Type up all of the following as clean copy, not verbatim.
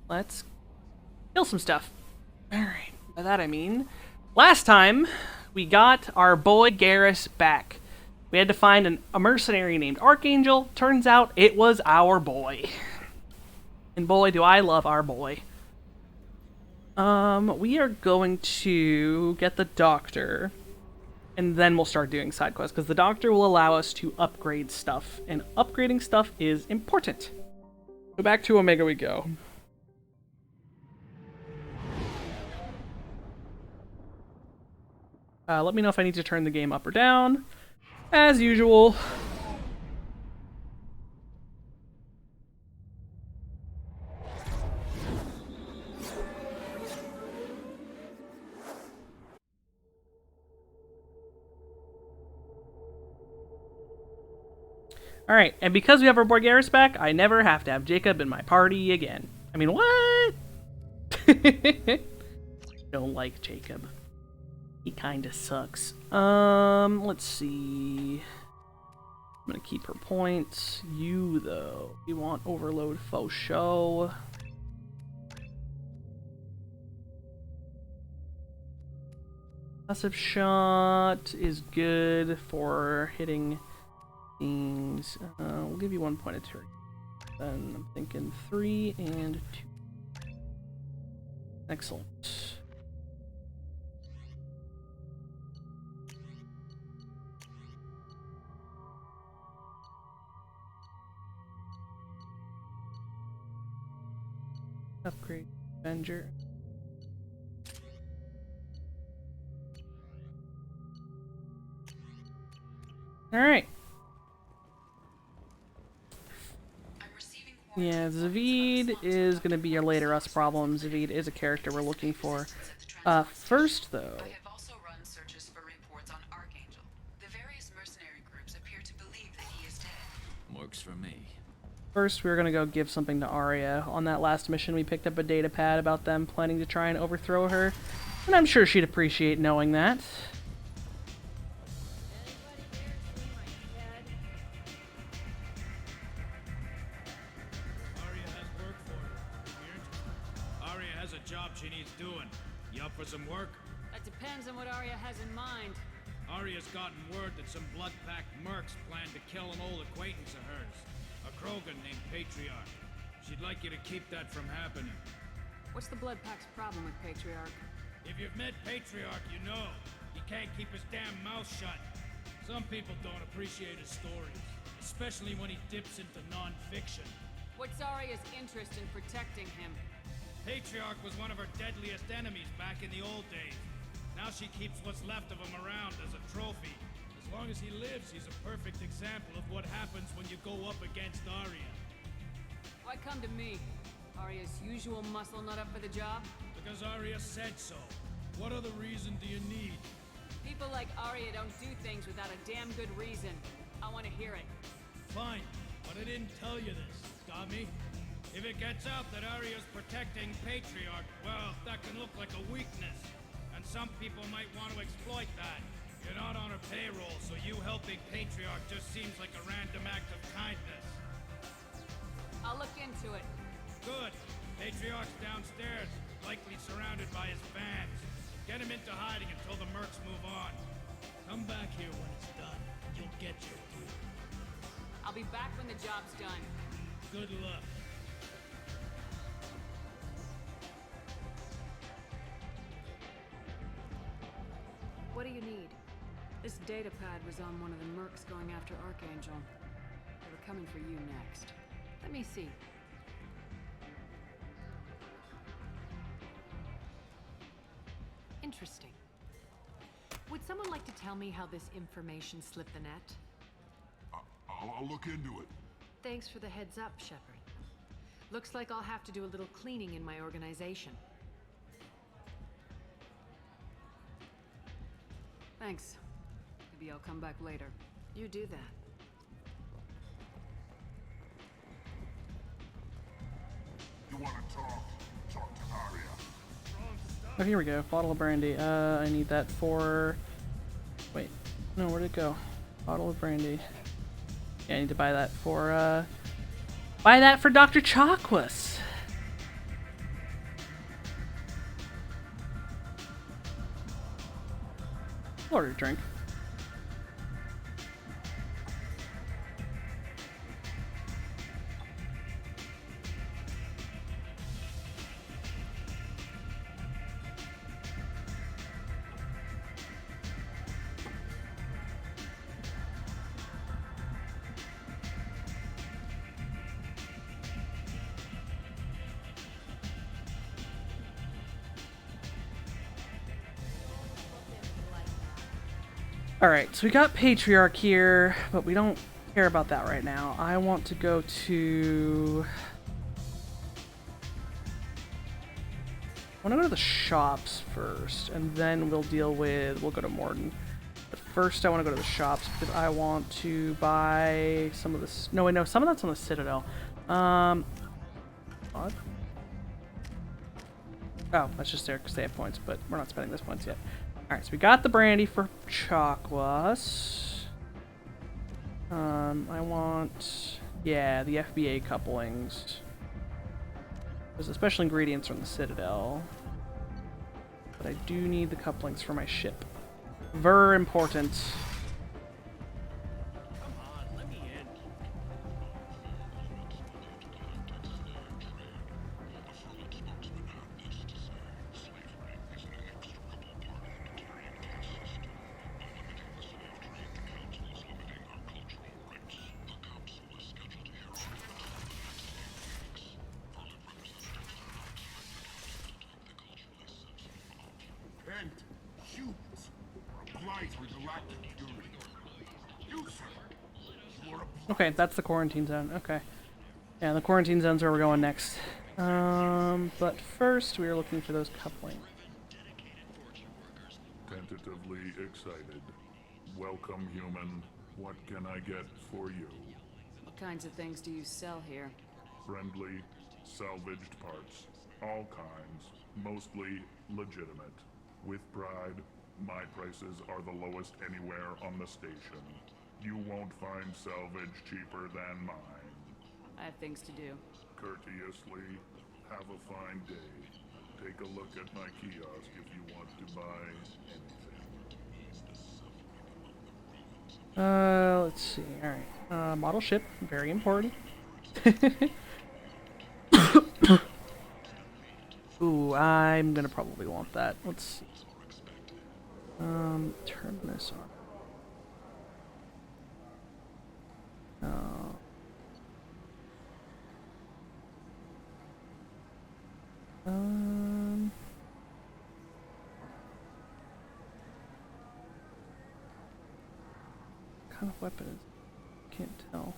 let's kill some stuff. Alright, by that I mean, last time we got our boy Garrus back. We had to find a mercenary named Archangel. Turns out it was our boy. And boy, do I love our boy. We are going to get the doctor, and then we'll start doing side quests, because the doctor will allow us to upgrade stuff, and upgrading stuff is important. So back to Omega we go. Let me know if I need to turn the game up or down. As usual. Alright, and because we have our boy Garrus back, I never have to have Jacob in my party again. I mean, what? Don't like Jacob. He kinda sucks. Let's see. I'm gonna keep her points. You, though. We want Overload Faux Show. Passive Shot is good for hitting things. We'll give you 1 point of turn. Then I'm thinking 3 and 2. Excellent. Upgrade Avenger. Alright. Yeah, Zavid is going to be your later us problem. Zavid is a character we're looking for. First, though... I have also run searches for reports on Archangel. The various mercenary groups appear to believe that he is dead. Works for me. First, we're going to go give something to Arya. On that last mission, we picked up a data pad about them planning to try and overthrow her. And I'm sure she'd appreciate knowing that. She needs doing. You up for some work? That depends on what Arya has in mind. Arya's gotten word that some blood-packed mercs plan to kill an old acquaintance of hers, a Krogan named Patriarch. She'd like you to keep that from happening. What's the blood pack's problem with Patriarch? If you've met Patriarch, you know. He can't keep his damn mouth shut. Some people don't appreciate his stories, especially when he dips into non-fiction. What's Arya's interest in protecting him? Patriarch was one of her deadliest enemies back in the old days. Now she keeps what's left of him around as a trophy. As long as he lives, he's a perfect example of what happens when you go up against Arya. Why come to me? Arya's usual muscle not up for the job? Because Arya said so. What other reason do you need? People like Arya don't do things without a damn good reason. I want to hear it. Fine, but I didn't tell you this. Got me? If it gets out that Arya's protecting Patriarch, well, that can look like a weakness. And some people might want to exploit that. You're not on her payroll, so you helping Patriarch just seems like a random act of kindness. I'll look into it. Good. Patriarch's downstairs, likely surrounded by his fans. Get him into hiding until the mercs move on. Come back here when it's done. You'll get your due. I'll be back when the job's done. Good luck. What do you need? This data pad was on one of the mercs going after Archangel. They were coming for you next. Let me see. Interesting. Would someone like to tell me how this information slipped the net? I'll look into it. Thanks for the heads up, Shepard. Looks like I'll have to do a little cleaning in my organization. Thanks. Maybe I'll come back later. You do that. You want to talk? Talk to Arya. Oh, here we go. Bottle of brandy. I need that for... Wait. No, where'd it go? Bottle of brandy. Yeah, I need to buy that for, Buy that for Dr. Chakwas! Order a drink. Alright, so we got Patriarch here, but we don't care about that right now. I want to go to... I want to go to the shops first, and then we'll go to Morden. But first I want to go to the shops, because I want to buy some of this... No, wait, no, some of that's on the Citadel. What? Oh, that's just there because they have points, but we're not spending those points yet. Alright, so we got the brandy for Chakwas. I want... Yeah, the FBA couplings. There's the special ingredients from the Citadel. But I do need the couplings for my ship. Very important. Come on, let me in. And humans are blind with the lack of purity. You, sir, you are a Okay, that's the quarantine zone. Okay. Yeah, the quarantine zone's where we're going next. But first we are looking for those couplings. tentatively excited. Welcome, human. What can I get for you? What kinds of things do you sell here? Friendly, salvaged parts. All kinds. Mostly legitimate. With pride, my prices are the lowest anywhere on the station. You won't find salvage cheaper than mine. I have things to do. Courteously, have a fine day. Take a look at my kiosk if you want to buy anything. Let's see. Alright. Model ship. Very important. Ooh, I'm gonna probably want that. Let's see. Turn this on. What kind of weapon is it? Can't tell.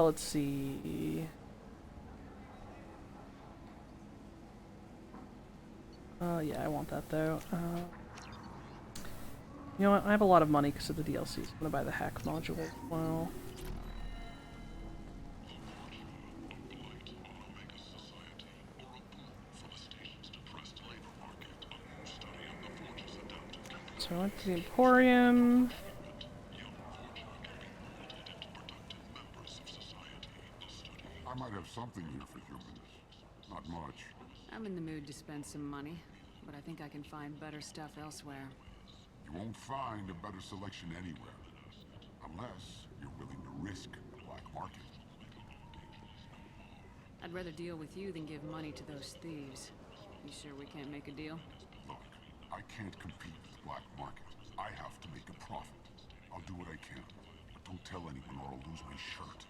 Let's see. Yeah, I want that though. You know what? I have a lot of money because of the DLCs. I'm gonna buy the hack module as well. So I went to the Emporium. I might have something here for humans. Not much. I'm in the mood to spend some money, but I think I can find better stuff elsewhere. You won't find a better selection anywhere. Unless you're willing to risk the black market. I'd rather deal with you than give money to those thieves. You sure we can't make a deal? Look, I can't compete with the black market. I have to make a profit. I'll do what I can. But don't tell anyone or I'll lose my shirt.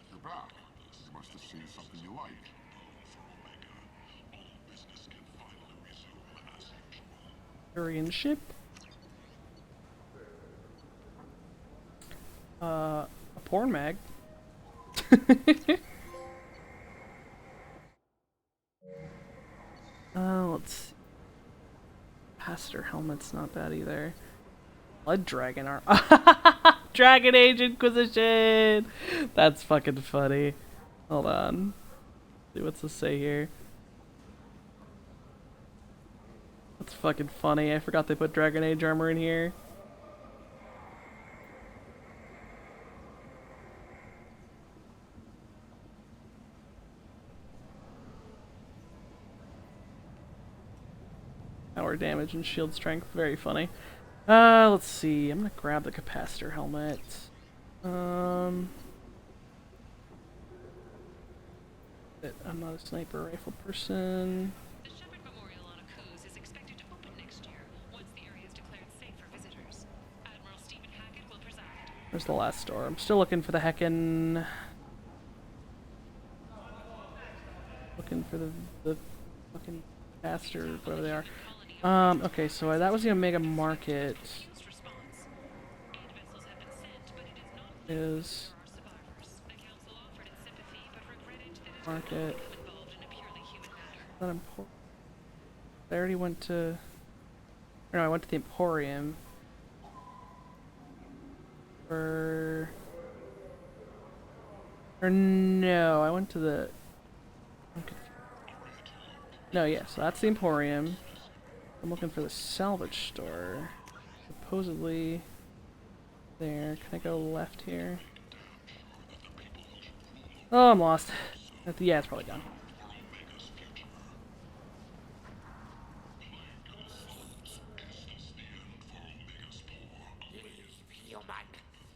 You're back. You must have seen something you like. Korean ship. A porn mag. Let's see. Passenger helmet's not bad either. Blood Dragon are Dragon Age Inquisition! That's fucking funny. Hold on. See what's this say here. That's fucking funny. I forgot they put Dragon Age armor in here. power damage and shield strength. Very funny. Let's see. I'm gonna grab the capacitor helmet. I'm not a sniper rifle person. The Shepherd Memorial on Akuz is expected to open next year once the area is declared safe for visitors. Admiral Stephen Hackett will preside. Where's the last store? I'm still looking for the heckin'... Looking for the fucking capacitor, whatever they are. Okay, so that was the Omega Market. Refused response. Aid vessels have been sent, but it is not Is for our survivors. The council offered its sympathy, but regretted that it Market. is involved in a purely human matter. Not important. I already went to... No, I went to the Emporium. Or no, I went to the... I'm confused. No, yeah, so that's the Emporium. I'm looking for the salvage store. Supposedly there. Can I go left here? Oh, I'm lost. Yeah, it's probably done. Human,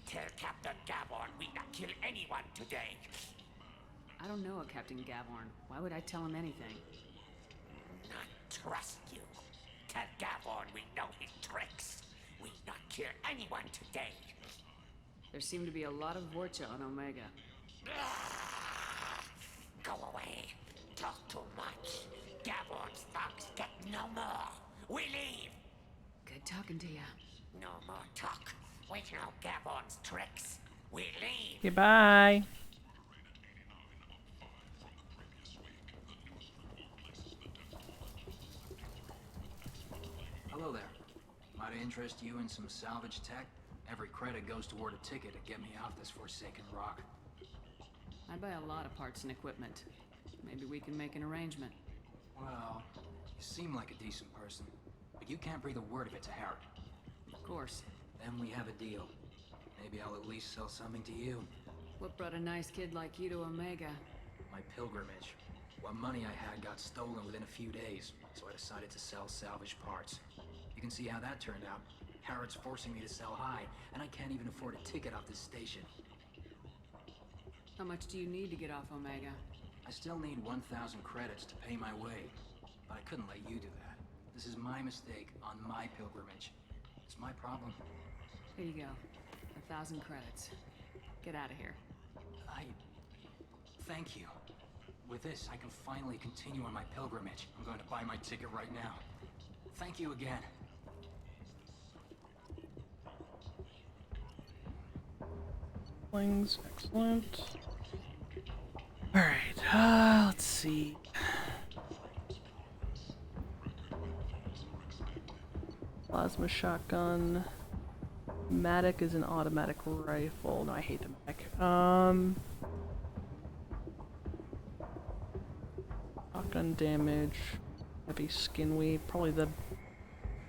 tell Captain Gaborn we not kill anyone today. I don't know a Captain Gavorn. Why would I tell him anything? Not trust you. Tell Gaborn we know his tricks. We not kill anyone today. There seem to be a lot of Vorcha on Omega. Go away. Talk too much. Gaborn's thugs get no more. We leave. Good talking to you. No more talk. We know Gaborn's tricks. We leave. Goodbye. Hello there. Might I interest you in some salvage tech? Every credit goes toward a ticket to get me off this forsaken rock. I buy a lot of parts and equipment. Maybe we can make an arrangement. Well, you seem like a decent person, but you can't breathe a word of it to Harry. Of course. Then we have a deal. Maybe I'll at least sell something to you. What brought a nice kid like you to Omega? My pilgrimage. What money I had got stolen within a few days, so I decided to sell salvage parts. You can see how that turned out. Harrod's forcing me to sell high, and I can't even afford a ticket off this station. How much do you need to get off Omega? I still need 1,000 credits to pay my way, but I couldn't let you do that. This is my mistake on my pilgrimage. It's my problem. Here you go. 1,000 credits. Get out of here. Thank you. With this, I can finally continue on my pilgrimage. I'm going to buy my ticket right now. Thank you again. Wings, excellent. Alright, let's see. Plasma shotgun. Matic is an automatic rifle. No, I hate the Matic. Shotgun damage. Heavy skin weave. Probably a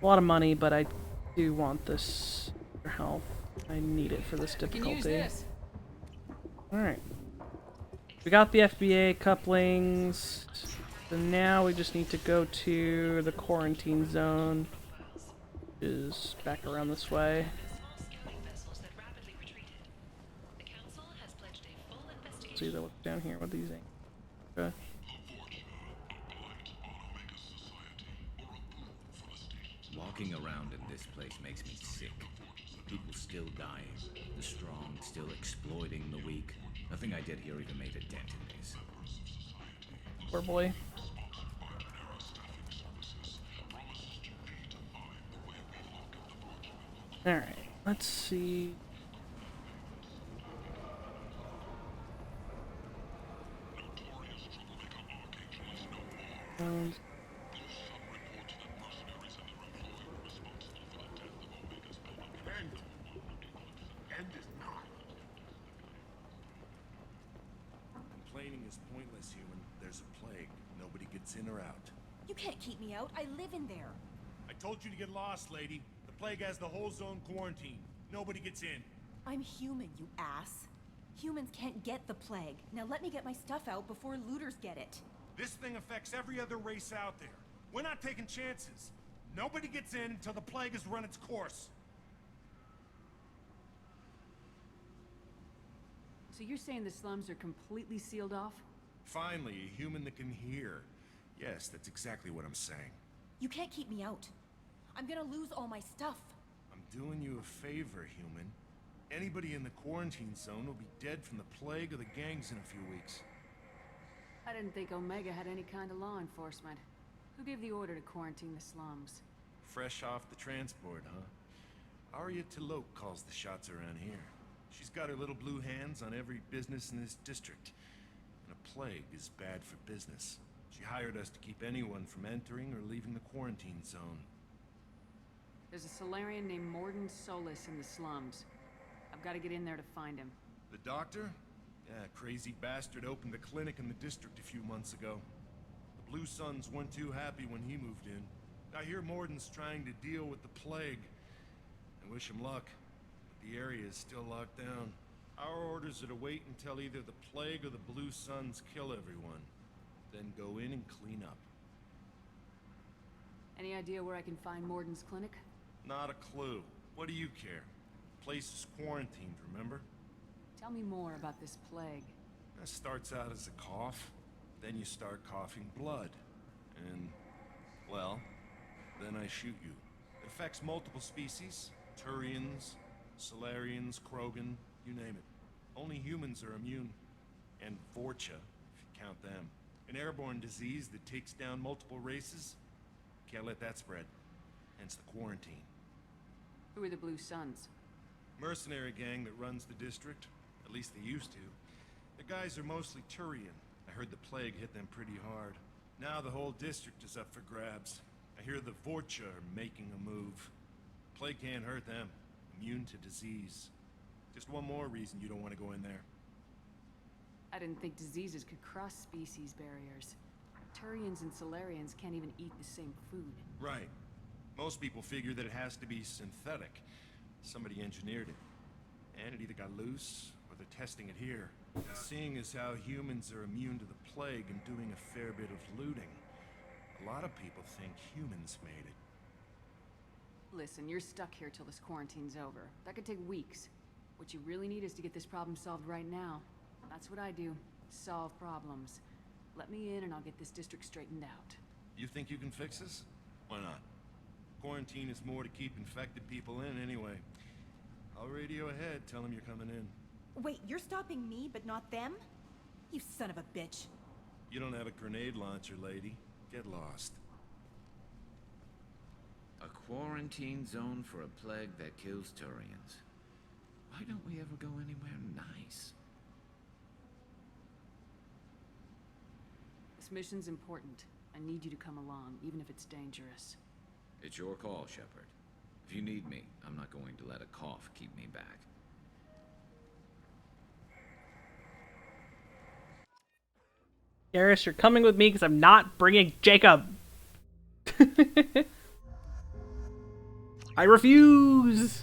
lot of money, but I do want this for health. I need it for this difficulty. Can use this. Alright. We got the FBA couplings. So now we just need to go to the quarantine zone. Which is back around this way. Small scouting vessels that rapidly retreated. The council has pledged a full investigation. See what's down here. What are these? Okay. Walking around in this place makes me sick. People still dying. The strong still exploiting the weak. Nothing I did here even made a dent in this. Poor boy. Alright, let's see. End is not. Complaining is pointless, human. There's a plague. Nobody gets in or out. You can't keep me out. I live in there. I told you to get lost, lady. The plague has the whole zone quarantined. Nobody gets in. I'm human, you ass. Humans can't get the plague. Now let me get my stuff out before looters get it. This thing affects every other race out there. We're not taking chances. Nobody gets in until the plague has run its course. So you're saying the slums are completely sealed off? Finally, a human that can hear. Yes, that's exactly what I'm saying. You can't keep me out. I'm gonna lose all my stuff. I'm doing you a favor, human. Anybody in the quarantine zone will be dead from the plague or the gangs in a few weeks. I didn't think Omega had any kind of law enforcement. Who gave the order to quarantine the slums? Fresh off the transport, huh? Arya Tilok calls the shots around here. She's got her little blue hands on every business in this district. And a plague is bad for business. She hired us to keep anyone from entering or leaving the quarantine zone. There's a Solarian named Morden Solis in the slums. I've got to get in there to find him. The doctor? Yeah, crazy bastard opened a clinic in the district a few months ago. The Blue Suns weren't too happy when he moved in. I hear Morden's trying to deal with the plague. I wish him luck, but the area is still locked down. Our orders are to wait until either the plague or the Blue Suns kill everyone. Then go in and clean up. Any idea where I can find Morden's clinic? Not a clue. What do you care? Place is quarantined, remember? Tell me more about this plague. That starts out as a cough, then you start coughing blood. And, well, then I shoot you. It affects multiple species. Turians, Solarians, Krogan, you name it. Only humans are immune. And Vorcha, if you count them. An airborne disease that takes down multiple races. Can't let that spread. Hence the quarantine. Who are the Blue Suns? Mercenary gang that runs the district. At least they used to. The guys are mostly Turian. I heard the plague hit them pretty hard. Now the whole district is up for grabs. I hear the Vorcha are making a move. Plague can't hurt them. Immune to disease. Just one more reason you don't want to go in there. I didn't think diseases could cross species barriers. Turians and Solarians can't even eat the same food. Right. Most people figure that it has to be synthetic. Somebody engineered it. And it either got loose, or they're testing it here. Seeing as how humans are immune to the plague and doing a fair bit of looting, a lot of people think humans made it. Listen, you're stuck here till this quarantine's over. That could take weeks. What you really need is to get this problem solved right now. That's what I do. Solve problems. Let me in and I'll get this district straightened out. You think you can fix this? Why not? Quarantine is more to keep infected people in anyway. I'll radio ahead, tell them you're coming in. Wait, you're stopping me, but not them? You son of a bitch. You don't have a grenade launcher, lady. Get lost. A quarantine zone for a plague that kills Turians. Why don't we ever go anywhere nice? This mission's important. I need you to come along, even if it's dangerous. It's your call, Shepard. If you need me, I'm not going to let a cough keep me back. Garrus, you're coming with me because I'm not bringing Jacob. I refuse!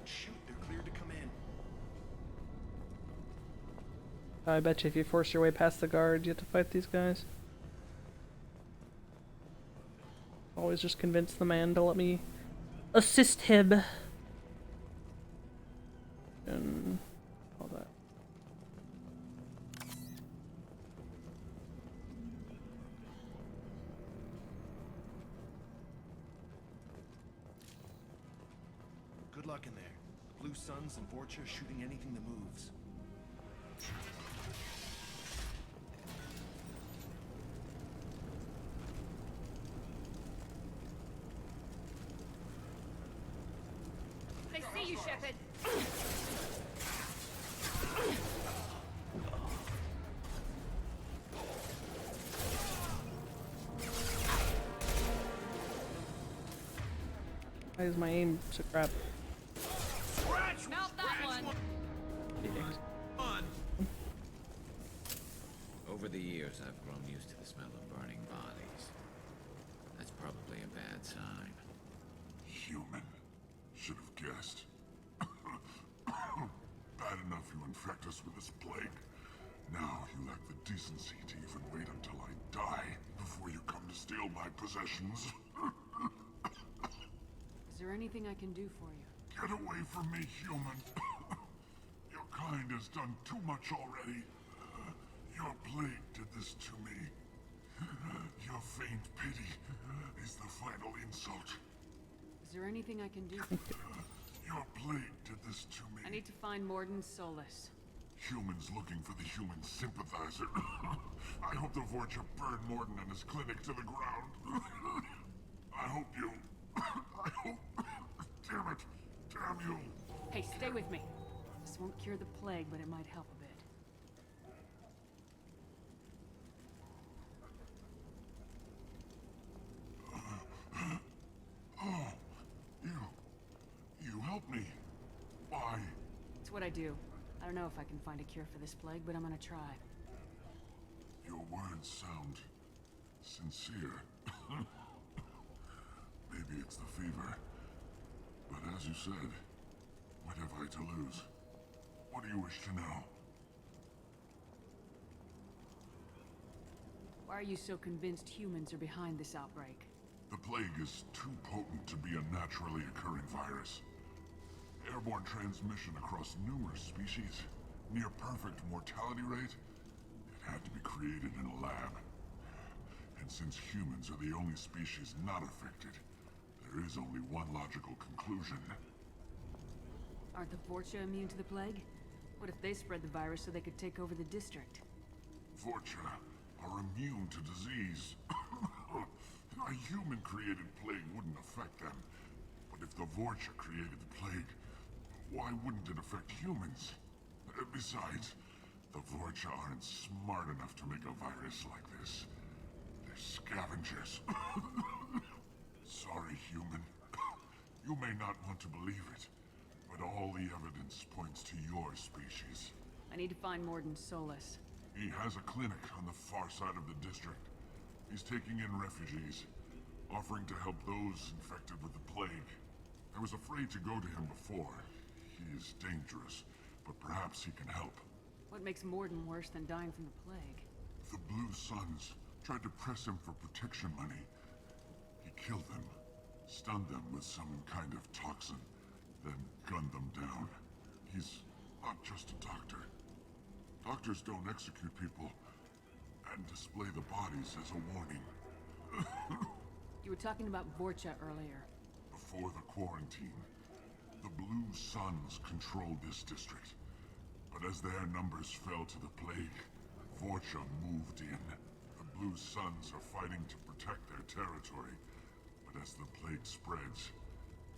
Shoot, they're cleared to come in. I bet you if you force your way past the guard, you have to fight these guys. Always just convince the man to let me assist him. And all that. Good luck in there. The Blue Suns and Vorcha are shooting anything that moves. I see you, Shepard. I Why is my aim so crap? Not that one. Over the years, I've grown used to the smell of burning bodies. That's probably a bad sign. Human. Should have guessed. Bad enough you infect us with this plague. Now you lack the decency to even wait until I die before you come to steal my possessions. Is there anything I can do for you? Get away from me, human. Your kind has done too much already. Your plague did this to me. Your faint pity is the final insult. Is there anything I can do? Your plague did this to me. I need to find Morden Solus. Humans looking for the human sympathizer. I hope the Vorcha burned Morden and his clinic to the ground. I hope you... I hope... Damn it. Damn you. Hey, stay with me. This won't cure the plague, but it might help a bit. Oh, you helped me. Why? It's what I do. I don't know if I can find a cure for this plague, but I'm gonna try. Your words sound sincere. Maybe it's the fever. But as you said, what have I to lose? What do you wish to know? Why are you so convinced humans are behind this outbreak? The plague is too potent to be a naturally occurring virus. Airborne transmission across numerous species, near perfect mortality rate. It had to be created in a lab. And since humans are the only species not affected, there is only one logical conclusion. Aren't the Vorcha immune to the plague? What if they spread the virus so they could take over the district? Vorcha are immune to disease. A human-created plague wouldn't affect them. But if the Vorcha created the plague, why wouldn't it affect humans? Besides, the Vorcha aren't smart enough to make a virus like this. They're scavengers. Sorry, human. You may not want to believe it, but all the evidence points to your species. I need to find Morden Solus. He has a clinic on the far side of the district. He's taking in refugees, offering to help those infected with the plague. I was afraid to go to him before. He is dangerous, but perhaps he can help. What makes Morden worse than dying from the plague? The Blue Suns tried to press him for protection money. He killed them, stunned them with some kind of toxin, then gunned them down. He's not just a doctor. Doctors don't execute people and display the bodies as a warning. You were talking about Vorcha earlier. Before the quarantine, the Blue Suns controlled this district. But as their numbers fell to the plague, Vorcha moved in. The Blue Suns are fighting to protect their territory. But as the plague spreads,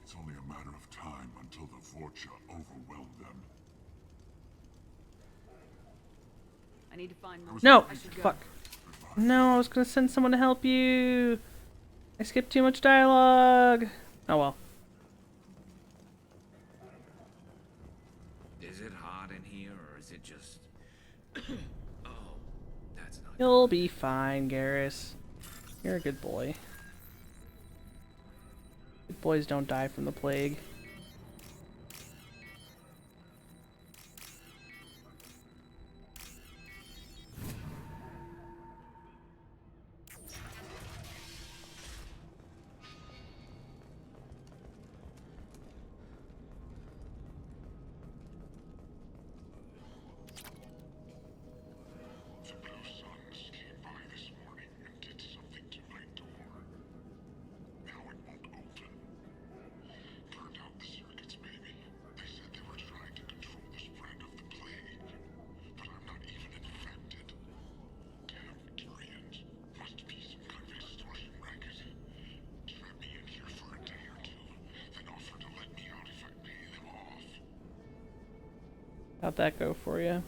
it's only a matter of time until the Vorcha overwhelm them. I need to find Morden. No! I should go. Fuck. No, I was gonna send someone to help you. I skipped too much dialogue. Oh well. Is it hot in here, or is it just... Oh, that's not... You'll be fine, Garrus. You're a good boy. Good boys don't die from the plague. The Blue Suns came by this morning and did something to my door. Now it won't open. Burned out the circuits, maybe. They said they were trying to control the spread of the plague. But I'm not even infected. Damn Turians. Must be some kind of extortion racket. Trap me in here for a day or two, then offer to let me out if I pay them off. How'd that go for you?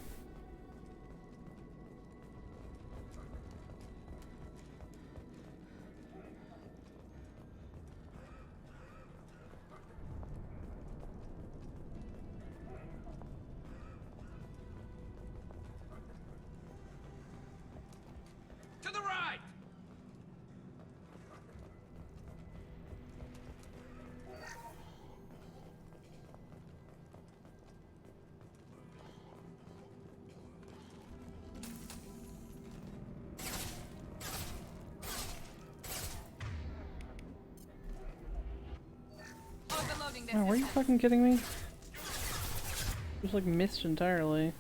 Oh, were you fucking kidding me? Just like missed entirely.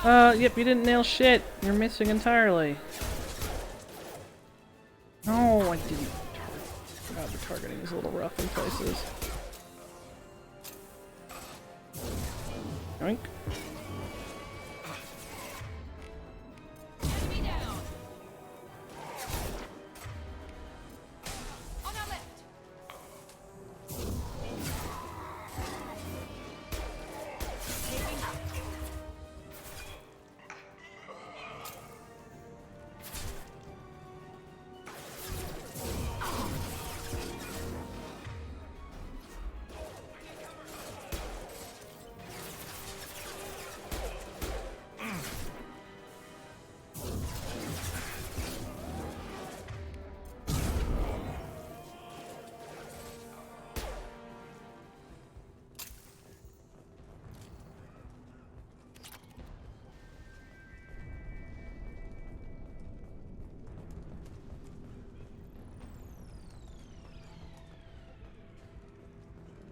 Yep, you didn't nail shit. You're missing entirely. No, I didn't. God, the targeting is a little rough in places. Yoink. Enemy down. On our left.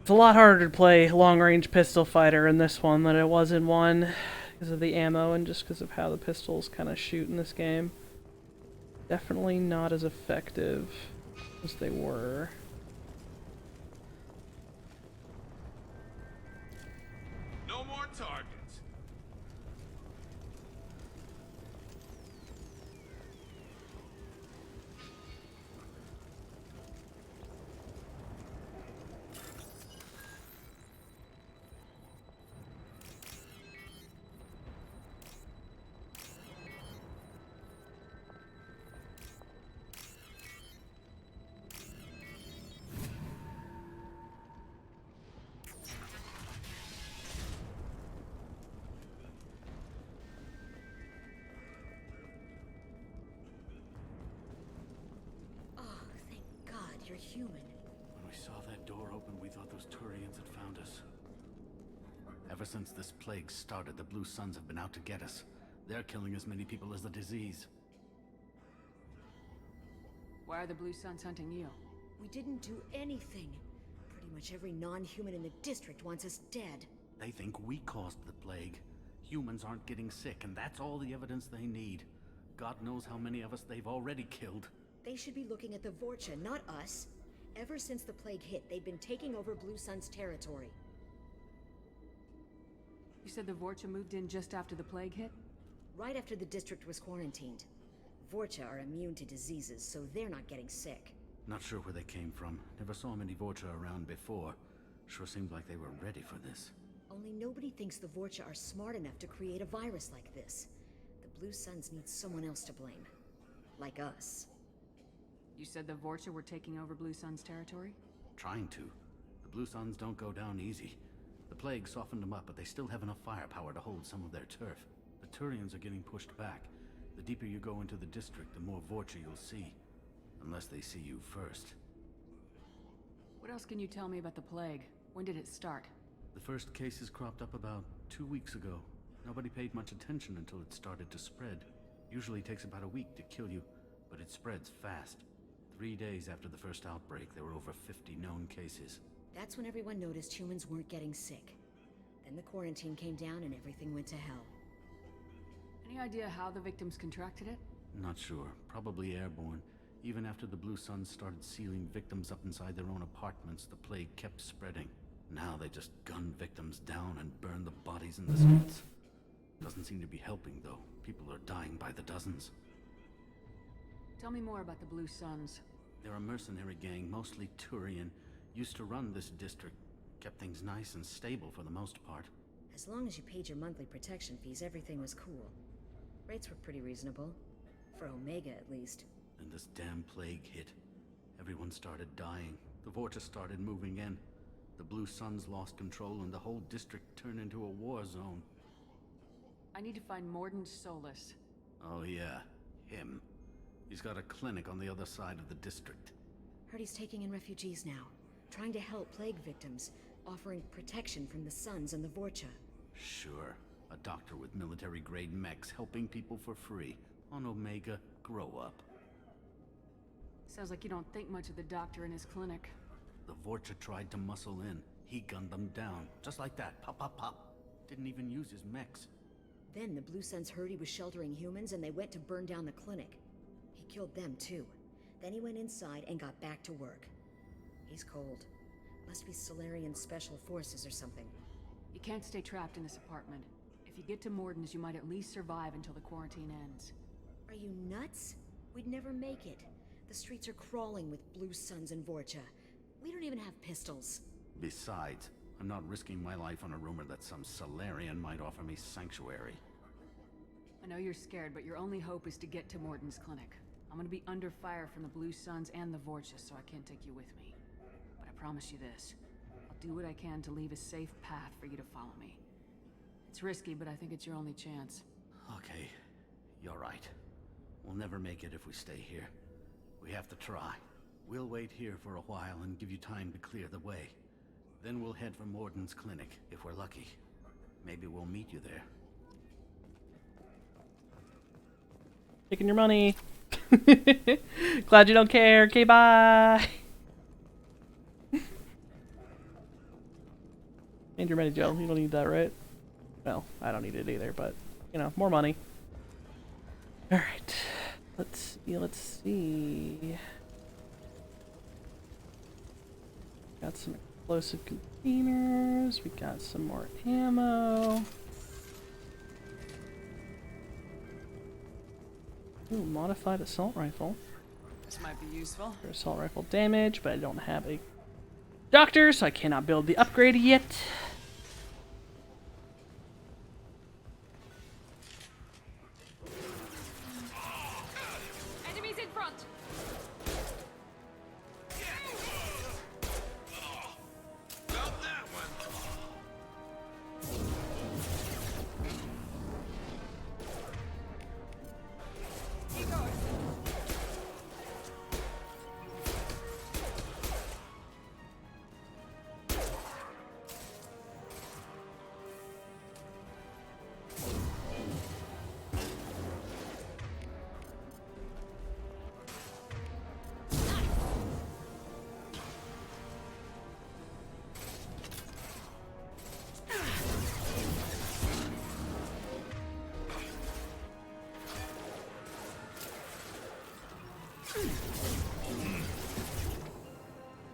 It's a lot harder to play long-range pistol fighter in this one than it was in one, because of the ammo and just because of how the pistols kind of shoot in this game. Definitely not as effective as they were. No more targets. Oh, thank God you're human. When we saw that door open, we thought those Turians had found us. Ever since this plague started, the Blue Suns have been out to get us. They're killing as many people as the disease. Why are the Blue Suns hunting you? We didn't do anything. Pretty much every non-human in the district wants us dead. They think we caused the plague. Humans aren't getting sick, and that's all the evidence they need. God knows how many of us they've already killed. They should be looking at the Vorcha, not us. Ever since the plague hit, they've been taking over Blue Sun's territory. You said the Vorcha moved in just after the plague hit? Right after the district was quarantined. Vorcha are immune to diseases, so they're not getting sick. Not sure where they came from. Never saw many Vorcha around before. Sure seemed like they were ready for this. Only nobody thinks the Vorcha are smart enough to create a virus like this. The Blue Suns need someone else to blame. Like us. You said the Vorcha were taking over Blue Sun's territory? Trying to. The Blue Suns don't go down easy. The plague softened them up, but they still have enough firepower to hold some of their turf. The Turians are getting pushed back. The deeper you go into the district, the more Vorcha you'll see. Unless they see you first. What else can you tell me about the plague? When did it start? The first cases cropped up about 2 weeks ago. Nobody paid much attention until it started to spread. Usually takes about a week to kill you, but it spreads fast. 3 days after the first outbreak, there were over 50 known cases. That's when everyone noticed humans weren't getting sick. Then the quarantine came down and everything went to hell. Any idea how the victims contracted it? Not sure. Probably airborne. Even after the Blue Suns started sealing victims up inside their own apartments, the plague kept spreading. Now they just gun victims down and burn the bodies in the streets. Doesn't seem to be helping, though. People are dying by the dozens. Tell me more about the Blue Suns. They're a mercenary gang, mostly Turian. Used to run this district. Kept things nice and stable for the most part. As long as you paid your monthly protection fees, everything was cool. Rates were pretty reasonable. For Omega, at least. Then this damn plague hit. Everyone started dying. The Vorcha started moving in. The Blue Suns lost control and the whole district turned into a war zone. I need to find Mordin Solus. Oh yeah, him. He's got a clinic on the other side of the district. Heard he's taking in refugees now. Trying to help plague victims. offering protection from the Suns and the Vorcha. Sure. A doctor with military-grade mechs helping people for free. On Omega, grow up. Sounds like you don't think much of the doctor in his clinic. The Vorcha tried to muscle in. He gunned them down. Just like that. Pop, pop, pop. Didn't even use his mechs. Then the Blue Suns heard he was sheltering humans and they went to burn down the clinic. He killed them too. Then he went inside and got back to work. He's cold. Must be Solarian Special Forces or something. You can't stay trapped in this apartment. If you get to Morden's, you might at least survive until the quarantine ends. Are you nuts? We'd never make it. The streets are crawling with Blue Suns and Vorcha. We don't even have pistols. Besides, I'm not risking my life on a rumor that some Solarian might offer me sanctuary. I know you're scared, but your only hope is to get to Morden's clinic. I'm gonna be under fire from the Blue Suns and the Vorcha, so I can't take you with me. But I promise you this. I'll do what I can to leave a safe path for you to follow me. It's risky, but I think it's your only chance. Okay, you're right. We'll never make it if we stay here. We have to try. We'll wait here for a while and give you time to clear the way. Then we'll head for Morden's clinic, if we're lucky. Maybe we'll meet you there. Taking your money. Glad you don't care. Okay, bye. And you're ready, Joe. You don't need that, right? Well, I don't need it either, but, you know, more money. Alright. Let's see. Got some explosive containers. We got some more ammo. Ooh, modified assault rifle. This might be useful. For assault rifle damage, but I don't have a doctor, so I cannot build the upgrade yet. Enemies in front! Felt that one.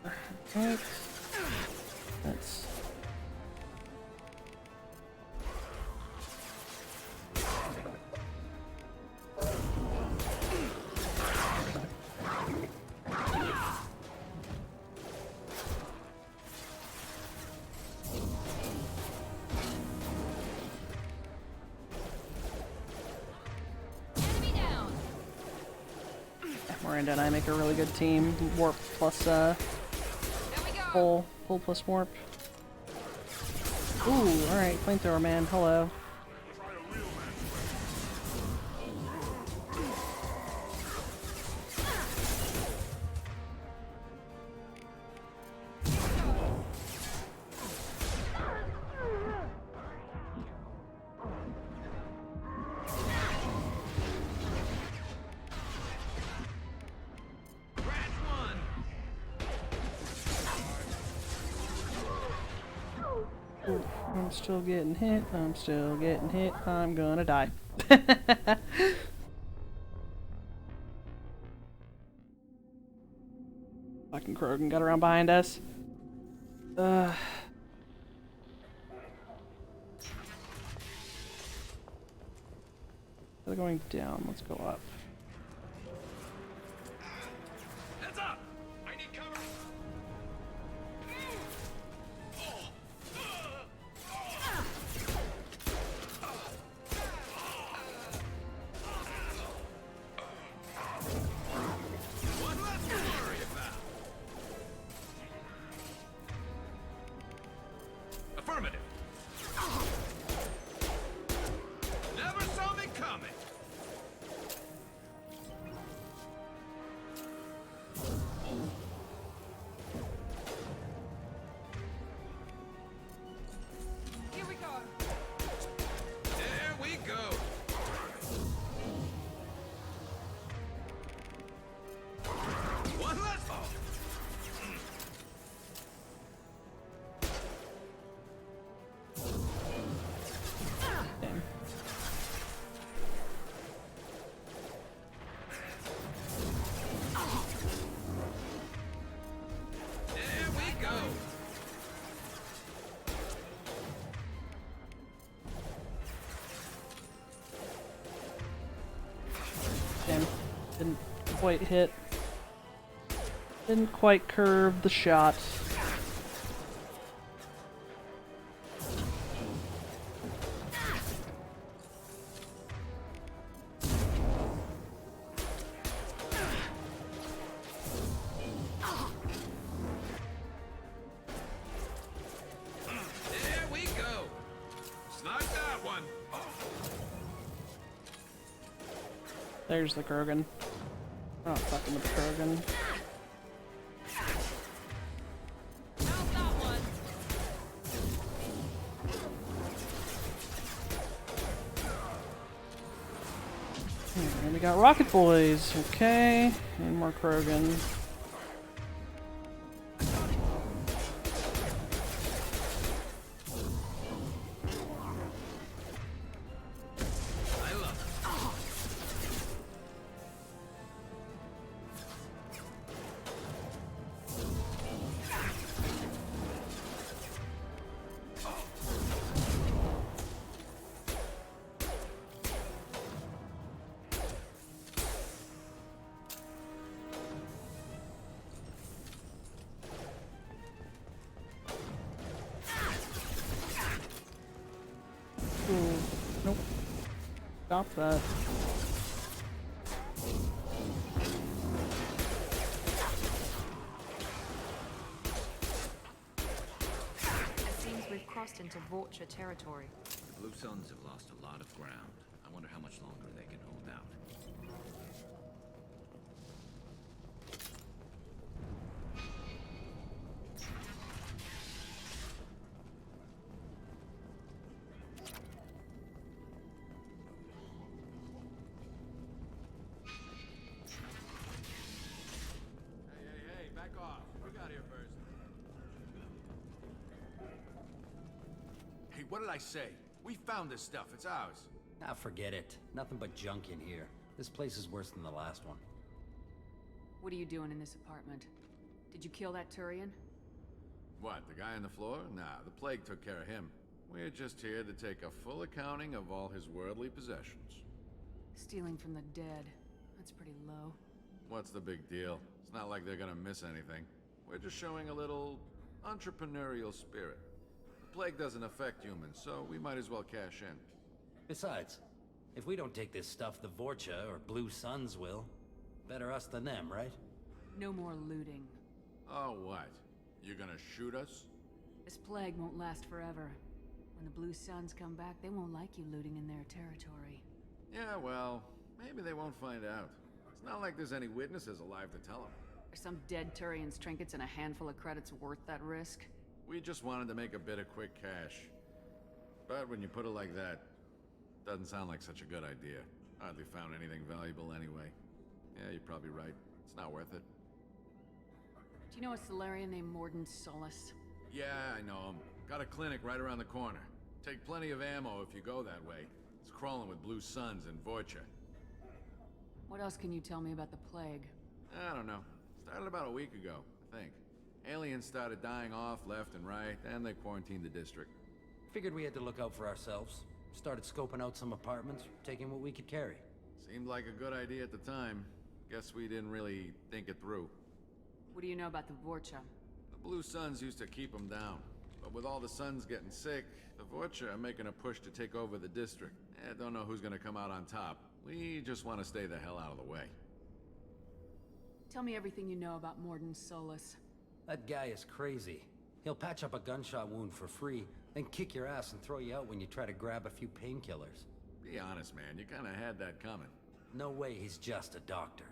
Right. That's Enemy down! Miranda and I make a really good team. Warp plus pull plus warp. Ooh, alright, flamethrower man, hello. Ooh, I'm still getting hit, I'm still getting hit, I'm gonna die. Fucking Krogan got around behind us. They're going down, let's go up. Heads up! I need cover! One less to worry about. Affirmative. Never saw me coming. Damn. Didn't quite hit. Didn't quite curve the shot. There we go. Snug that one. There's the Krogan. Oh, fucking with the Krogan. And we got Rocket Boys. Okay. And more Krogan. I love it. Ooh. Nope. Stop that. It seems we've crossed into Vorcha territory. The Blue Suns have lost a lot of ground. I wonder how much longer they can hold out. Hey, back off. Who got here first? Hey, what did I say? We found this stuff. It's ours. Ah, forget it. Nothing but junk in here. This place is worse than the last one. What are you doing in this apartment? Did you kill that Turian? What, the guy on the floor? Nah, the plague took care of him. We're just here to take a full accounting of all his worldly possessions. Stealing from the dead. That's pretty low. What's the big deal? It's not like they're gonna miss anything. We're just showing a little entrepreneurial spirit. The plague doesn't affect humans, so we might as well cash in. Besides, if we don't take this stuff, the Vorcha or Blue Suns will. Better us than them, right? No more looting. Oh, what? You gonna shoot us? This plague won't last forever. When the Blue Suns come back, they won't like you looting in their territory. Yeah, well, maybe they won't find out. It's not like there's any witnesses alive to tell them. Are some dead Turian's trinkets and a handful of credits worth that risk? We just wanted to make a bit of quick cash. But when you put it like that, doesn't sound like such a good idea. Hardly found anything valuable anyway. Yeah, you're probably right. It's not worth it. Do you know a Solarian named Morden Solus? Yeah, I know him. Got a clinic right around the corner. Take plenty of ammo if you go that way. It's crawling with Blue Suns and Vorcha. What else can you tell me about the plague? I don't know. Started about a week ago, I think. Aliens started dying off left and right, and they quarantined the district. Figured we had to look out for ourselves. Started scoping out some apartments, taking what we could carry. Seemed like a good idea at the time. Guess we didn't really think it through. What do you know about the Vorcha? The Blue Suns used to keep them down. But with all the Suns getting sick, the Vorcha are making a push to take over the district. Don't know who's gonna come out on top. We just want to stay the hell out of the way. Tell me everything you know about Morden Solus. That guy is crazy. He'll patch up a gunshot wound for free, then kick your ass and throw you out when you try to grab a few painkillers. Be honest, man. You kinda had that coming. No way he's just a doctor.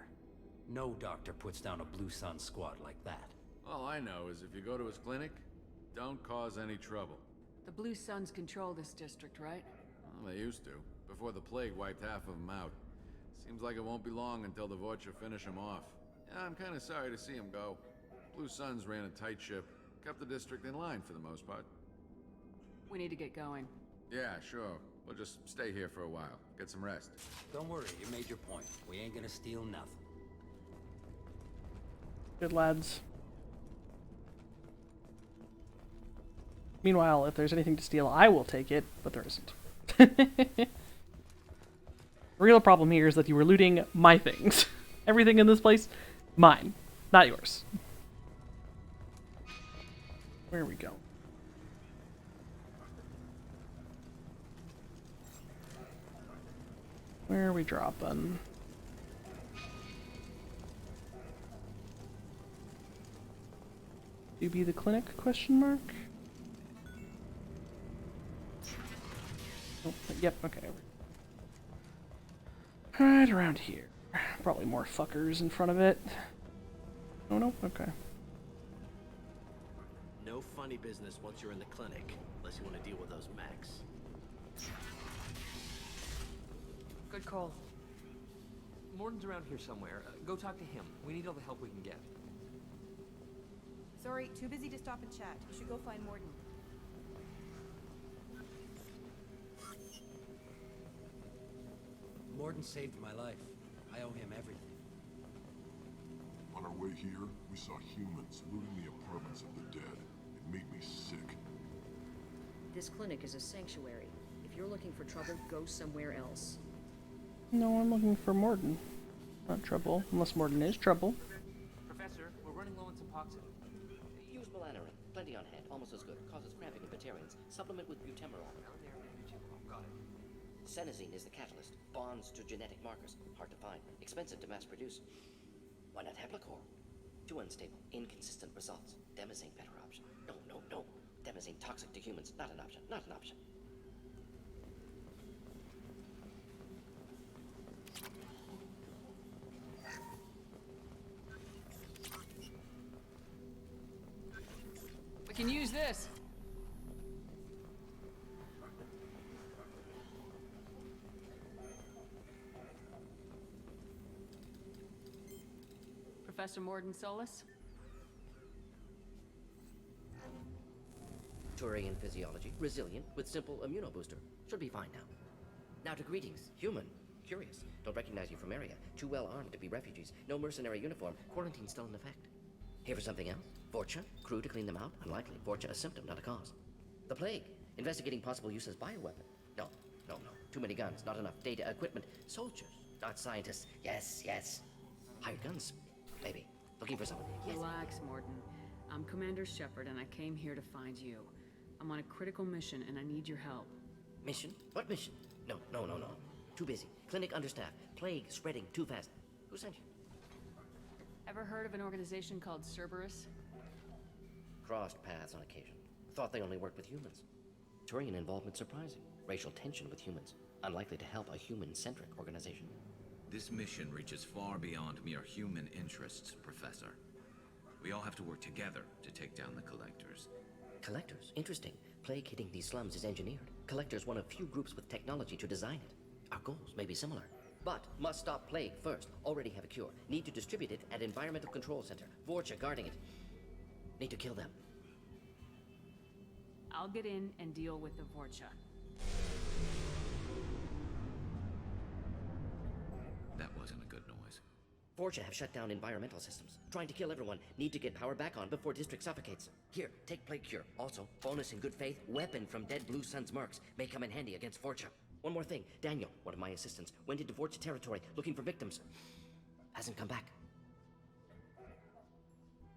No doctor puts down a Blue Sun squad like that. All I know is if you go to his clinic, don't cause any trouble. The Blue Suns control this district, right? Well, they used to, before the plague wiped half of them out. Seems like it won't be long until the Vorcha finish them off. Yeah, I'm kinda sorry to see him go. Blue Suns ran a tight ship, kept the district in line for the most part. We need to get going. Yeah, sure. We'll just stay here for a while. Get some rest. Don't worry, you made your point. We ain't gonna steal nothing. Good lads. Meanwhile, if there's anything to steal, I will take it, but there isn't. The real problem here is that you were looting my things. Everything in this place, mine, not yours. Where are we going? Where are we dropping? To be the clinic? Question mark. Oh, yep. Okay. Right around here. Probably more fuckers in front of it. Oh no. Okay. No funny business once you're in the clinic, unless you want to deal with those mechs. Good call. Morton's around here somewhere. Go talk to him. We need all the help we can get. Sorry, too busy to stop and chat. You should go find Morton. Morton saved my life. I owe him everything. On our way here, we saw humans looting the apartments of the dead. It made me sick. This clinic is a sanctuary. If you're looking for trouble, go somewhere else. No, I'm looking for Morton. Not trouble, unless Morton is trouble. Professor, we're running low on Suboxone. Use melanorin. Plenty on hand. Almost as good. Causes cramping in Batarians. Supplement with butemerol. Got it. Senesine is the catalyst. Bonds to genetic markers. Hard to find. Expensive to mass produce. Why not Heplicor? Too unstable. Inconsistent results. Demazine better option. No, no, no. Demazine toxic to humans. Not an option. Not an option. We can use this. Professor Morton Solus? Turian physiology. Resilient with simple immunobooster. Should be fine now. Now to greetings. Human. Curious. Don't recognize you from area. Too well armed to be refugees. No mercenary uniform. Quarantine still in effect. Here for something else? Vorcha? Crew to clean them out? Unlikely. Vorcha a symptom, not a cause. The plague. Investigating possible use as bioweapon. No, no, no. Too many guns, not enough data, equipment. Soldiers, not scientists. Yes, yes. Hired guns. Maybe. Looking for someone. Yes. Relax, Morton. I'm Commander Shepard, and I came here to find you. I'm on a critical mission, and I need your help. Mission? What mission? No, no, no, no. Too busy. Clinic understaffed. Plague spreading too fast. Who sent you? Ever heard of an organization called Cerberus? Crossed paths on occasion. Thought they only worked with humans. Turian involvement surprising. Racial tension with humans. Unlikely to help a human-centric organization. This mission reaches far beyond mere human interests, Professor. We all have to work together to take down the Collectors. Collectors? Interesting. Plague hitting these slums is engineered. Collectors one of few groups with technology to design it. Our goals may be similar. But must stop plague first. Already have a cure. Need to distribute it at Environmental Control Center. Vorcha guarding it. Need to kill them. I'll get in and deal with the Vorcha. That wasn't a good noise. Vorcha have shut down environmental systems. Trying to kill everyone. Need to get power back on before district suffocates. Here, take plague cure. Also, bonus in good faith, weapon from dead Blue Sun's mercs. May come in handy against Vorcha. One more thing. Daniel, one of my assistants, went into Vorcha territory looking for victims. Hasn't come back.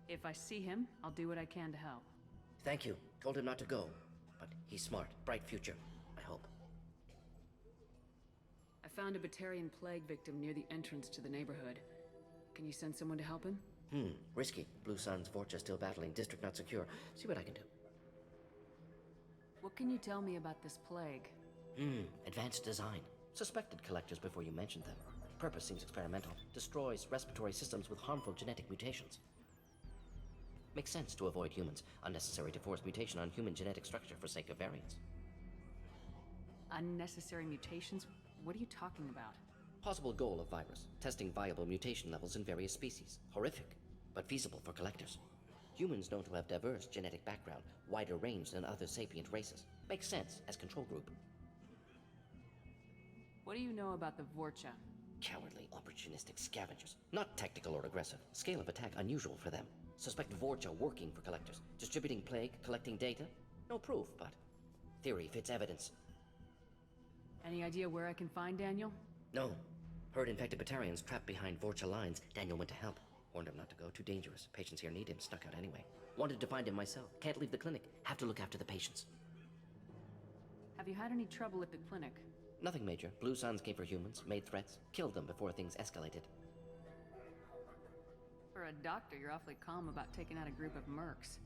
If I see him, I'll do what I can to help. Thank you. Told him not to go. But he's smart. Bright future. I hope. I found a Batarian plague victim near the entrance to the neighborhood. Can you send someone to help him? Risky. Blue Sun's Vorcha still battling. District not secure. See what I can do. What can you tell me about this plague? Advanced design. Suspected collectors before you mentioned them. Purpose seems experimental. Destroys respiratory systems with harmful genetic mutations. Makes sense to avoid humans. Unnecessary to force mutation on human genetic structure for sake of variants. Unnecessary mutations? What are you talking about? Possible goal of virus. Testing viable mutation levels in various species. Horrific, but feasible for collectors. Humans known to have diverse genetic background, wider range than other sapient races. Makes sense as control group. What do you know about the Vorcha? Cowardly, opportunistic scavengers. Not tactical or aggressive. Scale of attack unusual for them. Suspect Vorcha working for collectors. Distributing plague, collecting data. No proof, but theory fits evidence. Any idea where I can find Daniel? No. Heard infected Batarians trapped behind Vorcha lines. Daniel went to help. Warned him not to go. Too dangerous. Patients here need him. Snuck out anyway. Wanted to find him myself. Can't leave the clinic. Have to look after the patients. Have you had any trouble at the clinic? Nothing major. Blue Suns came for humans, made threats, killed them before things escalated. For a doctor, you're awfully calm about taking out a group of mercs.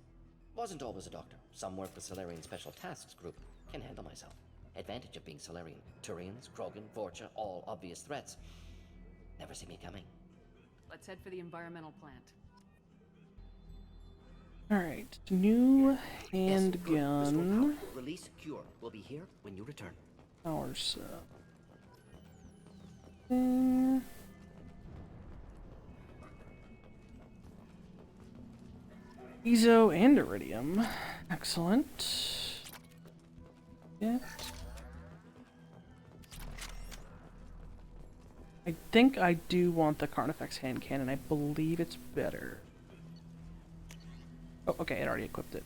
Wasn't always a doctor. Some work the Solarian Special Tasks Group. Can handle myself. Advantage of being Solarian. Turians, Krogan, Vorcha, all obvious threats. Never see me coming. Let's head for the environmental plant. Alright, new Yes, good. Restore handgun. power. Release cure. We'll be here when you return. Power cell. Ezo and iridium. Excellent. Yeah. I think I do want the Carnifex hand cannon. I believe it's better. Oh, okay, it already equipped it.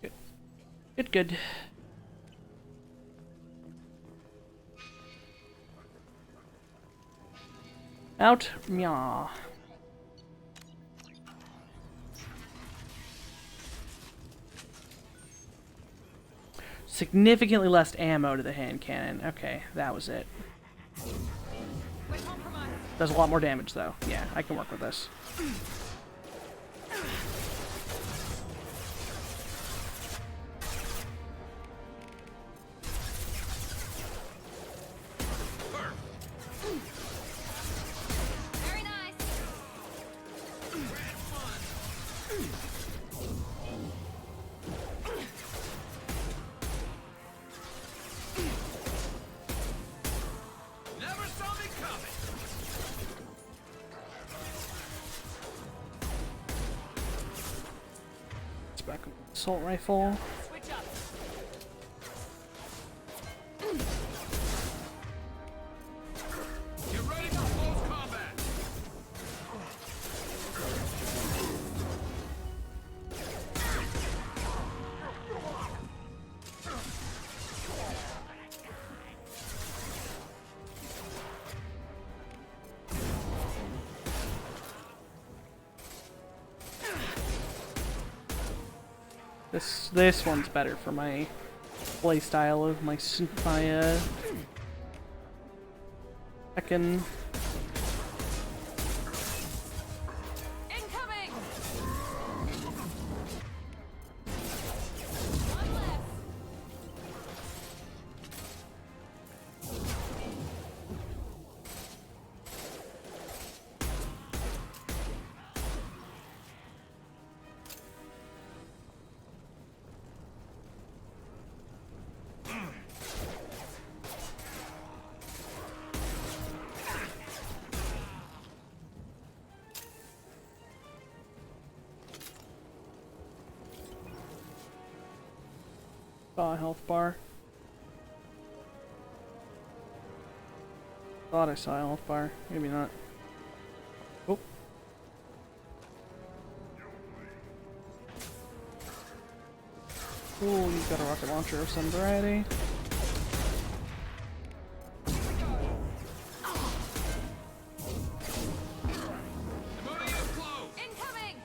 Good. Good, good. Out, meow. Significantly less ammo to the hand cannon. Okay, that was it. Does a lot more damage, though. Yeah, I can work with this. Very nice. Never saw me coming. It's back with assault rifle. Switch up. Get ready for close combat. This one's better for my play style of my second. Incoming. One left. Saw a health bar. Thought I saw a health bar. Maybe not. Oh. Cool, you've got a rocket launcher of some variety. Incoming.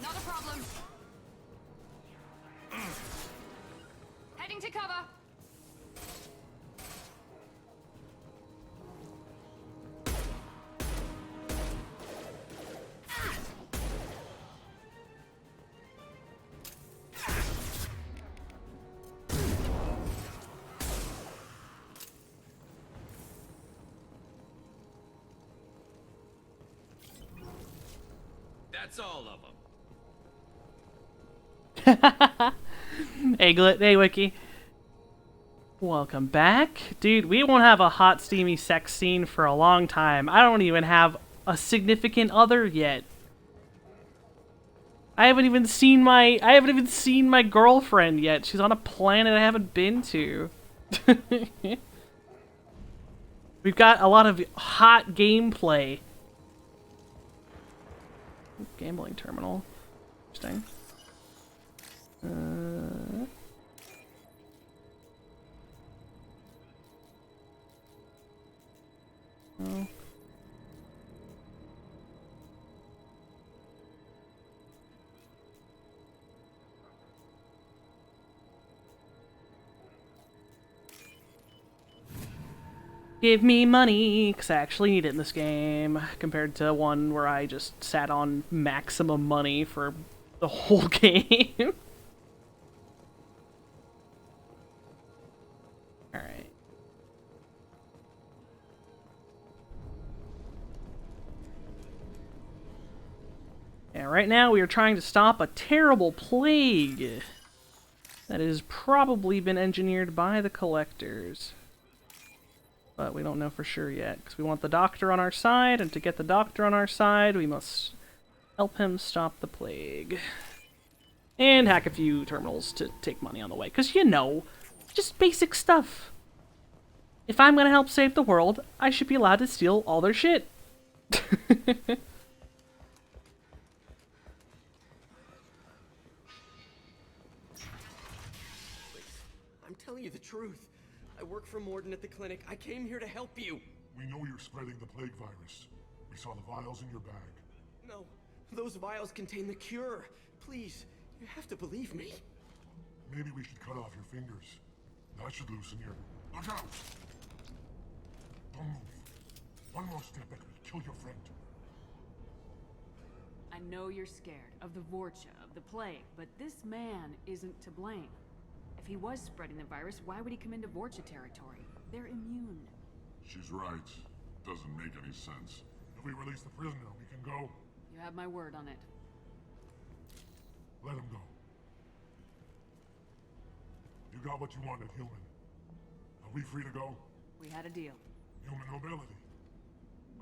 Not a problem. Heading to cover. That's all of them. Hey, hey, Wiki. Welcome back. Dude, we won't have a hot, steamy sex scene for a long time. I don't even have a significant other yet. I haven't even seen my girlfriend yet. She's on a planet I haven't been to. We've got a lot of hot gameplay. Gambling terminal. Interesting. Oh. Give me money, because I actually need it in this game, compared to one where I just sat on maximum money for the whole game. Alright. Yeah, right now we are trying to stop a terrible plague that has probably been engineered by the collectors. But we don't know for sure yet, because we want the doctor on our side, and to get the doctor on our side, we must help him stop the plague. And hack a few terminals to take money on the way, because, you know, just basic stuff. If I'm gonna help save the world, I should be allowed to steal all their shit. I'm telling you the truth. I work for Morden at the clinic. I came here to help you. We know you're spreading the plague virus. We saw the vials in your bag. No, those vials contain the cure. Please, you have to believe me. Maybe we should cut off your fingers. That should loosen your... Look out! Don't move. One more step and we'll kill your friend. I know you're scared of the Vorcha, of the plague, but this man isn't to blame. If he was spreading the virus, why would he come into Vorcha territory? They're immune. She's right. Doesn't make any sense. If we release the prisoner, we can go. You have my word on it. Let him go. You got what you wanted, human. Are we free to go? We had a deal. Human mobility.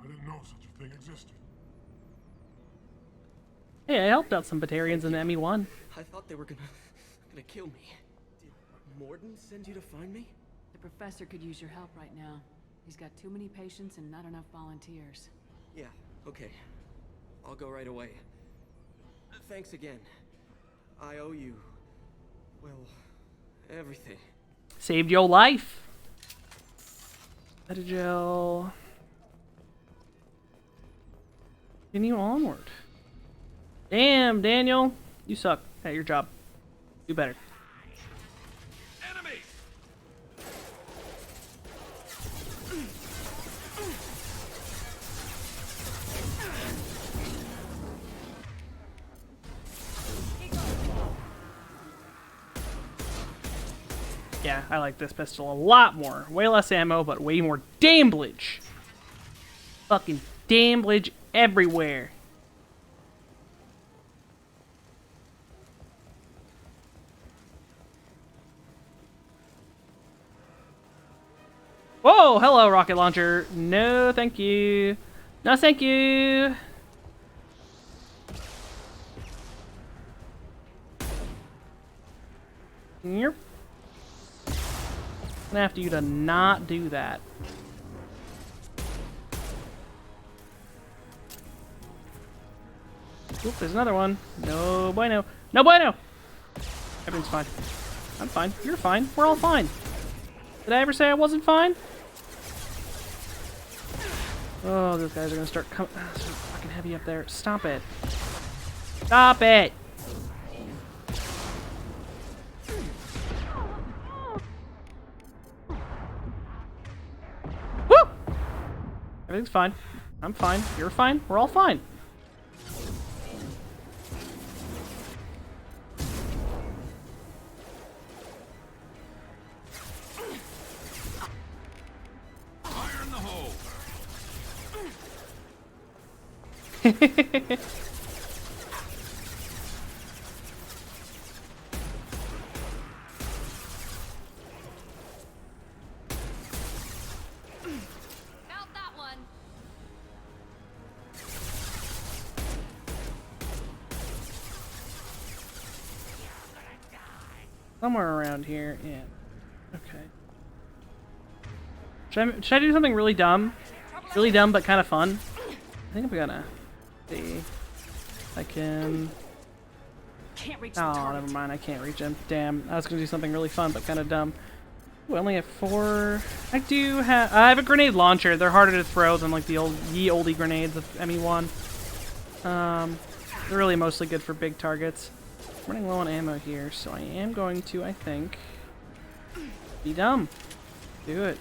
I didn't know such a thing existed. Hey, I helped out some Batarians in the ME1. I thought they were gonna kill me. Did Morden send you to find me? The professor could use your help right now. He's got too many patients and not enough volunteers. Yeah, okay. I'll go right away. Thanks again. I owe you, well, everything. Saved your life. Metagel. Continue onward. Damn, Daniel. You suck at your job. Do better. Enemy! Yeah, I like this pistol a lot more. Way less ammo, but way more damage. Fucking damage everywhere. Whoa, hello, rocket launcher. No, thank you. No, thank you. Yep. I'm gonna have you to not do that. Oop, there's another one. No bueno. No bueno! Everything's fine. I'm fine. You're fine. We're all fine. Did I ever say I wasn't fine? Oh, those guys are gonna start coming. Oh, so fucking heavy up there. Stop it. Stop it! Woo! Everything's fine. I'm fine. You're fine. We're all fine. Fire in the hole! Found that one. Somewhere around here. Yeah. Okay. Should I do something really dumb? Really dumb, but kind of fun? I think I'm gonna see if I can... Can't reach the Oh, target. never mind. I can't reach him. Damn. I was gonna do something really fun, but kind of dumb. Ooh, I only have 4. I have a grenade launcher. They're harder to throw than like the old ye olde grenades of ME1. They're really mostly good for big targets. I'm running low on ammo here, so I am going to, I think, be dumb. Do it.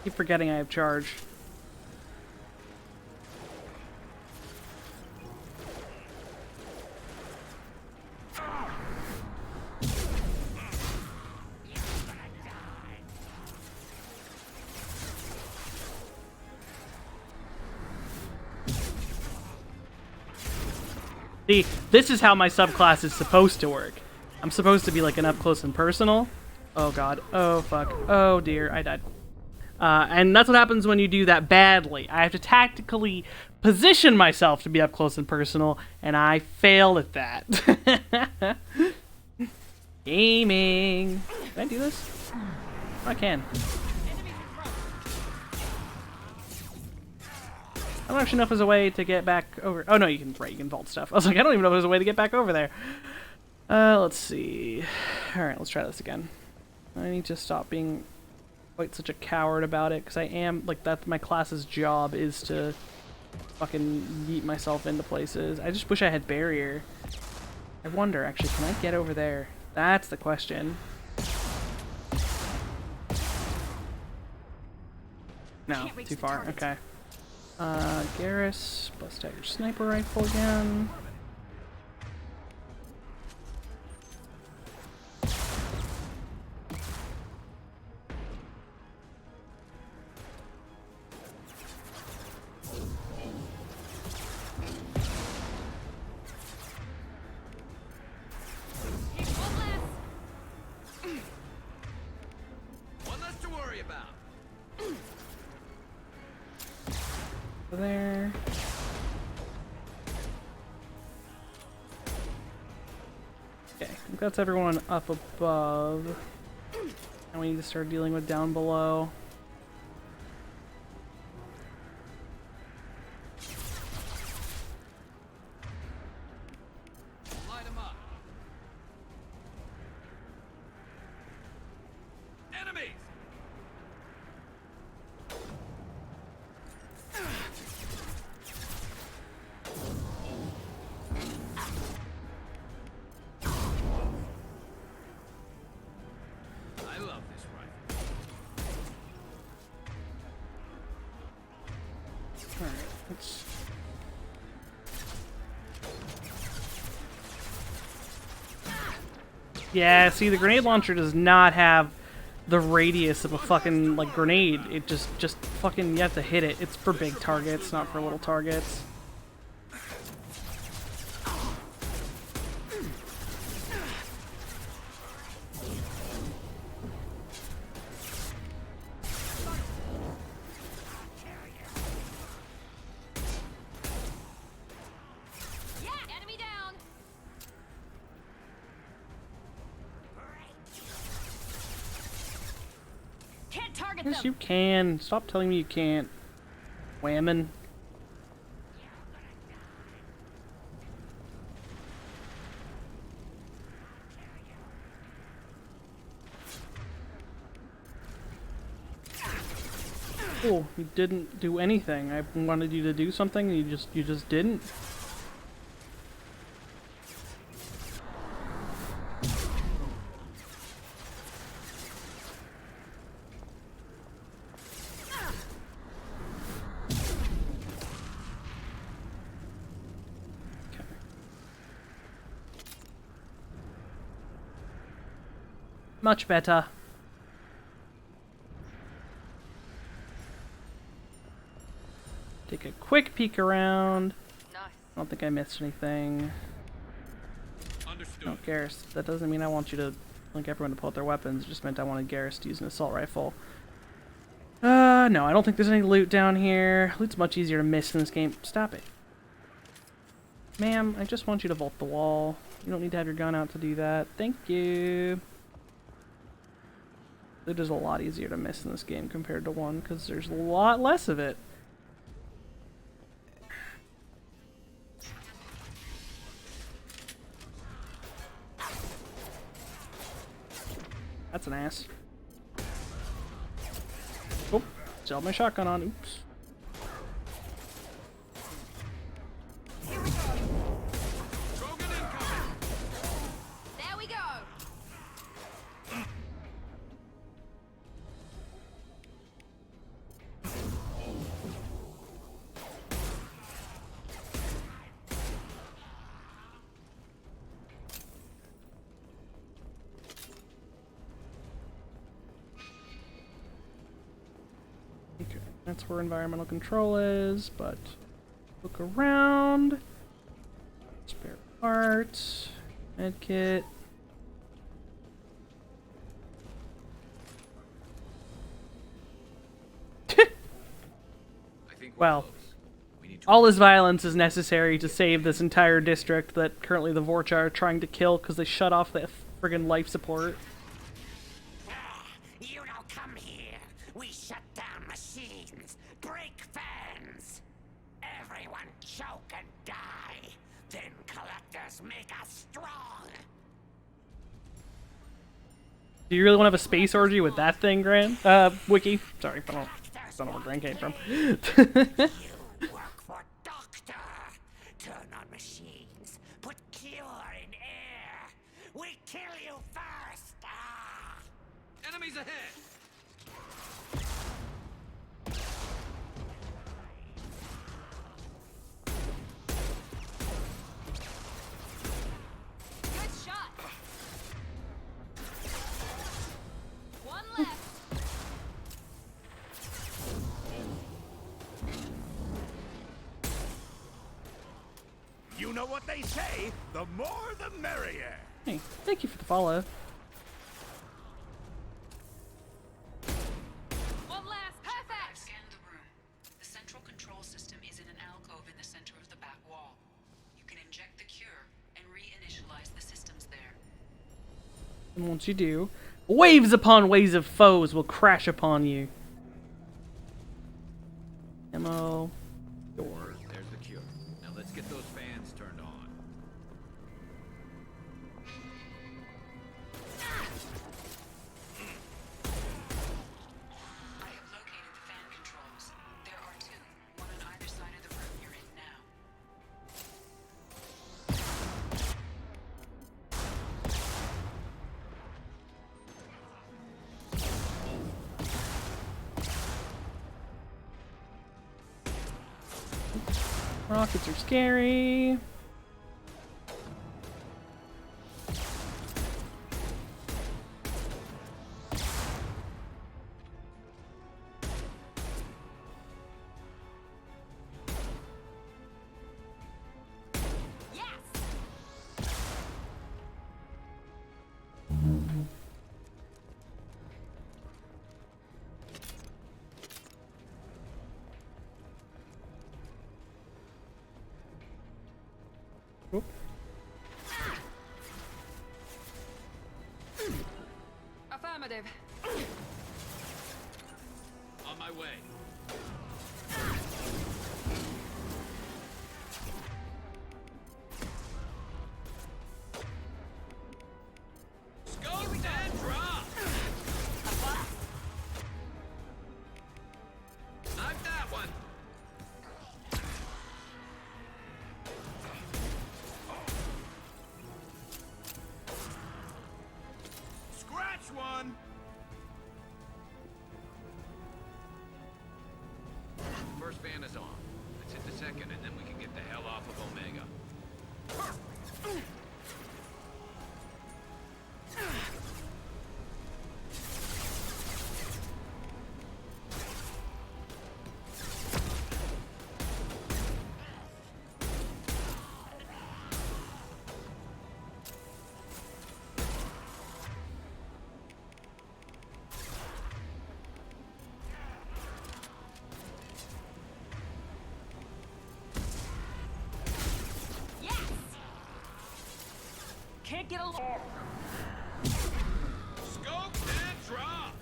Keep forgetting I have charge. See, this is how my subclass is supposed to work. I'm supposed to be like an up close and personal. Oh god. Oh fuck. Oh dear. I died. And that's what happens when you do that badly. I have to tactically position myself to be up close and personal, and I failed at that. Gaming. Can I do this? I can. I don't actually know if there's a way to get back over. Oh no, you can. Right, you can vault stuff. I was like, I don't even know if there's a way to get back over there. Let's see. All right, let's try this again. I need to stop being quite such a coward about it, because I am like that's my class's job is to fucking yeet myself into places. I just wish I had barrier. I wonder actually, can I get over there? That's the question. No, too far. Okay. Garrus, bust out your sniper rifle again. One less to worry about. There. Okay, I think that's everyone up above. And we need to start dealing with down below. Light 'em up. Enemies! I love this rifle. Alright, let's... Yeah, see, the grenade launcher does not have the radius of a fucking, like, grenade. It just fucking, you have to hit it. It's for big targets, not for little targets. Yeah, enemy down. Can't target Yes, them. you can. Stop telling me you can't. Whammon. Cool. You didn't do anything. I wanted you to do something, and you just didn't. Okay. Much better. Take a quick peek around. Nice. I don't think I missed anything. Understood. No, Garrus. That doesn't mean I want you to link everyone to pull out their weapons. It just meant I wanted Garrus to use an assault rifle. No, I don't think there's any loot down here. Loot's much easier to miss in this game. Stop it. Ma'am, I just want you to vault the wall. You don't need to have your gun out to do that. Thank you. Loot is a lot easier to miss in this game compared to 1, because there's a lot less of it. That's an ass. Oh, still have my shotgun on. Oops. There we go. Okay, that's where environmental control is, but look around. Spare parts, medkit. Well, all this violence is necessary to save this entire district that currently the Vorcha are trying to kill because they shut off the friggin' life support. You don't come here. We shut down machines, break fans. Everyone choke and die. Then collectors make us strong. Do you really want to have a space orgy with that thing, Gran? Wiki. Sorry, I don't know where Gran came from. Work for Doctor. Turn on machines. Put cure in air. We kill you first. Enemies ahead! Good shot. One left. You know what they say, the more the merrier. Hey, thank you for the follow. One last. Perfect. I've scanned the room. The central control system is in an alcove in the center of the back wall. You can inject the cure and reinitialize the systems there. And once you do, waves upon waves of foes will crash upon you. Ammo. Door. There's the cure. Now let's get those fans turned on. I have located the fan controls. There are 2, one on either side of the room you're in now. Rockets are scary. Oop. Affirmative. On my way. Scope and drop! Knock that one! Scratch one. First fan is on. Let's hit the second, and then we can get the hell off of Omega. Still. Scope and drop!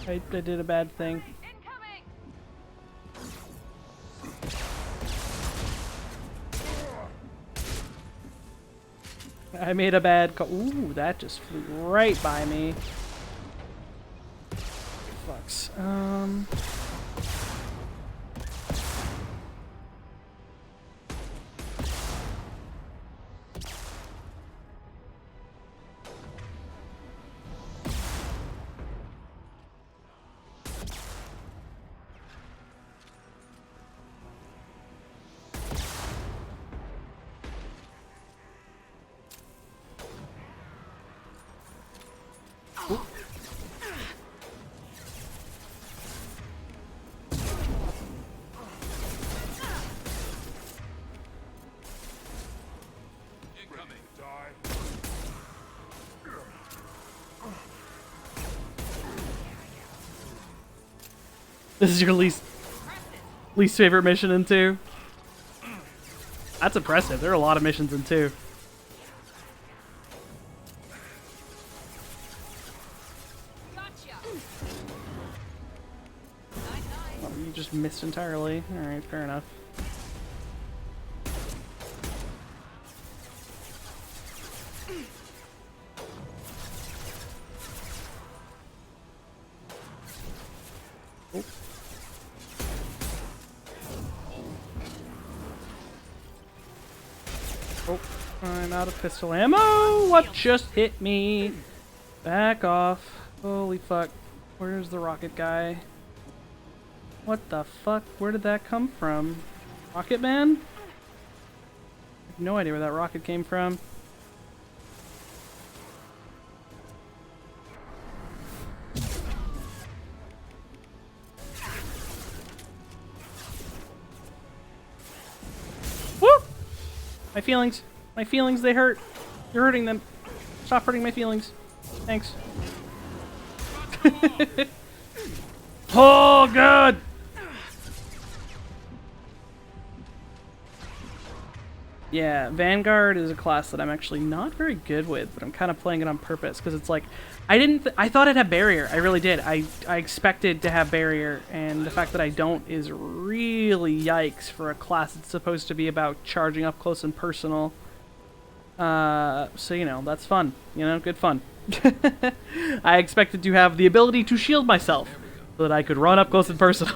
I did a bad thing. I made a bad call. Ooh, that just flew right by me. Fucks. This is your least favorite mission in 2? That's impressive. There are a lot of missions in 2. Oh, you just missed entirely. Alright, fair enough. Oh, I'm out of pistol ammo! What just hit me? Back off. Holy fuck. Where's the rocket guy? What the fuck? Where did that come from? Rocket Man? I have no idea where that rocket came from. Woo! My feelings. My feelings, they hurt. You're hurting them. Stop hurting my feelings. Thanks. Oh, God! Yeah, Vanguard is a class that I'm actually not very good with, but I'm kind of playing it on purpose, because it's like, I thought it had barrier. I really did. I expected to have barrier, and the fact that I don't is really yikes for a class that's supposed to be about charging up close and personal. So, you know, that's fun. You know, good fun. I expected to have the ability to shield myself, so that I could run up close and personal.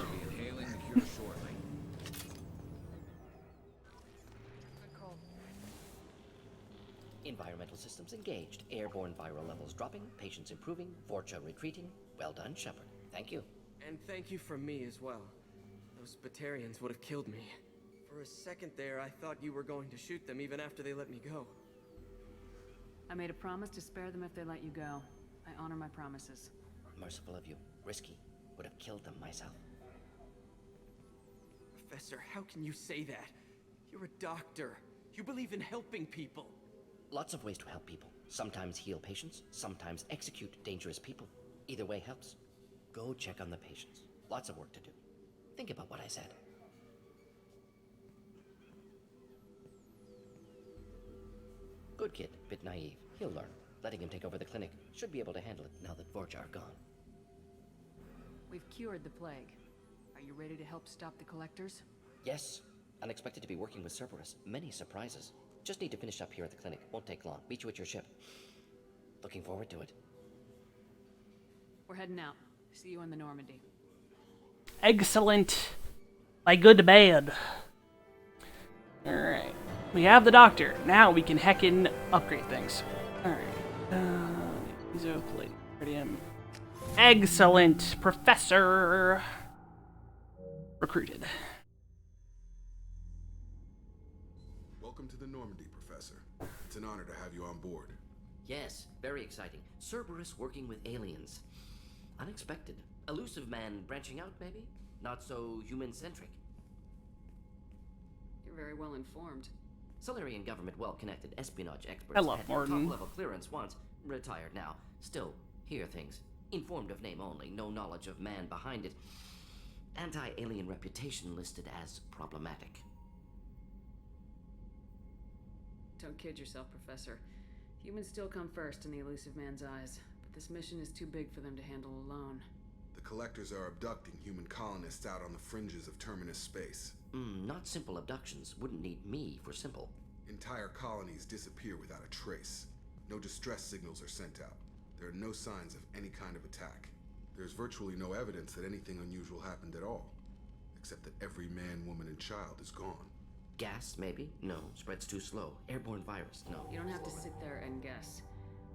Environmental systems engaged. Airborne viral levels dropping. Patients improving. Vorcha retreating. Well done, Shepard. Thank you. And thank you from me as well. Those Batarians would have killed me. For a second there, I thought you were going to shoot them even after they let me go. I made a promise to spare them if they let you go. I honor my promises. Merciful of you. Risky. Would have killed them myself. Professor, how can you say that? You're a doctor. You believe in helping people. Lots of ways to help people. Sometimes heal patients, sometimes execute dangerous people. Either way helps. Go check on the patients. Lots of work to do. Think about what I said. Good kid, bit naive. He'll learn. Letting him take over the clinic. Should be able to handle it now that Vorcha are gone. We've cured the plague. Are you ready to help stop the collectors? Yes. Unexpected to be working with Cerberus. Many surprises. Just need to finish up here at the clinic. Won't take long. Meet you at your ship. Looking forward to it. We're heading out. See you in the Normandy. Excellent. My good man. Alright. We have the doctor. Now we can heckin' upgrade things. Alright. Exoplate. Iridium. Excellent. Professor. Recruited. Welcome to the Normandy, Professor. It's an honor to have you on board. Yes, very exciting. Cerberus working with aliens. Unexpected. Elusive man branching out, maybe? Not so human-centric. You're very well informed. Solarian government well-connected espionage experts I love had Morton. top-level clearance once, Retired now. Still, hear things. Informed of name only, no knowledge of man behind it. Anti-alien reputation listed as problematic. Don't kid yourself, Professor. Humans still come first in the elusive man's eyes, but this mission is too big for them to handle alone. The Collectors are abducting human colonists out on the fringes of Terminus space. Not simple abductions. Wouldn't need me for simple. Entire colonies disappear without a trace. No distress signals are sent out. There are no signs of any kind of attack. There's virtually no evidence that anything unusual happened at all, except that every man, woman, and child is gone. Gas, maybe? No. Spreads too slow. Airborne virus? No. You don't have to sit there and guess.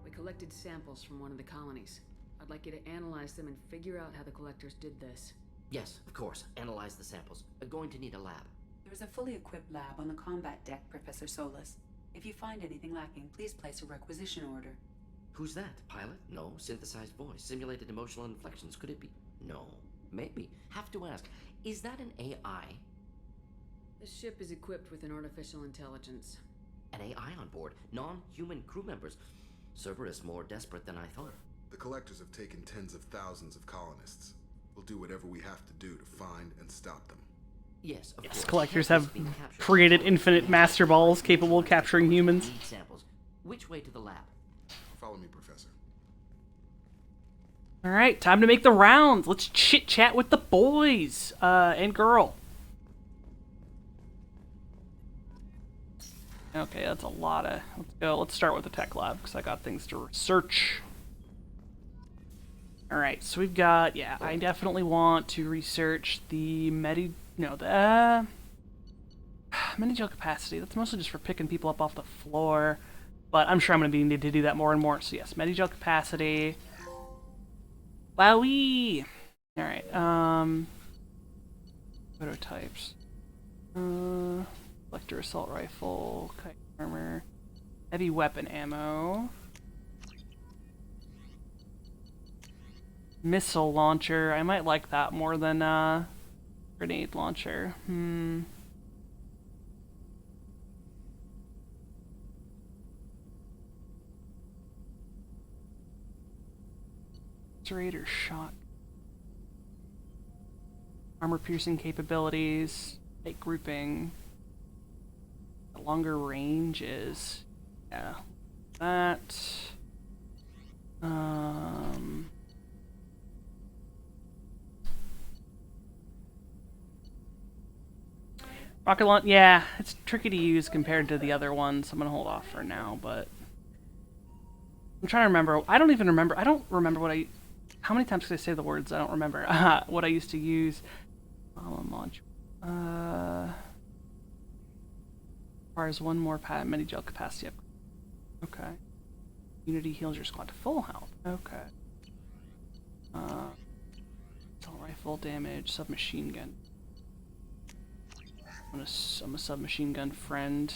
We collected samples from one of the colonies. I'd like you to analyze them and figure out how the Collectors did this. Yes, of course. Analyze the samples. Going to need a lab. There's a fully equipped lab on the combat deck, Professor Solis. If you find anything lacking, please place a requisition order. Who's that? Pilot? No. Synthesized voice. Simulated emotional inflections. Could it be? No. Maybe. Have to ask. Is that an AI? This ship is equipped with an artificial intelligence. An AI on board. Non-human crew members. Cerberus more desperate than I thought. The Collectors have taken tens of thousands of colonists. We'll do whatever we have to do to find and stop them. Yes, of course. Collectors have created infinite master balls capable of capturing humans. Samples. Which way to the lab? Follow me, Professor. All right, time to make the rounds. Let's chit-chat with the boys and girl. Okay, that's a lot of... Let's go. Let's start with the tech lab, because I got things to research. Alright, so we've got... Yeah, I definitely want to research the medigel capacity. That's mostly just for picking people up off the floor. But I'm sure I'm going to need to do that more and more. So yes, medigel capacity. Wowee! Alright, prototypes. Collector assault rifle, kite armor, heavy weapon ammo, missile launcher. I might like that more than grenade launcher. Raider shot. Armor piercing capabilities, light grouping. Longer ranges. Yeah. That. Rocket launch. Yeah, it's tricky to use compared to the other ones. I'm gonna hold off for now, but I'm trying to remember. I don't remember what I. How many times did I say the words? I don't remember what I used to use. Launch. Requires one more medigel capacity up. Okay. Unity heals your squad to full health. Okay. Assault rifle damage, submachine gun. I'm a submachine gun friend.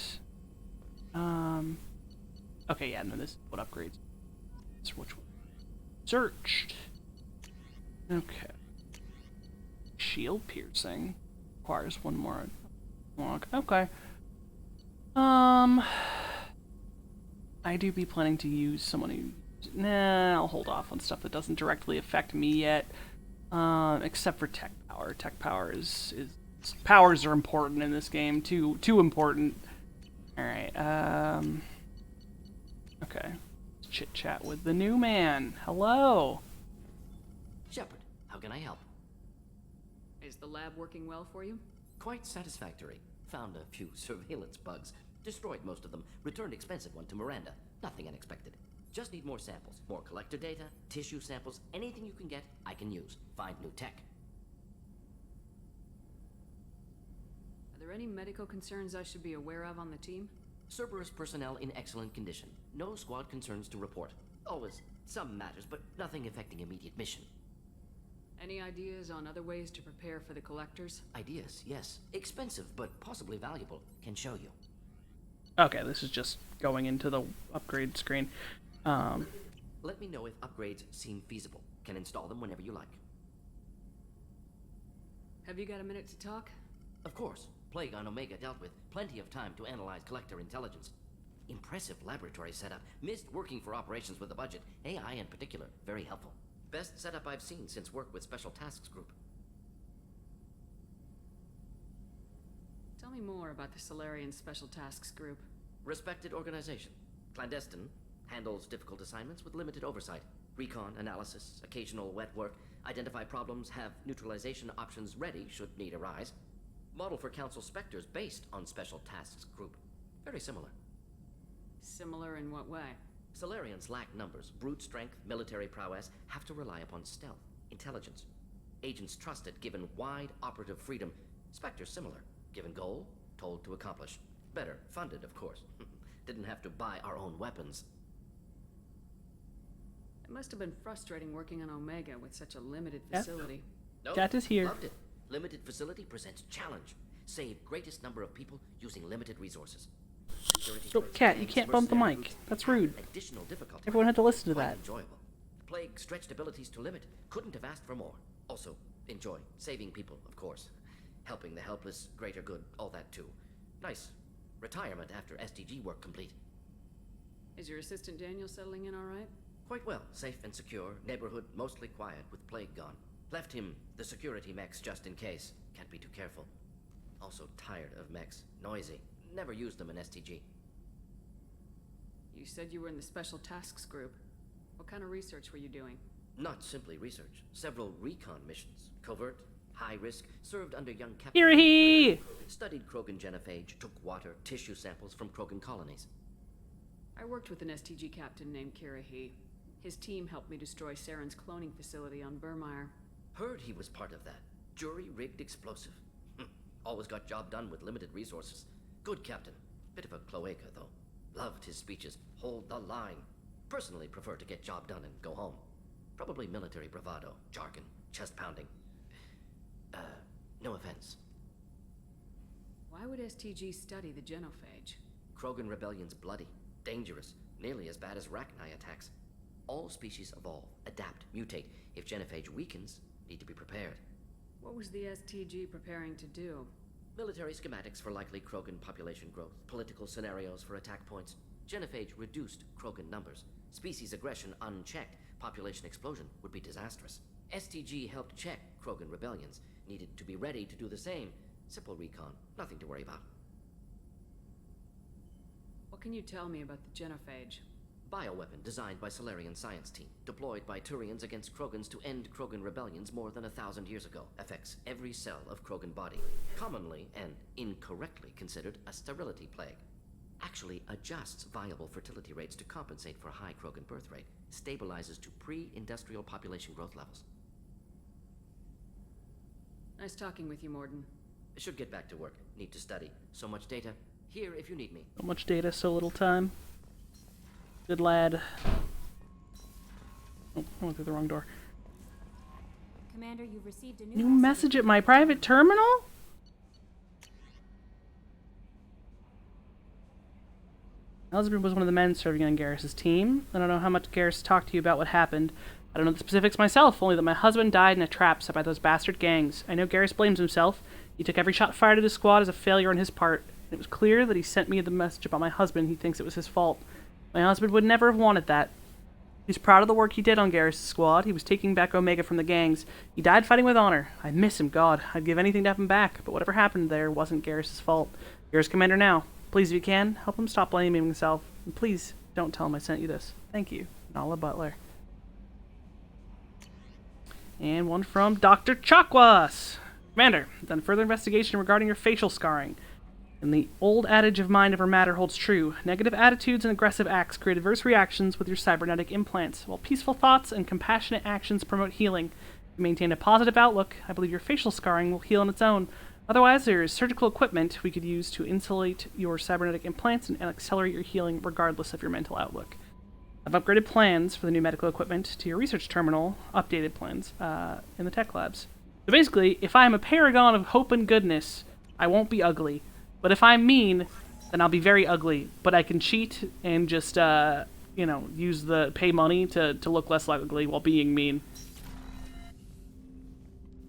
Okay, yeah, no, this is what upgrades. It's which one? Searched. Okay. Shield piercing. Requires one more. Okay. I do be planning to use someone who... Nah, I'll hold off on stuff that doesn't directly affect me yet. Except for tech power. Tech power is powers are important in this game. Too important. Alright, okay. Let's chit-chat with the new man. Hello! Shepard, how can I help? Is the lab working well for you? Quite satisfactory. Found a few surveillance bugs. Destroyed most of them. Returned expensive one to Miranda. Nothing unexpected. Just need more samples. More collector data, tissue samples, anything you can get, I can use. Find new tech. Are there any medical concerns I should be aware of on the team? Cerberus personnel in excellent condition. No squad concerns to report. Always some matters, but nothing affecting immediate mission. Any ideas on other ways to prepare for the Collectors? Ideas, yes. Expensive, but possibly valuable. Can show you. Okay, this is just going into the upgrade screen. Let me know if upgrades seem feasible. Can install them whenever you like. Have you got a minute to talk? Of course. Plague on Omega dealt with. Plenty of time to analyze collector intelligence. Impressive laboratory setup. Missed working for operations with a budget. AI in particular, very helpful. Best setup I've seen since work with Special Tasks Group. Tell me more about the Solarian Special Tasks Group. Respected organization. Clandestine. Handles difficult assignments with limited oversight. Recon, analysis, occasional wet work. Identify problems, have neutralization options ready should need arise. Model for Council Spectres based on Special Tasks Group. Very similar. Similar in what way? Solarians lack numbers, brute strength, military prowess, have to rely upon stealth, intelligence. Agents trusted, given wide operative freedom. Spectres similar, given goal, told to accomplish. Better, funded, of course. Didn't have to buy our own weapons. It must have been frustrating working on Omega with such a limited facility. Nope, That is here. Loved it. Limited facility presents challenge. Save greatest number of people using limited resources. Security Oh, threats, Cat, you gangs, can't bump the mercenary mic. groups, That's rude. Additional difficulty. Everyone had to listen to Quite that. Enjoyable. Plague stretched abilities to limit. Couldn't have asked for more. Also, enjoy. Saving people, of course. Helping the helpless, greater good, all that too. Nice. Retirement after SDG work complete. Is your assistant Daniel settling in all right? Quite well. Safe and secure. Neighborhood mostly quiet with plague gone. Left him the security mechs just in case. Can't be too careful. Also tired of mechs. Noisy. Never used them in STG. You said you were in the Special Tasks Group. What kind of research were you doing? Not simply research. Several recon missions. Covert, high risk, served under young Captain. Here he! Studied Krogan genophage, took water, tissue samples from Krogan colonies. I worked with an STG captain named Kirahi. His team helped me destroy Saren's cloning facility on Vermeer. Heard he was part of that. Jury-rigged explosive. Always got job done with limited resources. Good captain. Bit of a cloaca, though. Loved his speeches. Hold the line. Personally prefer to get job done and go home. Probably military bravado, jargon, chest pounding. No offense. Why would STG study the genophage? Krogan rebellion's bloody, dangerous, nearly as bad as Rachni attacks. All species evolve, adapt, mutate. If genophage weakens, need to be prepared. What was the STG preparing to do? Military schematics for likely Krogan population growth, political scenarios for attack points. Genophage reduced Krogan numbers. Species aggression unchecked, population explosion would be disastrous. STG helped check Krogan rebellions, needed to be ready to do the same. Simple recon, nothing to worry about. What can you tell me about the genophage? Bioweapon designed by Solarian science team, deployed by Turians against Krogans to end Krogan rebellions more than 1,000 years ago. Affects every cell of Krogan body. Commonly and incorrectly considered a sterility plague. Actually adjusts viable fertility rates to compensate for high Krogan birth rate. Stabilizes to pre-industrial population growth levels. Nice talking with you, Morden. Should get back to work. Need to study. So much data. Here if you need me. So much data, so little time. Good lad. Oh, I went through the wrong door. Commander, you've received a New message at my private terminal? My husband was one of the men serving on Garrus's team. I don't know how much Garrus talked to you about what happened. I don't know the specifics myself, only that my husband died in a trap set by those bastard gangs. I know Garrus blames himself. He took every shot fired at his squad as a failure on his part. It was clear that he sent me the message about my husband. He thinks it was his fault. My husband would never have wanted that. He's proud of the work he did on Garrus' squad. He was taking back Omega from the gangs. He died fighting with honor. I miss him, God. I'd give anything to have him back, but whatever happened there wasn't Garrus' fault. You're his commander now. Please, if you can, help him stop blaming himself. And please, don't tell him I sent you this. Thank you. Nala Butler. And one from Dr. Chakwas. Commander, I've done further investigation regarding your facial scarring. And the old adage of mind over matter holds true. Negative attitudes and aggressive acts create adverse reactions with your cybernetic implants, while peaceful thoughts and compassionate actions promote healing. If you maintain a positive outlook, I believe your facial scarring will heal on its own. Otherwise, there is surgical equipment we could use to insulate your cybernetic implants and accelerate your healing regardless of your mental outlook. I've upgraded plans for the new medical equipment to your research terminal, updated plans, in the tech labs. So basically, if I'm a paragon of hope and goodness, I won't be ugly. But if I'm mean, then I'll be very ugly. But I can cheat and just, use the pay money to look less ugly while being mean.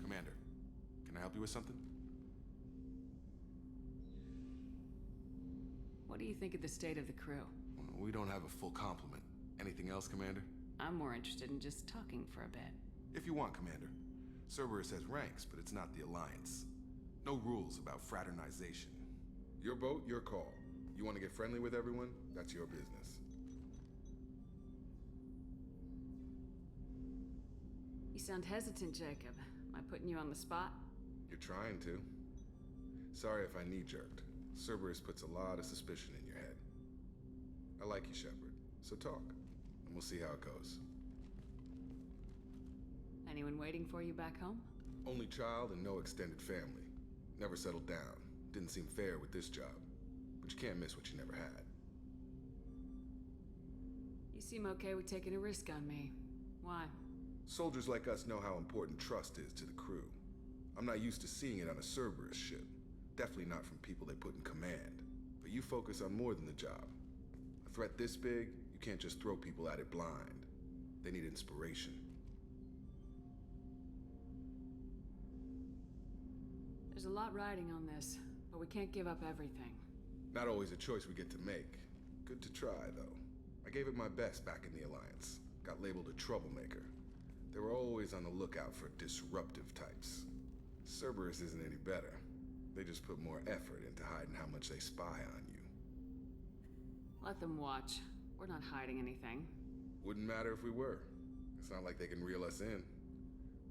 Commander, can I help you with something? What What do you think of the state of the crew? We don't have a full complement. Anything else, Commander? I'm more interested in just talking for a bit. If you want, Commander. Cerberus has ranks, but it's not the Alliance. No rules about fraternization. Your boat, your call. You want to get friendly with everyone? That's your business. You sound hesitant, Jacob. Am I putting you on the spot? You're trying to. Sorry if I knee-jerked. Cerberus puts a lot of suspicion in your head. I like you, Shepard. So talk, and we'll see how it goes. Anyone waiting for you back home? Only child and no extended family. Never settled down. Didn't seem fair with this job. But you can't miss what you never had. You seem okay with taking a risk on me. Why? Soldiers like us know how important trust is to the crew. I'm not used to seeing it on a Cerberus ship. Definitely not from people they put in command. But you focus on more than the job. A threat this big, you can't just throw people at it blind. They need inspiration. There's a lot riding on this, but we can't give up everything. Not always a choice we get to make. Good to try, though. I gave it my best back in the Alliance. Got labeled a troublemaker. They were always on the lookout for disruptive types. Cerberus isn't any better. They just put more effort into hiding how much they spy on you. Let them watch. We're not hiding anything. Wouldn't matter if we were. It's not like they can reel us in.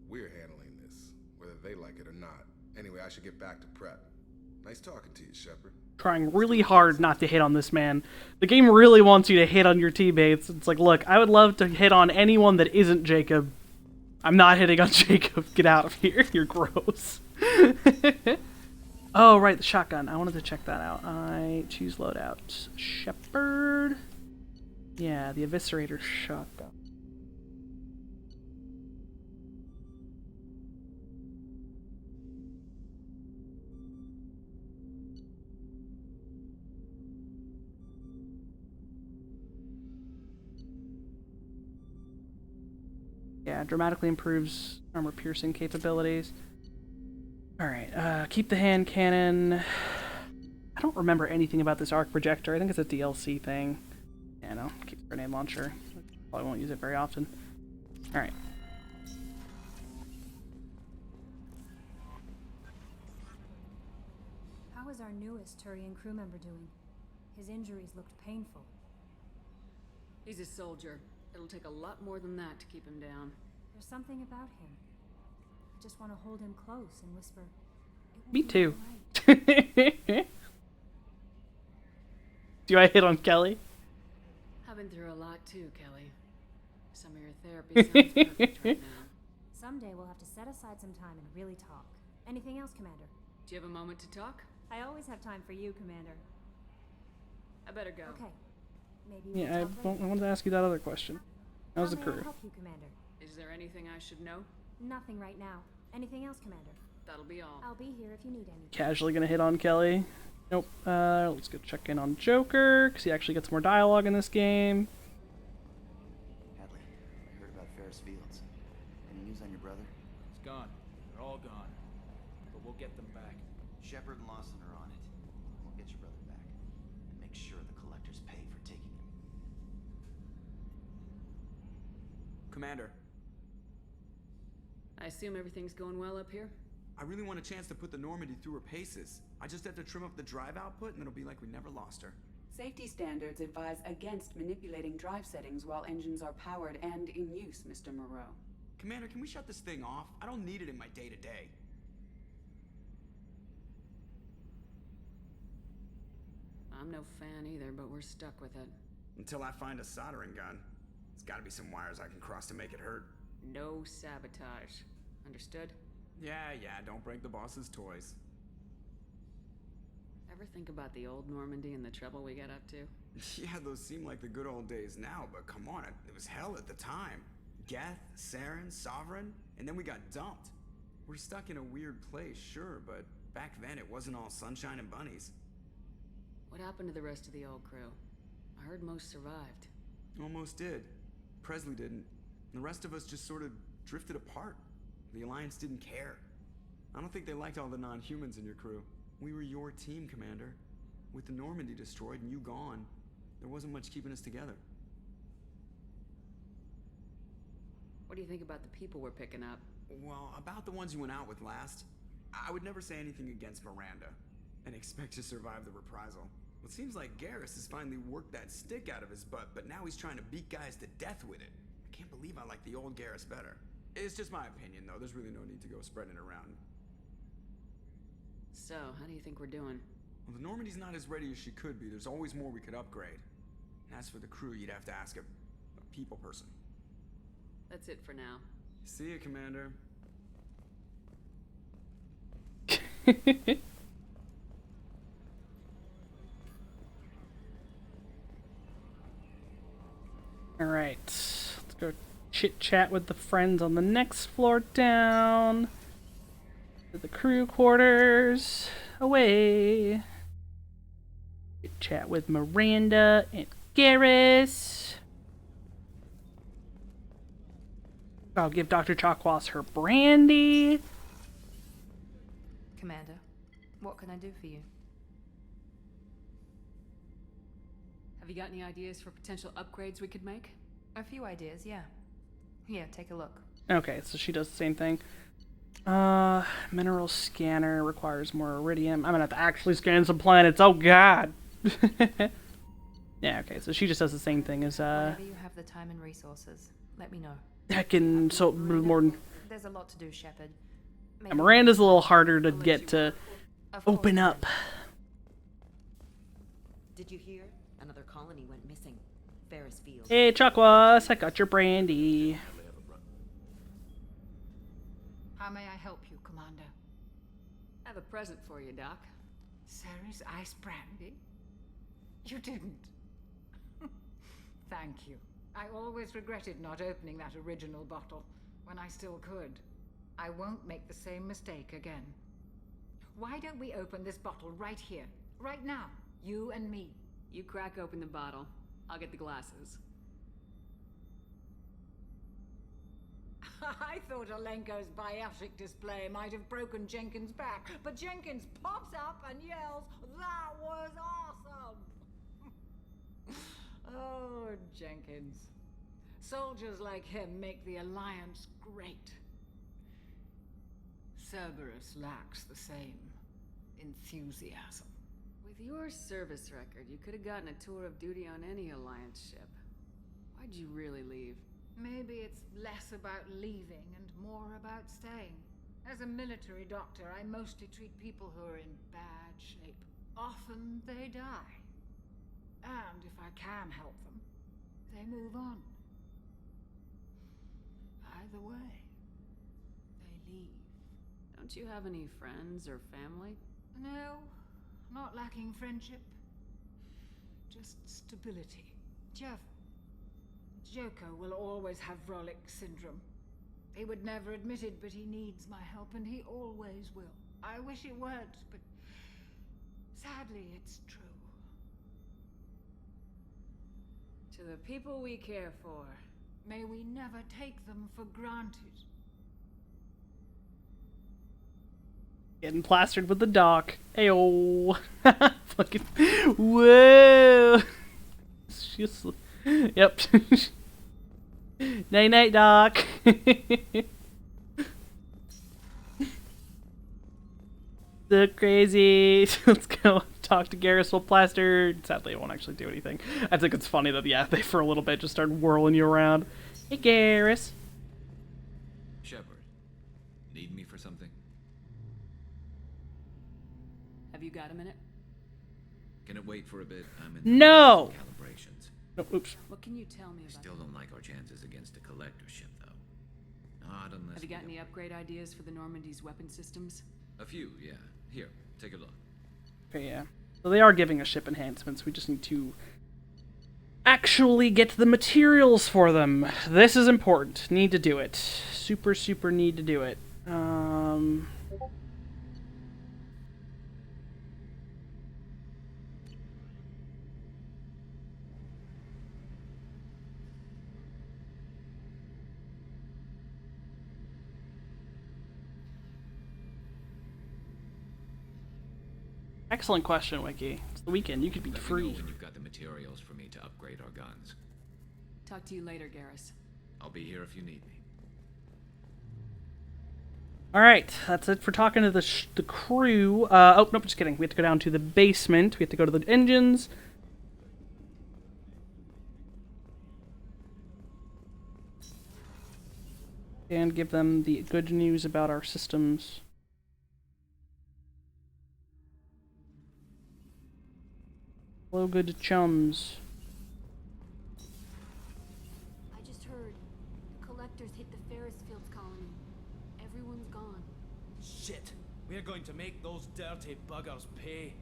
We're handling this, whether they like it or not. Anyway, I should get back to prep. Nice talking to you, Shepard. Trying really hard not to hit on this man. The game really wants you to hit on your teammates. It's like, look, I would love to hit on anyone that isn't Jacob. I'm not hitting on Jacob. Get out of here. You're gross. Oh, right, the shotgun. I wanted to check that out. I choose loadout. Shepard. Yeah, the Eviscerator shotgun. Yeah, dramatically improves armor piercing capabilities. Alright, keep the hand cannon. I don't remember anything about this arc projector. I think it's a DLC thing. Yeah, no, keep the grenade launcher. Probably won't use it very often. Alright. How is our newest Turian crew member doing? His injuries looked painful. He's a soldier. It'll take a lot more than that to keep him down. There's something about him. I just want to hold him close and whisper, Me too. Do I hit on Kelly? I've been through a lot too, Kelly. Some of your therapy sounds perfect right now. Someday we'll have to set aside some time and really talk. Anything else, Commander? Do you have a moment to talk? I always have time for you, Commander. I better go. Okay. Maybe Yeah, I wanted to ask you that other question. How's the How may I crew? help you, Commander? Is there anything I should know? Nothing right now. Anything else, Commander? That'll be all. I'll be here if you need anything. Casually gonna hit on Kelly. Nope. Let's go check in on Joker, because he actually gets more dialogue in this game. Hadley, I heard about Ferris Fields. Any news on your brother? He's gone. They're all gone. But we'll get them back. Shepard and Lawson are on it. We'll get your brother back. And make sure the collectors pay for taking him. Commander, I assume everything's going well up here? I really want a chance to put the Normandy through her paces. I just have to trim up the drive output and it'll be like we never lost her. Safety standards advise against manipulating drive settings while engines are powered and in use, Mr. Moreau. Commander, can we shut this thing off? I don't need it in my day-to-day. I'm no fan either, but we're stuck with it. Until I find a soldering gun. There's gotta be some wires I can cross to make it hurt. No sabotage. Understood? Yeah, don't break the boss's toys. Ever think about the old Normandy and the trouble we got up to? Yeah, those seem like the good old days now, but come on, it was hell at the time. Geth, Saren, Sovereign, and then we got dumped. We're stuck in a weird place, sure, but back then it wasn't all sunshine and bunnies. What happened to the rest of the old crew? I heard most survived. Almost did. Presley didn't. The rest of us just sort of drifted apart. The Alliance didn't care. I don't think they liked all the non-humans in your crew. We were your team, Commander. With the Normandy destroyed and you gone, there wasn't much keeping us together. What do you think about the people we're picking up? Well, about the ones you went out with last, I would never say anything against Miranda and expect to survive the reprisal. Well, it seems like Garrus has finally worked that stick out of his butt, but now he's trying to beat guys to death with it. I can't believe I like the old Garrus better. It's just my opinion, though. There's really no need to go spreading it around. So, how do you think we're doing? Well, the Normandy's not as ready as she could be. There's always more we could upgrade. And as for the crew, you'd have to ask a people person. That's it for now. See ya, Commander. Alright, let's go chit-chat with the friends on the next floor down. To the crew quarters. Away. Chit-chat with Miranda and Garrus. I'll give Dr. Chakwas her brandy. Commander, what can I do for you? Have you got any ideas for potential upgrades we could make? A few ideas, yeah. Here, take a look. Okay, so she does the same thing. Mineral scanner requires more iridium. I'm gonna have to actually scan some planets. Oh god. Yeah, okay, so she just does the same thing as Whenever you have the time and resources, let me know. Heck, and so more than There's a lot to do, Shepard. Miranda's a little harder to get to open up. Did you hear? Another colony went missing. Ferris Field. Hey, Chakwas, I got your brandy. How may I help you, Commander? I have a present for you, Doc. Ceres ice brandy? You didn't. Thank you. I always regretted not opening that original bottle when I still could. I won't make the same mistake again. Why don't we open this bottle right here, right now? You and me. You crack open the bottle. I'll get the glasses. I thought Alenko's biotic display might have broken Jenkins' back, but Jenkins pops up and yells, "That was awesome!" Oh, Jenkins. Soldiers like him make the Alliance great. Cerberus lacks the same enthusiasm. With your service record, you could have gotten a tour of duty on any Alliance ship. Why'd you really leave? Maybe it's less about leaving and more about staying. As a military doctor, I mostly treat people who are in bad shape. Often they die. And if I can help them, they move on. Either way, they leave. Don't you have any friends or family? No, not lacking friendship. Just stability. Joko will always have Vrolic syndrome. He would never admit it, but he needs my help, and he always will. I wish it weren't, but sadly it's true. To the people we care for. May we never take them for granted. Getting plastered with the dock. Ayo. Fucking. Whoa. Just. Yep. Night night, Doc. So crazy. Let's go talk to Garrus while plastered. Sadly, it won't actually do anything. I think it's funny that, yeah, they for a little bit just started whirling you around. Hey, Garrus. Shepard, need me for something? Have you got a minute? Can it wait for a bit? I'm in No! calibrations. Oh, oops. What can you tell me about Still don't like our chances against a collector ship, though. Not unless Have you got any upgrade ideas for the Normandy's weapon systems? A few, yeah. Here, take a look. Okay, yeah. So they are giving us ship enhancements. We just need to actually get the materials for them. This is important. Need to do it. Super, super need to do it. Excellent question, Wiki. the weekend. You could be Let me free. know when you've got the materials for me to upgrade our guns. Talk to you later, Garrus. I'll be here if you need me. Alright, that's it for talking to the crew. Oh, nope, just kidding. We have to go down to the basement. We have to go to the engines. And give them the good news about our systems. Hello, good chums. I just heard the collectors hit the Ferris Fields colony. Everyone's gone. Shit! We're going to make those dirty buggers pay.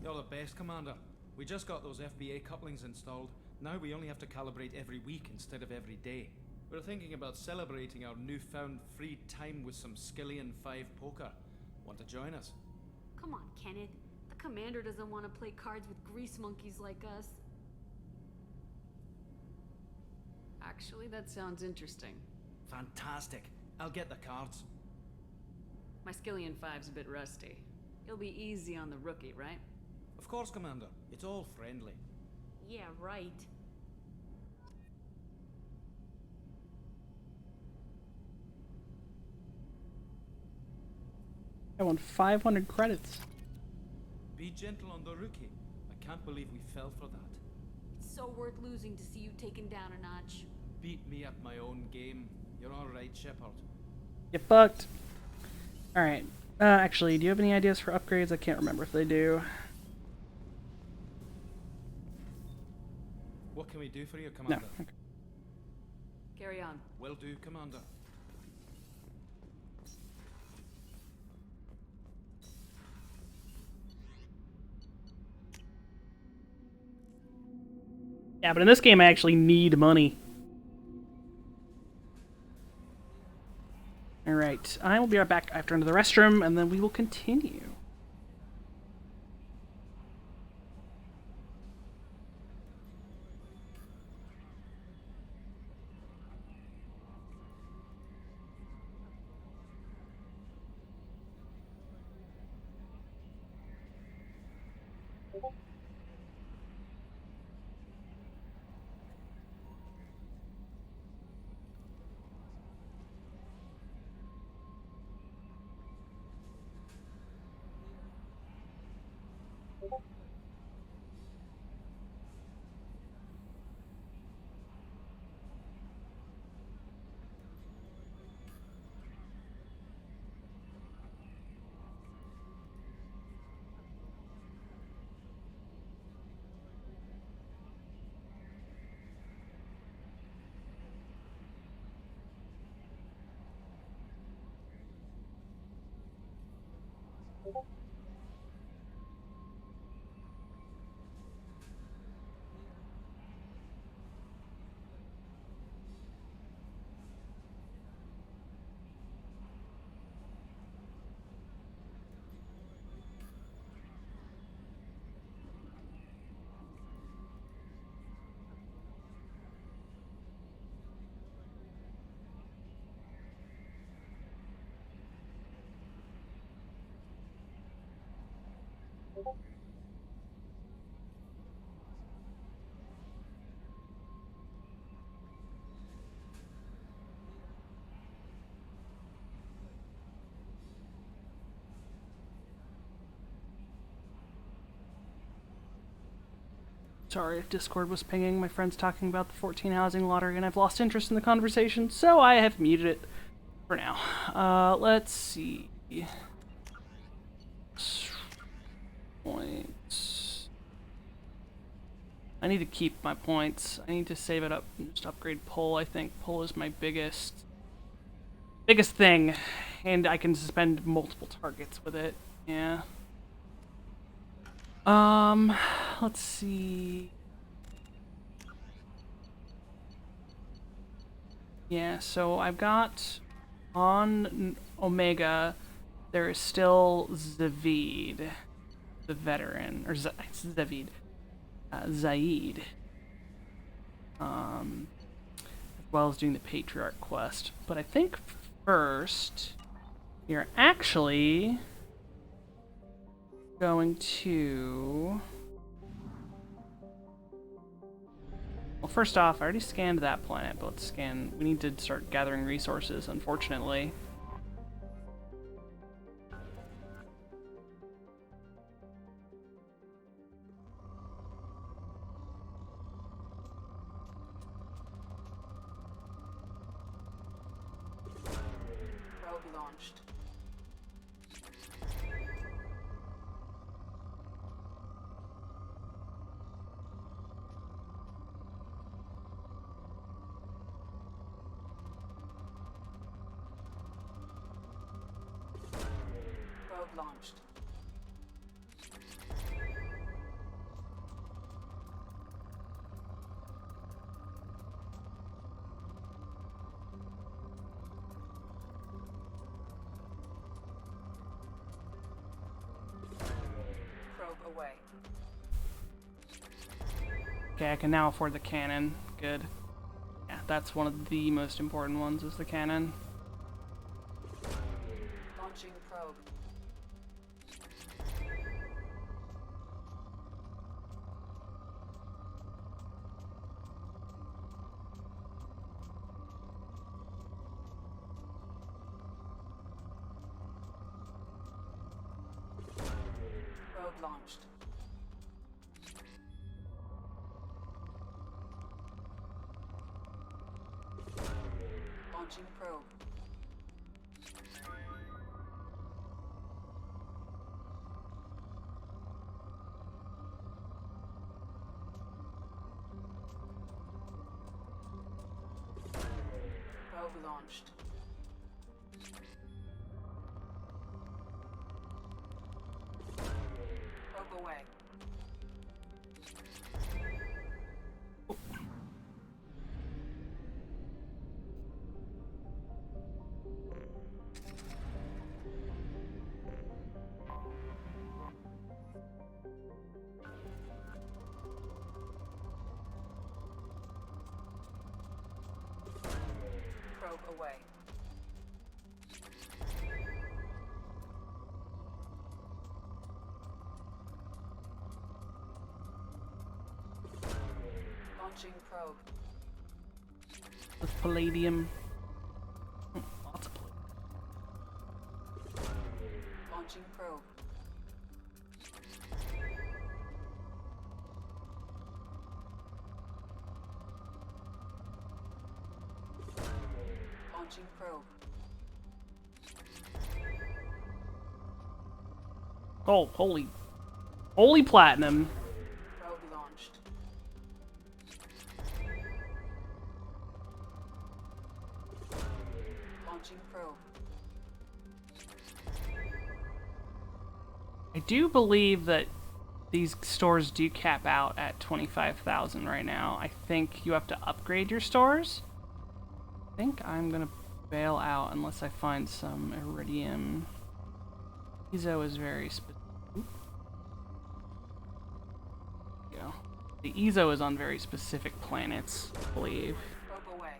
You're the best, Commander. We just got those FBA couplings installed. Now we only have to calibrate every week instead of every day. We're thinking about celebrating our newfound free time with some Skillian 5 poker. Want to join us? Come on, Kenneth. The commander doesn't want to play cards with grease monkeys like us. Actually, that sounds interesting. Fantastic. I'll get the cards. My Skillian 5's a bit rusty. It'll be easy on the rookie, right? Of course, Commander. It's all friendly. Yeah, right. I won 500 credits. Be gentle on the rookie. I can't believe we fell for that. It's so worth losing to see you taken down a notch. Beat me at my own game. You're all right, Shepard. Get fucked. Alright. Actually, do you have any ideas for upgrades? I can't remember if they do. What can we do for you, Commander? No. Okay. Carry on. Will do, Commander. Yeah, but in this game I actually need money. Alright, I will be right back after into the restroom, and then we will continue. Sorry if Discord was pinging. My friend's talking about the 14 housing lottery, and I've lost interest in the conversation, so I have muted it for now. Let's see. Points. I need to keep my points. I need to save it up and just upgrade pull. I think pull is my biggest thing, and I can suspend multiple targets with it. Yeah. Let's see. Yeah, so I've got on Omega, there is still Zavid, the veteran, or Zavid, Zaid, as well as doing the Patriarch quest. But I think first, you're actually going to... Well, first off, I already scanned that planet, but let's scan... We need to start gathering resources, unfortunately. Probe launched. Probe launched. Probe away. Okay, I can now afford the cannon. Good. Yeah, that's one of the most important ones, is the cannon. Launching probe. Probe launched. Launching probe. Probe launched. Probe away. Probe away. Launching probe. With palladium. Lots of palladium. Launching probe. Launching probe. Oh, holy platinum. Probe launched. Launching probe. I do believe that these stores do cap out at 25,000 right now. I think you have to upgrade your stores. I think I'm gonna bail out unless I find some iridium. Ezo is very specific. Go. The Ezo is on very specific planets, I believe. Probe away.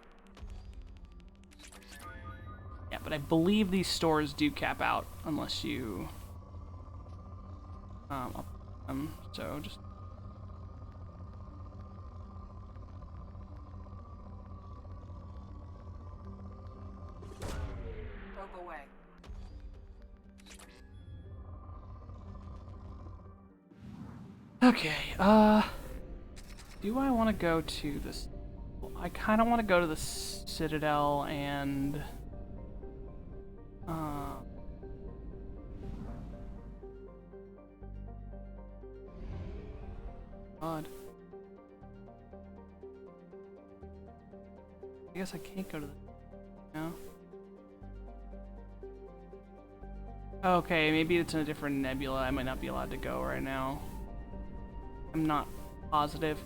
Yeah, but I believe these stores do cap out unless you up them. So just Probe away. okay. Do I want to go to this? I kind of want to go to the Citadel and God. I guess I can't go to the... No? Okay, maybe it's in a different nebula. I might not be allowed to go right now. I'm not positive.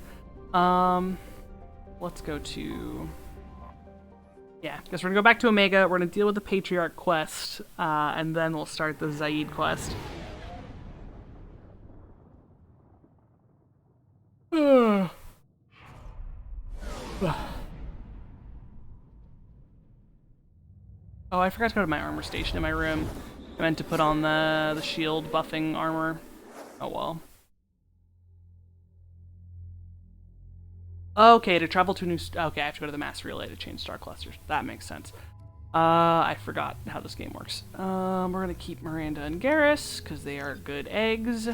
Let's go to... Yeah, guess we're gonna go back to Omega. We're gonna deal with the Patriarch quest, and then we'll start the Zaid quest. Oh, I forgot to go to my armor station in my room. I meant to put on the shield buffing armor. Oh well. Okay, to travel to a new... okay, I have to go to the mass relay to change star clusters. That makes sense. I forgot how this game works. We're gonna keep Miranda and Garrus, because they are good eggs.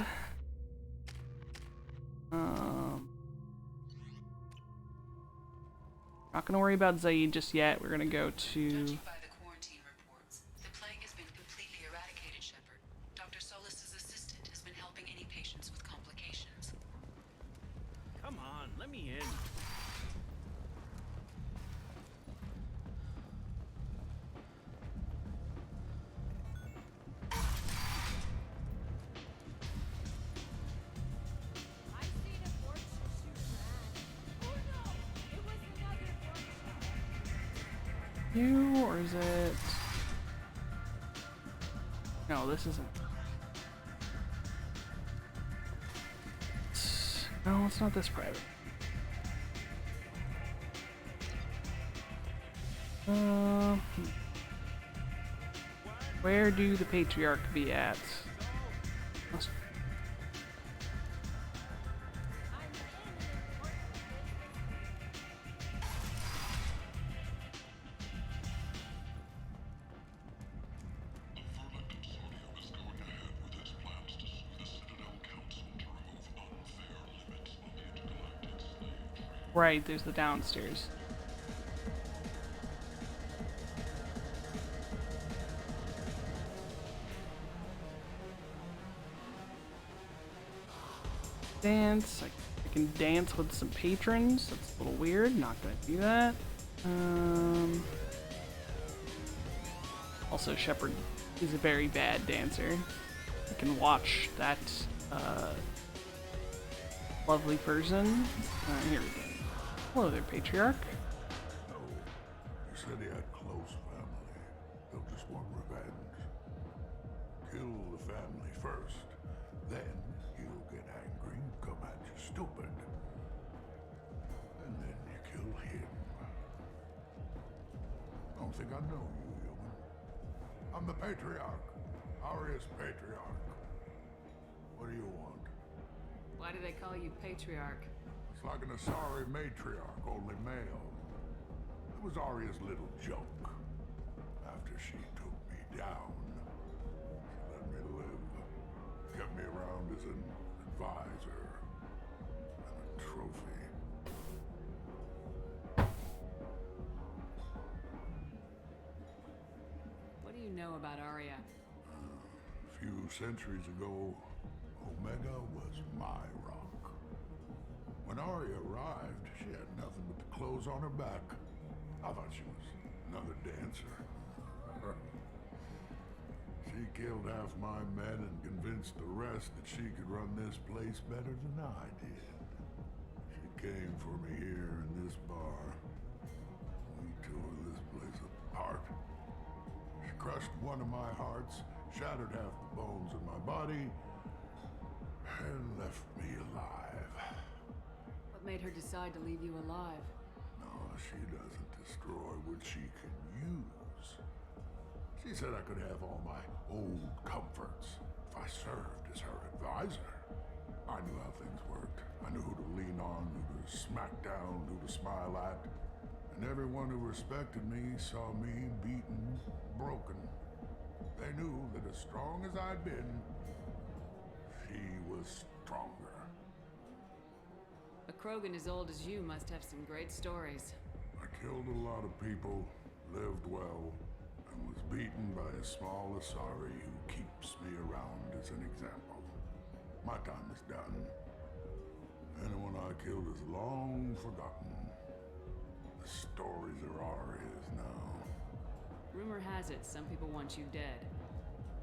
Not gonna worry about Zaid just yet. We're gonna go to... Judging by the quarantine reports, the plague has been completely eradicated, Shepard. Dr. Solis's assistant has been helping any patients with complications. Come on, let me in. You, or is it... no, this isn't... no, it's not this private. Where do the Patriarch be at? Must... right, there's the downstairs. Dance. I can dance with some patrons. That's a little weird. Not gonna do that. Also, Shepard is a very bad dancer. I can watch that lovely person. Here we go. Hello there, Patriarch. No. You said he had close family. They'll just want revenge. Kill the family first. Then he'll get angry and come at you stupid. And then you kill him. Don't think I know you, human. I'm the Patriarch. Arius Patriarch. What do you want? Why do they call you Patriarch? It's like an Asari matriarch, only male. It was Arya's little joke. After she took me down, she let me live. Kept me around as an advisor and a trophy. What do you know about Arya? A few centuries ago, Omega was my rock. When Arya arrived, she had nothing but the clothes on her back. I thought she was another dancer. She killed half my men and convinced the rest that she could run this place better than I did. She came for me here in this bar. We tore this place apart. She crushed one of my hearts, shattered half the bones in my body, and left me alive. What made her decide to leave you alive? No, she doesn't destroy what she can use. She said I could have all my old comforts if I served as her advisor. I knew how things worked. I knew who to lean on, who to smack down, who to smile at. And everyone who respected me saw me beaten, broken. They knew that as strong as I'd been, she was stronger. A Krogan as old as you must have some great stories. I killed a lot of people, lived well, and was beaten by a small Asari who keeps me around as an example. My time is done. Anyone I killed is long forgotten. The stories are Arya's now. Rumor has it some people want you dead.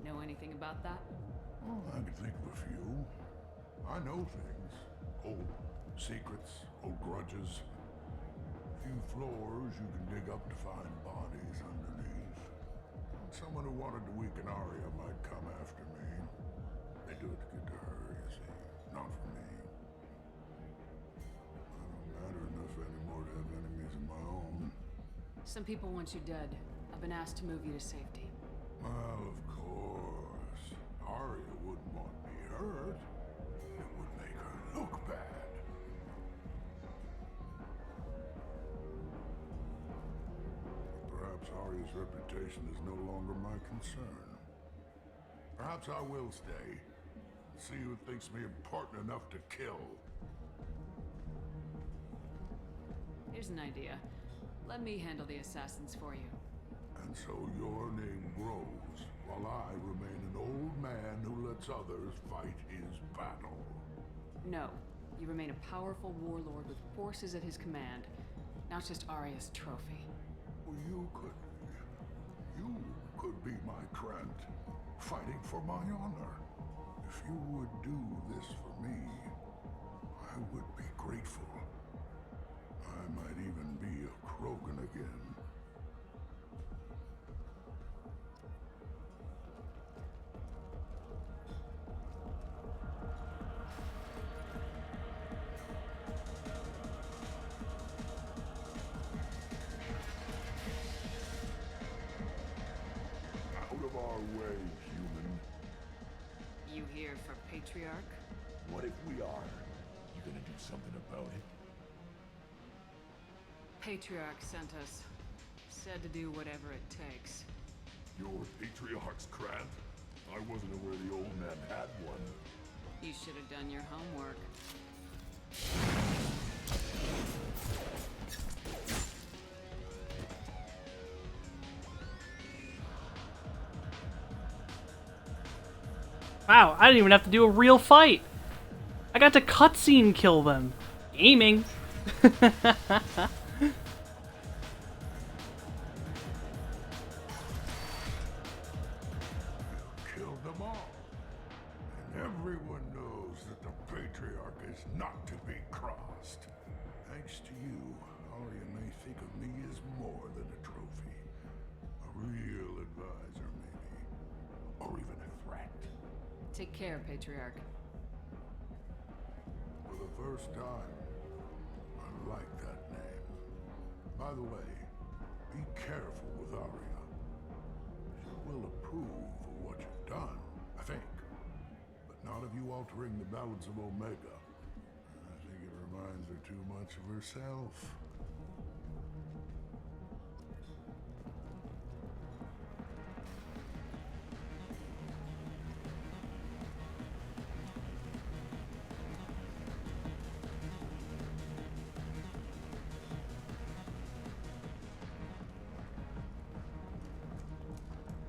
Know anything about that? Well, I can think of a few. I know things. Old secrets, old grudges. A few floors you can dig up to find bodies underneath. Someone who wanted to weaken Arya might come after me. They do it to get to her, you see. Not for me. I don't matter enough anymore to have enemies of my own. Some people want you dead. I've been asked to move you to safety. Well, of course. Arya wouldn't want me hurt. Aria's reputation is no longer my concern. Perhaps I will stay. See who thinks me important enough to kill. Here's an idea. Let me handle the assassins for you. And so your name grows, while I remain an old man who lets others fight his battle. No. You remain a powerful warlord with forces at his command. Not just Arya's trophy. Well, you could be my Krant, fighting for my honor. If you would do this for me, I would be grateful. I might even be a Krogan again. Out of our way, human. You here for Patriarch? What if we are? You gonna do something about it? Patriarch sent us. Said to do whatever it takes. Your Patriarch's Krant? I wasn't aware the old man had one. You should have done your homework. Wow, I didn't even have to do a real fight. I got to cutscene kill them. Gaming. Killed them all. And everyone knows that the Patriarch is not to be crossed. Thanks to you, Arya may think of me as more than a trophy. A real advisor, maybe. Or even a threat. Take care, Patriarch. For the first time, I like that name. By the way, be careful with Arya. She will approve of what you've done, I think. But not of you altering the balance of Omega. I think it reminds her too much of herself.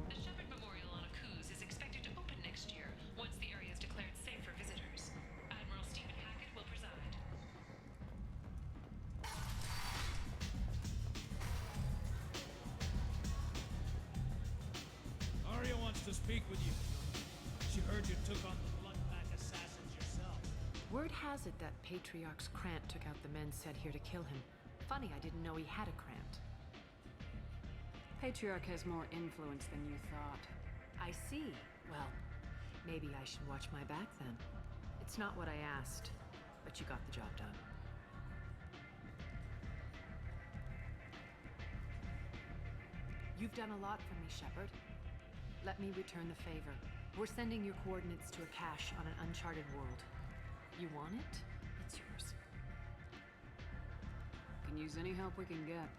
The Shepherd Memorial on Akuz is expected to open next year, once the area is declared safe for visitors. Admiral Stephen Hackett will preside. Arya wants to speak with you. She heard you took on the Bloodpack assassins yourself. Word has it that Patriarch's Krant took out the men sent here to kill him. Funny, I didn't know he had a Krant. Patriarch has more influence than you thought. I see. Well, maybe I should watch my back then. It's not what I asked, but you got the job done. You've done a lot for me, Shepard. Let me return the favor. We're sending your coordinates to a cache on an uncharted world. You want it? It's yours. Can use any help we can get.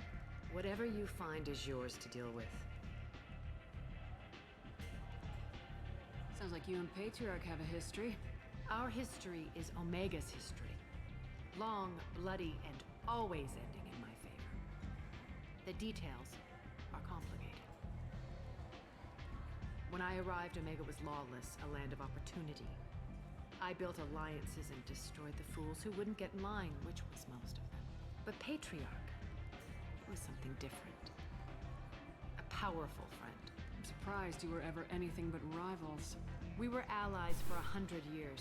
Whatever you find is yours to deal with. Sounds like you and Patriarch have a history. Our history is Omega's history. Long, bloody, and always ending in my favor. The details are complicated. When I arrived, Omega was lawless, a land of opportunity. I built alliances and destroyed the fools who wouldn't get in line, which was most of them. But Patriarch was something different. A powerful friend. I'm surprised you were ever anything but rivals. We were allies for 100 years.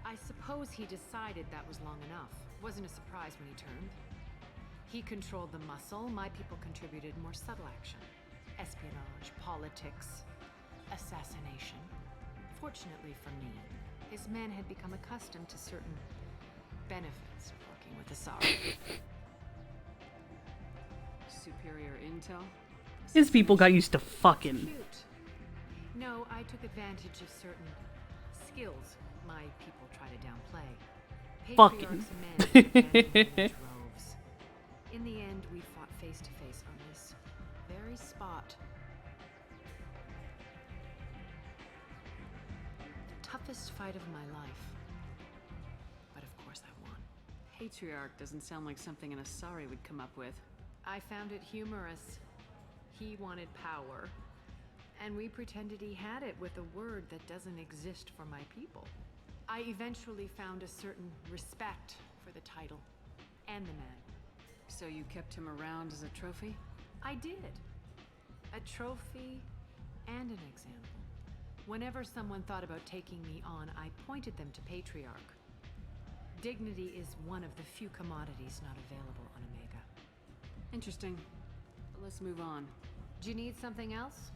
I suppose he decided that was long enough. Wasn't a surprise when he turned. He controlled the muscle, my people contributed more subtle action. Espionage, politics, assassination. Fortunately for me, his men had become accustomed to certain benefits of working with Asari. Superior intel? His people got used to fucking. Cute. No, I took advantage of certain skills my people try to downplay. Fucking. Patriarch's men abandoned me in droves. In the end, we fought face to face on this very very spot. The toughest fight of my life. But of course I won. Patriarch doesn't sound like something an Asari would come up with. I found it humorous. He wanted power, and we pretended he had it with a word that doesn't exist for my people. I eventually found a certain respect for the title and the man. So you kept him around as a trophy? I did. A trophy and an example. Whenever someone thought about taking me on, I pointed them to Patriarch. Dignity is one of the few commodities not available on Omega. Interesting. But let's move on. Do you need something else?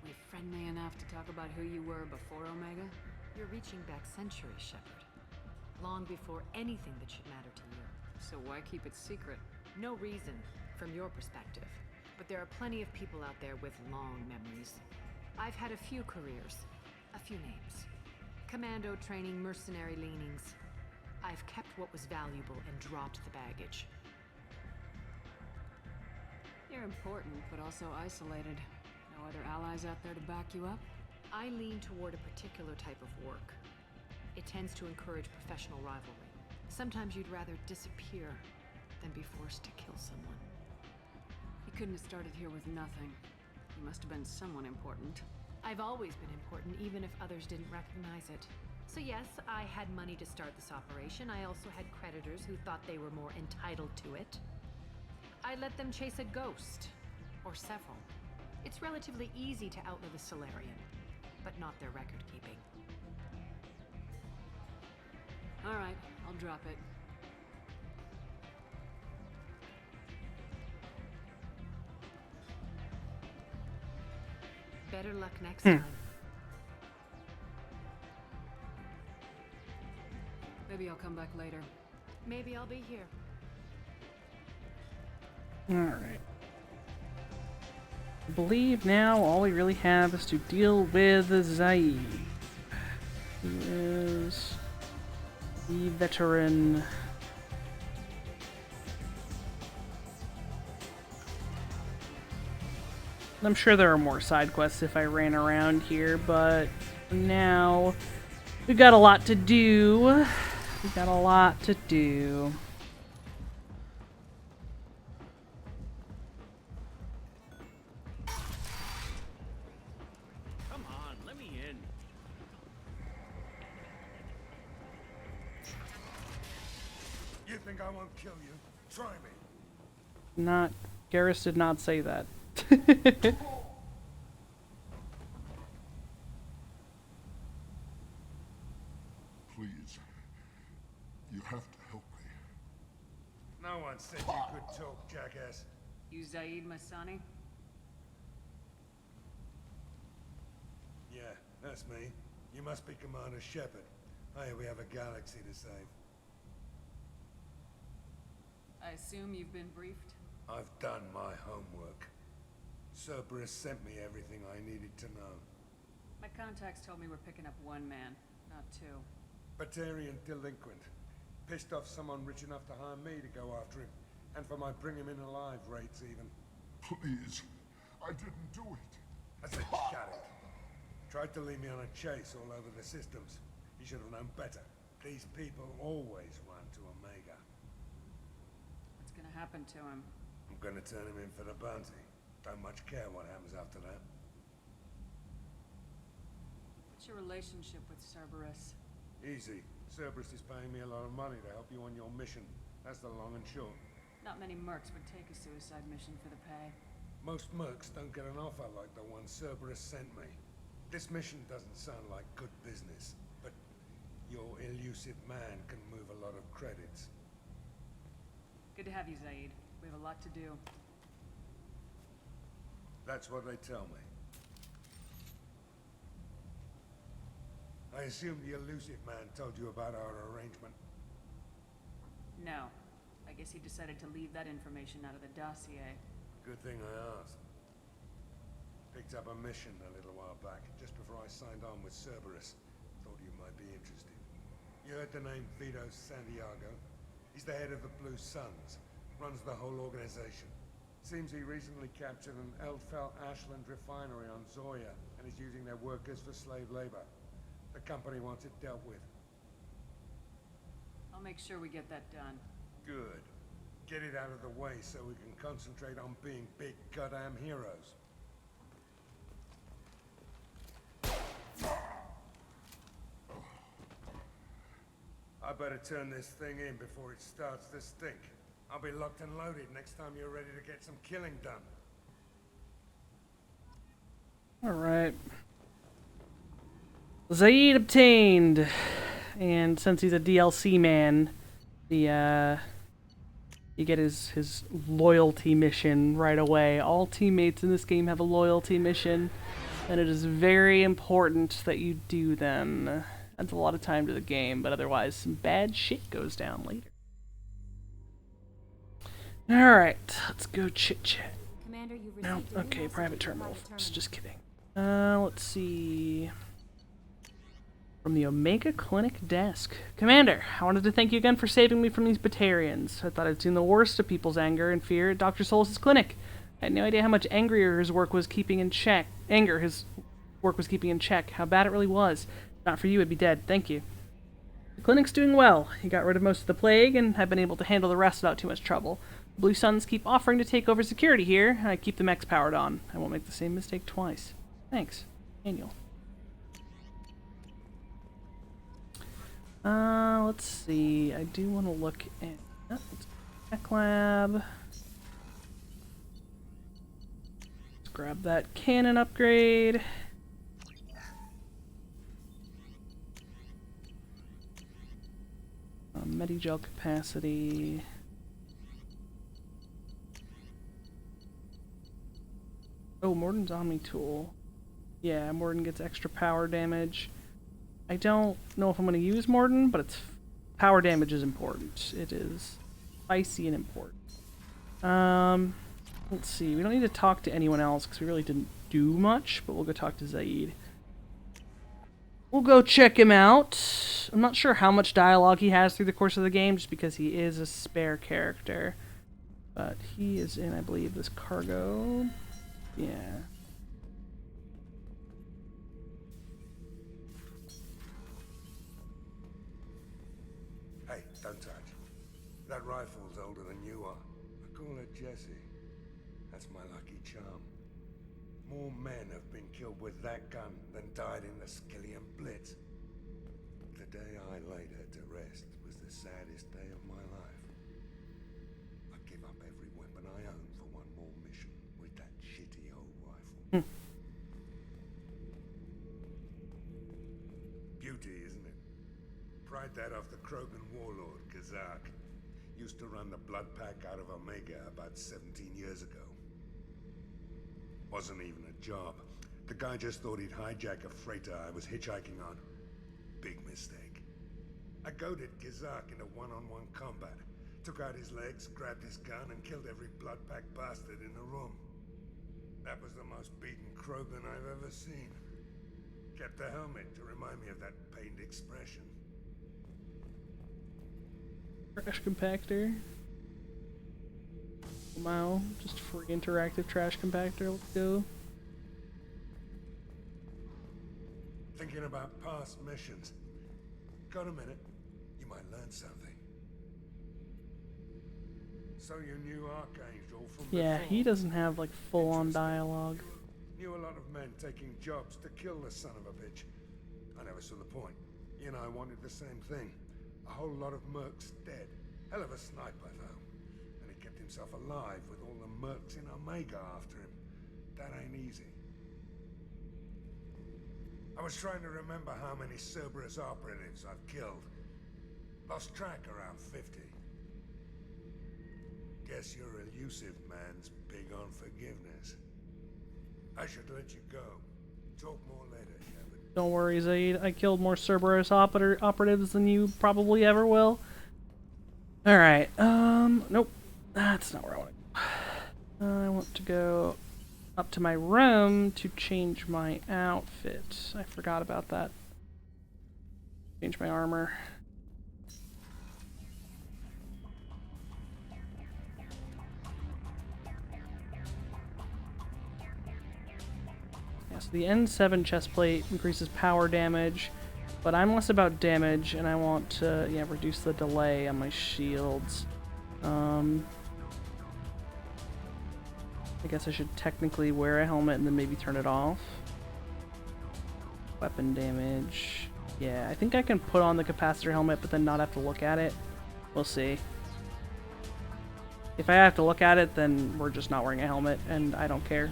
We friendly enough to talk about who you were before Omega? You're reaching back centuries, Shepard. Long before anything that should matter to you. So why keep it secret? No reason, from your perspective. But there are plenty of people out there with long memories. I've had a few careers, a few names. Commando training, mercenary leanings. I've kept what was valuable and dropped the baggage. You're important, but also isolated. No other allies out there to back you up? I lean toward a particular type of work. It tends to encourage professional rivalry. Sometimes you'd rather disappear than be forced to kill someone. You couldn't have started here with nothing. You must have been someone important. I've always been important, even if others didn't recognize it. So yes, I had money to start this operation. I also had creditors who thought they were more entitled to it. I let them chase a ghost, or several. It's relatively easy to outlive a Solarian, but not their record keeping. All right, I'll drop it. Better luck next time. Maybe I'll come back later. Maybe I'll be here. Alright. I believe now all we really have is to deal with Zaid, who is the veteran. I'm sure there are more side quests if I ran around here, but now we've got a lot to do. We've got a lot to do. Come on, let me in. You think I won't kill you? Try me. Not, Garrus did not say that. Please. You have to help me. No one said you could talk, jackass. You Zaid Masani? Yeah, that's me. You must be Commander Shepard. Hey, we have a galaxy to save. I assume you've been briefed? I've done my homework. Cerberus sent me everything I needed to know. My contacts told me we're picking up one man, not two. Batarian delinquent. Pissed off someone rich enough to hire me to go after him. And for my bring him in alive rates even. Please. I didn't do it. I said shut it. Tried to lead me on a chase all over the systems. He should have known better. These people always run to Omega. What's gonna happen to him? I'm gonna turn him in for the bounty. Don't much care what happens after that. What's your relationship with Cerberus? Easy. Cerberus is paying me a lot of money to help you on your mission. That's the long and short. Not many mercs would take a suicide mission for the pay. Most mercs don't get an offer like the one Cerberus sent me. This mission doesn't sound like good business, but your elusive man can move a lot of credits. Good to have you, Zaid. We have a lot to do. That's what they tell me. I assume the elusive man told you about our arrangement. No. I guess he decided to leave that information out of the dossier. Good thing I asked. Picked up a mission a little while back, just before I signed on with Cerberus. Thought you might be interested. You heard the name Vito Santiago? He's the head of the Blue Suns. Runs the whole organization. Seems he recently captured an Eldfell Ashland refinery on Zoya and is using their workers for slave labor. The company wants it dealt with. I'll make sure we get that done. Good. Get it out of the way so we can concentrate on being big goddamn heroes. I better turn this thing in before it starts to stink. I'll be locked and loaded next time you're ready to get some killing done. Alright. Zaid obtained. And since he's a DLC man, you get his loyalty mission right away. All teammates in this game have a loyalty mission, and it is very important that you do them. Adds a lot of time to the game, but otherwise some bad shit goes down later. Alright, let's go chit-chat. Commander, you've No, received a new okay, message private from terminal. private Just kidding. Let's see. From the Omega Clinic desk. Commander, I wanted to thank you again for saving me from these Batarians. I thought I'd seen the worst of people's anger and fear at Dr. Solis' clinic. I had no idea how much angrier his work was keeping in check. His work was keeping in check. How bad it really was. Not for you, I'd be dead. Thank you. The clinic's doing well. He got rid of most of the plague, and I've been able to handle the rest without too much trouble. Blue Suns keep offering to take over security here, and I keep the mechs powered on. I won't make the same mistake twice. Thanks, Daniel. Let's see. I do want to look at Tech Lab. Let's grab that cannon upgrade. Medigel capacity. Oh, Morden's Omni tool. Yeah, Morden gets extra power damage. I don't know if I'm going to use Morden, but its power damage is important. It is spicy and important. Let's see. We don't need to talk to anyone else because we really didn't do much, but we'll go talk to Zaid. We'll go check him out. I'm not sure how much dialogue he has through the course of the game, just because he is a spare character. But he is in, I believe, this cargo. Yeah. Hey, don't touch. That rifle's older than you are. I call her Jessie. That's my lucky charm. More men have been killed with that gun than died in the Skillian Blitz. The day I laid her to rest was the saddest day of my life. I give up every weapon I own for one more mission with that shitty old rifle. Beauty, isn't it? Pried that off the Krogan warlord, Kazak. Used to run the blood pack out of Omega about 17 years ago. Wasn't even a job. The guy just thought he'd hijack a freighter I was hitchhiking on. Big mistake. I goaded Kazak into one-on-one combat. Took out his legs, grabbed his gun, and killed every blood pack bastard in the room. That was the most beaten Krogan I've ever seen. Kept a helmet to remind me of that pained expression. Trash compactor. Wow, just free interactive trash compactor. Let's go. Thinking about past missions. Got a minute? You might learn something. So you knew Archangel from Yeah, before. he doesn't have like full-on dialogue. Knew a lot of men taking jobs to kill the son of a bitch. I never saw the point. You know, I wanted the same thing. A whole lot of mercs dead. Hell of a sniper, though. And he kept himself alive with all the mercs in Omega after him. That ain't easy. I was trying to remember how many Cerberus operatives I've killed. Lost track around 50. Guess your elusive man's big on forgiveness. I should let you go. Talk more later, Shepard. Don't worry, Zaid. I killed more Cerberus operatives than you probably ever will. Alright, nope. That's not where I want to go. I want to go up to my room to change my outfit. I forgot about that. Change my armor. Yeah, so the N7 chest plate increases power damage, but I'm less about damage, and I want to, yeah, reduce the delay on my shields. I guess I should technically wear a helmet and then maybe turn it off. Weapon damage. Yeah, I think I can put on the capacitor helmet, but then not have to look at it. We'll see. If I have to look at it, then we're just not wearing a helmet, and I don't care.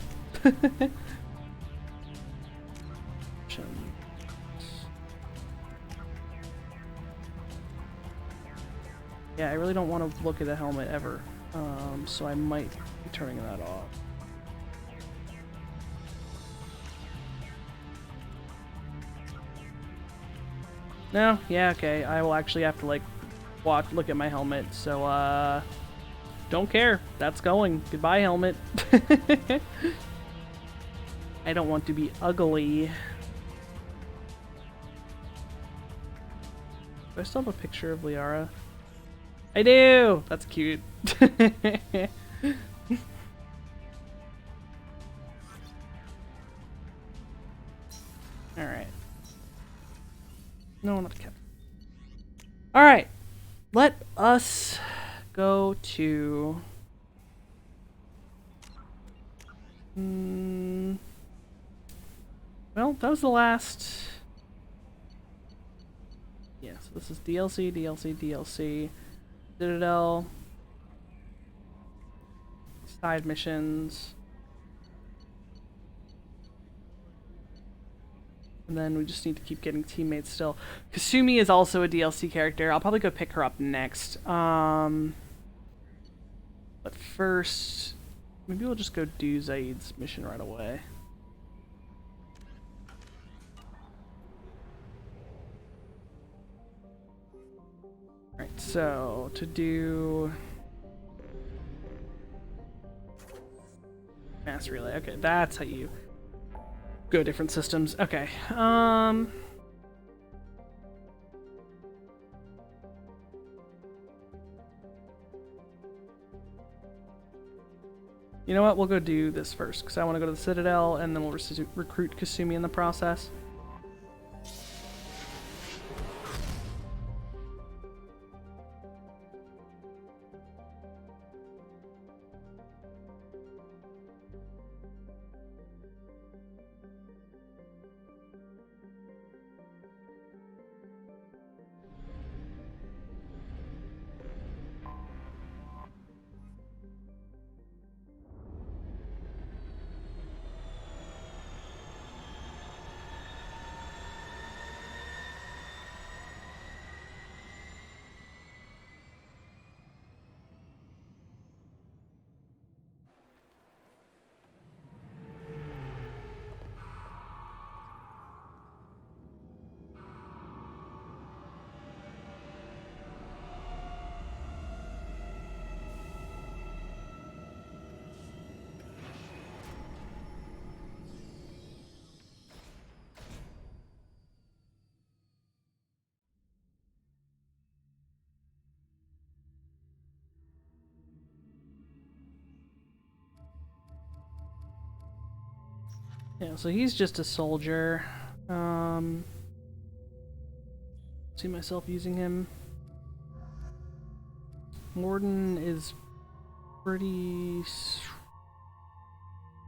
Yeah, I really don't want to look at a helmet ever, so I might be turning that off. No, yeah, okay, I will actually have to, like, look at my helmet, so, don't care. That's going. Goodbye, helmet. I don't want to be ugly. Do I still have a picture of Liara? I do! That's cute. Alright. No, not kept. Alright. Let us go to... Well, that was the last... Yeah, so this is DLC, DLC, DLC. Citadel. Side missions. And then we just need to keep getting teammates still. Kasumi is also a DLC character. I'll probably go pick her up next. But first, maybe we'll just go do Zaid's mission right away. Alright, so to do mass relay. Okay, that's how you go different systems. Okay. You know what? We'll go do this first because I want to go to the Citadel, and then we'll recruit Kasumi in the process. Yeah, so he's just a soldier. See myself using him. Morden is pretty...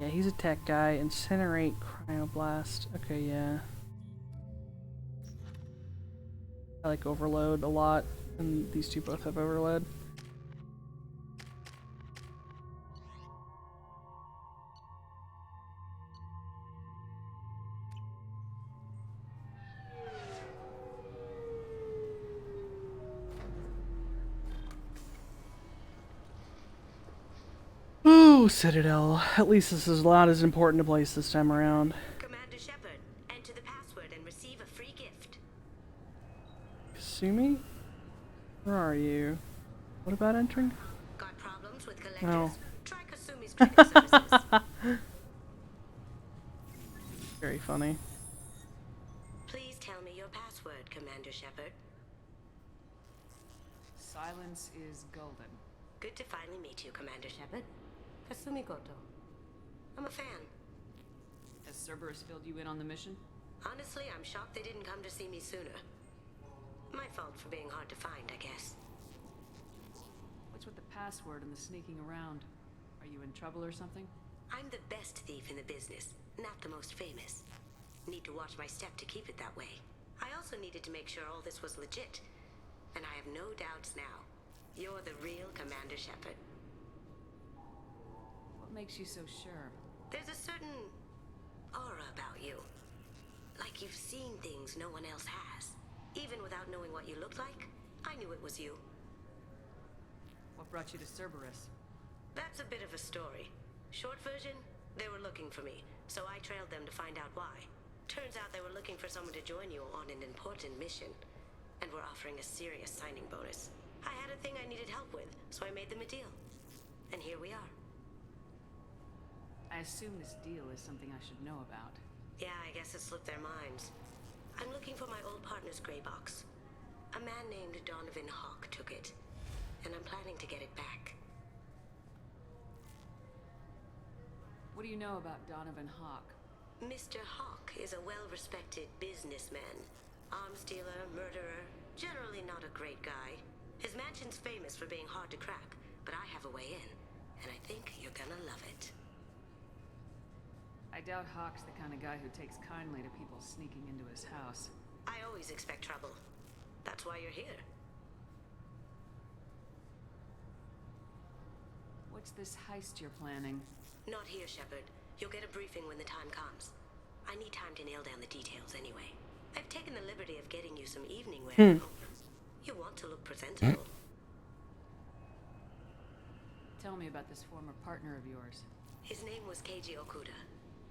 Yeah, he's a tech guy. Incinerate, Cryoblast. Okay, yeah. I like Overload a lot, and these two both have Overload. Ooh, Citadel. At least this is not as important a place this time around. Commander Shepard, enter the password and receive a free gift. Kasumi? Where are you? What about entering? Got problems with collectors? No. Try Kasumi's credit services. Very funny. Please tell me your password, Commander Shepard. Silence is golden. Good to finally meet you, Commander Shepard. Kasumi Goto. I'm a fan. Has Cerberus filled you in on the mission? Honestly, I'm shocked they didn't come to see me sooner. My fault for being hard to find, I guess. What's with the password and the sneaking around? Are you in trouble or something? I'm the best thief in the business, not the most famous. Need to watch my step to keep it that way. I also needed to make sure all this was legit. And I have no doubts now. You're the real Commander Shepard. What makes you so sure? There's a certain aura about you. Like you've seen things no one else has. Even without knowing what you looked like, I knew it was you. What brought you to Cerberus? That's a bit of a story. Short version, they were looking for me, so I trailed them to find out why. Turns out they were looking for someone to join you on an important mission, and were offering a serious signing bonus. I had a thing I needed help with, so I made them a deal. And here we are. I assume this deal is something I should know about. Yeah, I guess it slipped their minds. I'm looking for my old partner's gray box. A man named Donovan Hawk took it, and I'm planning to get it back. What do you know about Donovan Hawk? Mr. Hawk is a well-respected businessman. Arms dealer, murderer, generally not a great guy. His mansion's famous for being hard to crack, but I have a way in, and I think you're gonna love it. I doubt Hawk's the kind of guy who takes kindly to people sneaking into his house. I always expect trouble. That's why you're here. What's this heist you're planning? Not here, Shepard. You'll get a briefing when the time comes. I need time to nail down the details anyway. I've taken the liberty of getting you some evening wear. You want to look presentable. Tell me about this former partner of yours. His name was Keiji Okuda,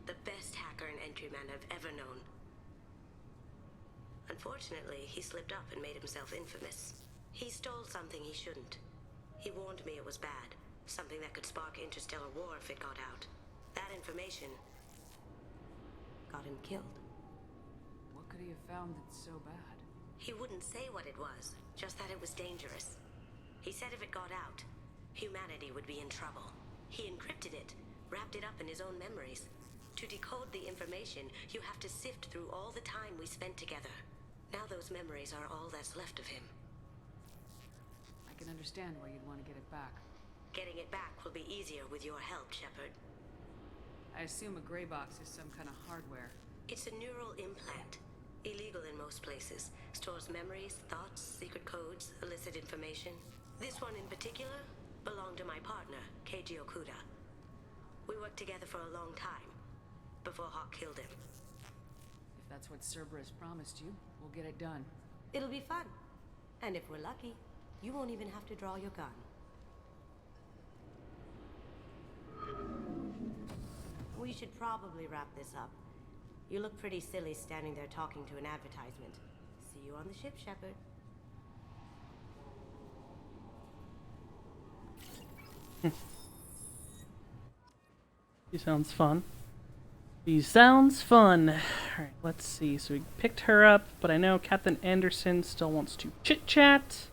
the best hacker and entryman I've ever known. Unfortunately, he slipped up and made himself infamous. He stole something he shouldn't. He warned me it was bad, something that could spark interstellar war if it got out. That information got him killed. What could he have found that's so bad? He wouldn't say what it was, just that it was dangerous. He said if it got out, humanity would be in trouble. He encrypted it, wrapped it up in his own memories. To decode the information, you have to sift through all the time we spent together. Now those memories are all that's left of him. I can understand why you'd want to get it back. Getting it back will be easier with your help, Shepard. I assume a gray box is some kind of hardware. It's a neural implant. Illegal in most places. Stores memories, thoughts, secret codes, illicit information. This one in particular belonged to my partner, Keiji Okuda. We worked together for a long time, before Hawk killed him. If that's what Cerberus promised you, we'll get it done. It'll be fun. And if we're lucky, you won't even have to draw your gun. We should probably wrap this up. You look pretty silly standing there talking to an advertisement. See you on the ship, Shepard. She sounds fun. She sounds fun. Alright, let's see. So we picked her up, but I know Captain Anderson still wants to chit-chat.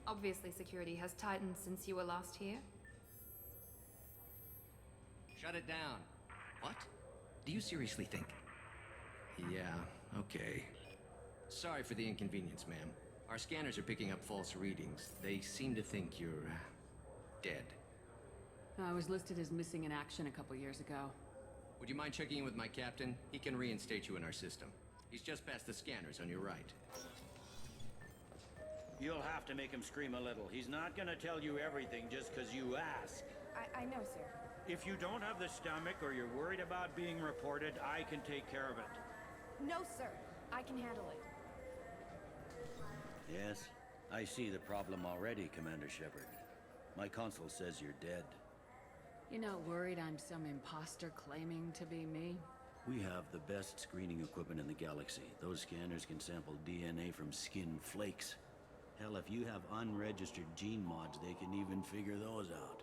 Obviously, security has tightened since you were last here. Shut it down. What? Do you seriously think? Yeah, okay. Sorry for the inconvenience, ma'am. Our scanners are picking up false readings. They seem to think you're dead. I was listed as missing in action a couple years ago. Would you mind checking in with my captain? He can reinstate you in our system. He's just past the scanners on your right. You'll have to make him scream a little. He's not gonna tell you everything just because you ask. I know, sir. If you don't have the stomach or you're worried about being reported, I can take care of it. No, sir. I can handle it. Yes, I see the problem already, Commander Shepard. My console says you're dead. You're not worried I'm some imposter claiming to be me? We have the best screening equipment in the galaxy. Those scanners can sample DNA from skin flakes. Hell, if you have unregistered gene mods, they can even figure those out.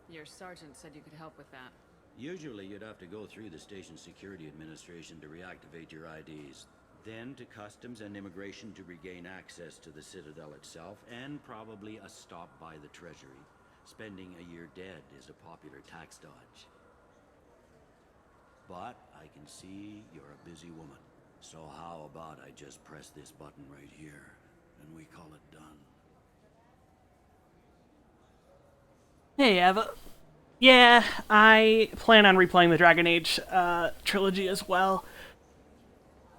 Your sergeant said you could help with that. Usually you'd have to go through the station security administration to reactivate your IDs. Then to Customs and Immigration to regain access to the Citadel itself, and probably a stop by the Treasury. Spending a year dead is a popular tax dodge. But I can see you're a busy woman. So how about I just press this button right here, and we call it done? Hey, Eva. Yeah, I plan on replaying the Dragon Age trilogy as well.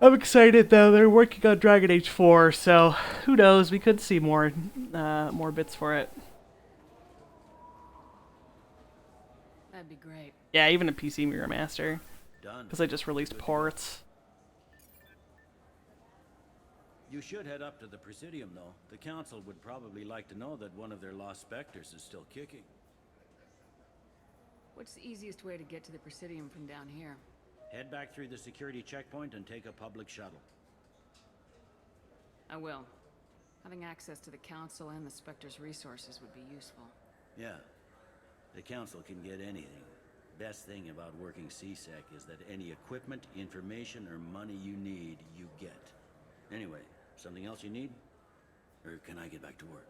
I'm excited though. They're working on Dragon Age 4, so who knows? We could see more bits for it. That'd be great. Yeah, even a PC Mirror Master, Done. because I just released ports. You should head up to the Presidium, though. The Council would probably like to know that one of their lost specters is still kicking. What's the easiest way to get to the Presidium from down here? Head back through the security checkpoint and take a public shuttle. I will. Having access to the Council and the Spectre's resources would be useful. Yeah. The Council can get anything. Best thing about working CSEC is that any equipment, information, or money you need, you get. Anyway, something else you need? Or can I get back to work?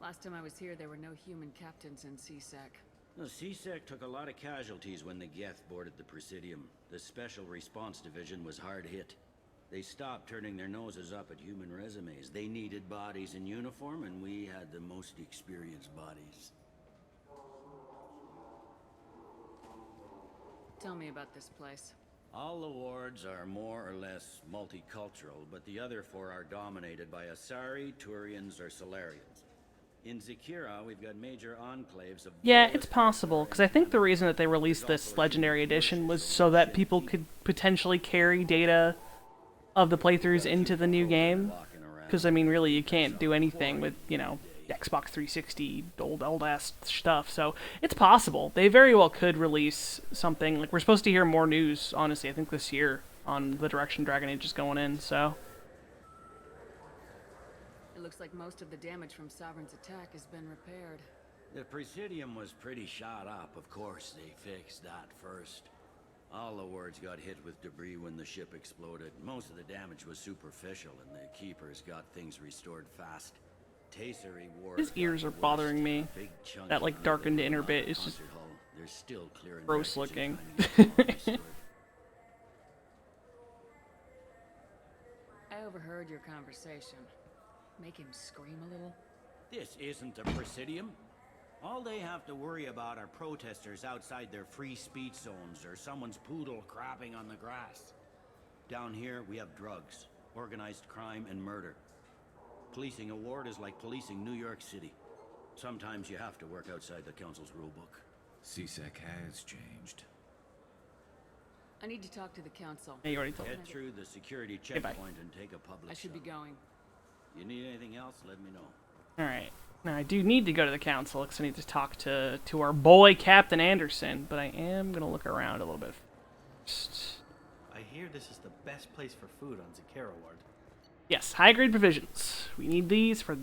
Last time I was here, there were no human captains in CSEC. The CSEC took a lot of casualties when the Geth boarded the Presidium. The Special Response Division was hard hit. They stopped turning their noses up at human resumes. They needed bodies in uniform, and we had the most experienced bodies. Tell me about this place. All the wards are more or less multicultural, but the other four are dominated by Asari, Turians, or Solarians. In Zakira, we've got major enclaves of... Yeah, it's possible, because I think the reason that they released this Legendary Edition was so that people could potentially carry data of the playthroughs into the new game. Because, I mean, really, you can't do anything with, you know, Xbox 360, old-ass stuff, so it's possible. They very well could release something. Like, we're supposed to hear more news, honestly, I think this year, on the direction Dragon Age is going in, so... It looks like most of the damage from Sovereign's attack has been repaired. The Presidium was pretty shot up. Of course, they fixed that first. All the wards got hit with debris when the ship exploded. Most of the damage was superficial, and the Keepers got things restored fast. Tasery wars. His ears are bothering me. That, like, darkened inner bit is just gross looking. I overheard your conversation. Make him scream a little? This isn't a Presidium. All they have to worry about are protesters outside their free speech zones or someone's poodle crapping on the grass. Down here, we have drugs, organized crime, and murder. Policing a ward is like policing New York City. Sometimes you have to work outside the Council's rulebook. CSEC has changed. I need to talk to the Council. Hey, you already told me. Head through the security Hey, checkpoint and take a public I should be going. You need anything else, let me know. Alright. Now, I do need to go to the Council, because I need to talk to our boy, Captain Anderson, but I am going to look around a little bit first. I hear this is the best place for food on Zakira Ward. Yes, high-grade provisions. We need these for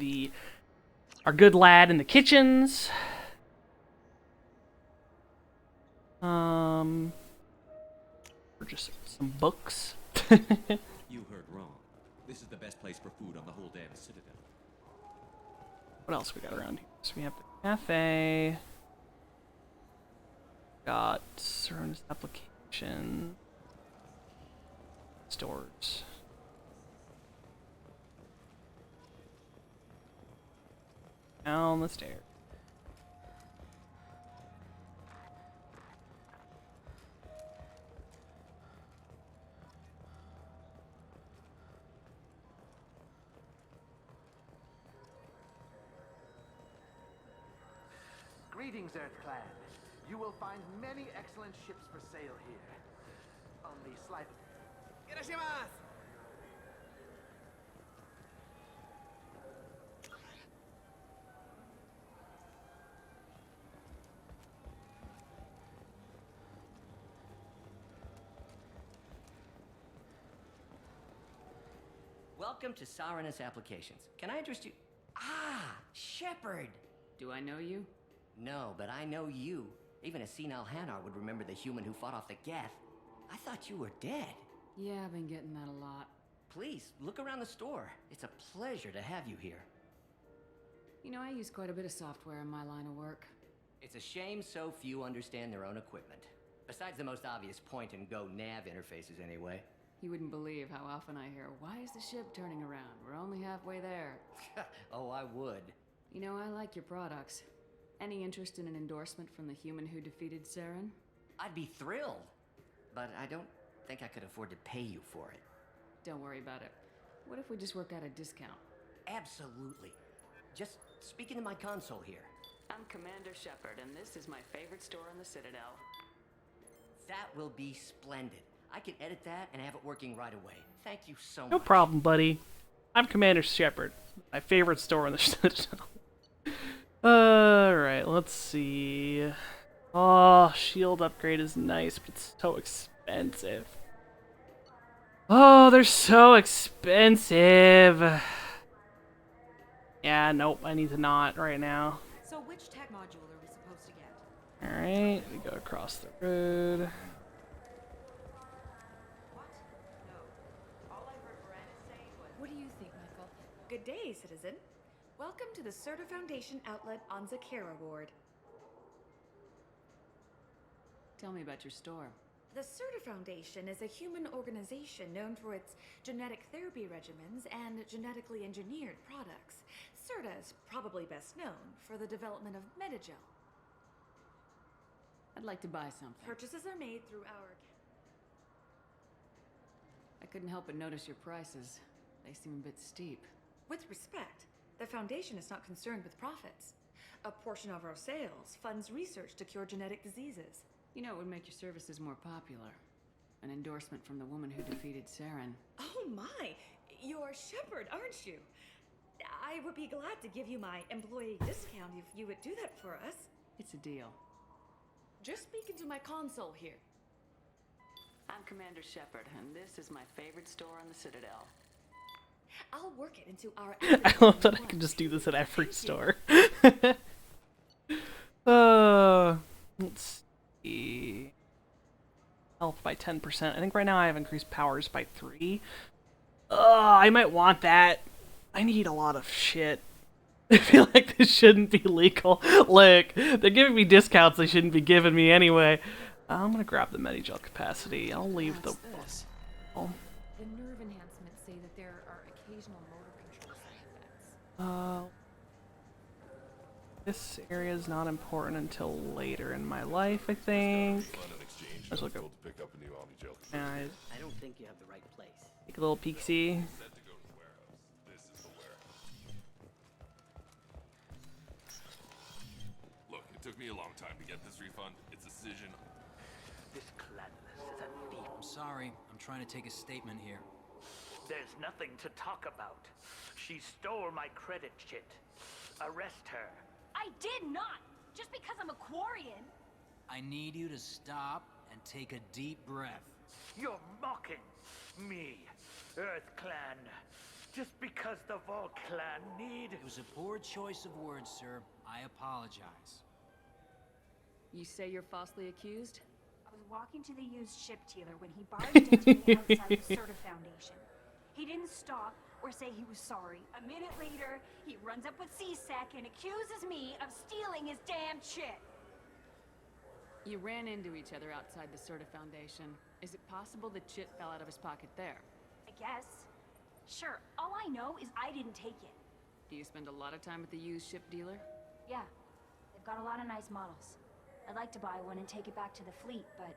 our good lad in the kitchens. Just some books. You heard wrong. This is the best place for food on the whole damn Citadel. What else we got around here? So we have the cafe. Got service application. Stores. Down the stairs. Greetings, Earth-Clan. You will find many excellent ships for sale here. Only slight... Irashimasu! Welcome to Sarenus Applications. Can I interest you? Ah, Shepard! Do I know you? No, but I know you. Even a senile Hanar would remember the human who fought off the Geth. I thought you were dead. Yeah, I've been getting that a lot. Please, look around the store. It's a pleasure to have you here. You know, I use quite a bit of software in my line of work. It's a shame so few understand their own equipment. Besides the most obvious point-and-go nav interfaces, anyway. You wouldn't believe how often I hear, "Why is the ship turning around? We're only halfway there." Oh, I would. You know, I like your products. Any interest in an endorsement from the human who defeated Saren? I'd be thrilled. But I don't think I could afford to pay you for it. Don't worry about it. What if we just work out a discount? Absolutely. Just speak into my console here. I'm Commander Shepard, and this is my favorite store on the Citadel. That will be splendid. I can edit that and have it working right away. Thank you so much. No problem, buddy. I'm Commander Shepard. My favorite store on the Citadel. Alright, let's see. Oh, shield upgrade is nice, but it's so expensive. Oh, they're so expensive. Yeah, nope, I need to not right now. So which tech module are we supposed to get? Alright, we go across the road. What do you think, Michael? Good day, citizen. Welcome to the Certa Foundation outlet on Zakera Ward. Tell me about your store. The Certa Foundation is a human organization known for its genetic therapy regimens and genetically engineered products. Certa is probably best known for the development of Metagel. I'd like to buy something. Purchases are made through our... I couldn't help but notice your prices. They seem a bit steep. With respect, the Foundation is not concerned with profits. A portion of our sales funds research to cure genetic diseases. You know, it would make your services more popular. An endorsement from the woman who defeated Saren. Oh my! You're Shepard, aren't you? I would be glad to give you my employee discount if you would do that for us. It's a deal. Just speak into my console here. I'm Commander Shepard, and this is my favorite store on the Citadel. I'll work it into our... I love that I can just do this at every store. Let's see. Health by 10%. I think right now I have increased powers by 3. I might want that. I need a lot of shit. I feel like this shouldn't be legal. Look, they're giving me discounts they shouldn't be giving me anyway. I'm gonna grab the Medigel capacity. I'll leave the... Oh. The nerve enhancements say that there are occasional motor control side effects. This area is not important until later in my life, I think. Let's look up. I don't think you have the right place. Take a little peek-see. Look, it took me a long time to get this refund. It's a decision. This Cladless is a thief. I'm sorry. I'm trying to take a statement here. There's nothing to talk about. She stole my credit chit. Arrest her. I did not! Just because I'm a Quarian! I need you to stop and take a deep breath. You're mocking me, Earth Clan. Just because the Vol Clan need... It was a poor choice of words, sir. I apologize. You say you're falsely accused? I was walking to the used ship dealer when he barged into me outside the Certa Foundation. He didn't stop or say he was sorry. A minute later, he runs up with C-Sec and accuses me of stealing his damn chit. You ran into each other outside the Certa Foundation. Is it possible the chit fell out of his pocket there? I guess. Sure, all I know is I didn't take it. Do you spend a lot of time at the used ship dealer? Yeah, they've got a lot of nice models. I'd like to buy one and take it back to the fleet, but...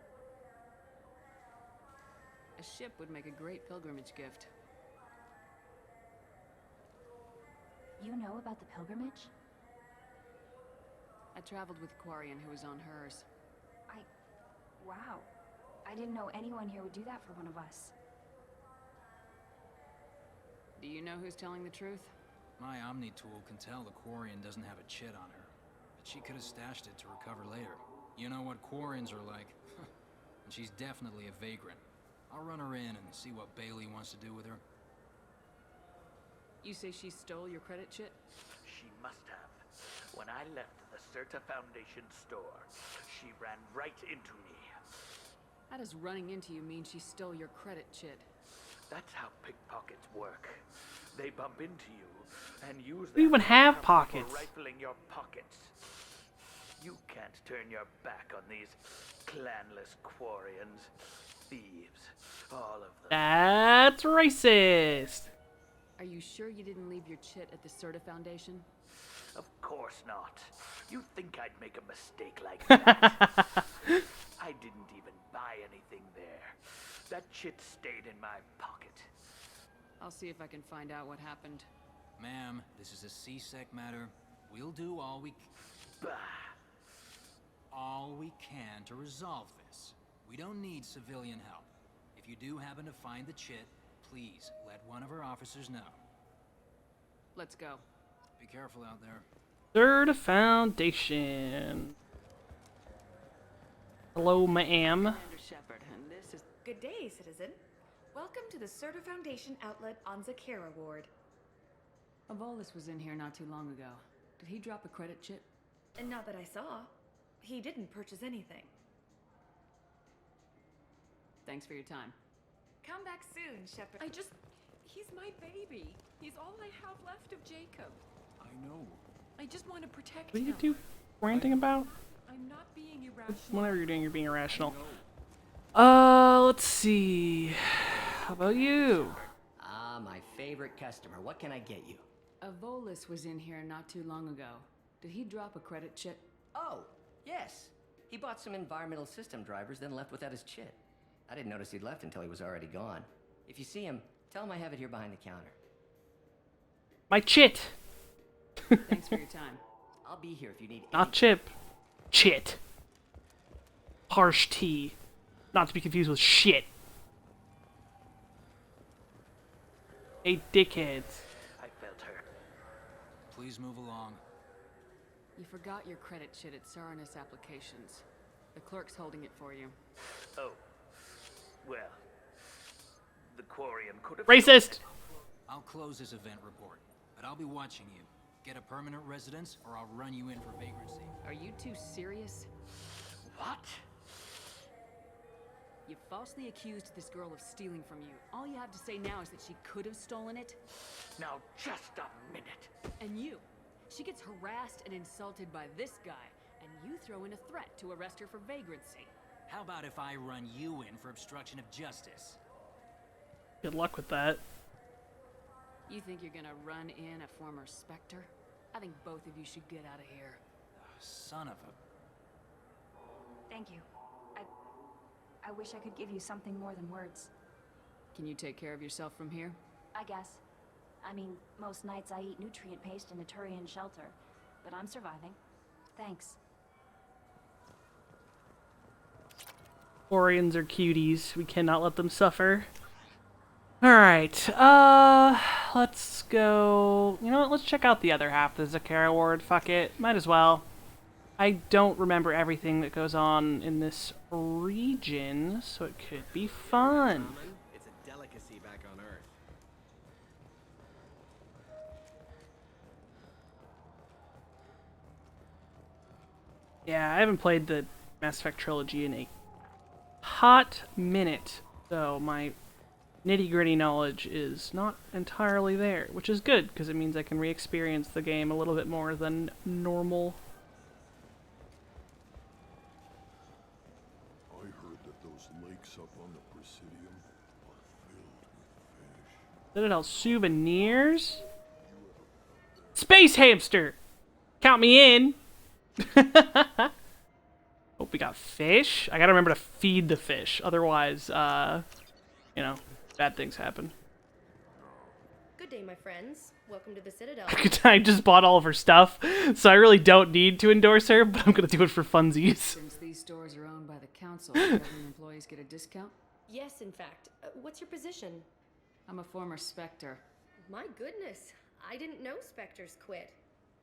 A ship would make a great pilgrimage gift. You know about the pilgrimage? I traveled with a Quarian who was on hers. Wow. I didn't know anyone here would do that for one of us. Do you know who's telling the truth? My Omni tool can tell the Quarian doesn't have a chit on her, but she could have stashed it to recover later. You know what Quarians are like. And she's definitely a vagrant. I'll run her in and see what Bailey wants to do with her. You say she stole your credit chit? She must have. When I left the Certa Foundation store, she ran right into me. How does running into you mean she stole your credit chit? That's how pickpockets work. They bump into you and use We even have for pockets. rifling your pockets. You can't turn your back on these clanless Quarians, thieves, all of them. That's racist. Are you sure you didn't leave your chit at the Serta Foundation? Of course not. You think I'd make a mistake like that? I didn't even buy anything there. That chit stayed in my pocket. I'll see if I can find out what happened. Ma'am, this is a C-Sec matter. We'll do all we can to resolve this. We don't need civilian help. If you do happen to find the chit, please let one of our officers know. Let's go. Be careful out there. Third Foundation. Hello, ma'am. Commander Shepard, and this is... Good day, citizen. Welcome to the Serta Foundation outlet on Zakera Ward. Avolis was in here not too long ago. Did he drop a credit chit? And not that I saw. He didn't purchase anything. Thanks for your time. Come back soon, Shepard. He's my baby. He's all I have left of Jacob. I know. I just want to protect What are him. you two ranting about? I'm not being irrational. Whatever you're doing, you're being irrational. Let's see. How about you? Ah, my favorite customer. What can I get you? Avolis was in here not too long ago. Did he drop a credit chit? Oh, yes. He bought some environmental system drivers, then left without his chit. I didn't notice he'd left until he was already gone. If you see him, tell him I have it here behind the counter. My chit. Thanks for your time. I'll be here if you need Not chip. Chit. Harsh T. Not to be confused with shit. Hey, dickheads. I felt hurt. Please move along. You forgot your credit chit at Saranus Applications. The clerk's holding it for you. Oh. Well. The Quarian could have... Racist! I'll close this event report, but I'll be watching you. Get a permanent residence, or I'll run you in for vagrancy. Are you two serious? What? You falsely accused this girl of stealing from you. All you have to say now is that she could have stolen it. Now, just a minute. And you. She gets harassed and insulted by this guy, and you throw in a threat to arrest her for vagrancy. How about if I run you in for obstruction of justice? Good luck with that. You think you're gonna run in a former Spectre? I think both of you should get out of here. Son of a... Thank you. I wish I could give you something more than words. Can you take care of yourself from here? I guess. I mean, most nights I eat nutrient paste in a Turian shelter, but I'm surviving. Thanks. Orions are cuties. We cannot let them suffer. Alright, let's go... You know what, let's check out the other half of the Zakera Ward. Fuck it, might as well. I don't remember everything that goes on in this region, so it could be fun. It's a delicacy back on Earth. Yeah, I haven't played the Mass Effect trilogy in a hot minute, so my nitty-gritty knowledge is not entirely there, which is good, because it means I can re-experience the game a little bit more than normal. I heard that those lakes up on the Presidium are filled with fish. Citadel souvenirs? Space hamster! Count me in! Hope we got fish. I gotta remember to feed the fish, otherwise, you know, bad things happen. Good day, my friends. Welcome to the Citadel. I just bought all of her stuff, so I really don't need to endorse her, but I'm gonna do it for funsies. Since these stores are owned by the council, government employees get a discount? Yes, in fact. What's your position? I'm a former Spectre. My goodness. I didn't know Spectres quit.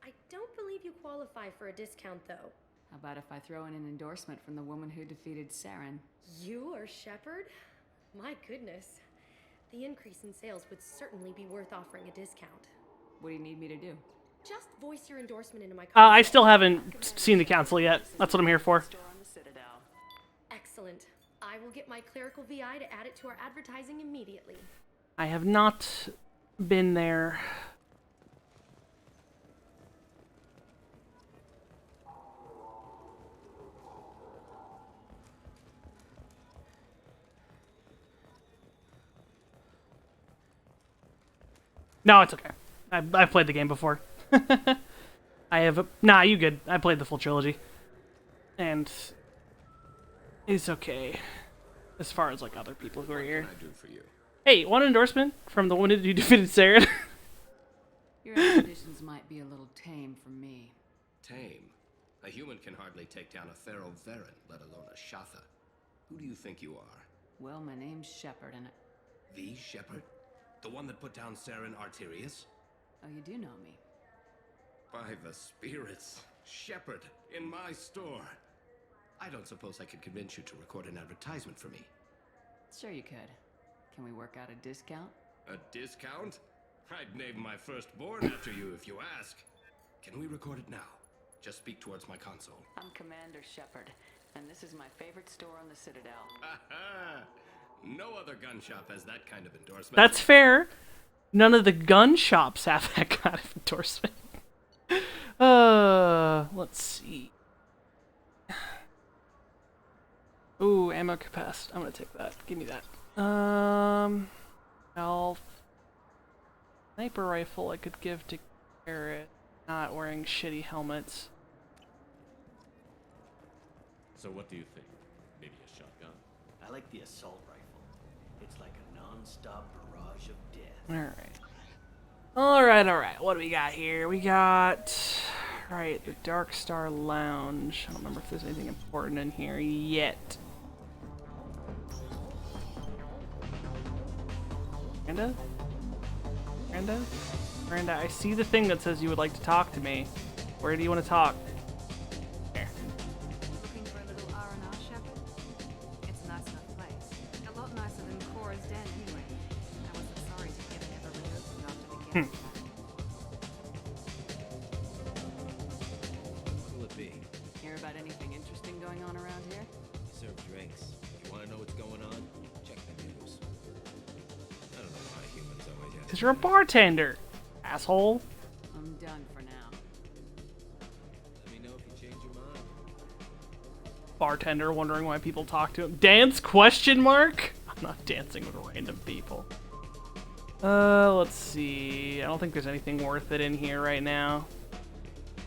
I don't believe you qualify for a discount, though. How about if I throw in an endorsement from the woman who defeated Saren? You are Shepard? My goodness. The increase in sales would certainly be worth offering a discount. What do you need me to do? Just voice your endorsement into my I still haven't seen the council yet. That's what I'm here for. Excellent. I will get my clerical VI to add it to our advertising immediately. I have not been there. No, it's okay. I've played the game before. I have nah, you good. I played the full trilogy. And it's okay. As far as like other people who are here. What can I do for you? Hey, one endorsement from the one who defeated Saren. Your expeditions might be a little tame for me. Tame? A human can hardly take down a Pharaoh Varen, let alone a Shatha. Who do you think you are? Well, my name's Shepard, and The Shepherd? The one that put down Saren Arterius? oh, you do know me. By the spirits, Shepherd, in my store. I don't suppose I could convince you to record an advertisement for me. Sure you could. Can we work out a discount? A discount? I'd name my firstborn after you if you ask. Can we record it now? Just speak towards my console. I'm Commander Shepard, and this is my favorite store on the Citadel. Aha! No other gun shop has that kind of endorsement. That's fair. None of the gun shops have that kind of endorsement. Let's see. Ooh, ammo capacity. I'm gonna take that. Give me that. Health. Sniper rifle I could give to Garrett. Not wearing shitty helmets. So what do you think? Maybe a shotgun? I like the assault rifle. It's like a non-stop barrage of death. Alright. Alright. What do we got here? We got... Right, the Dark Star Lounge. I don't remember if there's anything important in here yet. Miranda, I see the thing that says you would like to talk to me. Where do you want to talk? Here. Looking for a little R&R, Shepard? It's a nice enough place. A lot nicer than Cora's den, anyway. I wasn't sorry to hear they never reopened after the gas attack. What will it be? Hear about anything interesting going on around here? Serve drinks. You want to know what's going on? Check the news. I don't know why humans always have. Because you're a bartender, asshole. I'm done for now. Let me know if you change your mind. Bartender wondering why people talk to him. Dance? Question mark? I'm not dancing with random people. Let's see. I don't think there's anything worth it in here right now.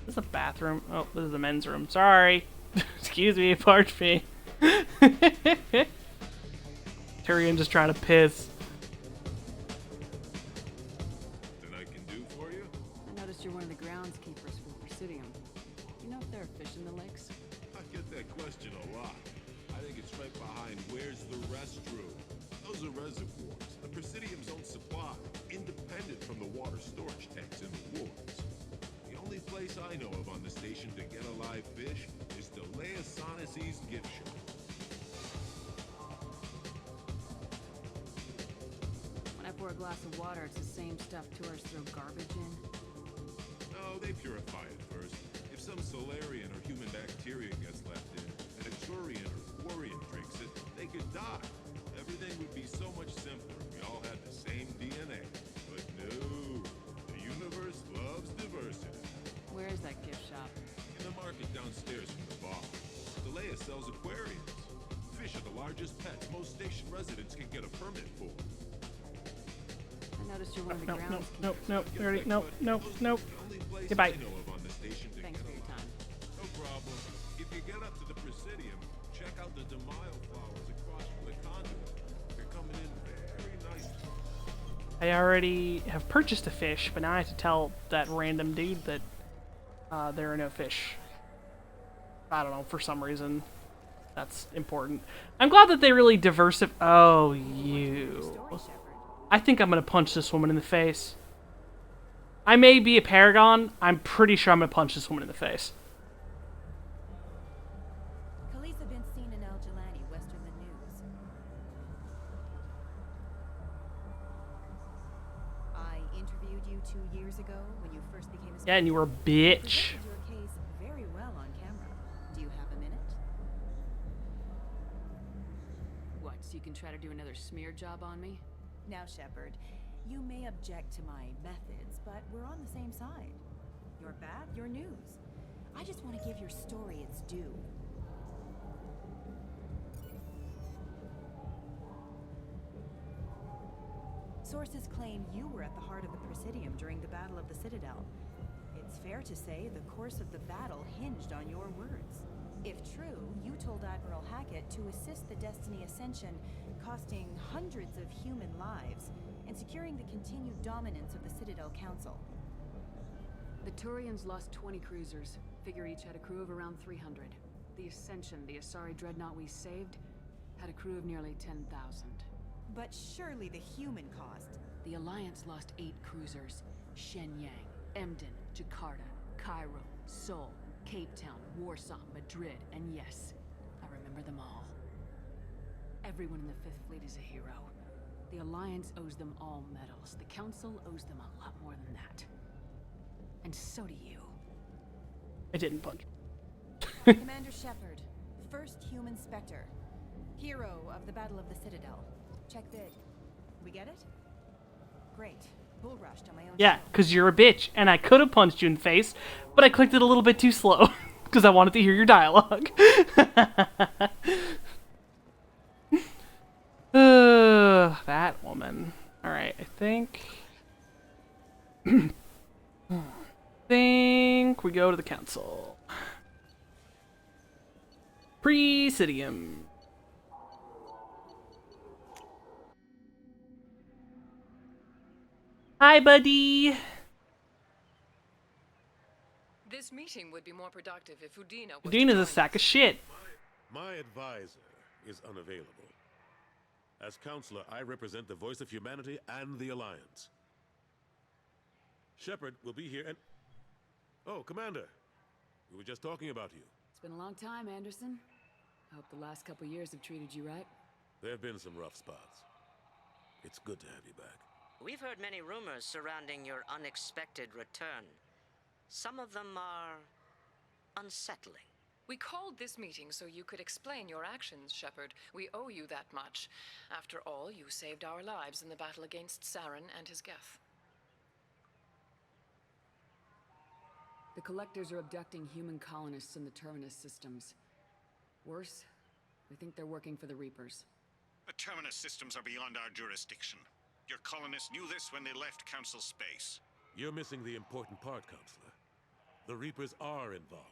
This is a bathroom. Oh, this is the men's room. Sorry. Excuse me, pardon me. Tyrion just trying to piss. That I can do for you? I noticed you're one of the groundskeepers for Presidium. Do you know if there are fish in the lakes? I get that question a lot. I think it's right behind where's the restroom. Those are reservoirs, the Presidium's own supply, independent from the water storage tanks in the wards. The only place I know of on the station to get a live fish is the Leia Sonasy's gift shop. When I pour a glass of water, it's the same stuff tourists throw garbage in. No, they purify it first. If some Solarian or human bacteria gets left in, and a Turian or Quarian drinks it, they could die. Everything would be so much simpler if we all had the same DNA. But no, the universe loves diversity. Where is that gift shop? In the market downstairs from the bar, Delea sells aquariums. Fish are the largest pets most station residents can get a permit for. I noticed you're one of the Nope. groundskeepers. Nope. Goodbye. Thanks for your time. No problem. If you get up to the Presidium, check out the Demile flowers across from the conduit. They're coming in very nicely. I already have purchased a fish, but now I have to tell that random dude that there are no fish. I don't know, for some reason. That's important. I'm glad that they really diversify. Oh, you. I think I'm gonna punch this woman in the face. I may be a paragon. I'm pretty sure I'm gonna punch this woman in the face. Khaleesa been seen in El Jelani, western the news. I interviewed you 2 years ago when you first became a Yeah, and you were a bitch. You presented your case very well on camera. Do you have a minute? try to do another smear job on me? Now, Shepard, you may object to my methods, but we're on the same side. You're bad, you're news. I just want to give your story its due. Sources claim you were at the heart of the Presidium during the Battle of the Citadel. It's fair to say the course of the battle hinged on your words. If true, you told Admiral Hackett to assist the Destiny Ascension, costing hundreds of human lives, and securing the continued dominance of the Citadel Council. The Turians lost 20 cruisers. Figure each had a crew of around 300. The Ascension, the Asari dreadnought we saved, had a crew of nearly 10,000. But surely the human cost. The Alliance lost 8 cruisers. Shenyang, Emden, Jakarta, Cairo, Seoul, Cape Town, Warsaw, Madrid, and yes, I remember them all. Everyone in the Fifth Fleet is a hero. The Alliance owes them all medals. The Council owes them a lot more than that. And so do you. I didn't punch. Commander Shepard, first human Spectre. Hero of the Battle of the Citadel. Check bid. We get it? Great. Bull rushed on my own. Yeah, because you're a bitch, and I could have punched you in the face, but I clicked it a little bit too slow, because I wanted to hear your dialogue. That woman. Alright, I think we go to the council. Presidium. Hi, buddy. This meeting would be more productive if Udina was Udina's a sack of shit. My advisor is unavailable. As counselor, I represent the voice of humanity and the Alliance. Shepard will be here and... Oh, Commander. We were just talking about you. It's been a long time, Anderson. I hope the last couple years have treated you right. There have been some rough spots. It's good to have you back. We've heard many rumors surrounding your unexpected return. Some of them are unsettling. We called this meeting so you could explain your actions, Shepard. We owe you that much. After all, you saved our lives in the battle against Saren and his Geth. The Collectors are abducting human colonists in the Terminus systems. Worse, we think they're working for the Reapers. The Terminus systems are beyond our jurisdiction. Your colonists knew this when they left Council space. You're missing the important part, Counselor. The Reapers are involved.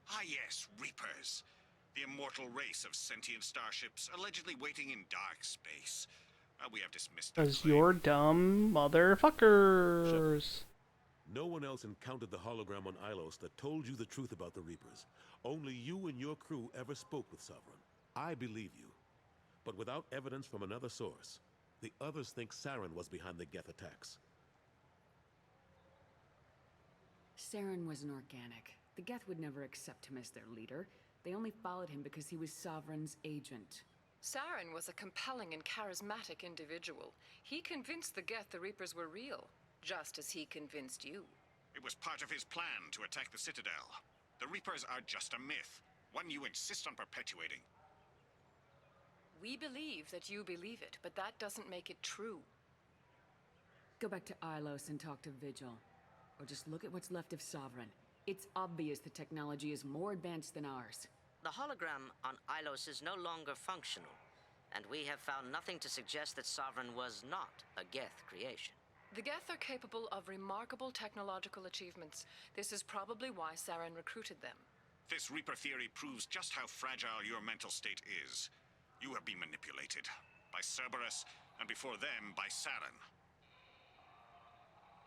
Ah yes, Reapers. The immortal race of sentient starships allegedly waiting in dark space. We have dismissed that Because claim. you're dumb motherfuckers. No one else encountered the hologram on Ilos that told you the truth about the Reapers. Only you and your crew ever spoke with Sovereign. I believe you. But without evidence from another source, the others think Saren was behind the Geth attacks. Saren was an organic. The Geth would never accept him as their leader. They only followed him because he was Sovereign's agent. Saren was a compelling and charismatic individual. He convinced the Geth the Reapers were real, just as he convinced you. It was part of his plan to attack the Citadel. The Reapers are just a myth, one you insist on perpetuating. We believe that you believe it, but that doesn't make it true. Go back to Ilos and talk to Vigil. Or just look at what's left of Sovereign. It's obvious the technology is more advanced than ours. The hologram on Ilos is no longer functional, and we have found nothing to suggest that Sovereign was not a Geth creation. The Geth are capable of remarkable technological achievements. This is probably why Saren recruited them. This Reaper theory proves just how fragile your mental state is. You have been manipulated by Cerberus, and before them, by Saren.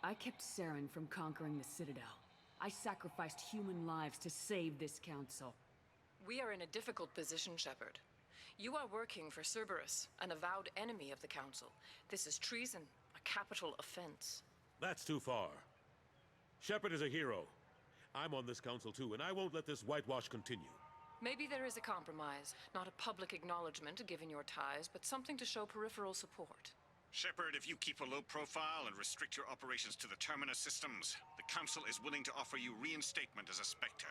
I kept Saren from conquering the Citadel. I sacrificed human lives to save this council. We are in a difficult position, Shepard. You are working for Cerberus, an avowed enemy of the Council. This is treason, a capital offense. That's too far. Shepard is a hero. I'm on this council too, and I won't let this whitewash continue. Maybe there is a compromise, not a public acknowledgement given your ties, but something to show peripheral support. Shepard, if you keep a low profile and restrict your operations to the Terminus systems, the Council is willing to offer you reinstatement as a Spectre.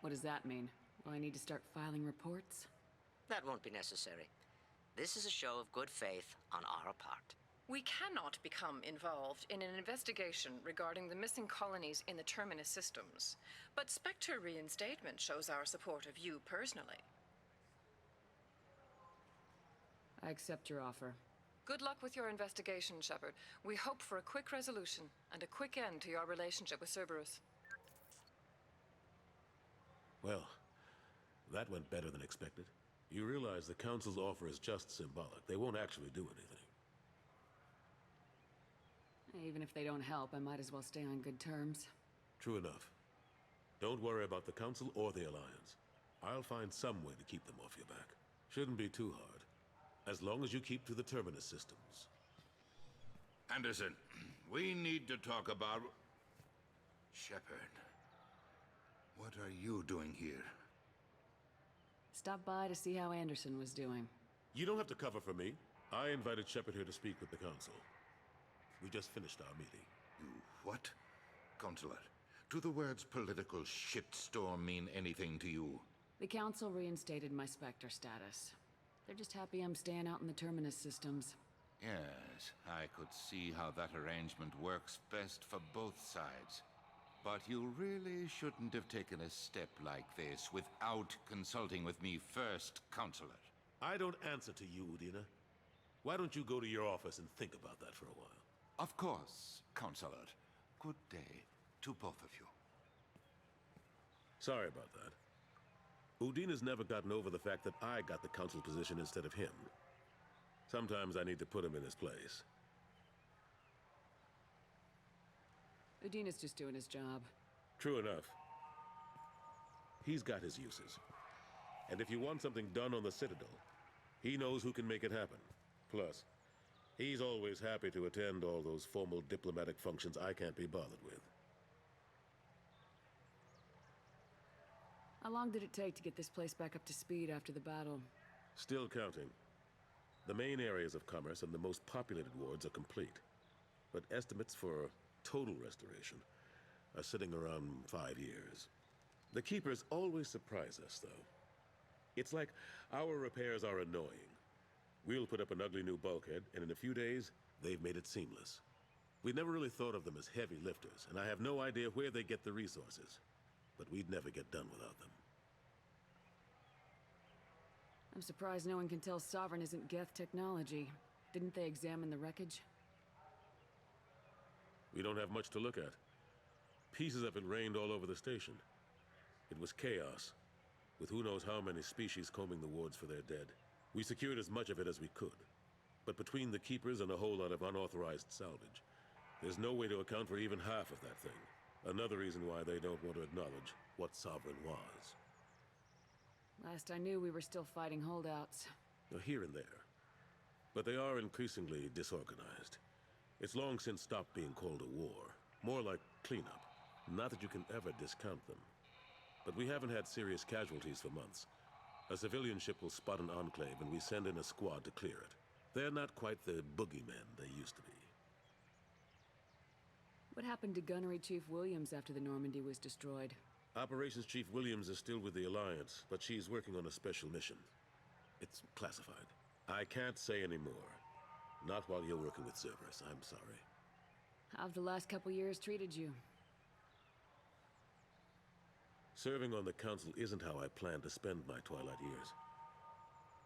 What does that mean? Will I need to start filing reports? That won't be necessary. This is a show of good faith on our part. We cannot become involved in an investigation regarding the missing colonies in the Terminus systems, but Spectre reinstatement shows our support of you personally. I accept your offer. Good luck with your investigation, Shepard. We hope for a quick resolution and a quick end to your relationship with Cerberus. Well, that went better than expected. You realize the Council's offer is just symbolic. They won't actually do anything. Even if they don't help, I might as well stay on good terms. True enough. Don't worry about the Council or the Alliance. I'll find some way to keep them off your back. Shouldn't be too hard. As long as you keep to the Terminus systems. Anderson, we need to talk about... Shepard. What are you doing here? Stop by to see how Anderson was doing. You don't have to cover for me. I invited Shepard here to speak with the Council. We just finished our meeting. You what? Counselor, do the words political shitstorm mean anything to you? The Council reinstated my Spectre status. They're just happy I'm staying out in the Terminus systems. Yes, I could see how that arrangement works best for both sides. But you really shouldn't have taken a step like this without consulting with me first, Counselor. I don't answer to you, Udina. Why don't you go to your office and think about that for a while? Of course, Counselor. Good day to both of you. Sorry about that. Udina's never gotten over the fact that I got the Council position instead of him. Sometimes I need to put him in his place. Udina's just doing his job. True enough. He's got his uses. And if you want something done on the Citadel, he knows who can make it happen. Plus, he's always happy to attend all those formal diplomatic functions I can't be bothered with. How long did it take to get this place back up to speed after the battle? Still counting. The main areas of commerce and the most populated wards are complete. But estimates for total restoration are sitting around 5 years. The Keepers always surprise us, though. It's like our repairs are annoying. We'll put up an ugly new bulkhead, and in a few days, they've made it seamless. We never really thought of them as heavy lifters, and I have no idea where they get the resources. But we'd never get done without them. I'm surprised no one can tell Sovereign isn't Geth technology. Didn't they examine the wreckage? We don't have much to look at. Pieces of it rained all over the station. It was chaos, with who knows how many species combing the wards for their dead. We secured as much of it as we could. But between the Keepers and a whole lot of unauthorized salvage, there's no way to account for even half of that thing. Another reason why they don't want to acknowledge what Sovereign was. Last I knew, we were still fighting holdouts. Here and there. But they are increasingly disorganized. It's long since stopped being called a war. More like cleanup. Not that you can ever discount them. But we haven't had serious casualties for months. A civilian ship will spot an enclave and we send in a squad to clear it. They're not quite the boogeymen they used to be. What happened to Gunnery Chief Williams after the Normandy was destroyed? Operations Chief Williams is still with the Alliance, but she's working on a special mission. It's classified. I can't say any more. Not while you're working with Cerberus, I'm sorry. How have the last couple years treated you? Serving on the Council isn't how I plan to spend my twilight years.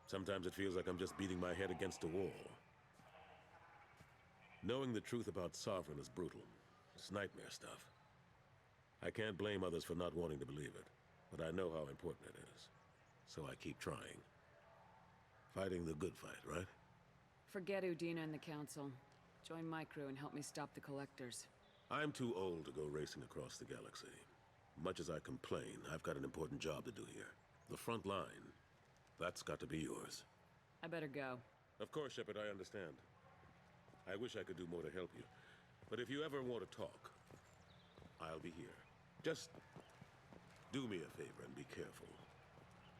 Sometimes it feels like I'm just beating my head against a wall. Knowing the truth about Sovereign is brutal. It's nightmare stuff. I can't blame others for not wanting to believe it, but I know how important it is. So I keep trying. Fighting the good fight, right? Forget Udina and the Council. Join my crew and help me stop the Collectors. I'm too old to go racing across the galaxy. Much as I complain, I've got an important job to do here. The front line. That's got to be yours. I better go. Of course, Shepard, I understand. I wish I could do more to help you. But if you ever want to talk, I'll be here. Just do me a favor and be careful.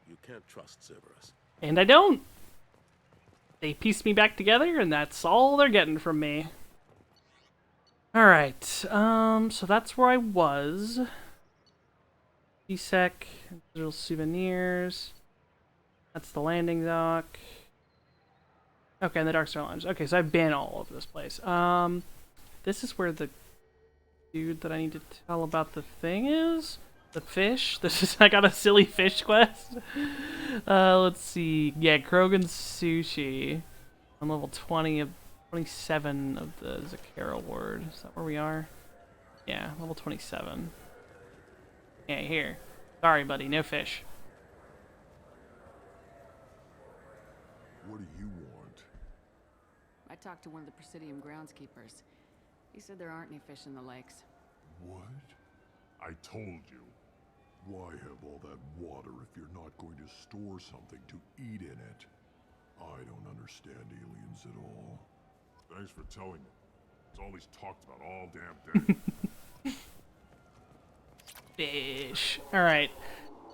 You can't trust Cerberus. And I don't. They pieced me back together, and that's all they're getting from me. Alright, so that's where I was. CSEC, digital souvenirs. That's the landing dock. Okay, and the Dark Star Lounge. Okay, so I've been all over this place. This is where the dude that I need to tell about the thing is? The fish? This is, I got a silly fish quest. Let's see. Yeah, Krogan's Sushi. I'm level 27 of the Zakara ward. Is that where we are? Yeah, level 27. Yeah, here. Sorry, buddy, no fish. What do you want? I talked to one of the Presidium groundskeepers. He said there aren't any fish in the lakes. What? I told you. Why have all that water if you're not going to store something to eat in it? I don't understand aliens at all. Thanks for telling me. It's all he's talked about all damn day. Fish. Alright.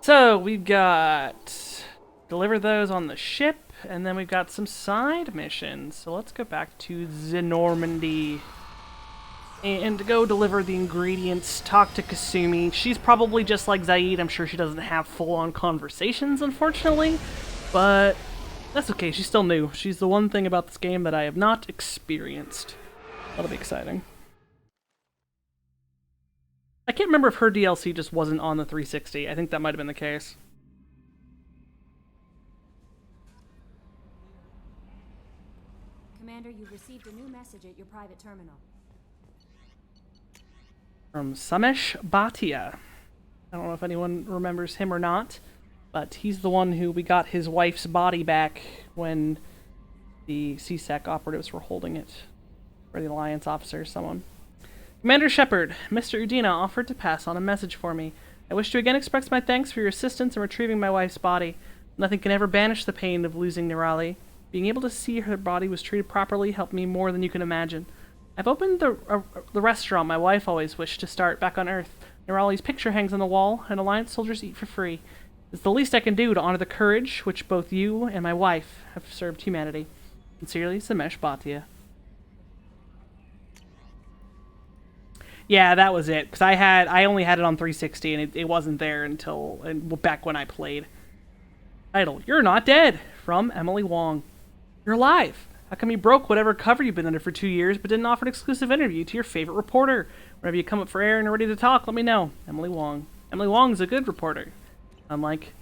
So, we've got... deliver those on the ship, and then we've got some side missions. So let's go back to the Normandy. And go deliver the ingredients, talk to Kasumi. She's probably just like Zaid. I'm sure she doesn't have full-on conversations, unfortunately. But that's okay, she's still new. She's the one thing about this game that I have not experienced. That'll be exciting. I can't remember if her DLC just wasn't on the 360. I think that might have been the case. Commander, you've received a new message at your private terminal. From Samesh Bhatia. I don't know if anyone remembers him or not, but he's the one who we got his wife's body back when the CSEC operatives were holding it. Or the Alliance officer, someone. Commander Shepard, Mr. Udina offered to pass on a message for me. I wish to again express my thanks for your assistance in retrieving my wife's body. Nothing can ever banish the pain of losing Nirali. Being able to see her body was treated properly helped me more than you can imagine. I've opened the restaurant my wife always wished to start back on Earth. Nirali's picture hangs on the wall, and Alliance soldiers eat for free. It's the least I can do to honor the courage which both you and my wife have served humanity. Sincerely, Samesh Bhatia. Yeah, that was it. Because I only had it on 360, and it wasn't there until back when I played. Title: You're Not Dead, from Emily Wong. You're alive. How come you broke whatever cover you've been under for 2 years, but didn't offer an exclusive interview to your favorite reporter? Whenever you come up for air and are ready to talk, let me know. Emily Wong. Emily Wong's a good reporter. Unlike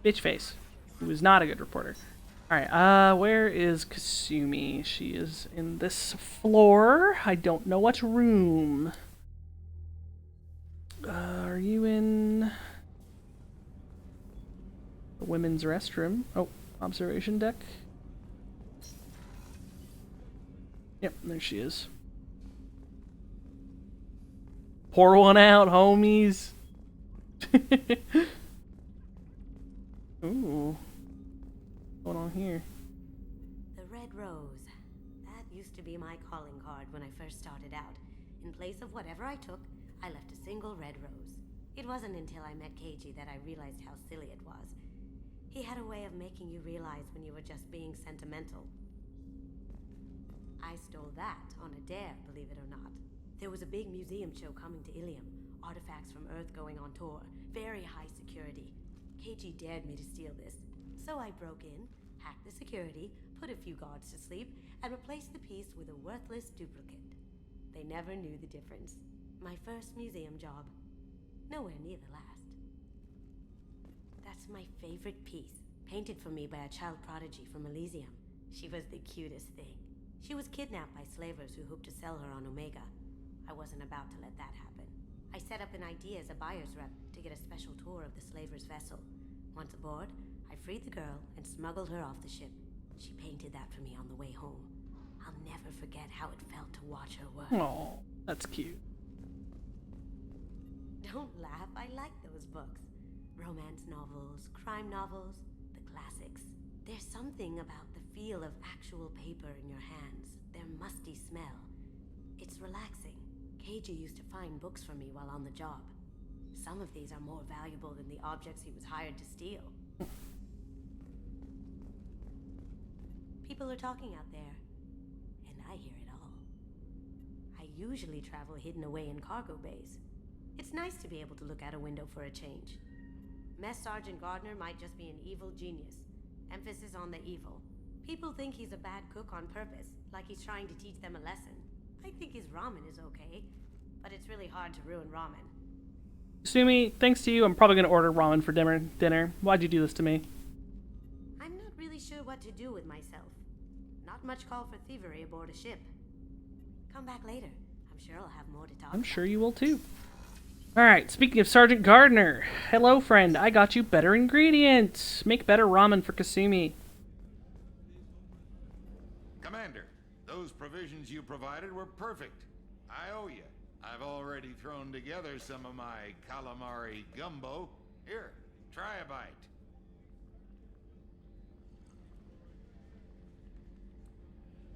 Bitchface, who is not a good reporter. Alright, where is Kasumi? She is in this floor. I don't know what room. Are you in the women's restroom? Oh, observation deck. Yep, there she is. Pour one out, homies. Ooh. What's going on here? The Red Rose. That used to be my calling card when I first started out. In place of whatever I took, I left a single red rose. It wasn't until I met Keiji that I realized how silly it was. He had a way of making you realize when you were just being sentimental. I stole that on a dare, believe it or not. There was a big museum show coming to Ilium. Artifacts from Earth going on tour. Very high security. Keiji dared me to steal this. So I broke in, hacked the security, put a few guards to sleep, and replaced the piece with a worthless duplicate. They never knew the difference. My first museum job. Nowhere near the last. That's my favorite piece. Painted for me by a child prodigy from Elysium. She was the cutest thing. She was kidnapped by slavers who hoped to sell her on Omega. I wasn't about to let that happen. I set up an ID as a buyer's rep to get a special tour of the slaver's vessel. Once aboard, I freed the girl and smuggled her off the ship. She painted that for me on the way home. I'll never forget how it felt to watch her work. Oh, that's cute. Don't laugh, I like those books. Romance novels, crime novels, the classics. There's something about the feel of actual paper in your hands, their musty smell. It's relaxing. Keiji used to find books for me while on the job. Some of these are more valuable than the objects he was hired to steal. People are talking out there, and I hear it all. I usually travel hidden away in cargo bays. It's nice to be able to look out a window for a change. Mess Sergeant Gardner might just be an evil genius. Emphasis on the evil. People think he's a bad cook on purpose, like he's trying to teach them a lesson. I think his ramen is okay, but it's really hard to ruin ramen. Sumi, thanks to you, I'm probably gonna order ramen for dinner. Why'd you do this to me? I'm not really sure what to do with myself. Not much call for thievery aboard a ship. Come back later. I'm sure I'll have more to talk I'm about. sure you will too. Alright, speaking of Sergeant Gardner. Hello, friend. I got you better ingredients. Make better ramen for Kasumi. Commander, those provisions you provided were perfect. I owe you. I've already thrown together some of my calamari gumbo. Here, try a bite.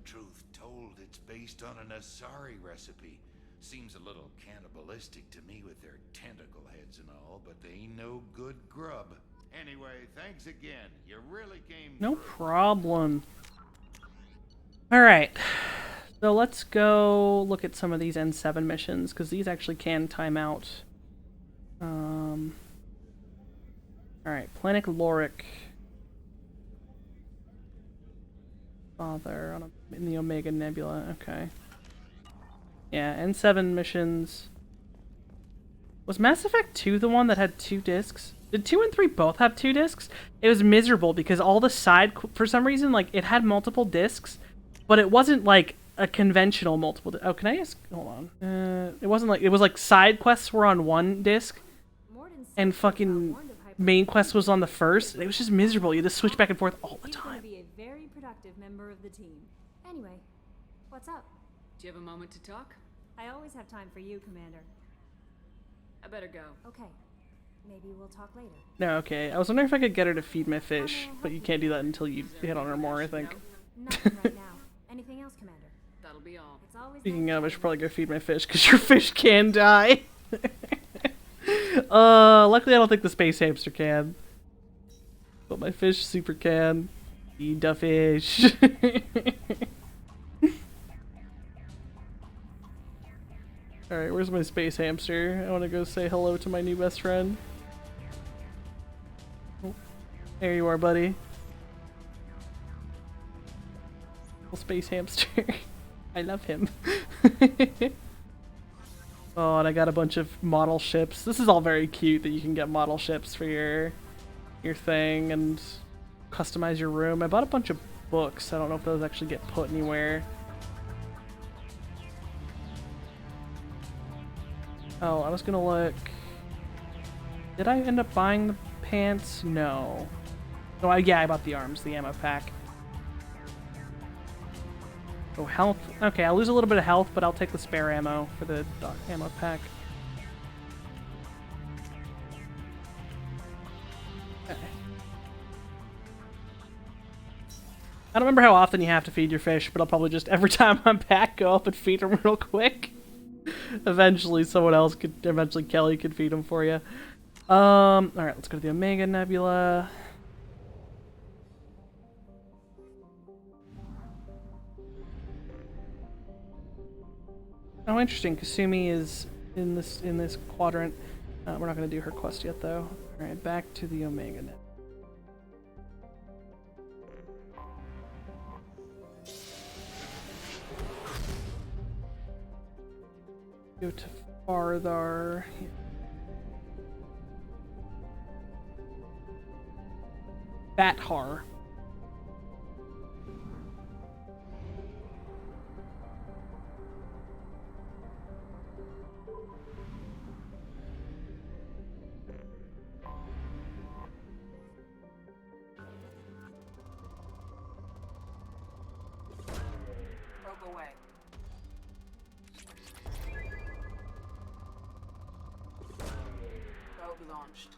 Truth told, it's based on an Asari recipe. Seems a little cannibalistic to me with their tentacle heads and all, but they ain't no good grub. Anyway, thanks again. You really came No through. problem. Alright. So let's go look at some of these N7 missions, because these actually can time out. Alright, Planet Lorik. Father in the Omega Nebula, okay. Yeah, N7 missions. Was Mass Effect 2 the one that had 2 discs? Did 2 and 3 both have 2 discs? It was miserable because all the side... For some reason, like, it had multiple discs, but it wasn't, like, a conventional multiple... Oh, can I ask... Hold on. It wasn't like... It was like side quests were on one disc, and fucking main quest was on the first. It was just miserable. You had to switch back and forth all the He's time. gonna be a very productive member of the team. Anyway, what's up? Do you have a moment to talk? I always have time for you, Commander. I better go. Okay. Maybe we'll talk later. No, okay. I was wondering if I could get her to feed my fish, but you can't do that until you hit on her more, I think. Nothing right now. Anything else, Commander? That'll be all. It's always Speaking of, I should probably go feed my fish, because your fish can die. Luckily I don't think the space hamster can. But my fish super can. Feed the fish. Alright, where's my space hamster? I want to go say hello to my new best friend. Oh, there you are, buddy. Little space hamster. I love him. Oh, and I got a bunch of model ships. This is all very cute that you can get model ships for your thing and customize your room. I bought a bunch of books. I don't know if those actually get put anywhere. Oh, I was gonna look. Did I end up buying the pants? No. Oh, yeah, I bought the arms, the ammo pack. Oh, health. Okay, I'll lose a little bit of health, but I'll take the spare ammo for the ammo pack. Okay. I don't remember how often you have to feed your fish, but I'll probably just, every time I'm back, go up and feed them real quick. Eventually, Kelly could feed them for you. Alright, let's go to the Omega Nebula. Oh, interesting. Kasumi is in this quadrant. We're not going to do her quest yet, though. All right, back to the Omega Net. Go to farther. Bathar. Probe away. Probe launched.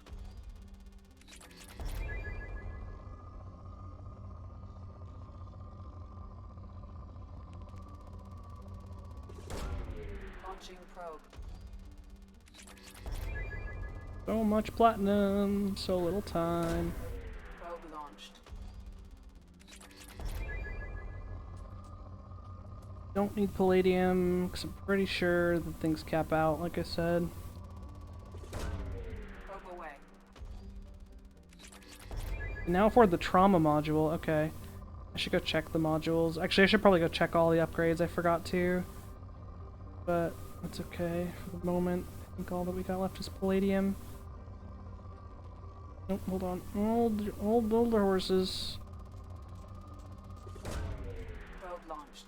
Launching probe. So much platinum, so little time. Probe launched. Don't need palladium, because I'm pretty sure that things cap out, like I said. Probe away. Now for the trauma module. Okay. I should go check the modules. Actually, I should probably go check all the upgrades. I forgot to. But that's okay for the moment. I think all that we got left is palladium. Nope, hold on. Old horses. Probe launched.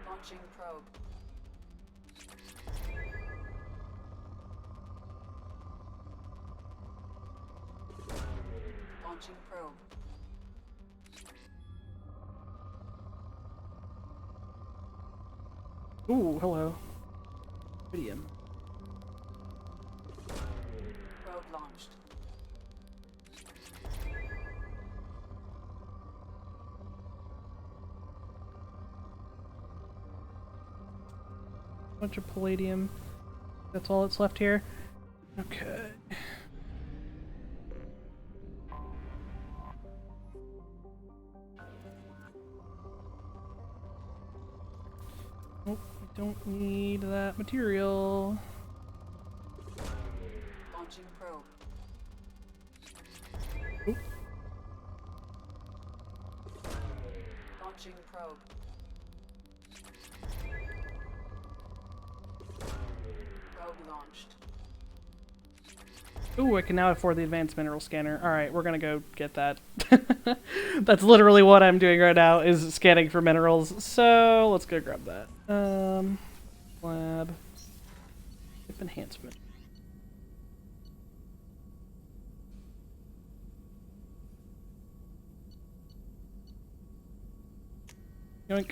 Launching probe. Launching probe. Ooh, hello. Iridium. Probe launched. Bunch of palladium. That's all that's left here. Okay. Nope, I don't need that material. Launching probe. Oop. Launching probe. Probe launched. Ooh, I can now afford the advanced mineral scanner. Alright, we're gonna go get that. That's literally what I'm doing right now, is scanning for minerals. So, let's go grab that. Lab. Ship enhancement. Yoink.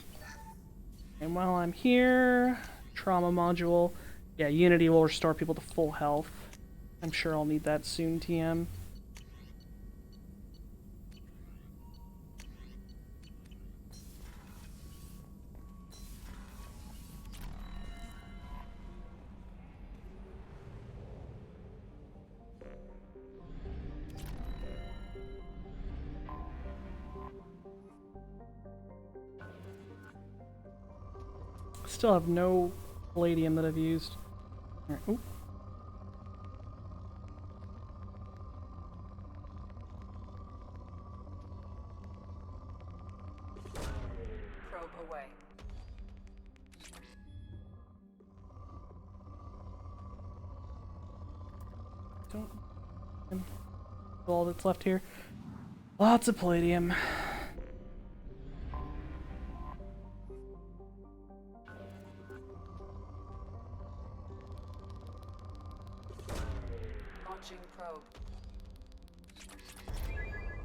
And while I'm here, trauma module. Yeah, Unity will restore people to full health. I'm sure I'll need that soon, TM. Still have no palladium that I've used. Alright, oop. Probe away. Don't. All that's left here. Lots of palladium. Launching probe.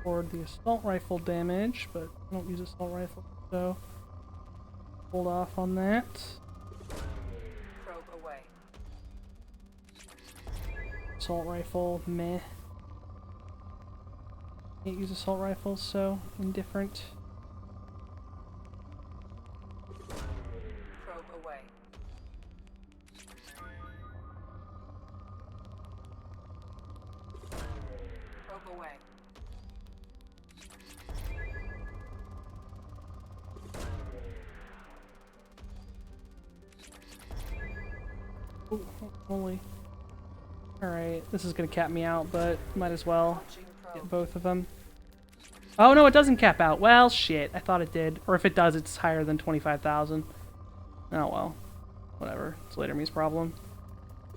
For the assault rifle damage, but I don't use assault rifle, so hold off on that. Probe away. Assault rifle, meh. Can't use assault rifles, so indifferent. Probe away. Probe away. Ooh, holy. Alright, this is gonna cap me out, but might as well get both of them. Oh no, it doesn't cap out. Well, shit. I thought it did. Or if it does, it's higher than 25,000. Oh well. Whatever. It's later me's problem.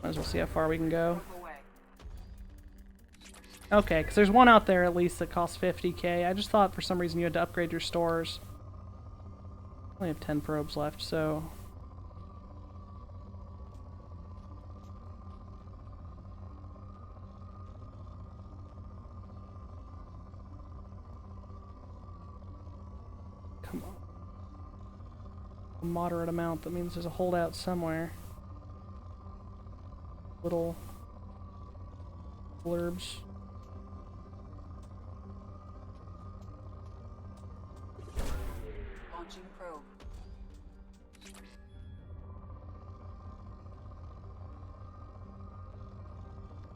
Might as well see how far we can go. Okay, because there's one out there at least that costs 50k. I just thought for some reason you had to upgrade your stores. I only have 10 probes left, so... Come on. A moderate amount, that means there's a holdout somewhere. Little blurbs. Launching probe.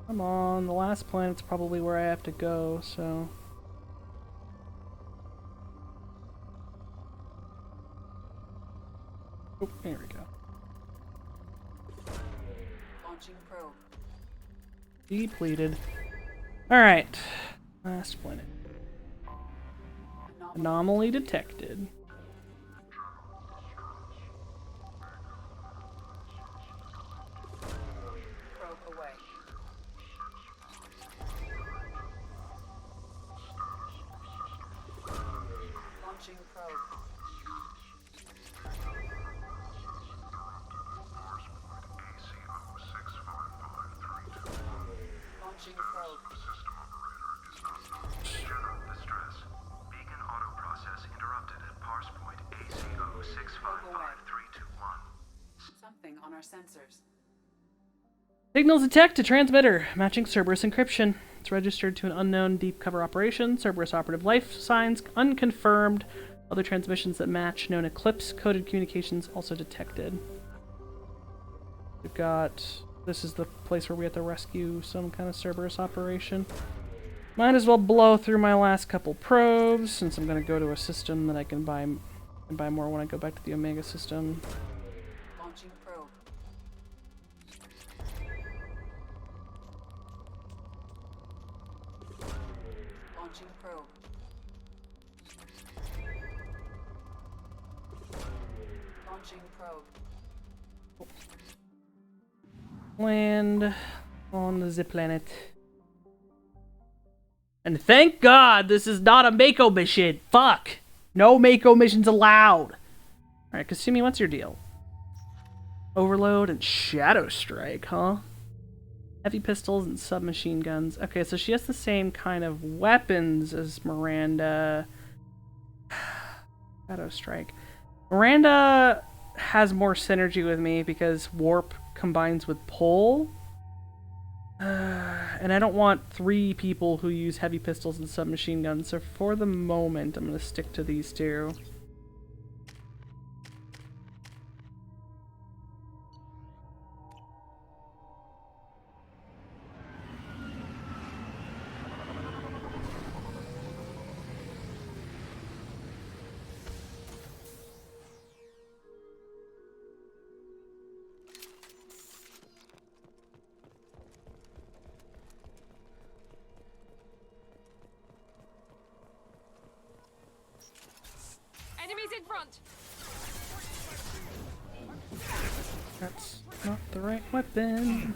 Come on, the last planet's probably where I have to go, so... Oh, there we go. Launching probe. Depleted. Alright. Last planet. Anomaly detected. Probe away. Launching probe. Launching probe. Distress. Beacon auto process interrupted at parse point ACO 655321. Something on our sensors. Signals detect to transmitter, matching Cerberus encryption. It's registered to an unknown deep cover operation. Cerberus operative life signs unconfirmed. Other transmissions that match known Eclipse coded communications also detected. We've got... This is the place where we have to rescue some kind of Cerberus operation. Might as well blow through my last couple probes, since I'm going to go to a system that I can buy more when I go back to the Omega system. Launching probe. Launching probe. Launching probe. Land on the zip planet. And thank God this is not a Mako mission. Fuck. No Mako missions allowed. Alright, Kasumi, what's your deal? Overload and Shadow Strike, huh? Heavy pistols and submachine guns. Okay, so she has the same kind of weapons as Miranda. Shadow Strike. Miranda has more synergy with me because warp combines with pull. And I don't want 3 people who use heavy pistols and submachine guns, so for the moment I'm going to stick to these 2. Enemies in front! That's not the right weapon.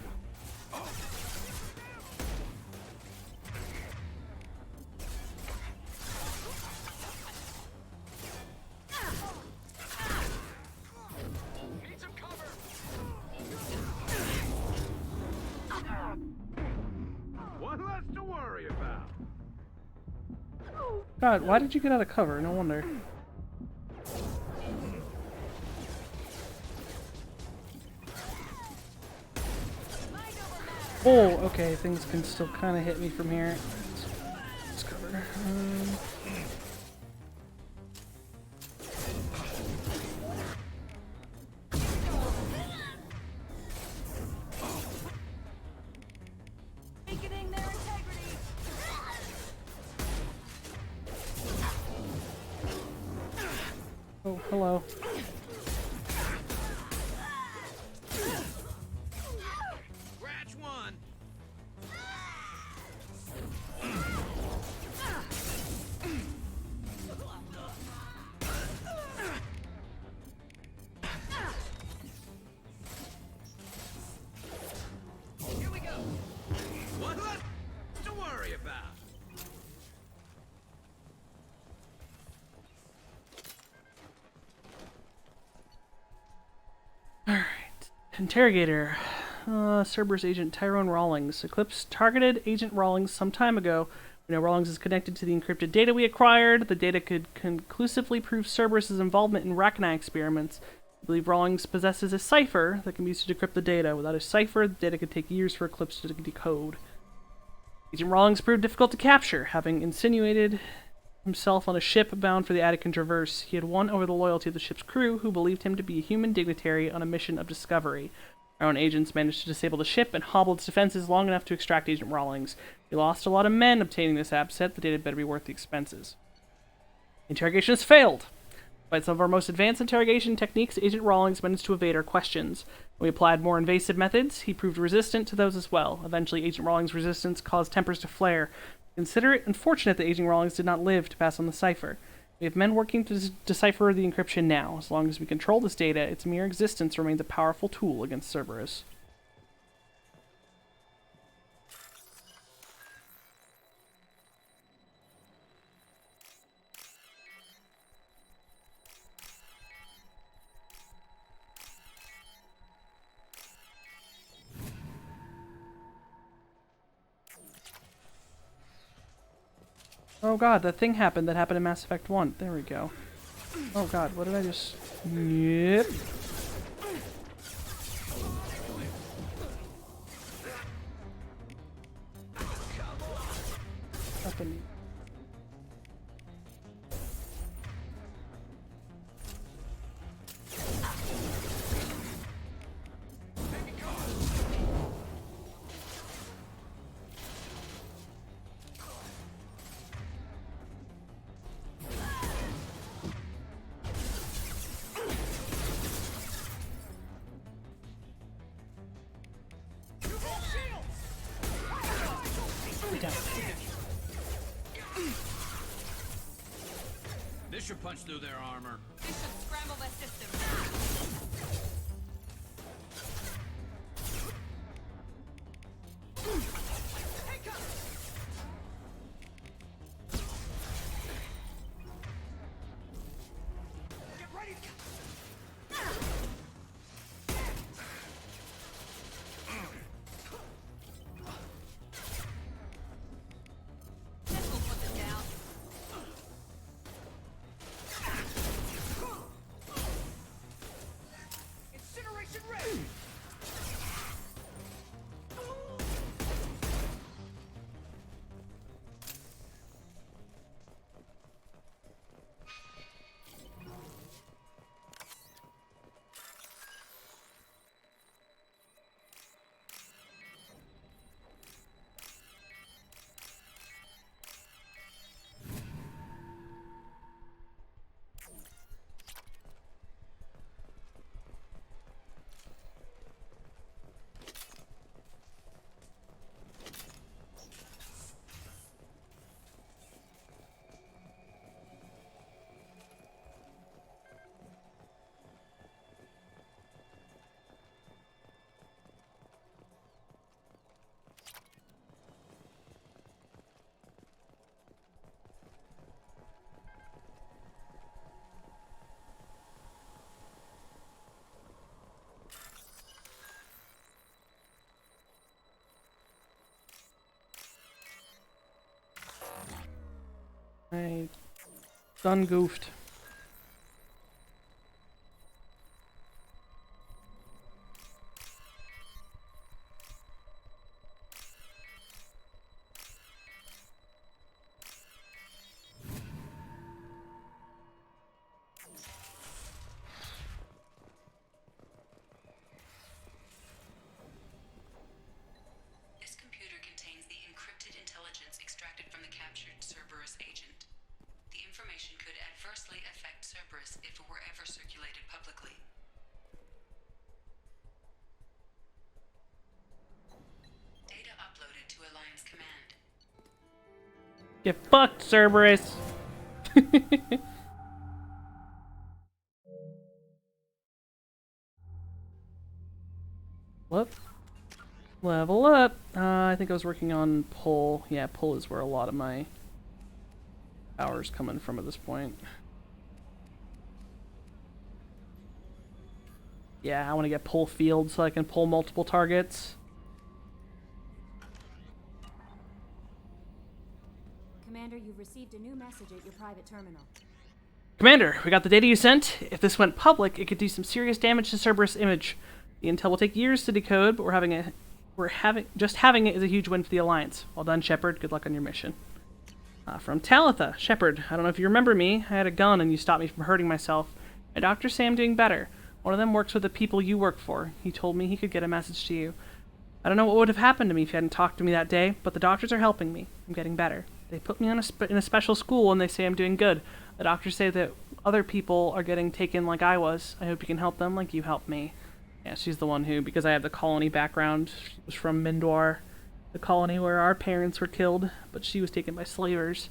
One less to worry about. God, why did you get out of cover? No wonder. Oh, okay, things can still kind of hit me from here. Let's cover. Weakening their integrity! Oh, hello. Scratch one. Here we go. One less to worry about. Alright. Interrogator. Cerberus agent Tyrone Rawlings. Eclipse targeted Agent Rawlings some time ago. We know Rawlings is connected to the encrypted data we acquired. The data could conclusively prove Cerberus' involvement in Rachni experiments. I believe Rawlings possesses a cipher that can be used to decrypt the data. Without a cipher, the data could take years for Eclipse to decode. Agent Rawlings proved difficult to capture, having insinuated himself on a ship bound for the Attican Traverse. He had won over the loyalty of the ship's crew, who believed him to be a human dignitary on a mission of discovery. Our own agents managed to disable the ship and hobble its defenses long enough to extract Agent Rawlings. We lost a lot of men obtaining this asset. The data better be worth the expenses. Interrogation has failed. By some of our most advanced interrogation techniques, Agent Rawlings managed to evade our questions. When we applied more invasive methods, he proved resistant to those as well. Eventually, Agent Rawlings' resistance caused tempers to flare. Consider it unfortunate that Agent Rawlings did not live to pass on the cipher. We have men working to decipher the encryption now. As long as we control this data, its mere existence remains a powerful tool against Cerberus. Oh god, that thing happened that happened in Mass Effect 1. There we go. Oh god, what did I just... Yep. Happened. This should punch through their armor. This should scramble their system. I done goofed. This computer contains the encrypted intelligence extracted from the captured Cerberus agent. The information could adversely affect Cerberus if it were ever circulated publicly. Data uploaded to Alliance Command. Get fucked, Cerberus! What? Level up! I think I was working on pull. Yeah, pull is where a lot of my power's coming from at this point. Yeah, I want to get pull field so I can pull multiple targets. Commander, you've received a new message at your private terminal. Commander, we got the data you sent. If this went public, it could do some serious damage to Cerberus' image. The intel will take years to decode, but just having it is a huge win for the Alliance. Well done, Shepard. Good luck on your mission. From Talitha. Shepard, I don't know if you remember me. I had a gun and you stopped me from hurting myself. My doctors say I'm doing better. One of them works with the people you work for. He told me he could get a message to you. I don't know what would have happened to me if you hadn't talked to me that day, but the doctors are helping me. I'm getting better. They put me in a special school and they say I'm doing good. The doctors say that other people are getting taken like I was. I hope you can help them like you helped me. Yeah, she's the one who, because I have the colony background, she was from Mindor, the colony where our parents were killed, but she was taken by slavers.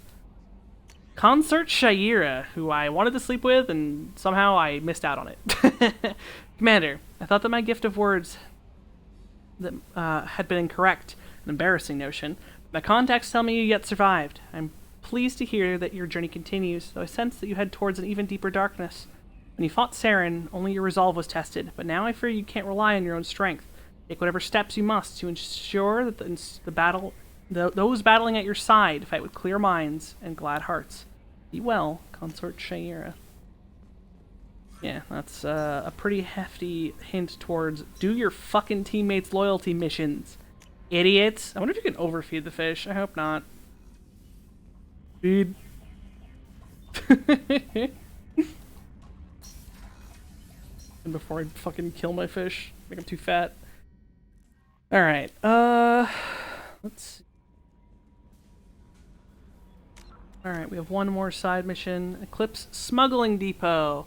Consort Shaira, who I wanted to sleep with, and somehow I missed out on it. Commander, I thought that my gift of words that had been incorrect, an embarrassing notion. My contacts tell me you yet survived. I'm pleased to hear that your journey continues, though I sense that you head towards an even deeper darkness. When you fought Saren, only your resolve was tested, but now I fear you can't rely on your own strength. Take whatever steps you must to ensure that those battling at your side fight with clear minds and glad hearts. Be well, Consort Shaira. Yeah, that's a pretty hefty hint towards do your fucking teammates' loyalty missions. Idiots. I wonder if you can overfeed the fish. I hope not. Feed. And before I fucking kill my fish, make them too fat. Alright, let's see. Alright, we have one more side mission. Eclipse Smuggling Depot.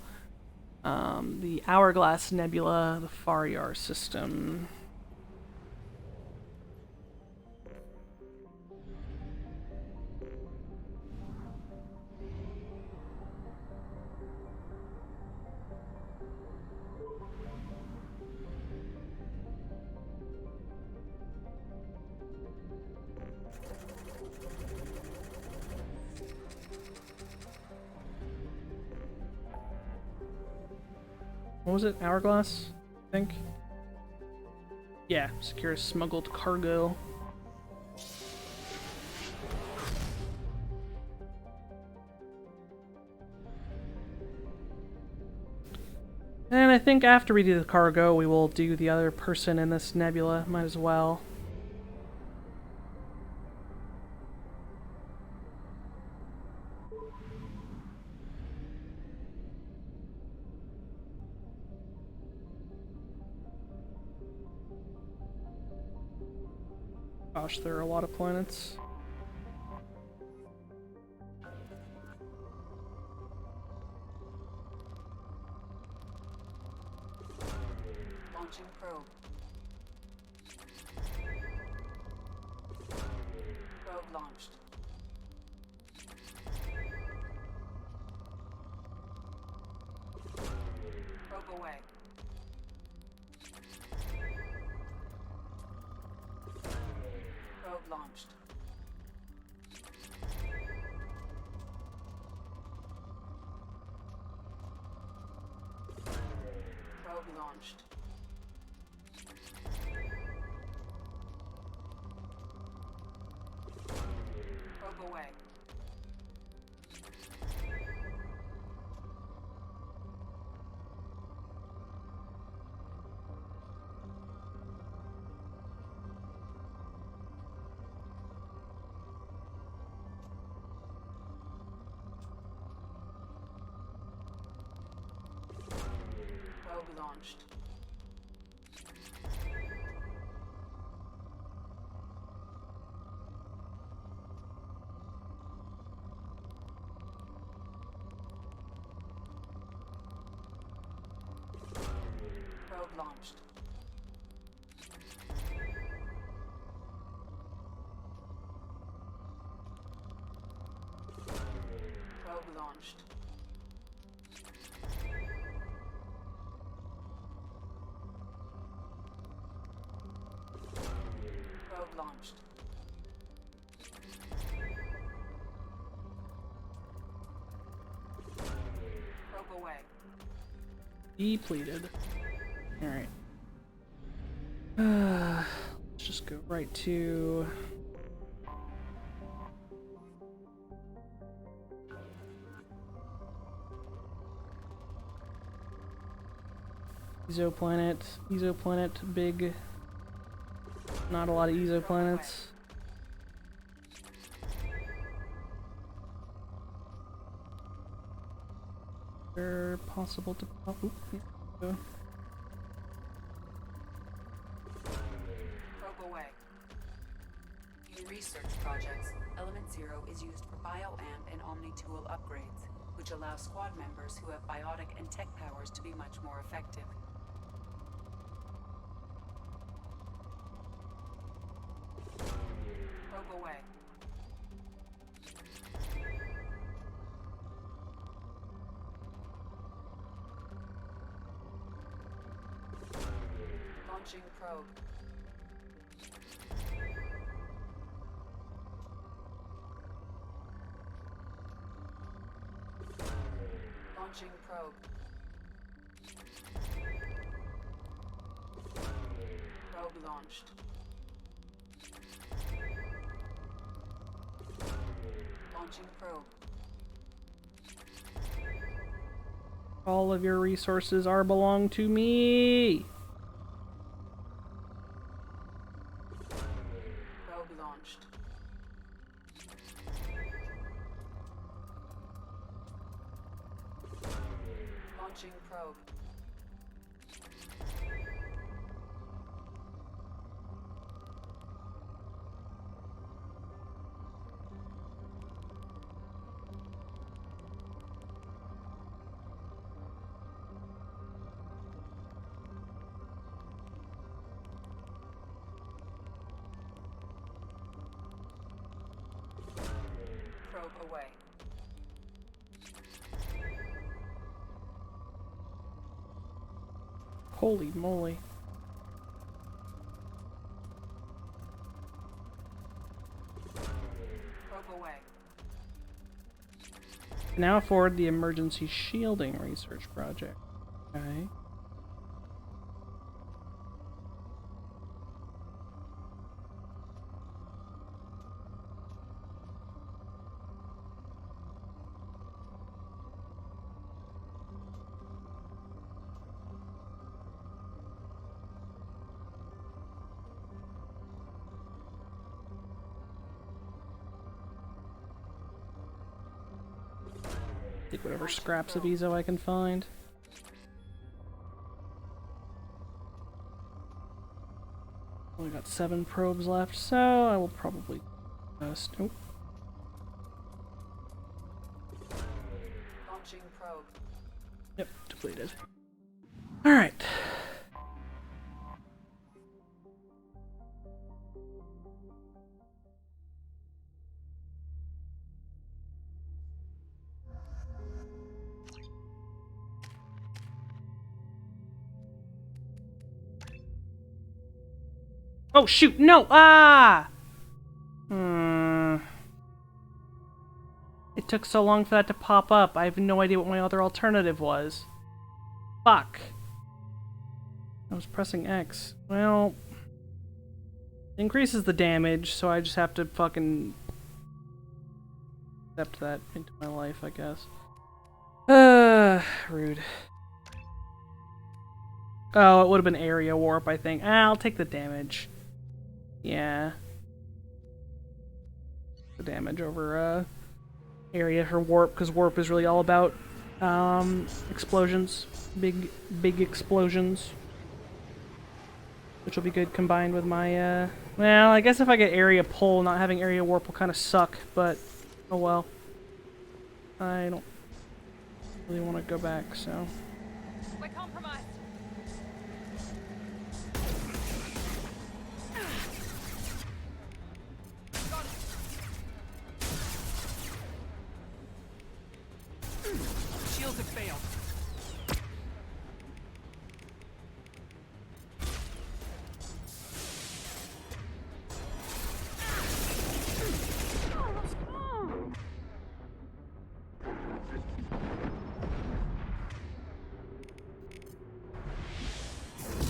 The Hourglass Nebula, the Faryar system. What was it? Hourglass? I think? Yeah, secure smuggled cargo. And I think after we do the cargo, we will do the other person in this nebula. Might as well. Gosh, there are a lot of planets. Launching probe. Probe launched. Probe away. Probe launched. Probe launched. Probe away. Probe launched. Probe launched. Probe launched. Probe launched. Probe away. Depleted. Alright. Let's just go right to... Exoplanet, big... Not a lot of exoplanets. They're possible to... Oh, oop, here we go. Probe away. In research projects, Element Zero is used for bioamp and Omni-tool upgrades. which allow squad members who have biotic and tech powers to be much more effective. Probe away. Launching probe. Launching probe. Probe launched. Launching probe. All of your resources are belong to me. Probe launched. Launching probe. Probe away. Holy moly. Probe away. Now afford the emergency shielding research project. Okay. Take whatever scraps of Ezo I can find. Only got 7 probes left, so I will probably just... Nope. Launching probe. Yep, depleted. Alright. Oh shoot, no! Ah! It took so long for that to pop up. I have no idea what my other alternative was. Fuck. I was pressing X. Well... It increases the damage, so I just have to fucking... accept that into my life, I guess. Rude. Oh, it would have been area warp, I think. I'll take the damage. Yeah. The damage over, area for warp, because warp is really all about, explosions. Big explosions. Which will be good combined with my, well, I guess if I get area pull, not having area warp will kind of suck, but, oh well. I don't really want to go back, so... We're compromised. Shields have failed.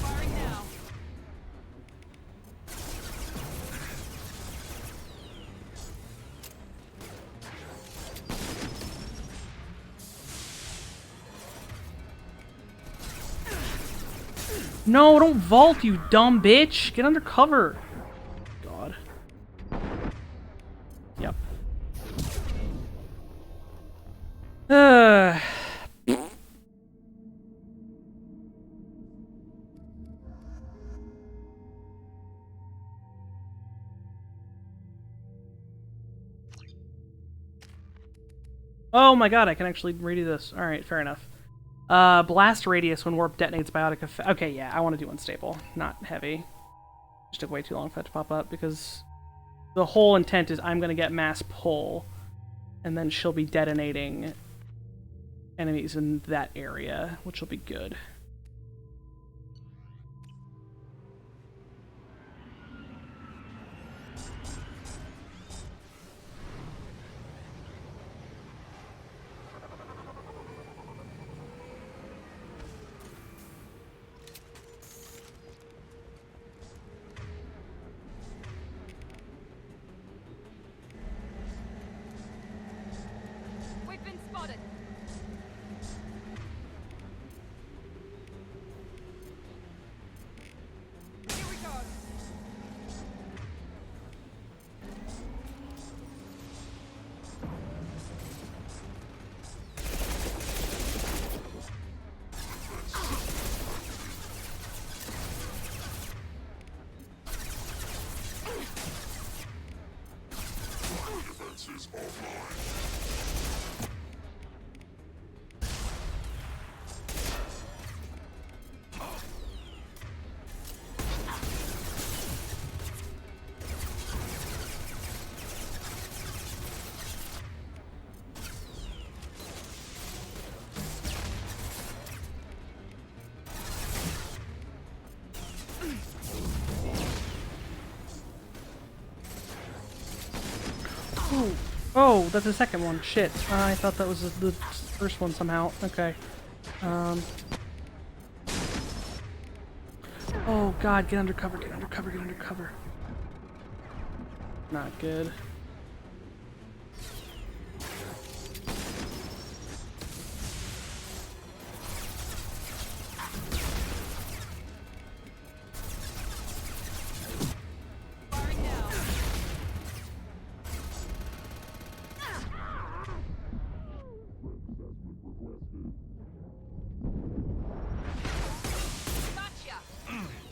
Firing now. No, don't vault, you dumb bitch! Get under cover! God. Yep. Oh my god, I can actually redo this. Alright, fair enough. Blast radius when warp detonates biotic effect. Okay, yeah, I want to do unstable, not heavy. Just took way too long for that to pop up because the whole intent is I'm going to get mass pull and then she'll be detonating enemies in that area, which will be good. We've been spotted. Here we go. Defenses offline. Oh, oh, that's the second one. Shit. I thought that was the first one somehow. Okay. Oh god, get under cover, get under cover, get under cover. Not good.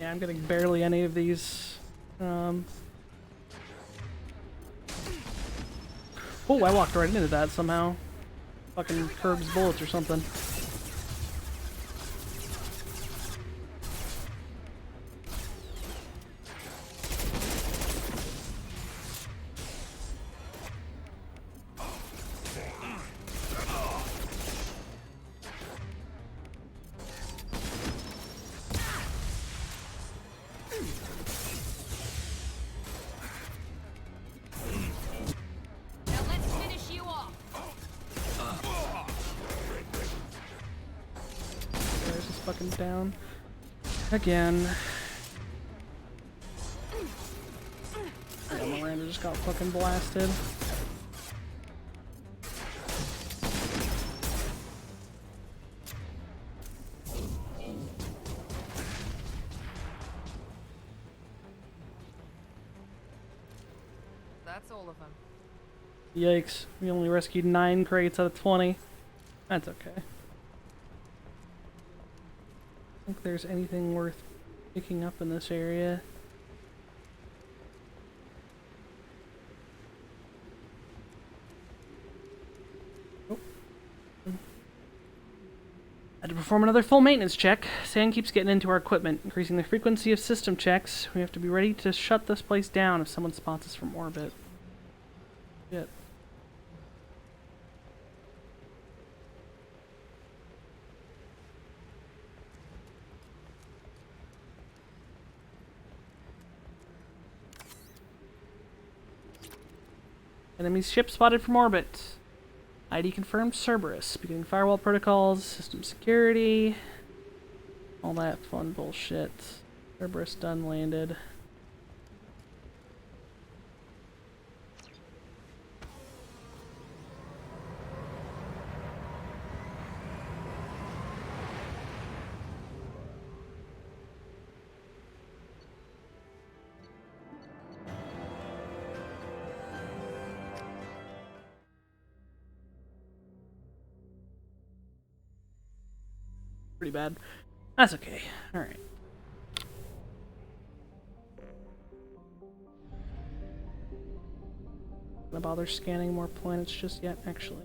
Yeah, I'm getting barely any of these. Oh, I walked right into that somehow. Fucking curbs bullets or something. Now let's finish you off. There's this fucking down. Again. Yeah, Miranda just got fucking blasted. That's all of them. Yikes. We only rescued 9 crates out of 20. That's okay. I think there's anything worth picking up in this area. Oh. Had to perform another full maintenance check. Sand keeps getting into our equipment, increasing the frequency of system checks. We have to be ready to shut this place down if someone spots us from orbit. Shit. Enemy ship spotted from orbit. ID confirmed Cerberus. Beginning firewall protocols, system security, all that fun bullshit. Cerberus done landed. Pretty bad. That's okay. Alright. Gonna bother scanning more planets just yet, actually.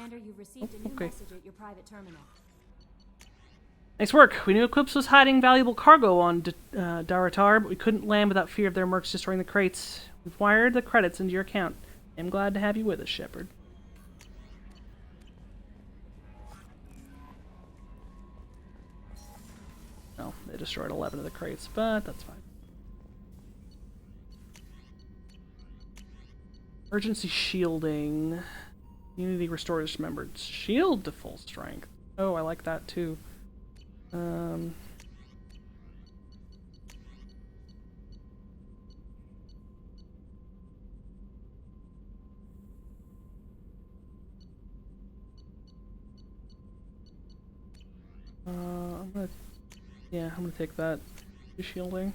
Commander, you've received a new message at your private terminal. Nice work. We knew Eclipse was hiding valuable cargo on Daratar, but we couldn't land without fear of their mercs destroying the crates. We've wired the credits into your account. I'm glad to have you with us, Shepard. Oh, they destroyed 11 of the crates, but that's fine. Emergency shielding. Unity restores dismembered shield to full strength. Oh, I like that too. I'm gonna take that. Shielding.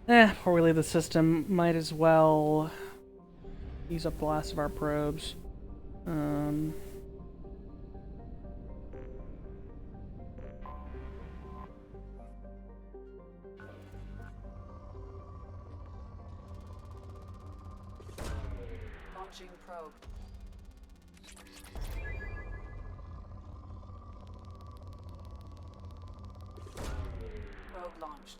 Before we leave the system, might as well use up the last of our probes. Launching probe. Probe launched.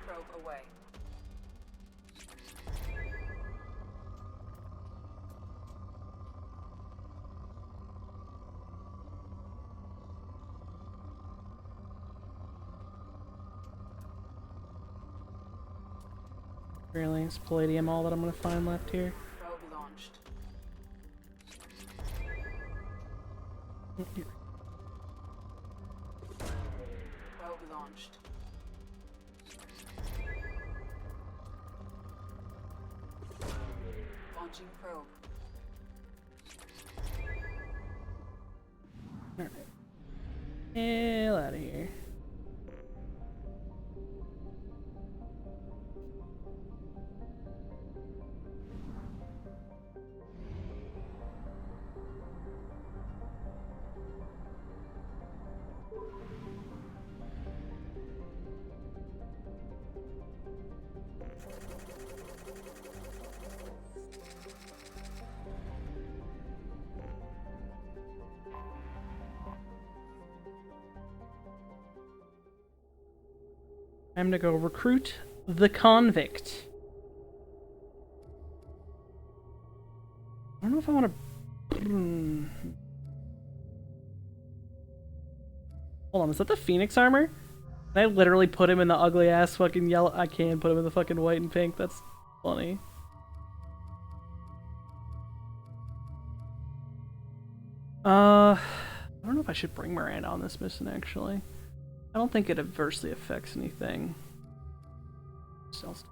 Probe away. Really? Is palladium all that I'm gonna find left here? Probe launched. Probe launched. Launching probe. Alright. Hell out of here. I'm gonna go recruit the convict. I don't know if I want to. Hold on, is that the Phoenix armor? Can I literally put him in the ugly ass fucking yellow? I can put him in the fucking white and pink. That's funny. I don't know if I should bring Miranda on this mission actually. I don't think it adversely affects anything. Else.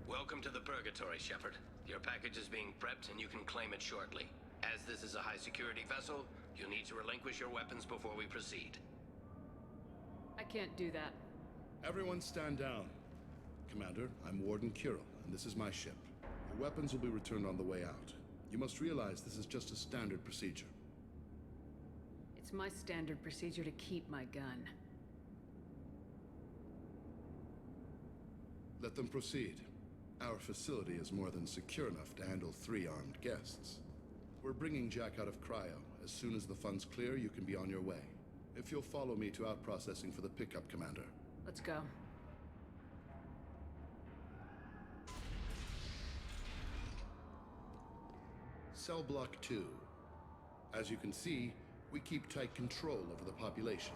Welcome to the Purgatory, Shepard. Your package is being prepped and you can claim it shortly. As this is a high-security vessel, you'll need to relinquish your weapons before we proceed. I can't do that. Everyone stand down. Commander, I'm Warden Kirill, and this is my ship. Your weapons will be returned on the way out. You must realize this is just a standard procedure. It's my standard procedure to keep my gun. Let them proceed. Our facility is more than secure enough to handle 3 armed guests. We're bringing Jack out of cryo. As soon as the funds clear, you can be on your way. If you'll follow me to out-processing for the pickup, Commander. Let's go. Cell Block 2. As you can see, We keep tight control over the population.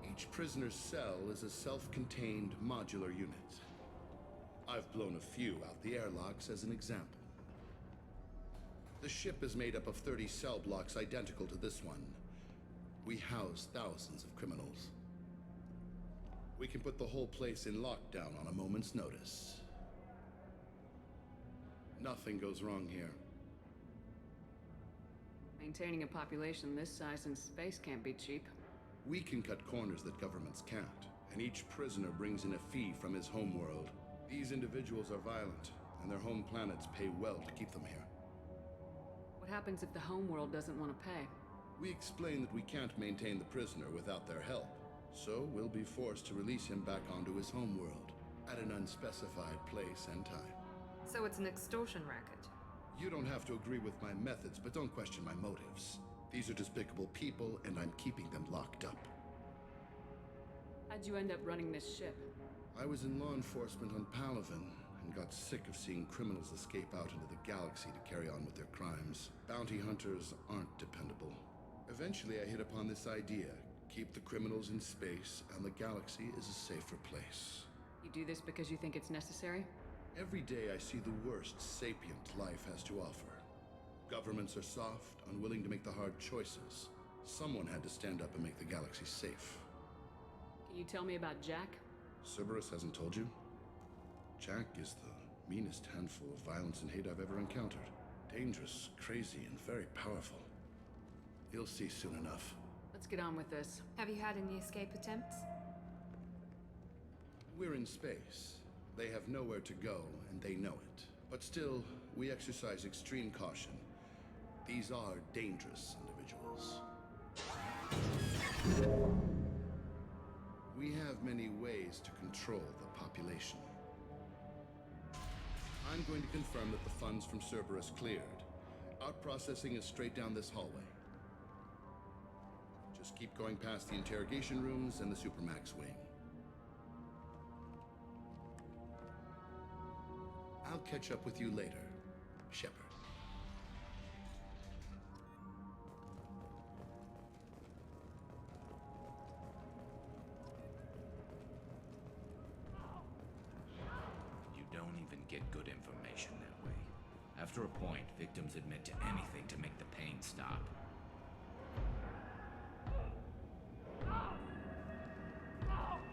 Each prisoner's cell is a self-contained modular unit. I've blown a few out the airlocks as an example. The ship is made up of 30 cell blocks identical to this one. We house thousands of criminals. We can put the whole place in lockdown on a moment's notice. Nothing goes wrong here. Maintaining a population this size in space can't be cheap. We can cut corners that governments can't, and each prisoner brings in a fee from his homeworld. These individuals are violent, and their home planets pay well to keep them here. What happens if the homeworld doesn't want to pay? We explain that we can't maintain the prisoner without their help, so we'll be forced to release him back onto his homeworld at an unspecified place and time. So it's an extortion racket. You don't have to agree with my methods, but don't question my motives. These are despicable people, and I'm keeping them locked up. How'd you end up running this ship? I was in law enforcement on Palaven, and got sick of seeing criminals escape out into the galaxy to carry on with their crimes. Bounty hunters aren't dependable. Eventually, I hit upon this idea. Keep the criminals in space, and the galaxy is a safer place. You do this because you think it's necessary? Every day I see the worst sapient life has to offer. Governments are soft, unwilling to make the hard choices. Someone had to stand up and make the galaxy safe. Can you tell me about Jack? Cerberus hasn't told you? Jack is the meanest handful of violence and hate I've ever encountered. Dangerous, crazy, and very powerful. You'll see soon enough. Let's get on with this. Have you had any escape attempts? We're in space. They have nowhere to go, and they know it. But still, we exercise extreme caution. These are dangerous individuals. We have many ways to control the population. I'm going to confirm that the funds from Cerberus cleared. Out-processing is straight down this hallway. Just keep going past the interrogation rooms and the Supermax wing. I'll catch up with you later, Shepard. You don't even get good information that way. After a point, victims admit to anything to make the pain stop.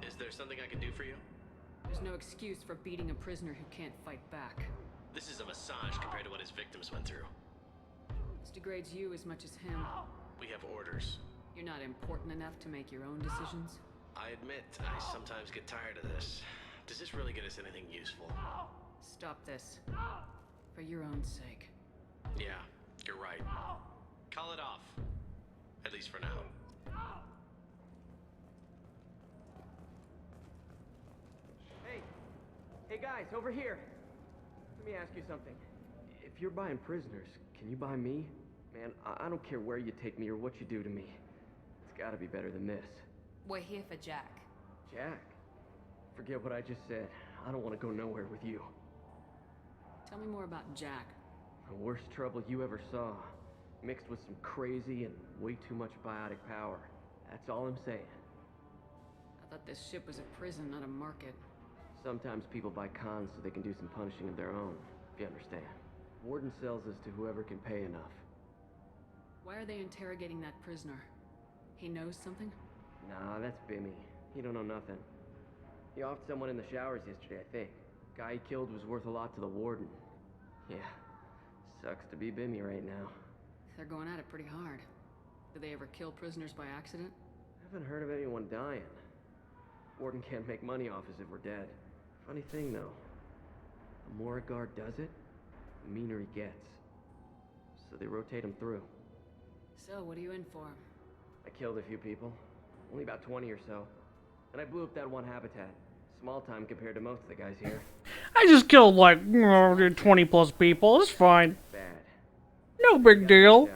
Is there something I can do for you? There's no excuse for beating a prisoner who can't fight back. This is a massage compared to what his victims went through. This degrades you as much as him. We have orders. You're not important enough to make your own decisions? I admit, I sometimes get tired of this. Does this really get us anything useful? Stop this. For your own sake. Yeah, you're right. Call it off. At least for now. Hey guys, over here! Let me ask you something. If you're buying prisoners, can you buy me? Man, I don't care where you take me or what you do to me. It's gotta be better than this. We're here for Jack. Jack? Forget what I just said. I don't want to go nowhere with you. Tell me more about Jack. The worst trouble you ever saw. Mixed with some crazy and way too much biotic power. That's all I'm saying. I thought this ship was a prison, not a market. Sometimes people buy cons so they can do some punishing of their own, if you understand. Warden sells us to whoever can pay enough. Why are they interrogating that prisoner? He knows something? Nah, that's Bimmy. He don't know nothing. He offed someone in the showers yesterday, I think. Guy he killed was worth a lot to the warden. Yeah, sucks to be Bimmy right now. They're going at it pretty hard. Do they ever kill prisoners by accident? Haven't heard of anyone dying. Warden can't make money off us if we're dead. Funny thing, though. The more a guard does it, the meaner he gets. So they rotate him through. So, what are you in for? I killed a few people. Only about 20 or so. And I blew up that one habitat. Small time compared to most of the guys here. I just killed like 20 plus people. It's fine. Bad. No big deal.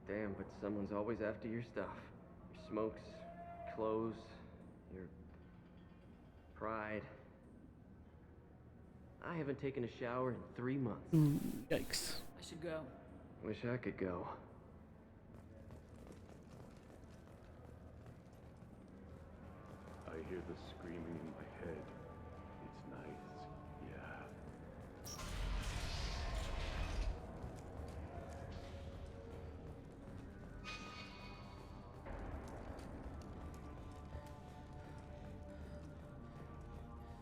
Damn, but someone's always after your stuff. Your smokes, clothes, your pride. I haven't taken a shower in 3 months. Yikes. I should go. Wish I could go. I hear the screaming in my head. It's nice, yeah.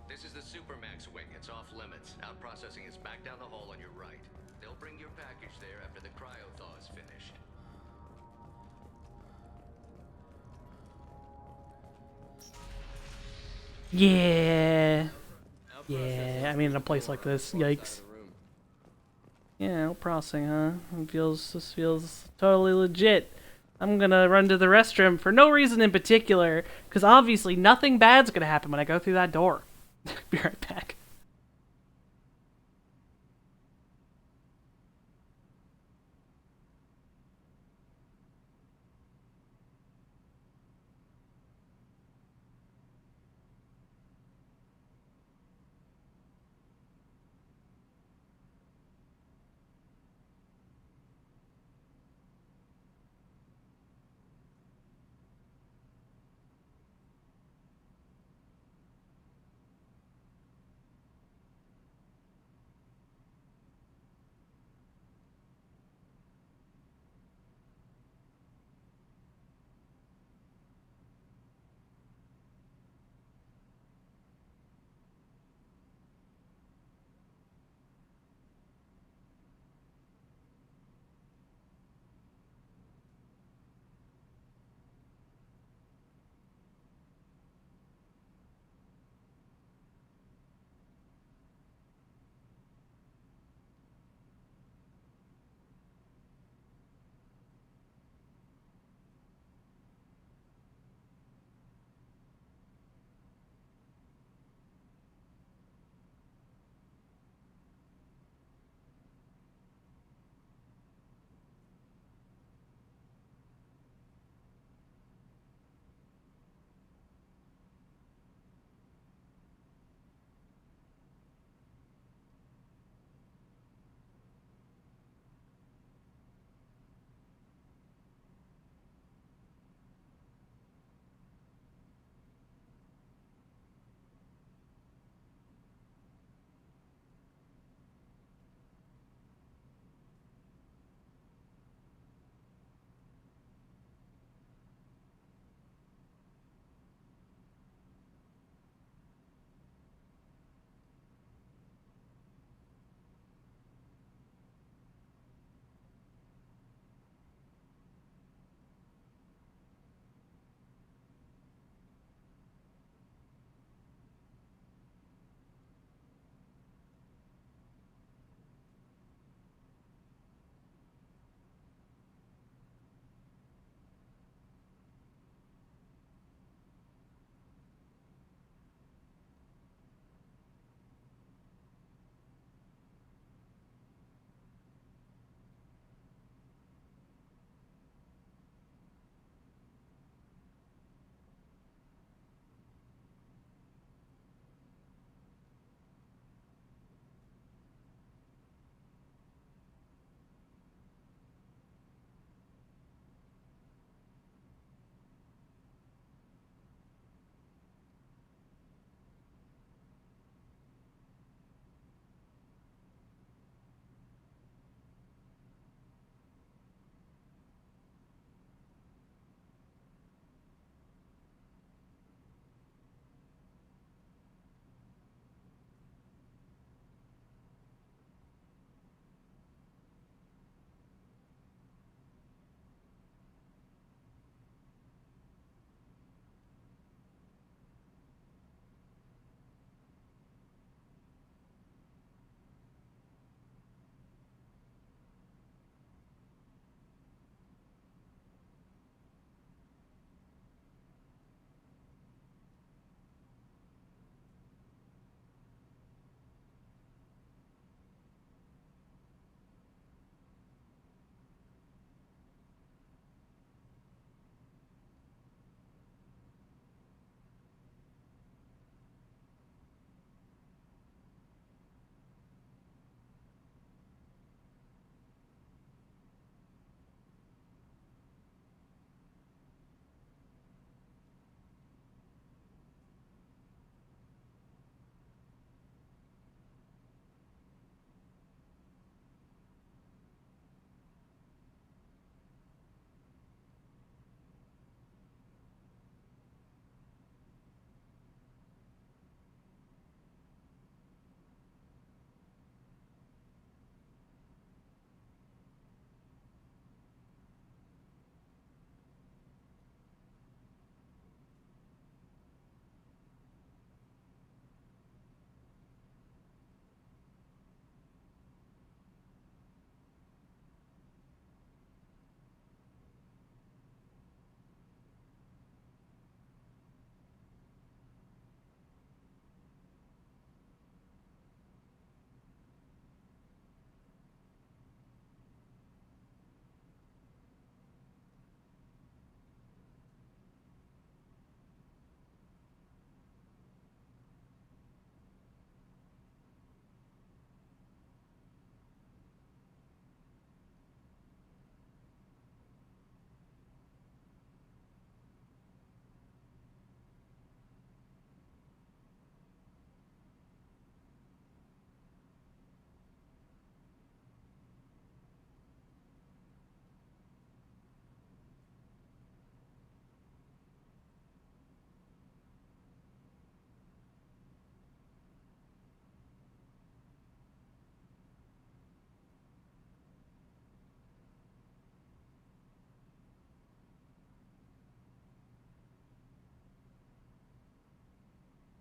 This is the Supermax wing. It's off limits. Out processing is back down the hall on your right. They'll bring your package there after the cryo thaw is finished. Yeah. Yeah, I mean, in a place like this, yikes. Yeah, no processing, huh? This feels totally legit. I'm gonna run to the restroom for no reason in particular, because obviously nothing bad's gonna happen when I go through that door. Be right back.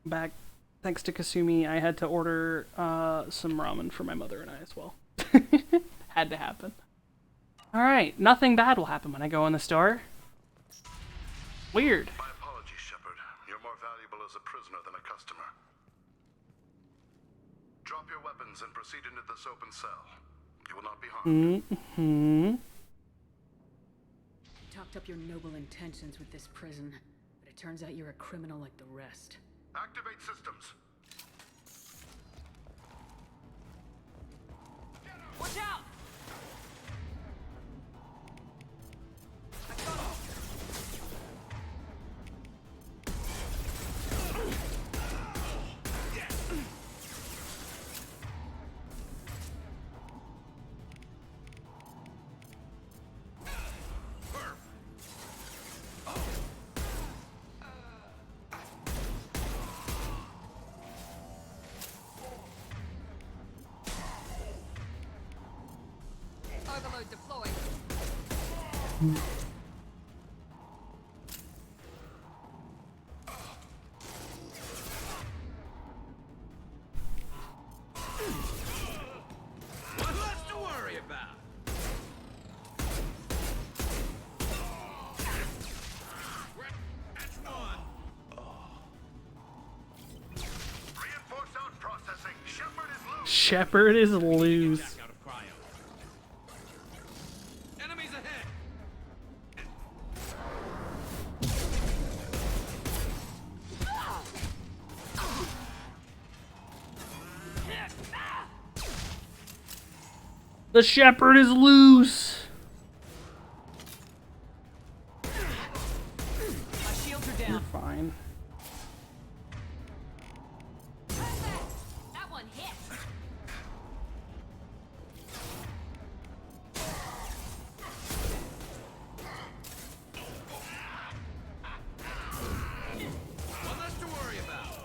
back, thanks to Kasumi, I had to order some ramen for my mother and I as well. Had to happen. Alright, nothing bad will happen when I go in the store. Weird. My apologies, Shepard. You're more valuable as a prisoner than a customer. Drop your weapons and proceed into this open cell. You will not be harmed. Mm-hmm. You talked up your noble intentions with this prison, but it turns out you're a criminal like the rest. Activate systems. Watch out! Overload deployed. What less to worry about? That's one. Reinforce out processing. Shepard is loose. Shepard is loose. Out of cryo. Enemies ahead. The Shepherd is loose. My shields are You're down. fine. That one hit. One less to worry about.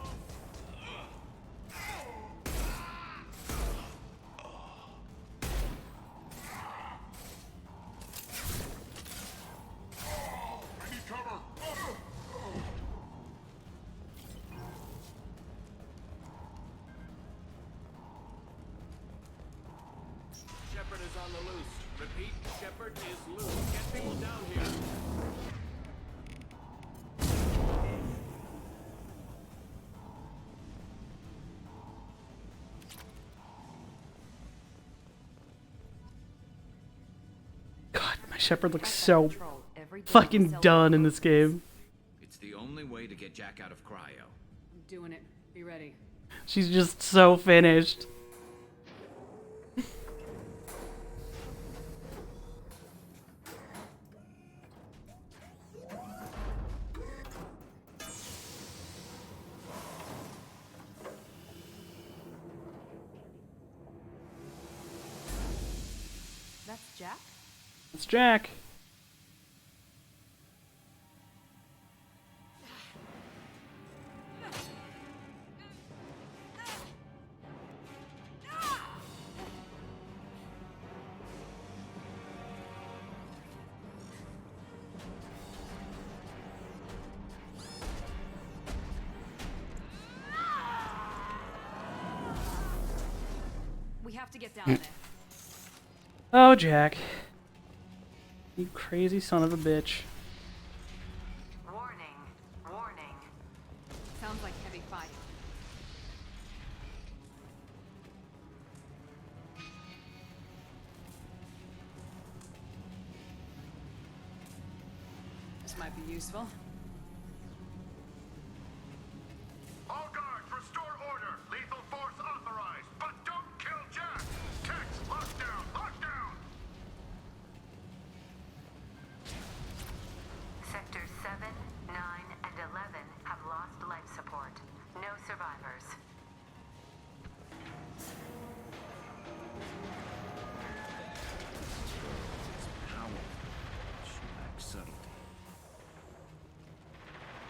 I need cover! Shepard is on the loose. Repeat, Shepard is loose. Get people down here. God, my Shepherd looks so fucking done in this game. It's the only way to get Jack out of cryo. I'm doing it. Be ready. She's just so finished. That's Jack? It's Jack. We have to get down there. Oh, Jack. You crazy son of a bitch. Warning. Warning. Sounds like heavy fighting. This might be useful. All guards, restore order. Lethal force authorized, but don't kill Jack. Tex, lockdown, lockdown. Sectors 7, 9, and 11 have lost life support. No survivors.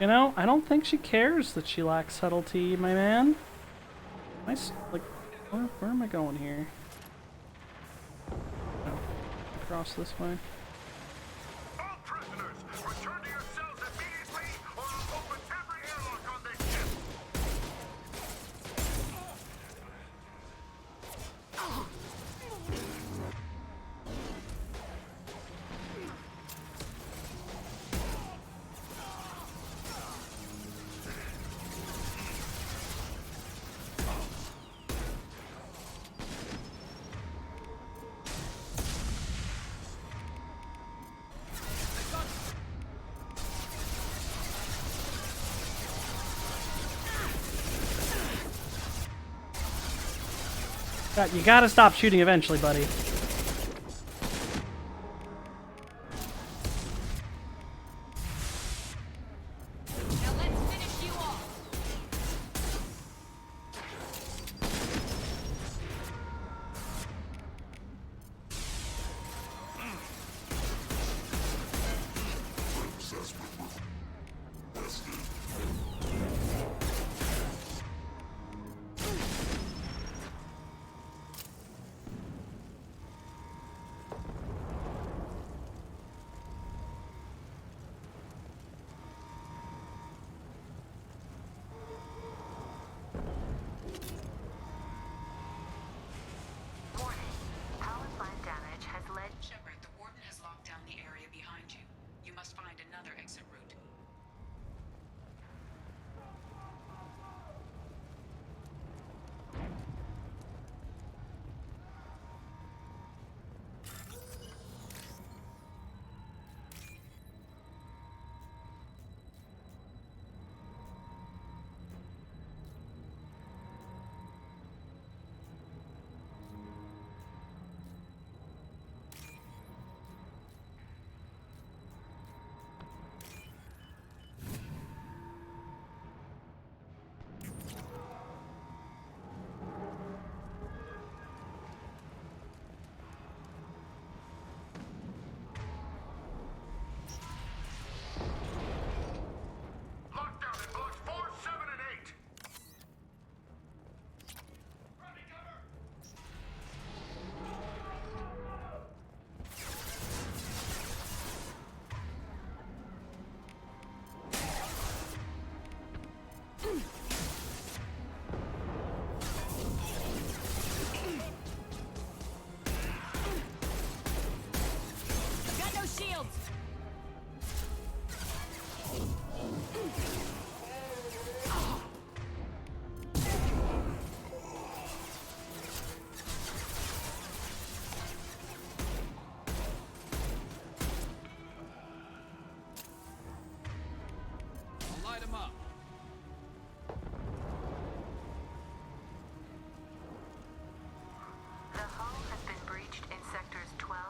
You know, I don't think she cares that she lacks subtlety, my man. Like, where am I going here? Oh, across this way. All prisoners, return to your cells immediately or I'll open every airlock on this ship. You gotta stop shooting eventually, buddy. Shepard, the Warden has locked down the area behind you. You must find another exit route. Lockdown in blocks 4, 7, and 8. Got no shields! I'll light him up. The hull has been breached in sectors 12,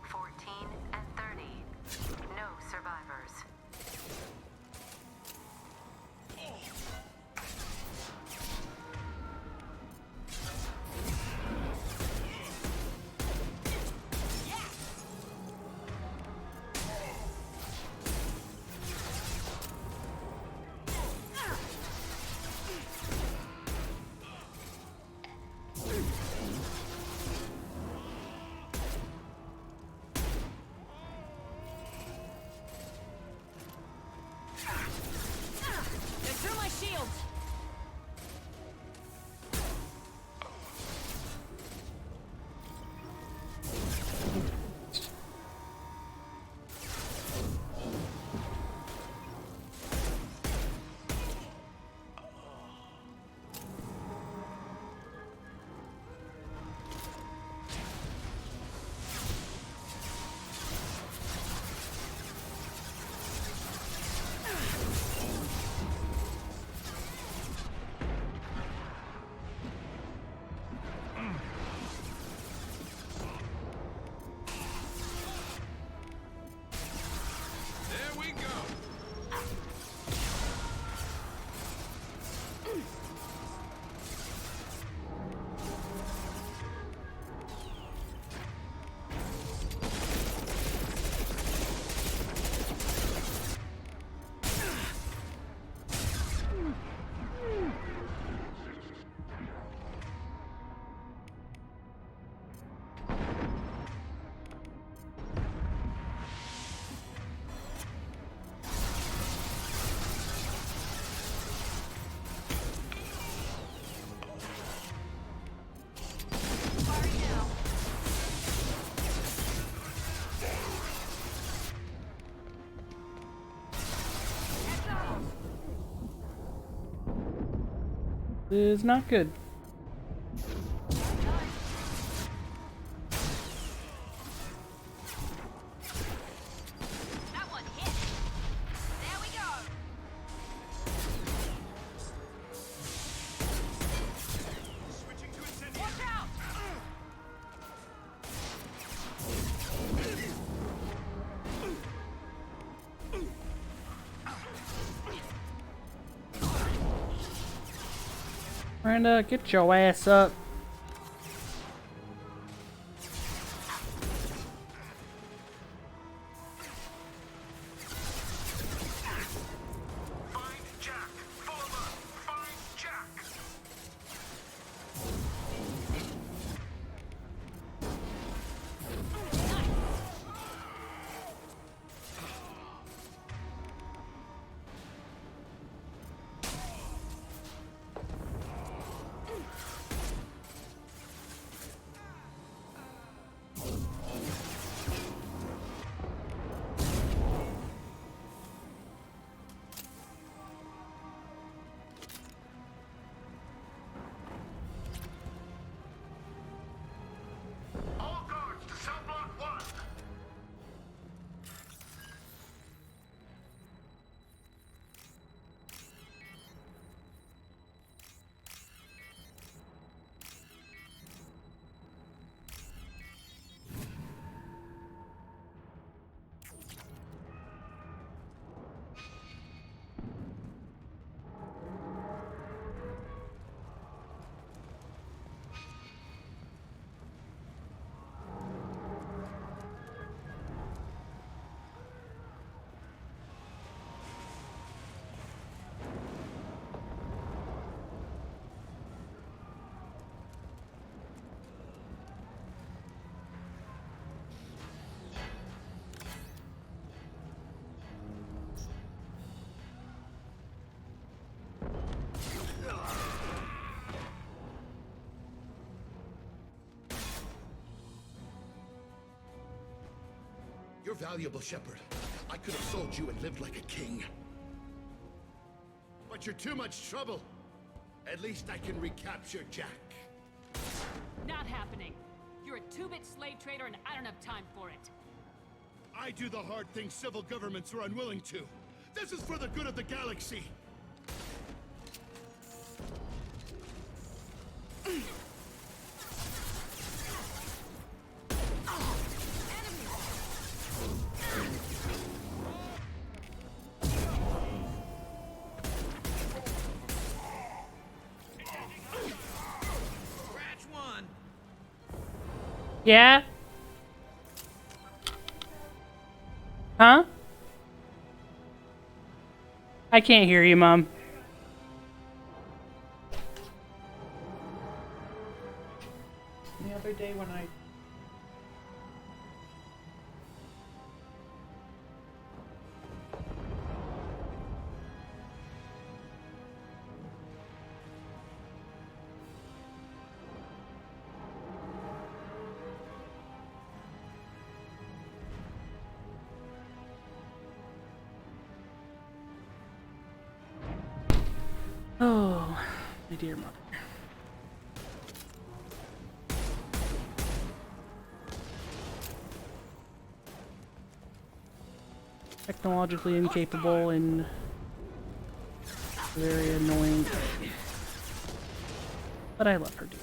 14, and 30. No survivors. They threw my shields! There we go. Is not good. That one hit! There we go! Switching to incendiary. Watch out! Miranda, get your ass up. You're valuable, Shepard. I could have sold you and lived like a king. But you're too much trouble. At least I can recapture Jack. Not happening. You're a two-bit slave trader and I don't have time for it. I do the hard things civil governments are unwilling to. This is for the good of the galaxy. Yeah? Huh? I can't hear you, Mom. The other day when I... Oh, my dear mother. Technologically incapable and very annoying. But I love her dearly.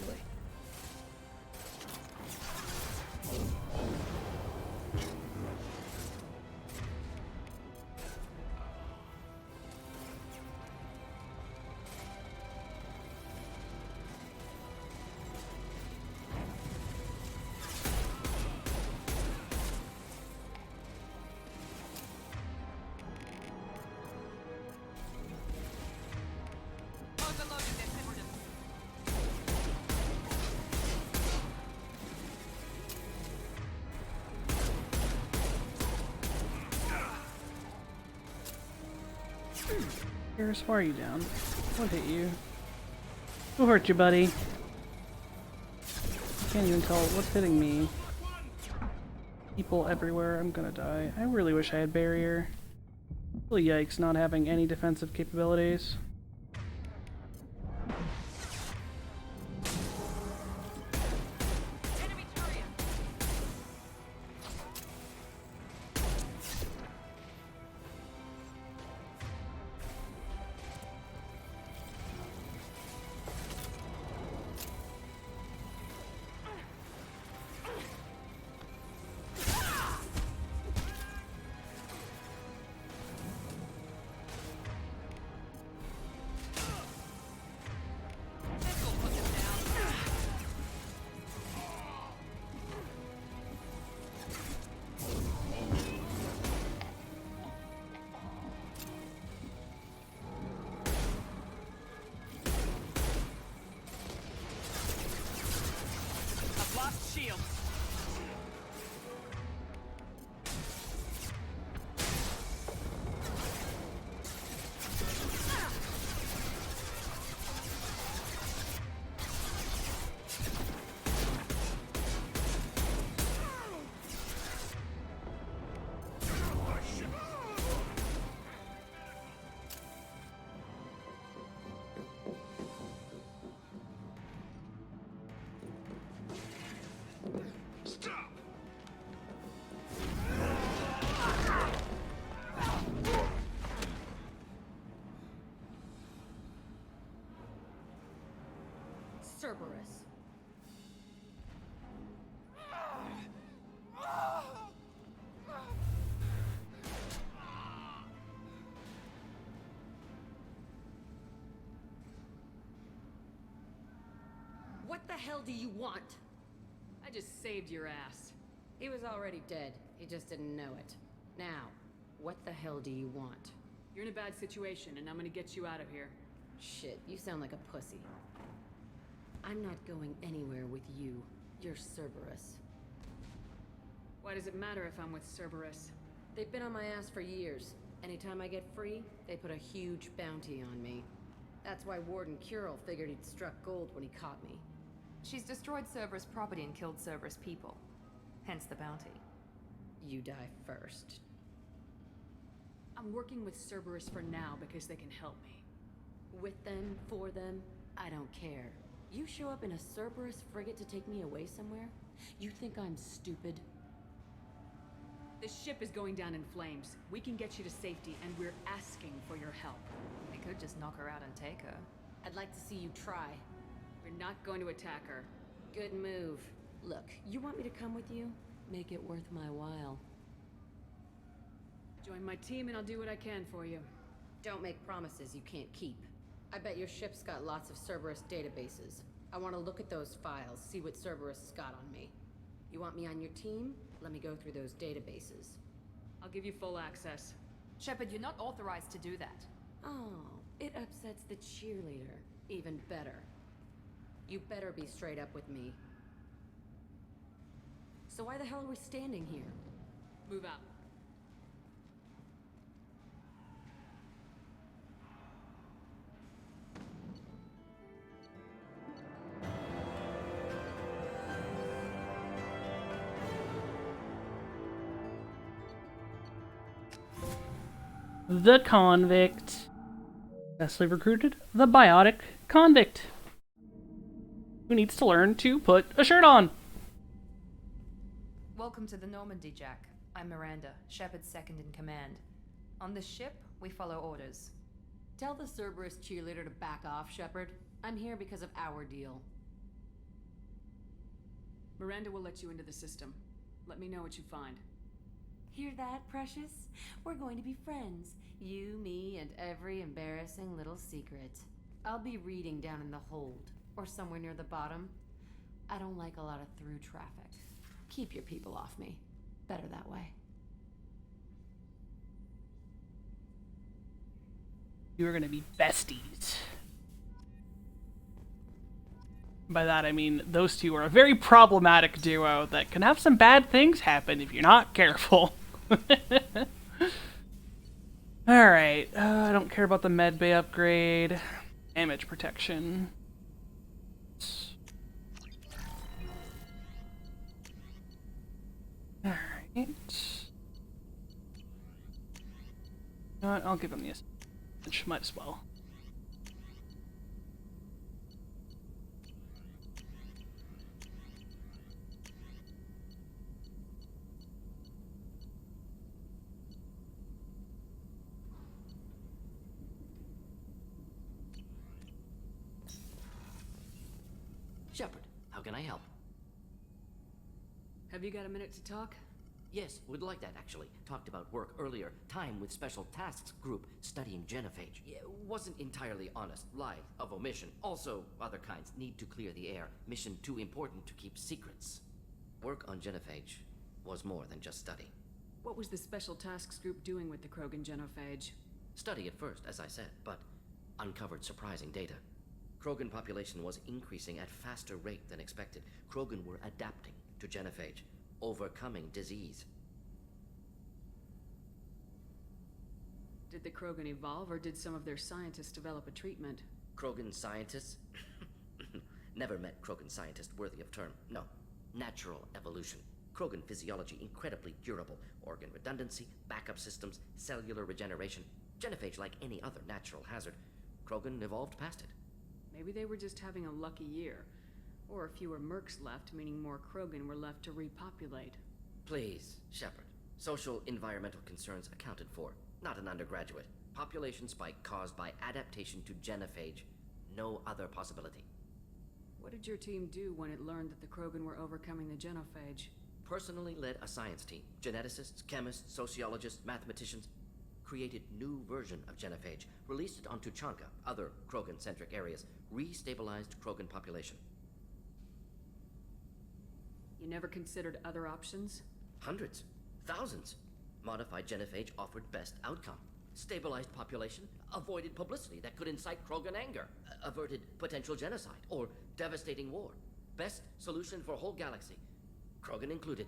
Garrus, why are you down? What hit you? Who hurt you, buddy? I can't even tell what's hitting me. People everywhere, I'm gonna die. I really wish I had barrier. Really yikes not having any defensive capabilities. shield. Cerberus. What the hell do you want? I just saved your ass. He was already dead. He just didn't know it. Now, what the hell do you want? You're in a bad situation, and I'm gonna get you out of here. Shit, you sound like a pussy. I'm not going anywhere with you. You're Cerberus. Why does it matter if I'm with Cerberus? They've been on my ass for years. Anytime I get free, they put a huge bounty on me. That's why Warden Curel figured he'd struck gold when he caught me. She's destroyed Cerberus property and killed Cerberus people. Hence the bounty. You die first. I'm working with Cerberus for now because they can help me. With them, for them, I don't care. You show up in a Cerberus frigate to take me away somewhere? You think I'm stupid? This ship is going down in flames. We can get you to safety, and we're asking for your help. We could just knock her out and take her. I'd like to see you try. We're not going to attack her. Good move. Look, you want me to come with you? Make it worth my while. Join my team and I'll do what I can for you. Don't make promises you can't keep. I bet your ship's got lots of Cerberus databases. I want to look at those files, see what Cerberus has got on me. You want me on your team? Let me go through those databases. I'll give you full access. Shepard, you're not authorized to do that. Oh, it upsets the cheerleader. Even better. You better be straight up with me. So why the hell are we standing here? Move out. The convict. Successfully recruited the biotic convict, who needs to learn to put a shirt on. Welcome to the Normandy, Jack. I'm Miranda, Shepard's second in command. On this ship, we follow orders. Tell the Cerberus cheerleader to back off, Shepard. I'm here because of our deal. Miranda will let you into the system. Let me know what you find. Hear that, Precious? We're going to be friends. You, me, and every embarrassing little secret. I'll be reading down in the hold, or somewhere near the bottom. I don't like a lot of through traffic. Keep your people off me. Better that way. You are gonna be besties. By that I mean those two are a very problematic duo that can have some bad things happen if you're not careful. Alright, I don't care about the med bay upgrade. Damage protection. Alright. You know what? I'll give him this. Which might as well. Shepard, how can I help? Have you got a minute to talk? Yes, would like that actually. Talked about work earlier. Time with Special Tasks Group studying genophage. Yeah, wasn't entirely honest. Lie of omission. Also, other kinds need to clear the air. Mission too important to keep secrets. Work on genophage was more than just study. What was the Special Tasks Group doing with the Krogan genophage? Study at first, as I said, but uncovered surprising data. Krogan population was increasing at faster rate than expected. Krogan were adapting to genophage, overcoming disease. Did the Krogan evolve, or did some of their scientists develop a treatment? Krogan scientists? Never met Krogan scientist worthy of term. No. Natural evolution. Krogan physiology incredibly durable. Organ redundancy, backup systems, cellular regeneration. Genophage like any other natural hazard. Krogan evolved past it. Maybe they were just having a lucky year. Or fewer mercs left, meaning more Krogan were left to repopulate. Please, Shepard. Social environmental concerns accounted for. Not an undergraduate. Population spike caused by adaptation to genophage. No other possibility. What did your team do when it learned that the Krogan were overcoming the genophage? Personally led a science team. Geneticists, chemists, sociologists, mathematicians. Created new version of genophage. Released it on Tuchanka, other Krogan-centric areas. Restabilized Krogan population. You never considered other options? Hundreds. Thousands. Modified genophage offered best outcome. Stabilized population, avoided publicity that could incite Krogan anger, averted potential genocide or devastating war. Best solution for whole galaxy, Krogan included.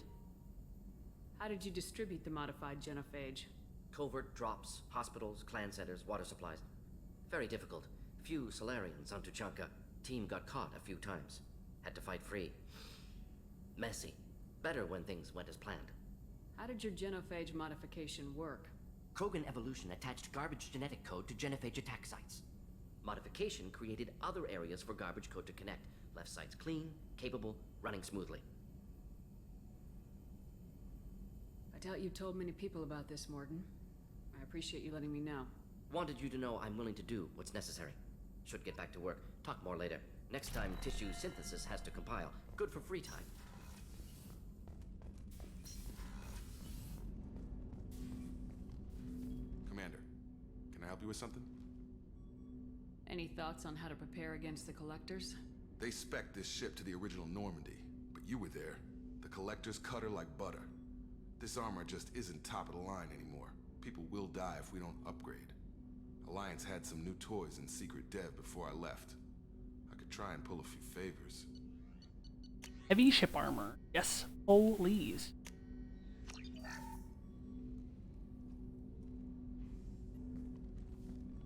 How did you distribute the modified genophage? Covert drops, hospitals, clan centers, water supplies. Very difficult. Few Solarians on Tuchanka. Team got caught a few times. Had to fight free. Messy. Better when things went as planned. How did your genophage modification work? Krogan evolution attached garbage genetic code to genophage attack sites. Modification created other areas for garbage code to connect. Left sites clean, capable, running smoothly. I doubt you told many people about this, Morton. I appreciate you letting me know. Wanted you to know I'm willing to do what's necessary. Should get back to work. Talk more later. Next time tissue synthesis has to compile. Good for free time. Commander, can I help you with something? Any thoughts on how to prepare against the Collectors? They spec'd this ship to the original Normandy, but you were there. The Collectors cut her like butter. This armor just isn't top of the line anymore. People will die if we don't upgrade. Alliance had some new toys in secret dev before I left. I could try and pull a few favors. Heavy ship armor. Yes, please.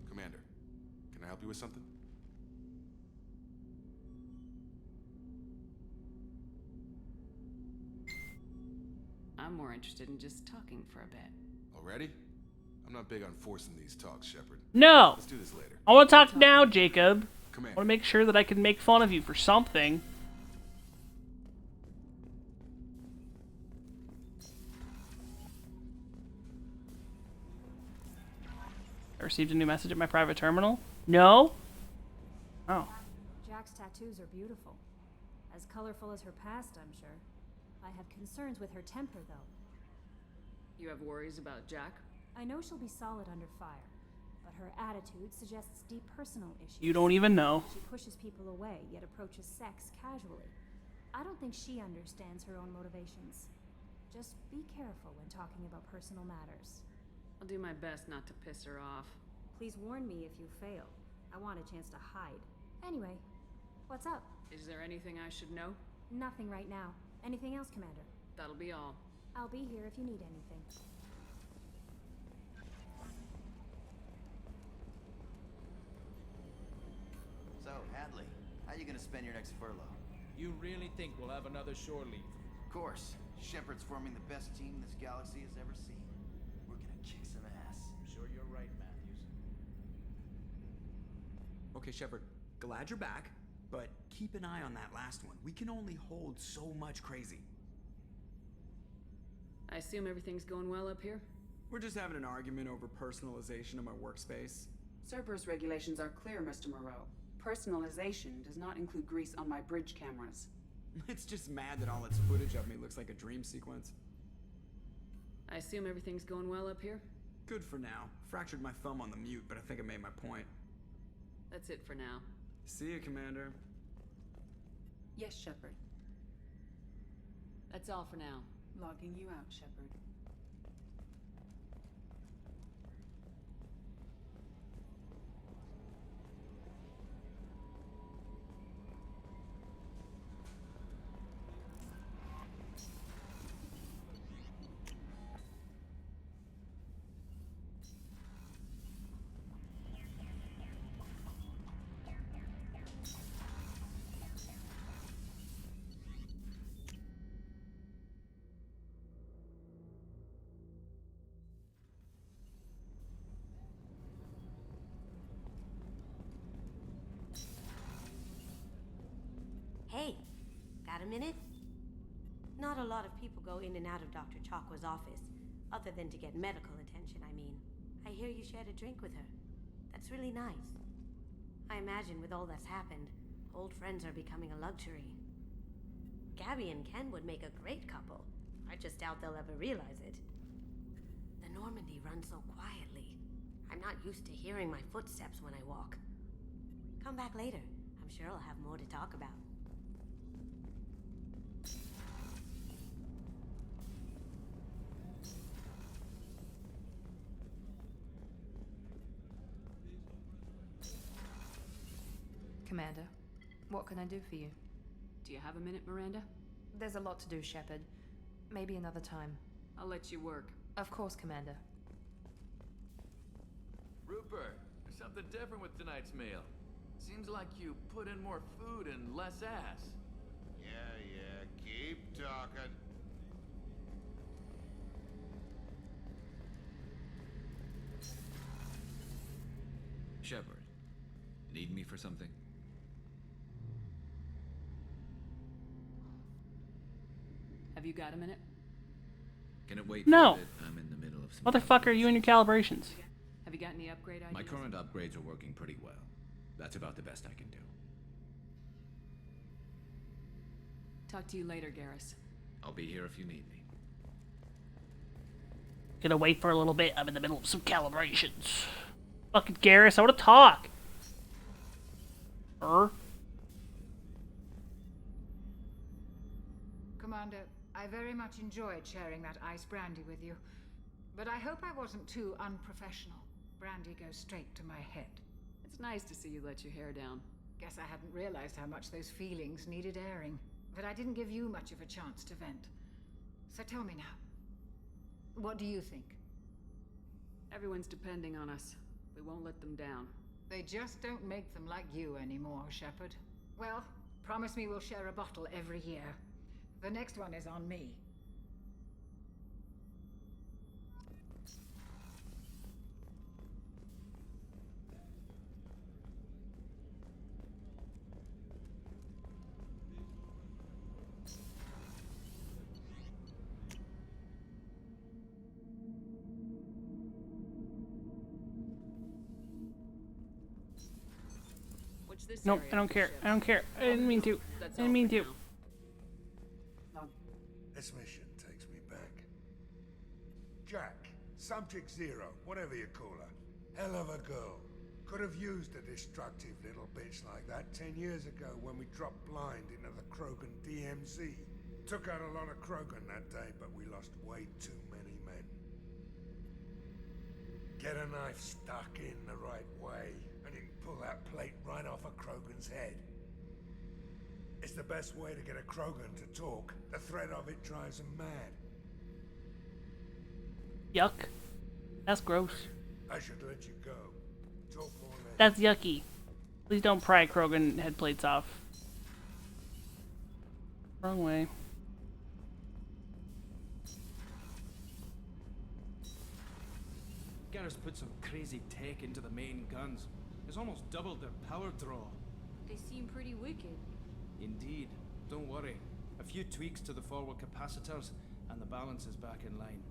Commander, can I help you with something? I'm more interested in just talking for a bit. Already? I'm not big on forcing these talks, Shepard. No! Let's do this later. I want to talk now, Jacob. Come I want to make sure that I can make fun of you for something. I received a new message at my private terminal. No? Oh. Jack's tattoos are beautiful. As colorful as her past, I'm sure. I have concerns with her temper, though. You have worries about Jack? I know she'll be solid under fire, but her attitude suggests deep personal issues. You don't even know. She pushes people away, yet approaches sex casually. I don't think she understands her own motivations. Just be careful when talking about personal matters. I'll do my best not to piss her off. Please warn me if you fail. I want a chance to hide. Anyway, what's up? Is there anything I should know? Nothing right now. Anything else, Commander? That'll be all. I'll be here if you need anything. So, Hadley, how you gonna spend your next furlough? You really think we'll have another shore leave? Of course. Shepard's forming the best team this galaxy has ever seen. We're gonna kick some ass. I'm sure you're right, Matthews. Okay, Shepard, glad you're back, but keep an eye on that last one. We can only hold so much crazy. I assume everything's going well up here? We're just having an argument over personalization of my workspace. Cerberus regulations are clear, Mr. Moreau. Personalization does not include grease on my bridge cameras. It's just mad that all its footage of me looks like a dream sequence. I assume everything's going well up here? Good for now. Fractured my thumb on the mute, but I think I made my point. That's it for now. See you, Commander. Yes, Shepard. That's all for now. Logging you out, Shepard. Got a minute? Not a lot of people go in and out of Dr. Chakwa's office, other than to get medical attention, I mean. I hear you shared a drink with her. That's really nice. I imagine with all that's happened, old friends are becoming a luxury. Gabby and Ken would make a great couple. I just doubt they'll ever realize it. The Normandy runs so quietly. I'm not used to hearing my footsteps when I walk. Come back later. I'm sure I'll have more to talk about. Commander, what can I do for you? Do you have a minute, Miranda? There's a lot to do, Shepard. Maybe another time. I'll let you work. Of course, Commander. Rupert, there's something different with tonight's meal. Seems like you put in more food and less ass. Yeah, keep talking. Shepard, need me for something? Have you got a minute? Can it wait No. for a bit? I'm in the middle of some... Motherfucker, you and your calibrations. Have you got any upgrade ideas? My current upgrades are working pretty well. That's about the best I can do. Talk to you later, Garrus. I'll be here if you need me. Gonna wait for a little bit. I'm in the middle of some calibrations. Fucking Garrus, I wanna talk. Commander, I very much enjoyed sharing that ice brandy with you. But I hope I wasn't too unprofessional. Brandy goes straight to my head. It's nice to see you let your hair down. Guess I hadn't realized how much those feelings needed airing. But I didn't give you much of a chance to vent. So tell me now. What do you think? Everyone's depending on us. We won't let them down. They just don't make them like you anymore, Shepard. Well, promise me we'll share a bottle every year. The next one is on me. Nope, I don't care. I don't care. I didn't mean to. I didn't mean to. This mission takes me back. Jack, Subject Zero, whatever you call her. Hell of a girl. Could have used a destructive little bitch like that 10 years ago when we dropped blind into the Krogan DMZ. Took out a lot of Krogan that day, but we lost way too many men. Get a knife stuck in the right way, and you can pull that plate right off a Krogan's head. It's the best way to get a Krogan to talk. The threat of it drives them mad. Yuck. That's gross. I should let you go. Talk more later. That's yucky. Please don't pry Krogan head plates off. Wrong way. Garrus put some crazy tech into the main guns. It's almost doubled their power draw. They seem pretty wicked. Indeed. Don't worry. A few tweaks to the forward capacitors, and the balance is back in line.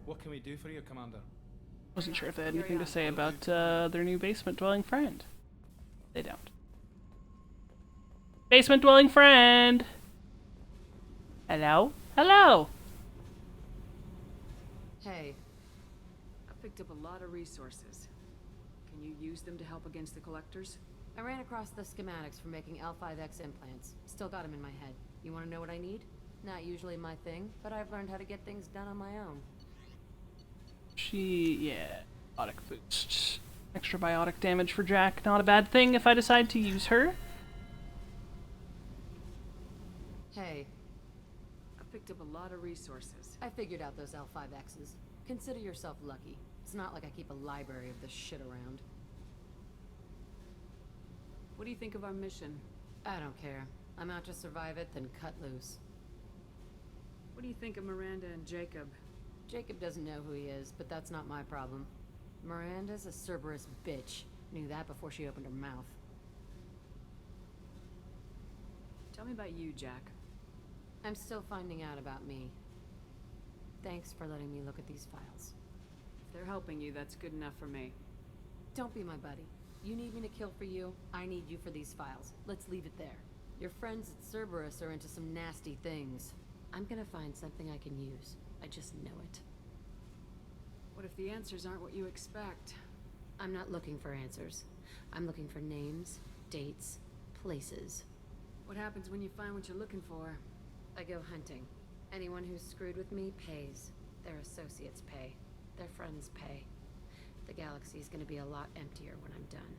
What can we do for you, Commander? Wasn't sure if they had anything to say about their new basement-dwelling friend. They don't. Basement-dwelling friend! Hello? Hello! Hey, I picked up a lot of resources. Can you use them to help against the collectors? I ran across the schematics for making L5X implants. Still got them in my head. You want to know what I need? Not usually my thing, but I've learned how to get things done on my own. Yeah, biotic boost. Extra biotic damage for Jack. Not a bad thing if I decide to use her. Hey. I picked up a lot of resources. I figured out those L5Xs. Consider yourself lucky. It's not like I keep a library of this shit around. What do you think of our mission? I don't care. I'm out to survive it, then cut loose. What do you think of Miranda and Jacob? Jacob doesn't know who he is, but that's not my problem. Miranda's a Cerberus bitch. Knew that before she opened her mouth. Tell me about you, Jack. I'm still finding out about me. Thanks for letting me look at these files. If they're helping you, that's good enough for me. Don't be my buddy. You need me to kill for you, I need you for these files. Let's leave it there. Your friends at Cerberus are into some nasty things. I'm gonna find something I can use. I just know it. What if the answers aren't what you expect? I'm not looking for answers. I'm looking for names, dates, places. What happens when you find what you're looking for? I go hunting. Anyone who's screwed with me pays. Their associates pay. Their friends pay. The galaxy's gonna be a lot emptier when I'm done.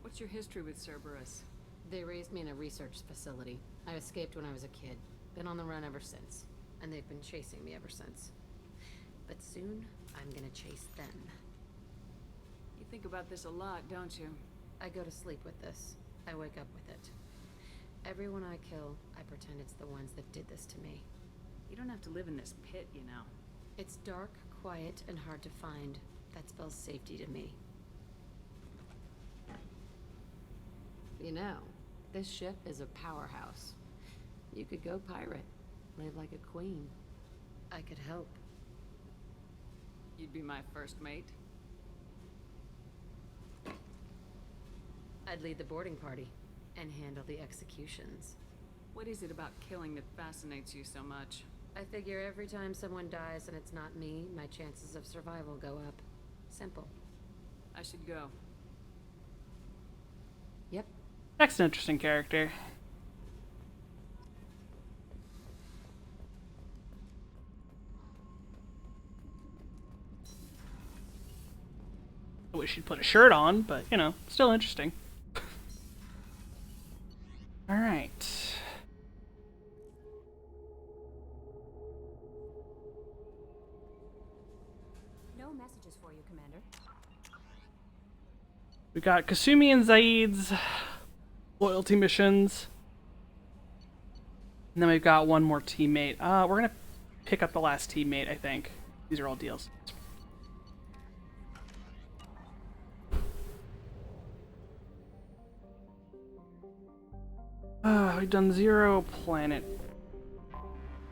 What's your history with Cerberus? They raised me in a research facility. I escaped when I was a kid. Been on the run ever since. And they've been chasing me ever since. But soon, I'm gonna chase them. You think about this a lot, don't you? I go to sleep with this. I wake up with it. Everyone I kill, I pretend it's the ones that did this to me. You don't have to live in this pit, you know. It's dark, quiet, and hard to find. That spells safety to me. You know, this ship is a powerhouse. You could go pirate, live like a queen. I could help. You'd be my first mate? I'd lead the boarding party and handle the executions. What is it about killing that fascinates you so much? I figure every time someone dies and it's not me, my chances of survival go up. Simple. I should go. Yep. That's an interesting character. I wish she'd put a shirt on, but, you know, still interesting. Alright. No messages for you, Commander. We got Kasumi and Zaid's loyalty missions. And then we've got one more teammate. We're gonna pick up the last teammate, I think. These are all deals. We've done 0 planet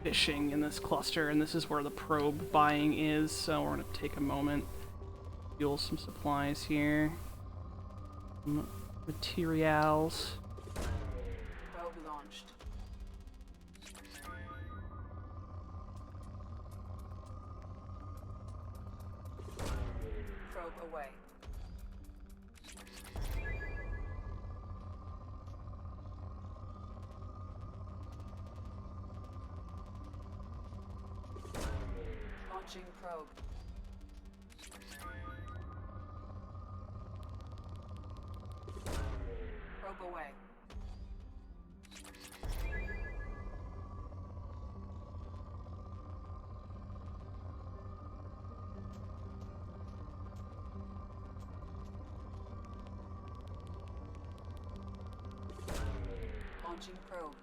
fishing in this cluster, and this is where the probe buying is, so we're gonna take a moment, fuel some supplies here. Materials. Probe launched. Probe away. Launching probe. Probe away. Launching probe.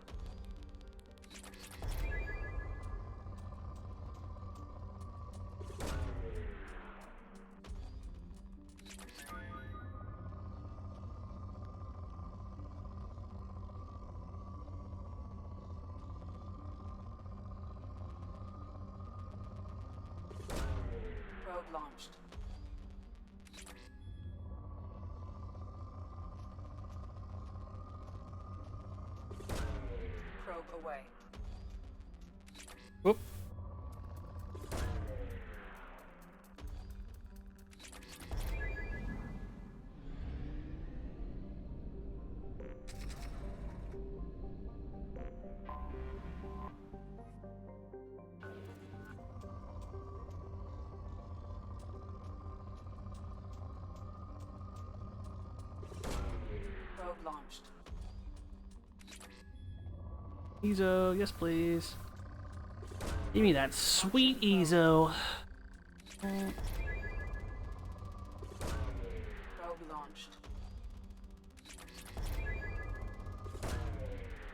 Probe launched. Probe away. Whoop. Probe launched. Ezo, yes please. Give me that sweet Ezo. Probe launched.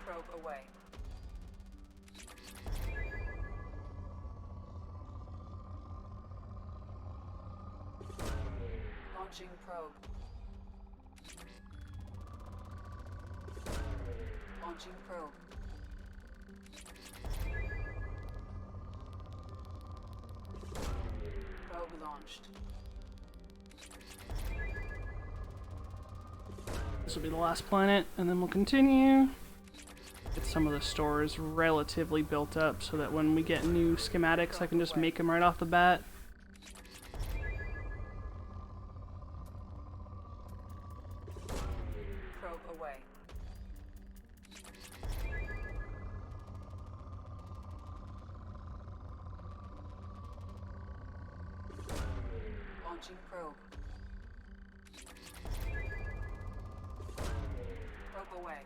Probe away. Launching probe. Launching Launching probe. Probe launched. This will be the last planet, and then we'll continue. Get some of the stores relatively built up so that when we get new schematics, I can just make them right off the bat. Probe away. Launching probe. Probe away.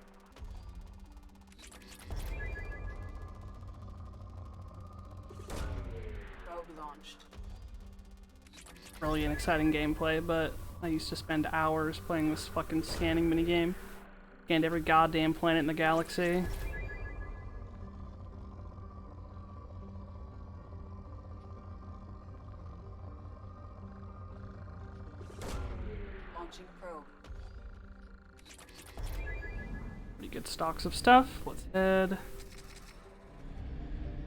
Probe launched. Really an exciting gameplay, but I used to spend hours playing this fucking scanning minigame. Scanned every goddamn planet in the galaxy. Launching probe. Pretty good stocks of stuff. Let's head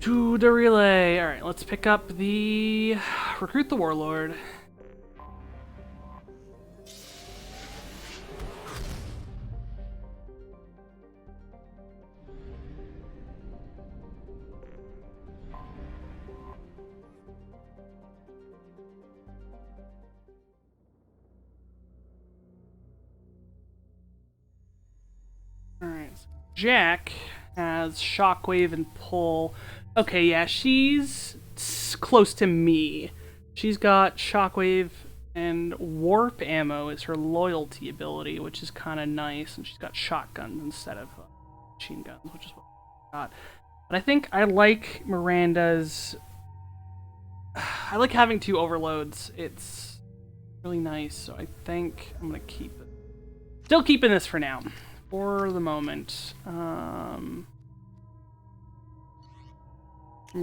to the relay. Alright, let's pick up the Recruit the Warlord. Alright, so Jack has Shockwave and Pull. Okay, yeah, she's close to me. She's got Shockwave and Warp Ammo is her loyalty ability, which is kind of nice. And she's got shotguns instead of machine guns, which is what I got. But I think I like Miranda's... I like having two overloads. It's really nice, so I think I'm going to keep it. Still keeping this for now. For the moment. I'm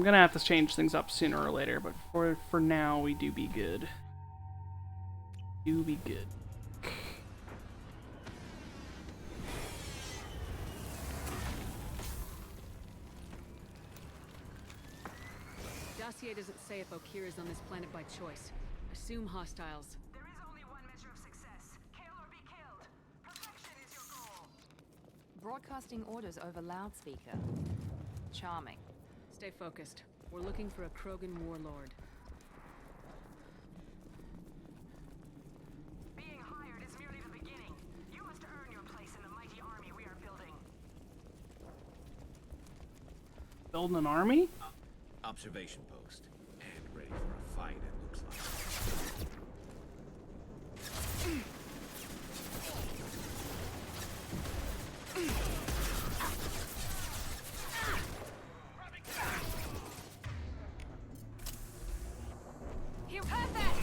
gonna have to change things up sooner or later, but for now we do be good. Do be good. Dossier doesn't say if Okir is on this planet by choice. Assume hostiles. There is only one measure of success. Kill or be killed. Perfection is your goal. Broadcasting orders over loudspeaker. Charming. Stay focused. We're looking for a Krogan warlord. Being hired is merely the beginning. You must earn your place in the mighty army we are building. Building an army? Observation post. And ready for a fight, it looks like. You've heard that!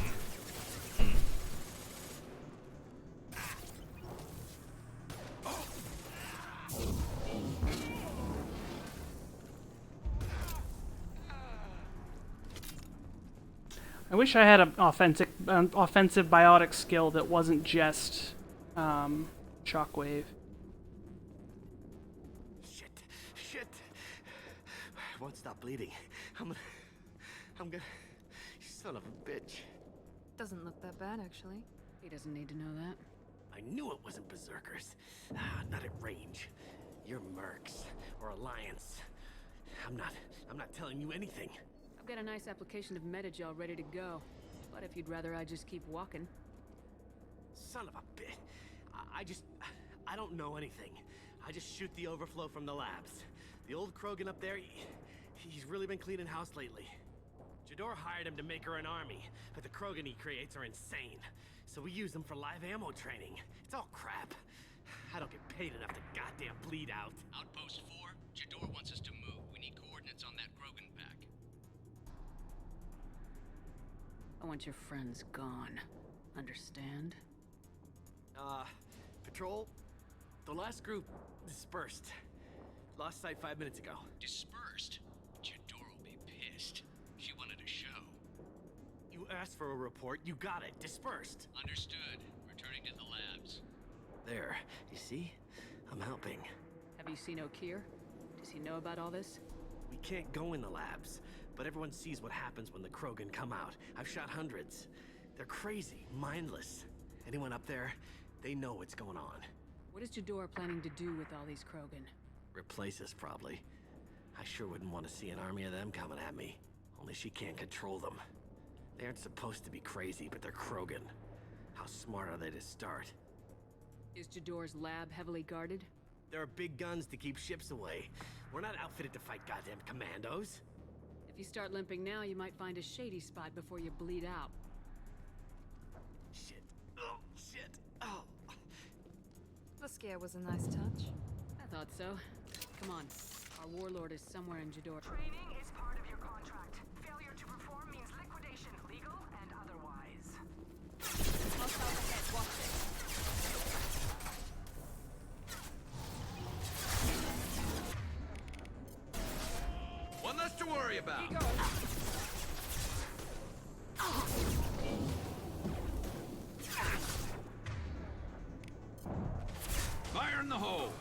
I wish I had an offensive biotic skill that wasn't just shockwave. Shit. I won't stop bleeding. I'm gonna... You son of a bitch. Doesn't look that bad, actually. He doesn't need to know that. I knew it wasn't berserkers. Not at range. You're mercs or Alliance. I'm not telling you anything. I've got a nice application of Metagel ready to go. But if you'd rather I just keep walking. Son of a bitch. I don't know anything. I just shoot the overflow from the labs. The old Krogan up there, he's really been cleaning house lately. Jador hired him to make her an army, but the Krogan he creates are insane. So we use them for live ammo training. It's all crap. I don't get paid enough to goddamn bleed out. Outpost 4, Jador wants us to move. We need coordinates on that Krogan pack. I want your friends gone. Understand? Patrol? The last group dispersed. Lost sight 5 minutes ago. Dispersed? Jador will be pissed. She wanted a show. You asked for a report, you got it. Dispersed. Understood. Returning to the labs. There. You see? I'm helping. Have you seen O'Keer? Does he know about all this? We can't go in the labs, but everyone sees what happens when the Krogan come out. I've shot hundreds. They're crazy, mindless. Anyone up there, they know what's going on. What is Jador planning to do with all these Krogan? Replace us, probably. I sure wouldn't want to see an army of them coming at me. Only she can't control them. They aren't supposed to be crazy, but they're Krogan. How smart are they to start? Is Jador's lab heavily guarded? There are big guns to keep ships away. We're not outfitted to fight goddamn commandos. If you start limping now, you might find a shady spot before you bleed out. Shit. Oh, shit. Oh. The scare was a nice touch. I thought so. Come on. Our warlord is somewhere in Jador. Training is part of your contract. Failure to perform means liquidation, legal and otherwise. Hostile ahead, watch it. One less to worry about. Fire in the hole.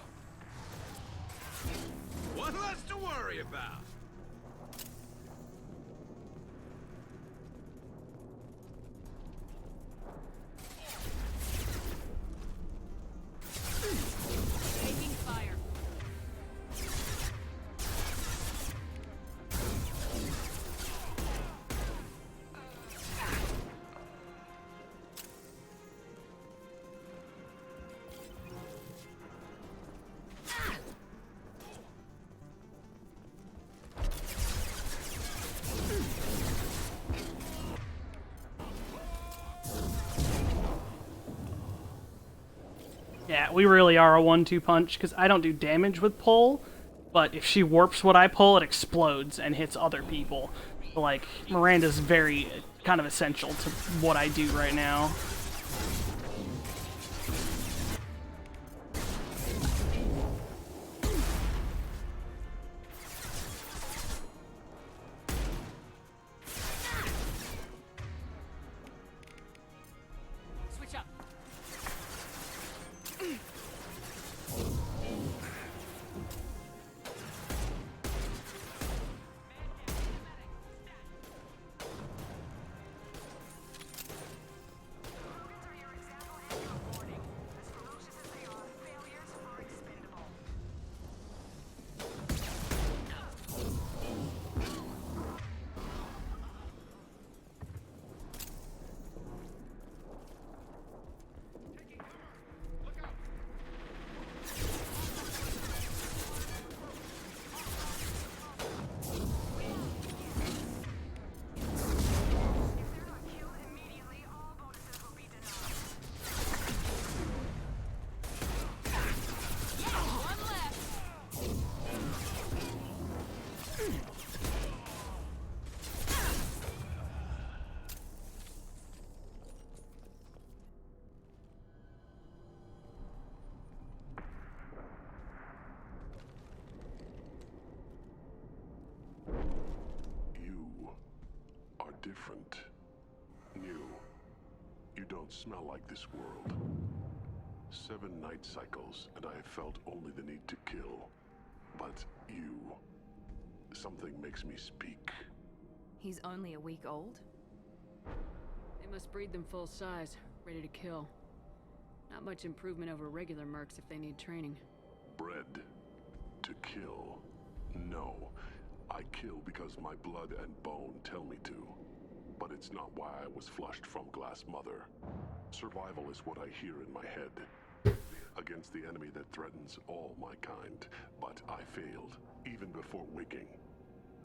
One less to worry about. Taking fire. Yeah, we really are a 1-2 punch, because I don't do damage with pull, but if she warps what I pull, it explodes and hits other people. So, like, Miranda's very kind of essential to what I do right now. Switch up. Different. New. You don't smell like this world. 7 night cycles, and I have felt only the need to kill. But you... something makes me speak. He's only a week old? They must breed them full size, ready to kill. Not much improvement over regular mercs if they need training. Bred to kill. No. I kill because my blood and bone tell me to. But it's not why I was flushed from Glass Mother. Survival is what I hear in my head. Against the enemy that threatens all my kind. But I failed, even before waking.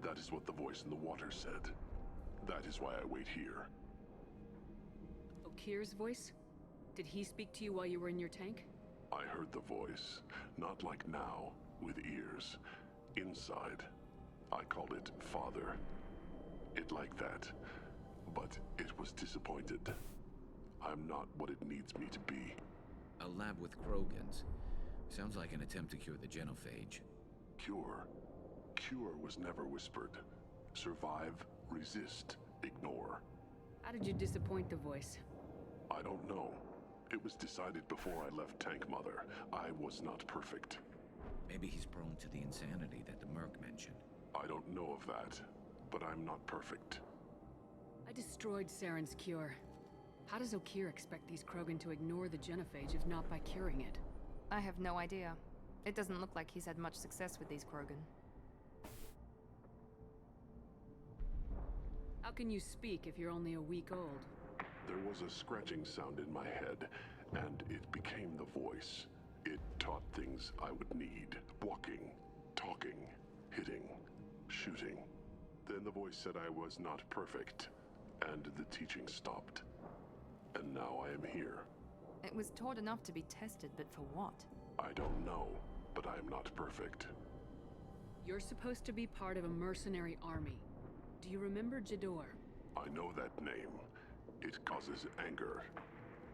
That is what the voice in the water said. That is why I wait here. O'Keer's voice? Did he speak to you while you were in your tank? I heard the voice. Not like now, with ears. Inside. I called it Father. It like that. But it was disappointed. I'm not what it needs me to be. A lab with Krogans. Sounds like an attempt to cure the genophage. Cure? Cure was never whispered. Survive, resist, ignore. How did you disappoint the voice? I don't know. It was decided before I left Tank Mother. I was not perfect. Maybe he's prone to the insanity that the Merc mentioned. I don't know of that, but I'm not perfect. I destroyed Saren's cure. How does Okeer expect these Krogan to ignore the genophage if not by curing it? I have no idea. It doesn't look like he's had much success with these Krogan. How can you speak if you're only a week old? There was a scratching sound in my head, and it became the voice. It taught things I would need. Walking, talking, hitting, shooting. Then the voice said I was not perfect, and the teaching stopped. And now I am here. It was taught enough to be tested, but for what? I don't know, but I am not perfect. You're supposed to be part of a mercenary army. Do you remember Jador? I know that name. It causes anger,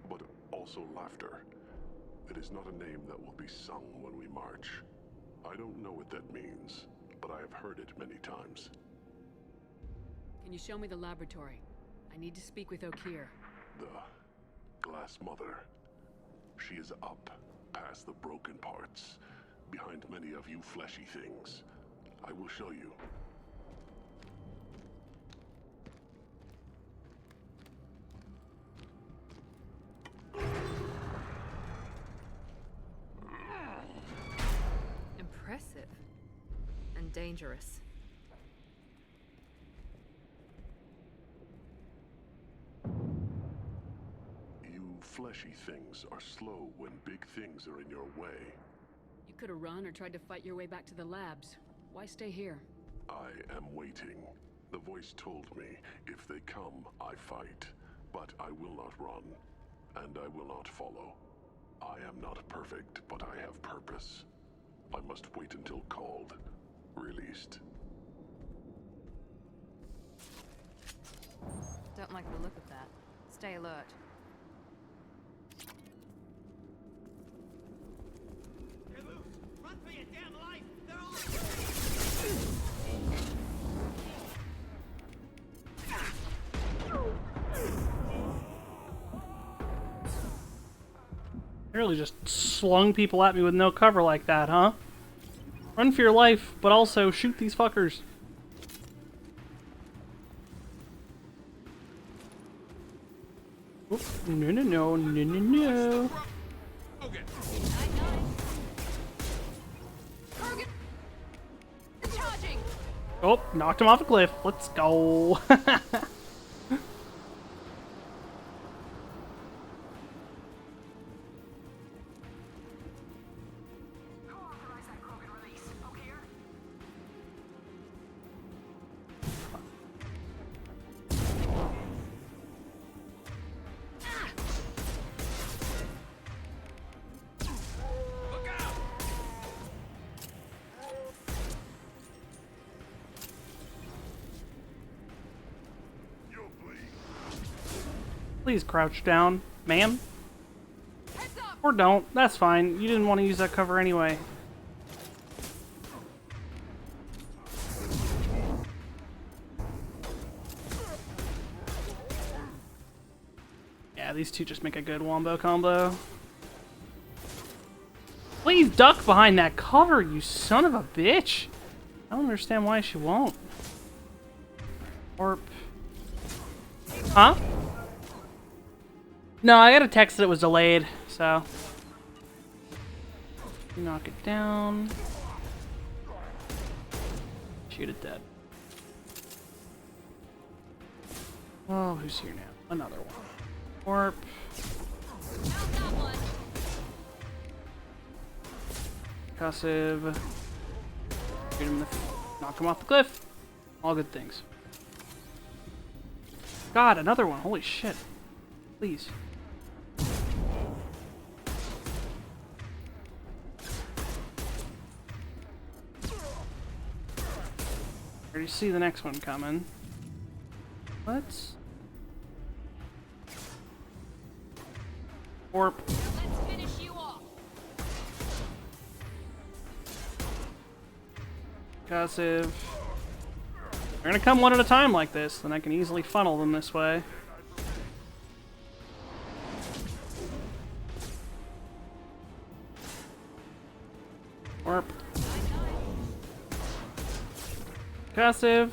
but also laughter. It is not a name that will be sung when we march. I don't know what that means, but I have heard it many times. Can you show me the laboratory? I need to speak with Okeer. The Glass Mother. She is up, past the broken parts, behind many of you fleshy things. I will show you. Impressive. And dangerous. You fleshy things are slow when big things are in your way. You could have run or tried to fight your way back to the labs. Why stay here? I am waiting. The voice told me, if they come, I fight. But I will not run, and I will not follow. I am not perfect, but I have purpose. I must wait until called, released. Don't like the look of that. Stay alert. Run for your damn life! They're all... Really just slung people at me with no cover like that, huh? Run for your life, but also shoot these fuckers. Oop, no, no, no, no, no, no. Oh, knocked him off a cliff. Let's go. Please crouch down, ma'am. Or don't. That's fine. You didn't want to use that cover anyway. Yeah, these two just make a good wombo combo. Please duck behind that cover, you son of a bitch. I don't understand why she won't. Warp. Huh? No, I got a text that it was delayed, so. Knock it down. Shoot it dead. Oh, who's here now? Another one. Warp. Concussive. Shoot him in the knock him off the cliff. All good things. God, another one. Holy shit. Please. I already see the next one coming. What? Warp. Let's finish you off. Concussive. They're gonna come one at a time like this, then I can easily funnel them this way. Warp. Passive.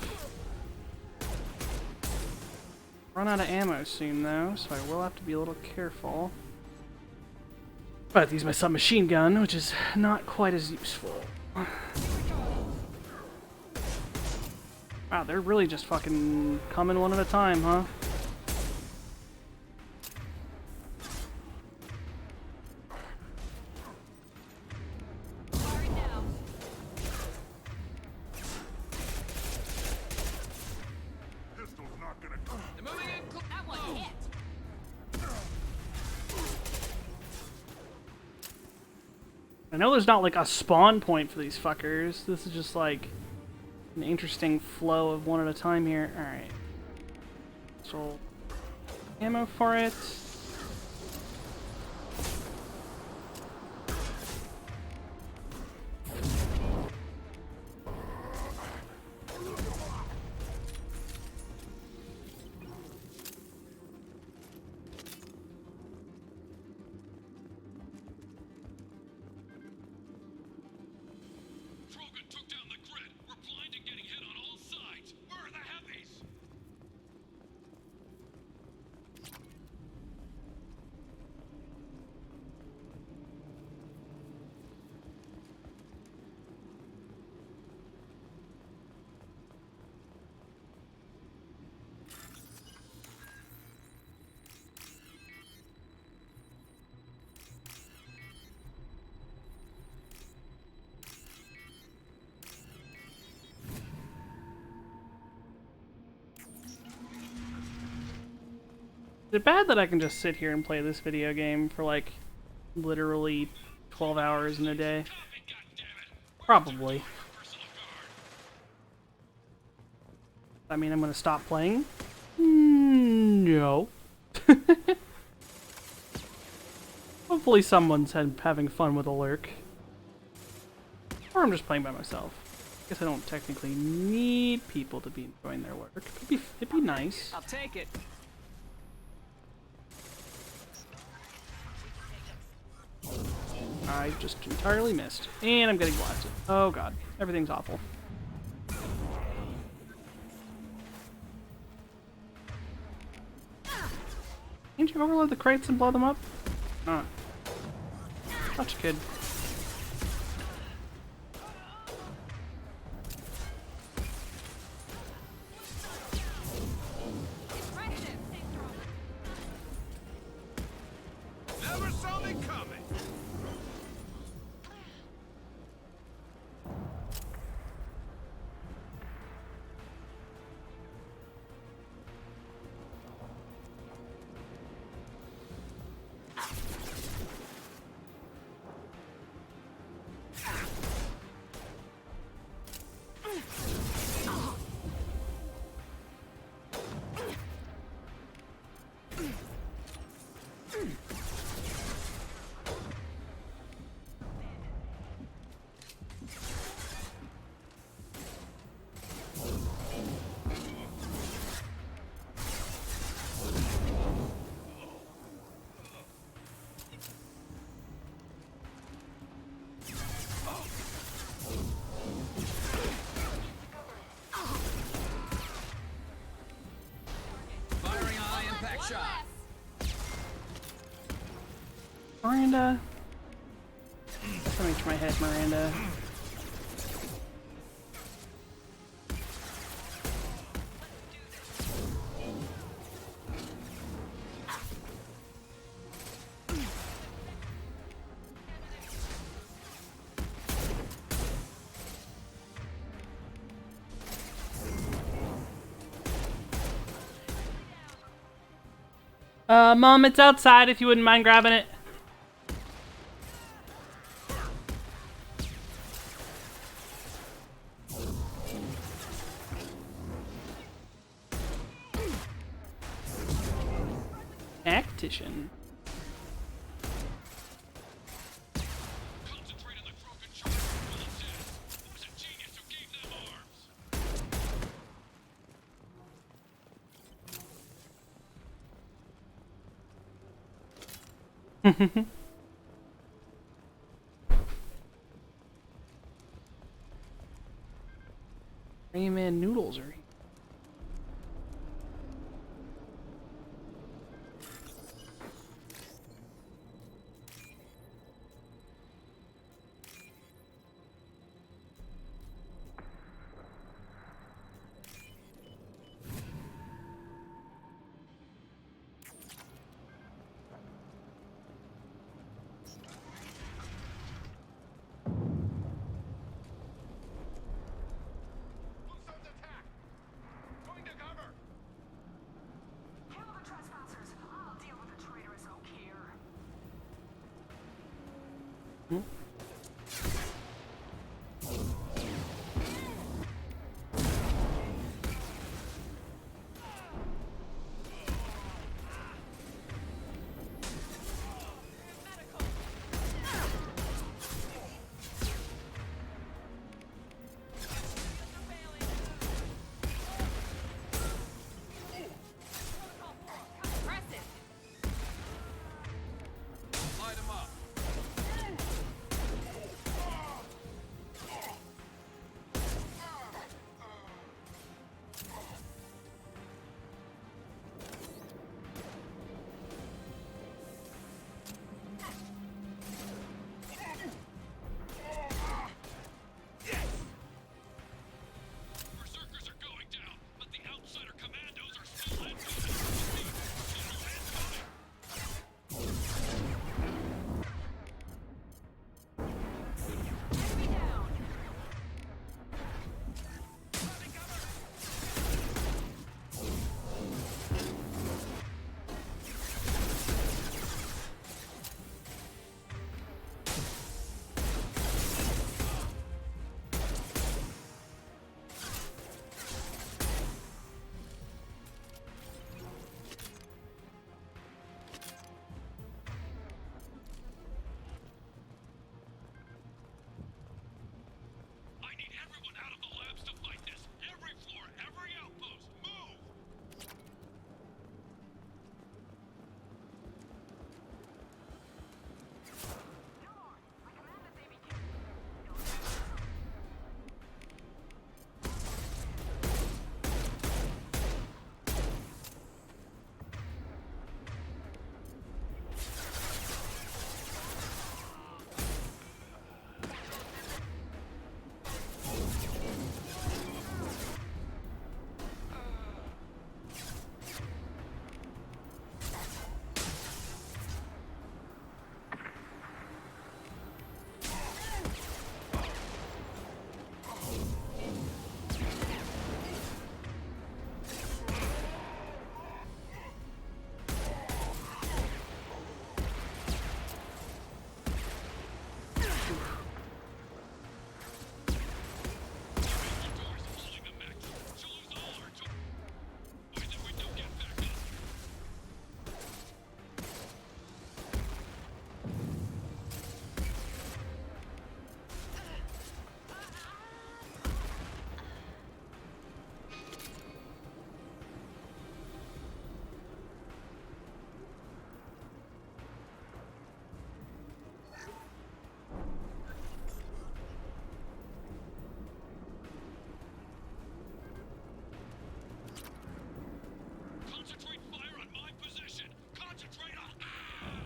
Run out of ammo soon though, so I will have to be a little careful. But I have to use my submachine gun, which is not quite as useful. Wow, they're really just fucking coming one at a time, huh? I know there's not like a spawn point for these fuckers. This is just like an interesting flow of one at a time here. Alright. So, ammo for it. Is it bad that I can just sit here and play this video game for like literally 12 hours in a day? Probably. I mean, I'm gonna stop playing? No. Hopefully someone's having fun with a lurk. Or I'm just playing by myself. I guess I don't technically need people to be enjoying their lurk. It'd be nice. I'll take it. I just entirely missed. And I'm getting blasted. Oh god. Everything's awful. Can't you overload the crates and blow them up? Nah. Such a kid. Never saw me coming. Shot. Miranda. Don't reach my head, Miranda. Mom, it's outside if you wouldn't mind grabbing it. Tactician. Rayman noodles are here.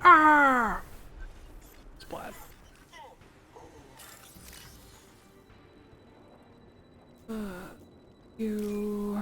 Ah! Splat. You.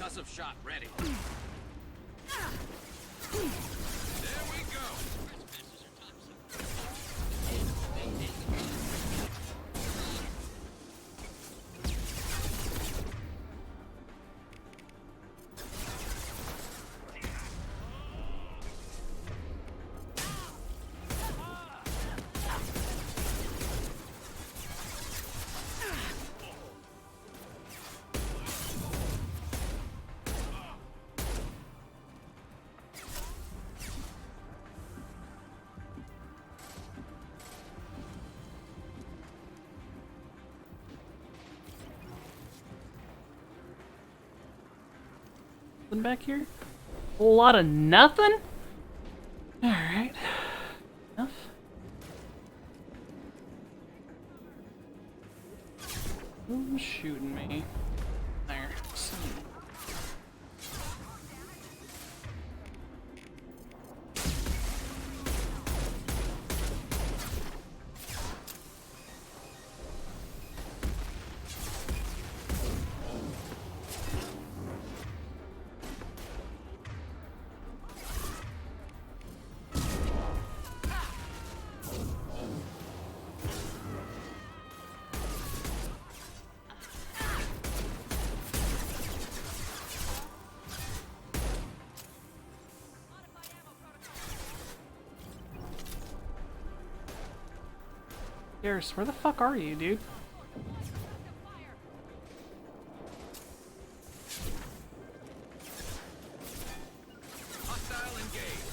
Concussive shot ready. There we go. Nothing back here? A lot of nothing? Alright. Enough. Who's shooting me? There. Garrus, where the fuck are you, dude? Hostile engaged.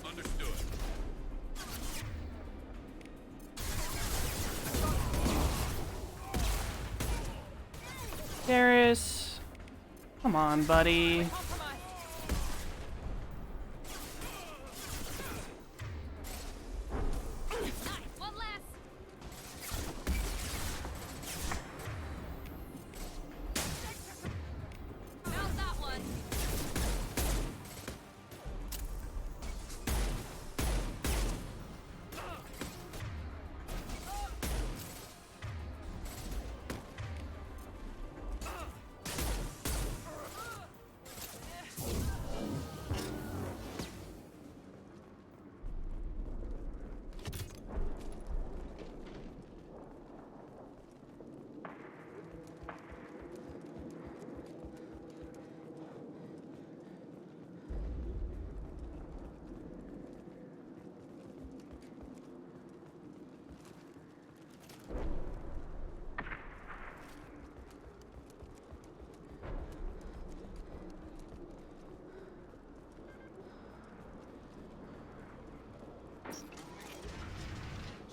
Understood. Garrus. Come on, buddy.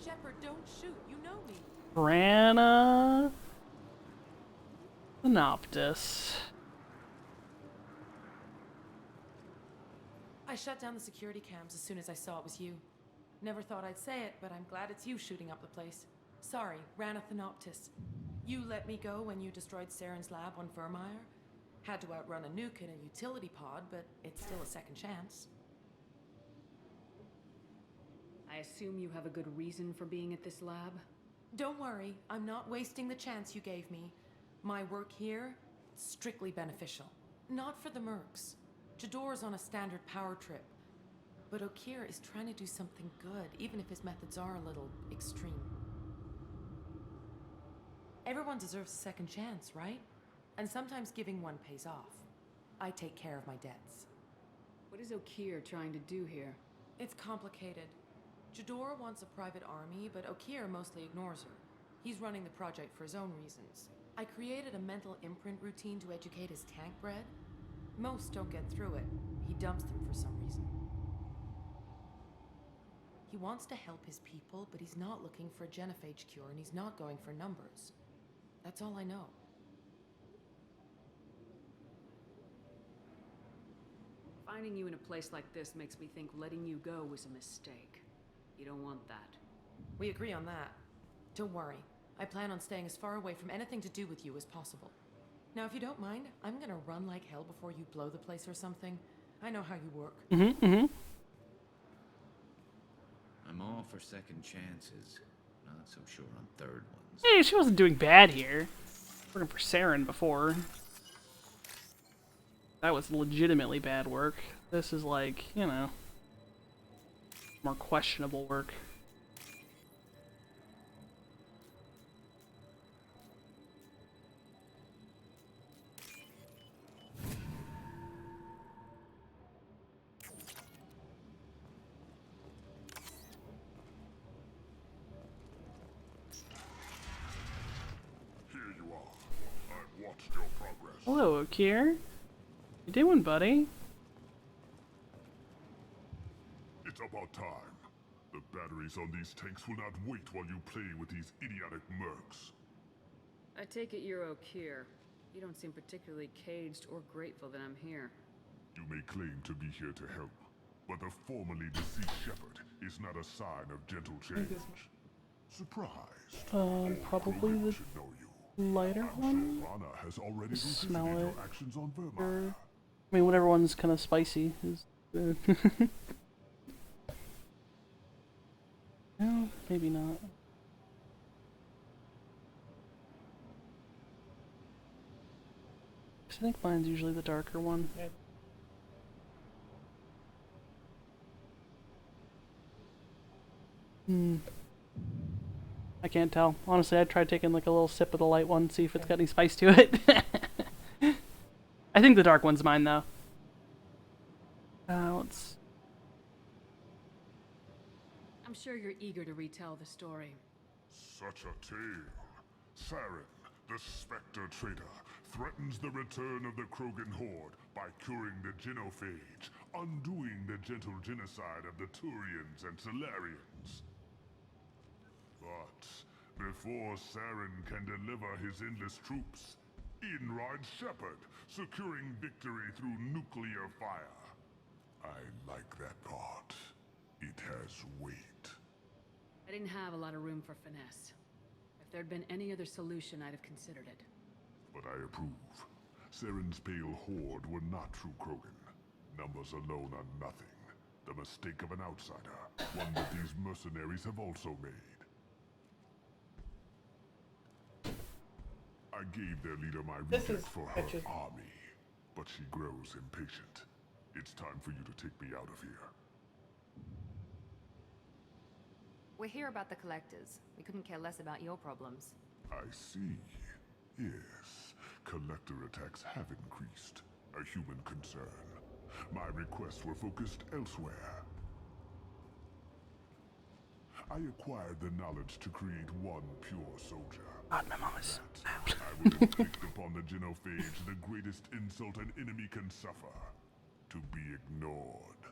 Shepard, don't shoot. You know me. Brana Synoptis. I shut down the security cams as soon as I saw it was you. Never thought I'd say it, but I'm glad it's you shooting up the place. Sorry, Rana Thanoptis. You let me go when you destroyed Saren's lab on Vermeer. Had to outrun a nuke in a utility pod, but it's still a second chance. I assume you have a good reason for being at this lab? Don't worry, I'm not wasting the chance you gave me. My work here, strictly beneficial. Not for the mercs. Jador's on a standard power trip. But Okir is trying to do something good, even if his methods are a little extreme. Everyone deserves a second chance, right? And sometimes giving one pays off. I take care of my debts. What is Okir trying to do here? It's complicated. Jador wants a private army, but Okir mostly ignores her. He's running the project for his own reasons. I created a mental imprint routine to educate his tank bred. Most don't get through it. He dumps them for some reason. He wants to help his people, but he's not looking for a genophage cure, and he's not going for numbers. That's all I know. Finding you in a place like this makes me think letting you go was a mistake. You don't want that. We agree on that. Don't worry. I plan on staying as far away from anything to do with you as possible. Now, if you don't mind, I'm gonna run like hell before you blow the place or something. I know how you work. I'm all for second chances. Not so sure on third ones. Hey, she wasn't doing bad here. Working for Saren before. That was legitimately bad work. This is like, you know, more questionable work. Here you are. I've watched your progress. Hello, Kier. You doing, buddy? It's about time. The batteries on these tanks will not wait while you play with these idiotic mercs. I take it you're O'Keir. You don't seem particularly caged or grateful that I'm here. You may claim to be here to help, but the formerly deceased shepherd is not a sign of gentle change. Surprised. Probably the lighter one? Rana has already Smell revisited it. your actions on Vermont. Or, I mean, whatever one's kind of spicy is good. No, maybe not. I think mine's usually the darker one. I can't tell. Honestly, I'd try taking like a little sip of the light one, see if it's got any spice to it. I think the dark one's mine, though. Let's... I'm sure you're eager to retell the story. Such a tale. Saren, the Spectre traitor, threatens the return of the Krogan horde by curing the genophage, undoing the gentle genocide of the Turians and Solarians. But before Saren can deliver his endless troops, in rides Shepard, securing victory through nuclear fire. I like that part. It has weight. I didn't have a lot of room for finesse. If there'd been any other solution, I'd have considered it. But I approve. Saren's pale horde were not true Krogan. Numbers alone are nothing. The mistake of an outsider, one that these mercenaries have also made. I gave their leader my reject for her army, but she grows impatient. It's time for you to take me out of here. We're here about the collectors. We couldn't care less about your problems. I see. Yes, collector attacks have increased. A human concern. My requests were focused elsewhere. I acquired the knowledge to create one pure soldier. God, my mom is I will inflict upon the genophage the greatest insult an enemy can suffer. To be ignored.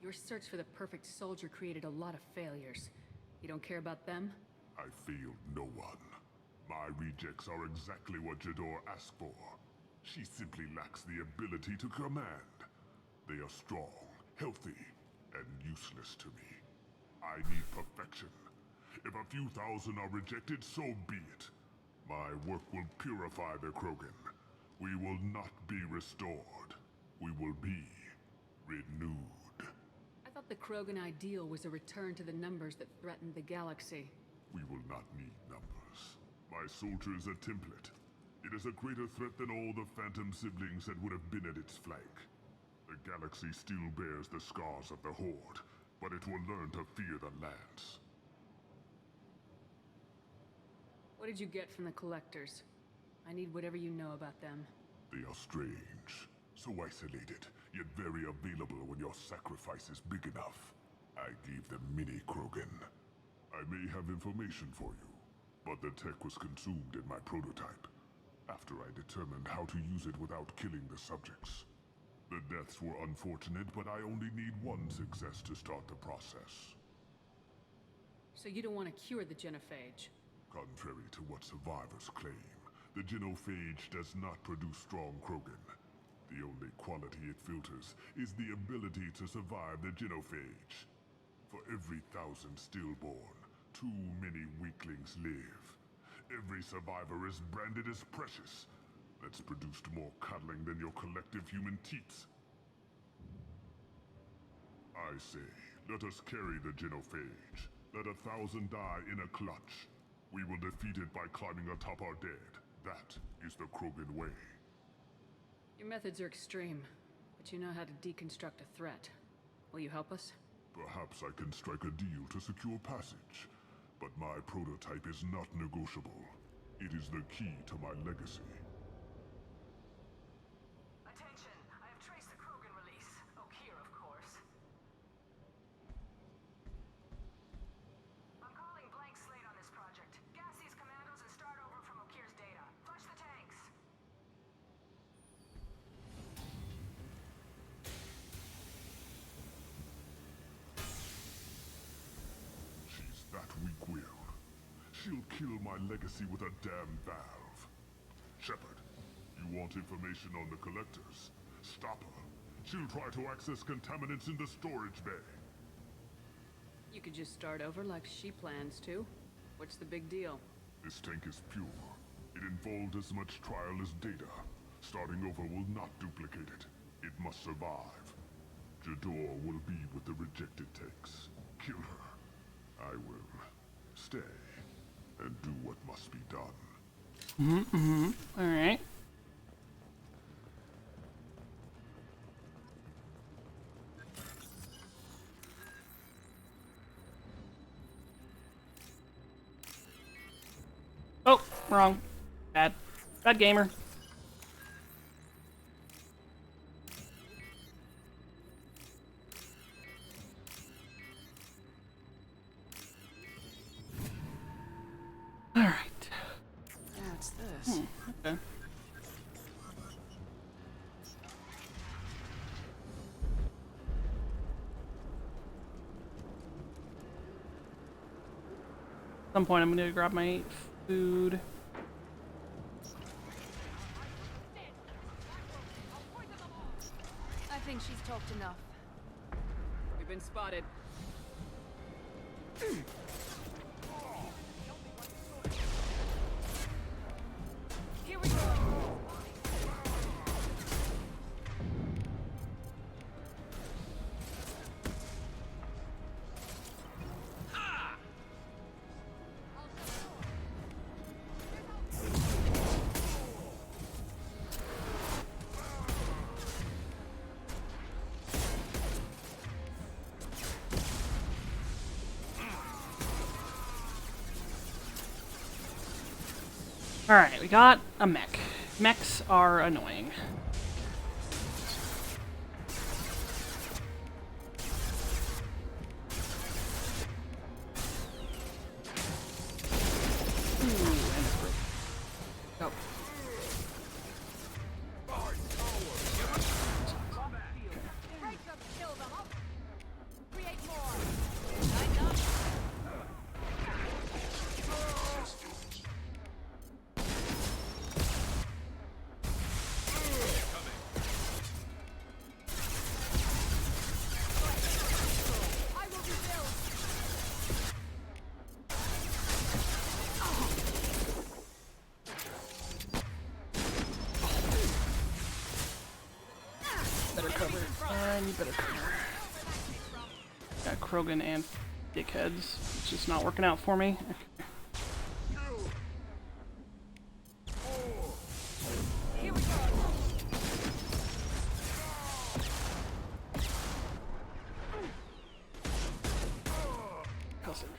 Your search for the perfect soldier created a lot of failures. You don't care about them? I failed no one. My rejects are exactly what Jador asked for. She simply lacks the ability to command. They are strong, healthy, and useless to me. I need perfection. If a few thousand are rejected, so be it. My work will purify the Krogan. We will not be restored. We will be renewed. I thought the Krogan ideal was a return to the numbers that threatened the galaxy. We will not need numbers. My soldier is a template. It is a greater threat than all the Phantom siblings that would have been at its flank. The galaxy still bears the scars of the Horde, but it will learn to fear the lands. What did you get from the collectors? I need whatever you know about them. They are strange, so isolated, yet very available when your sacrifice is big enough. I gave them mini Krogan. I may have information for you, but the tech was consumed in my prototype, after I determined how to use it without killing the subjects. The deaths were unfortunate, but I only need one success to start the process. So you don't want to cure the genophage? Contrary to what survivors claim, the genophage does not produce strong Krogan. The only quality it filters is the ability to survive the genophage. For every 1,000 stillborn, too many weaklings live. Every survivor is branded as precious. That's produced more cuddling than your collective human teats. I say, let us carry the genophage. Let 1,000 die in a clutch. We will defeat it by climbing atop our dead. That is the Krogan way. Your methods are extreme, but you know how to deconstruct a threat. Will you help us? Perhaps I can strike a deal to secure passage. But my prototype is not negotiable. It is the key to my legacy. Attention! I have traced the Krogan release. Okeer, of course. I'm calling blank slate on this project. Gas these commandos and start over from Okeer's data. Flush the tanks. She's that weak-willed. She'll kill my legacy with a damn valve. Shepard, you want information on the collectors? Stop her. She'll try to access contaminants in the storage bay. You could just start over like she plans to. What's the big deal? This tank is pure. It involved as much trial as data. Starting over will not duplicate it. It must survive. Jador will be with the rejected tanks. Kill her. I will stay and do what must be done. Alright. Oh, wrong. Bad. Bad gamer. Alright. That's this. Okay. At some point I'm gonna grab my food. I think she's talked enough. We've been spotted. Here we go. Alright, we got a mech. Mechs are annoying. Go. Better cover. I need better cover. Got Krogan and dickheads. It's just not working out for me. Okay.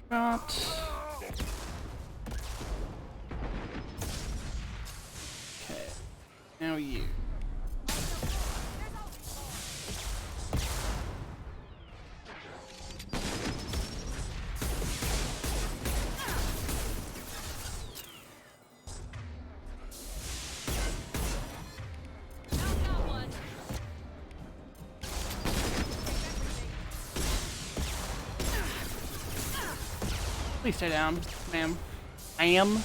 Shot. Okay. Now you. Please stay down, ma'am. I am.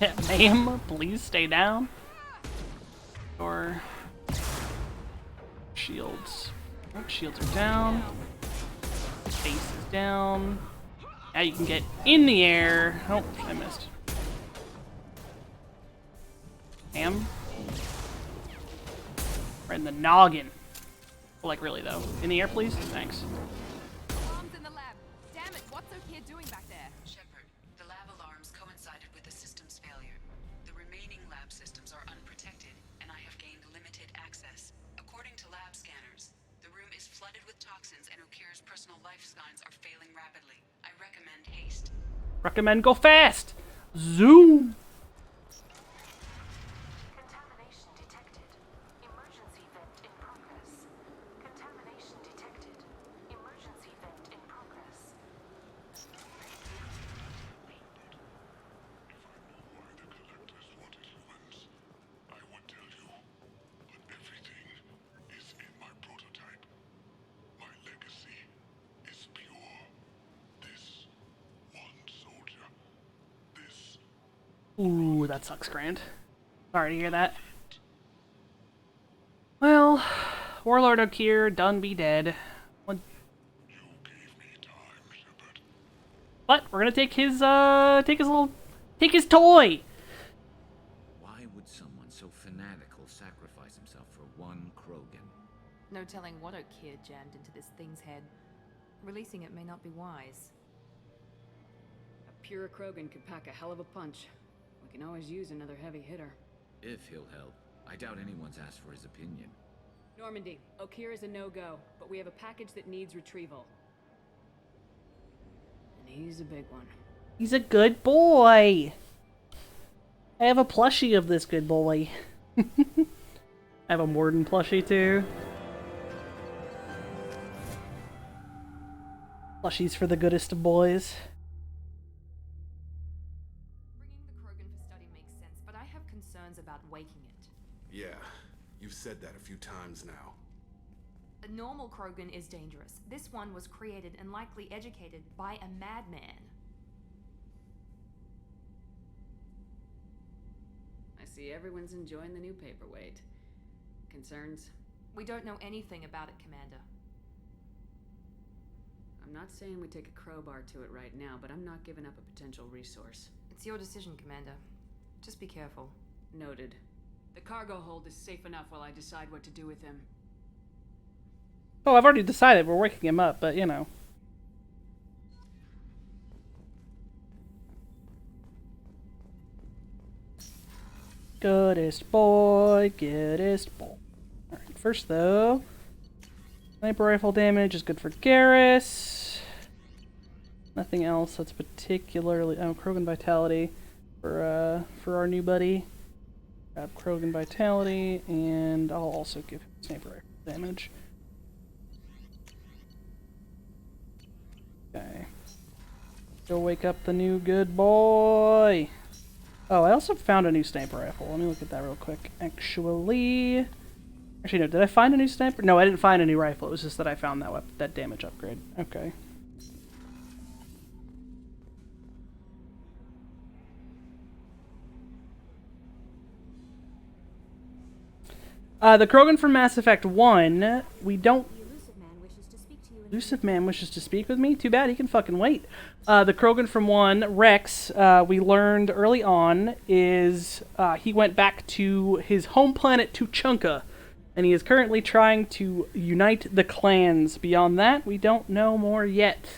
Ma'am, please stay down. Or shields. Oh, shields are down. Base is down. Now you can get in the air. Oh, I missed. Ma'am. Right in the noggin. Well, like really though. In the air, please. Thanks. Alarms in the lab. Damn it, what's O'Keefe doing back there? Shepard, the lab alarms coincided with the system's failure. The remaining lab systems are unprotected, and I have gained limited access. According to lab scanners, the room is flooded with toxins and O'Keefe's personal life signs are failing rapidly. I recommend haste. Recommend go fast. Zoom. Contamination detected. Emergency vent in progress. Contamination detected. Emergency vent in progress. I would tell you, but everything is in my prototype. My legacy is pure. This one soldier. This. Ooh, that sucks, Grant. Sorry to hear that. Well, Warlord O'Keefe done be dead. What? But we're gonna take his take his toy. Why would someone so fanatical sacrifice himself for one Krogan? No telling what O'Keefe jammed into this thing's head. Releasing it may not be wise. A pure Krogan could pack a hell of a punch. We can always use another heavy hitter. If he'll help. I doubt anyone's asked for his opinion. Normandy, O'Keefe is a no-go, but we have a package that needs retrieval. And he's a big one. He's a good boy. I have a plushie of this good boy. I have a Morden plushie too. Plushies for the goodest of boys. Bringing the Krogan for study makes sense, but I have concerns about waking it. Yeah, you've said that a few times now. A normal Krogan is dangerous. This one was created and likely educated by a madman. I see everyone's enjoying the new paperweight. Concerns? We don't know anything about it, Commander. I'm not saying we take a crowbar to it right now, but I'm not giving up a potential resource. It's your decision, Commander. Just be careful. Noted. The cargo hold is safe enough while I decide what to do with him. Oh, I've already decided we're waking him up, but you know. Goodest boy, goodest boy. Alright, first though, sniper rifle damage is good for Garrus. Nothing else that's particularly... Oh, Krogan Vitality for our new buddy. Grab Krogan Vitality, and I'll also give him sniper rifle damage. Okay. Go wake up the new good boy. Oh, I also found a new sniper rifle. Let me look at that real quick. Actually, no, did I find a new sniper? No, I didn't find a new rifle. It was just that I found that damage upgrade. Okay. The Krogan from Mass Effect 1, we don't... Elusive man wishes to speak with me? Too bad, he can fucking wait. The Krogan from 1, Rex, we learned early on, is he went back to his home planet Tuchanka, and he is currently trying to unite the clans. Beyond that, we don't know more yet.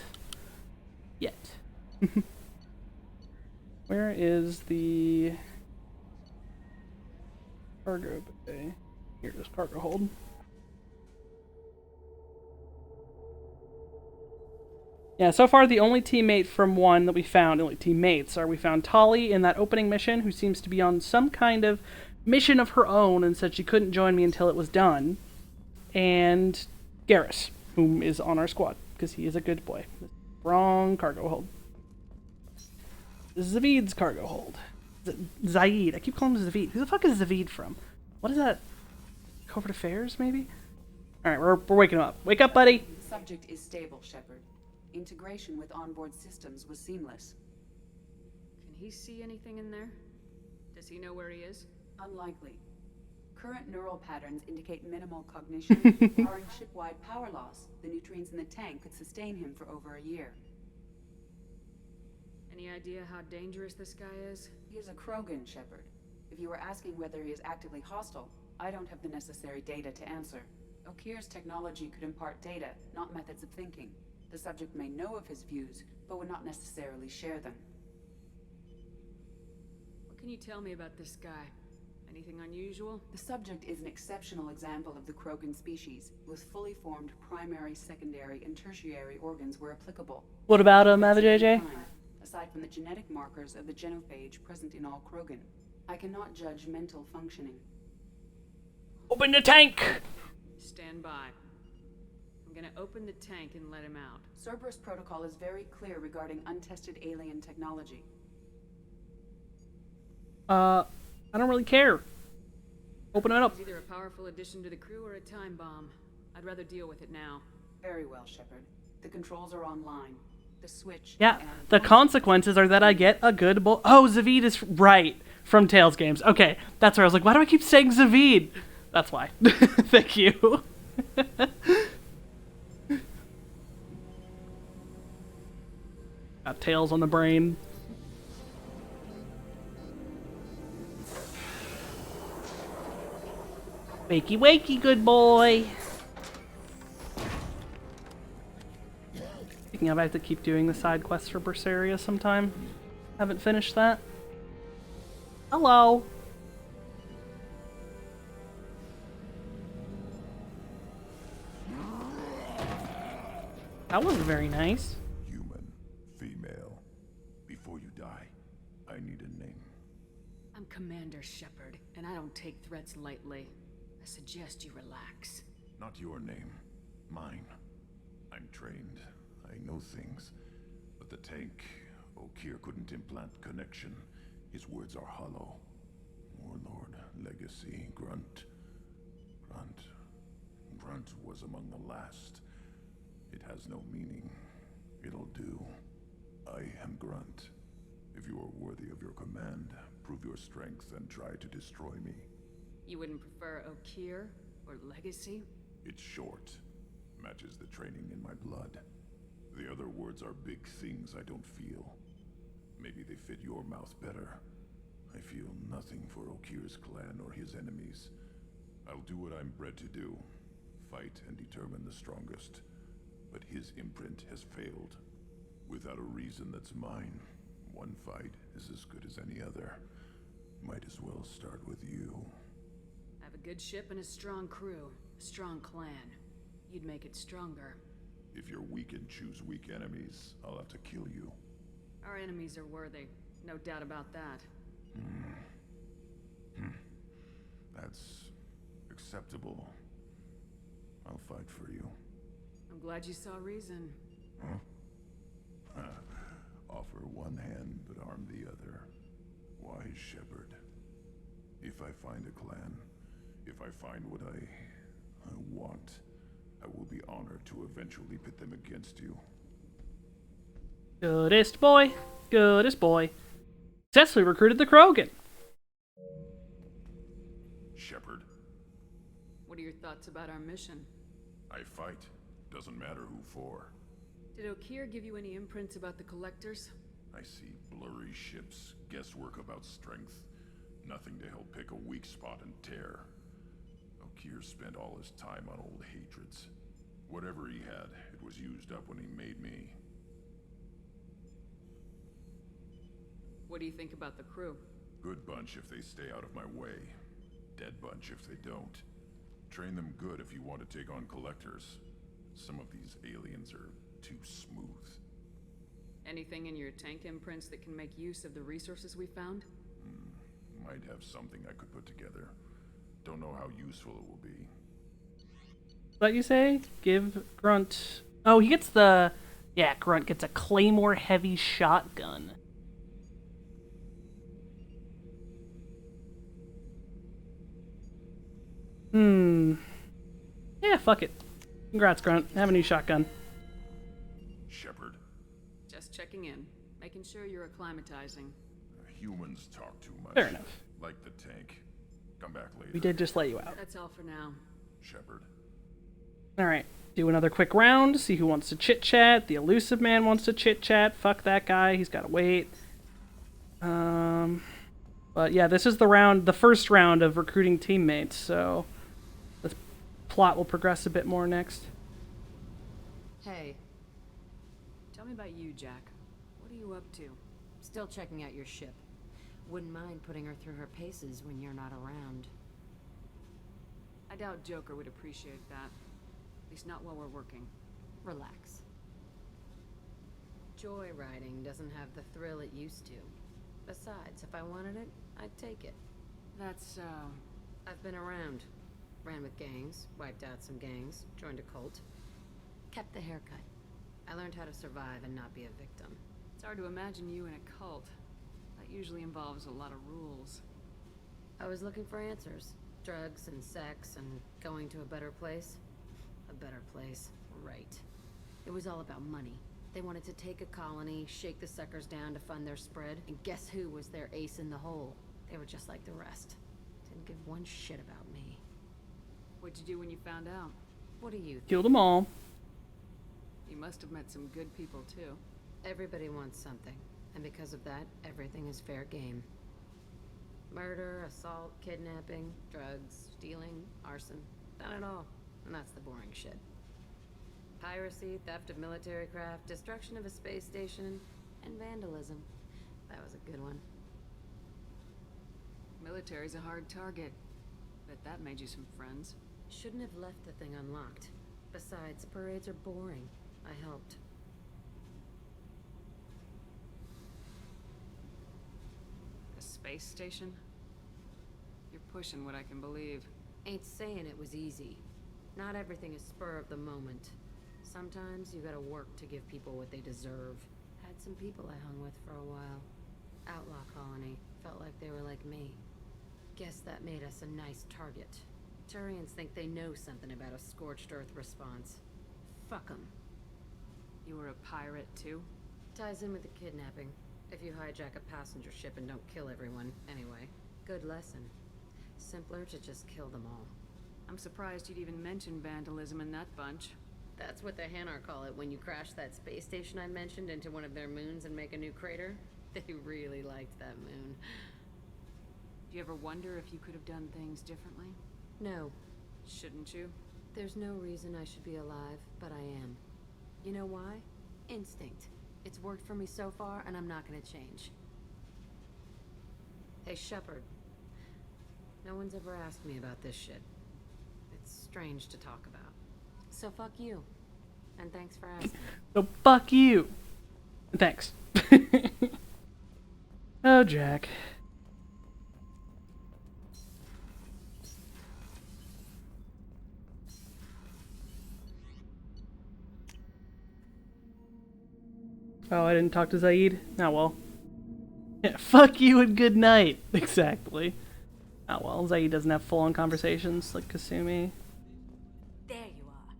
Where is the cargo bay? Here, this cargo hold. Yeah, so far the only teammate from 1 that we found, we found Tali in that opening mission, who seems to be on some kind of mission of her own and said she couldn't join me until it was done. And Garrus, whom is on our squad, because he is a good boy. Wrong cargo hold. Zavid's cargo hold. Zaid. I keep calling him Zavid. Who the fuck is Zavid from? What is that? Covert Affairs, maybe? Alright, we're waking him up. Wake up, buddy! The subject is stable, Shepard. Integration with onboard systems was seamless. Can he see anything in there? Does he know where he is? Unlikely. Current neural patterns indicate minimal cognition. Barring ship-wide power loss, the nutrients in the tank could sustain him for over a year. Any idea how dangerous this guy is? He is a Krogan, Shepard. If you were asking whether he is actively hostile, I don't have the necessary data to answer. Okir's technology could impart data, not methods of thinking. The subject may know of his views, but would not necessarily share them. What can you tell me about this guy? Anything unusual? The subject is an exceptional example of the Krogan species, with fully formed primary, secondary, and tertiary organs where applicable. What about him, JJ? Aside from the genetic markers of the genophage present in all Krogan, I cannot judge mental functioning. Open the tank! Stand by. I'm gonna open the tank and let him out. Cerberus protocol is very clear regarding untested alien technology. I don't really care. Open it up. It's either a powerful addition to the crew or a time bomb. I'd rather deal with it now. Very well, Shepard. The controls are online. The switch. Yeah, the consequences are that I get a good Oh, Zavid is right from Tales games. Okay, that's where I was like, why do I keep saying Zavid? That's why. Thank you. Got Tails on the brain. Wakey wakey, good boy. Speaking of, I have to keep doing the side quests for Berseria sometime. Haven't finished that. Hello. That wasn't very nice. Human, female. Before you die, I need a name. I'm Commander Shepard, and I don't take threats lightly. I suggest you relax. Not your name. Mine. I'm trained. I know things. But the tank, Okir couldn't implant connection. His words are hollow. Warlord, legacy, Grunt. Grunt was among the last. It has no meaning. It'll do. I am Grunt. If you are worthy of your command, prove your strength and try to destroy me. You wouldn't prefer Okir or legacy? It's short. Matches the training in my blood. The other words are big things I don't feel. Maybe they fit your mouth better. I feel nothing for Okir's clan or his enemies. I'll do what I'm bred to do. Fight and determine the strongest. But his imprint has failed. Without a reason that's mine, one fight is as good as any other. Might as well start with you. I have a good ship and a strong crew. A strong clan. You'd make it stronger. If you're weak and choose weak enemies, I'll have to kill you. Our enemies are worthy. No doubt about that. That's acceptable. I'll fight for you. I'm glad you saw reason. Huh? Offer one hand, but arm the other. Wise Shepard. If I find a clan, if I find what I want, I will be honored to eventually pit them against you. Goodest boy. Goodest boy. Successfully recruited the Krogan. Shepard. What are your thoughts about our mission? I fight. Doesn't matter who for. Did Okir give you any imprints about the Collectors? I see blurry ships, guesswork about strength. Nothing to help pick a weak spot and tear. Okir spent all his time on old hatreds. Whatever he had, it was used up when he made me. What do you think about the crew? Good bunch if they stay out of my way. Dead bunch if they don't. Train them good if you want to take on Collectors. Some of these aliens are too smooth. Anything in your tank imprints that can make use of the resources we found? Might have something I could put together. Don't know how useful it will be. What you say? Give Grunt... Oh, he gets the... Yeah, Grunt gets a Claymore heavy shotgun. Yeah, fuck it. Congrats, Grunt. Have a new shotgun. Shepard. Just checking in. Making sure you're acclimatizing. humans talk too much. Fair enough. Like the tank. Come back later. We did just let you out. That's all for now. Shepard. Alright. Do another quick round. See who wants to chit-chat. The elusive man wants to chit-chat. Fuck that guy. He's got to wait. But yeah, this is the first round of recruiting teammates, so the plot will progress a bit more next. Hey. Tell me about you, Jack. What are you up to? Still checking out your ship. Wouldn't mind putting her through her paces when you're not around. I doubt Joker would appreciate that. At least not while we're working. Relax. Joyriding doesn't have the thrill it used to. Besides, if I wanted it, I'd take it. That's, I've been around. Ran with gangs, wiped out some gangs, joined a cult. Kept the haircut. I learned how to survive and not be a victim. It's hard to imagine you in a cult. That usually involves a lot of rules. I was looking for answers. Drugs and sex and going to a better place. A better place, right. It was all about money. They wanted to take a colony, shake the suckers down to fund their spread, and guess who was their ace in the hole? They were just like the rest. Didn't give one shit about me. What'd you do when you found out? What do you think? Killed them all. You must have met some good people, too. Everybody wants something, and because of that, everything is fair game. Murder, assault, kidnapping, drugs, stealing, arson. Done it all. And that's the boring shit. Piracy, theft of military craft, destruction of a space station, and vandalism. That was a good one. Military's a hard target. Bet that made you some friends. Shouldn't have left the thing unlocked. Besides, parades are boring. I helped. A space station? You're pushing what I can believe. Ain't saying it was easy. Not everything is spur of the moment. Sometimes you gotta work to give people what they deserve. Had some people I hung with for a while. Outlaw colony. Felt like they were like me. Guess that made us a nice target. Turians think they know something about a scorched earth response. Fuck 'em. You were a pirate, too? Ties in with the kidnapping. If you hijack a passenger ship and don't kill everyone, anyway. Good lesson. Simpler to just kill them all. I'm surprised you'd even mention vandalism in that bunch. That's what the Hanar call it when you crash that space station I mentioned into one of their moons and make a new crater. They really liked that moon. Do you ever wonder if you could have done things differently? No. Shouldn't you? There's no reason I should be alive, but I am. You know why? Instinct. It's worked for me so far, and I'm not gonna change. Hey, Shepard. No one's ever asked me about this shit. It's strange to talk about. So fuck you. And thanks for asking. So fuck you. Thanks. Oh, Jack. Oh, I didn't talk to Zaid? Oh, well. Yeah, fuck you and good night. Exactly. Oh, well, Zaid doesn't have full-on conversations like Kasumi. There you are.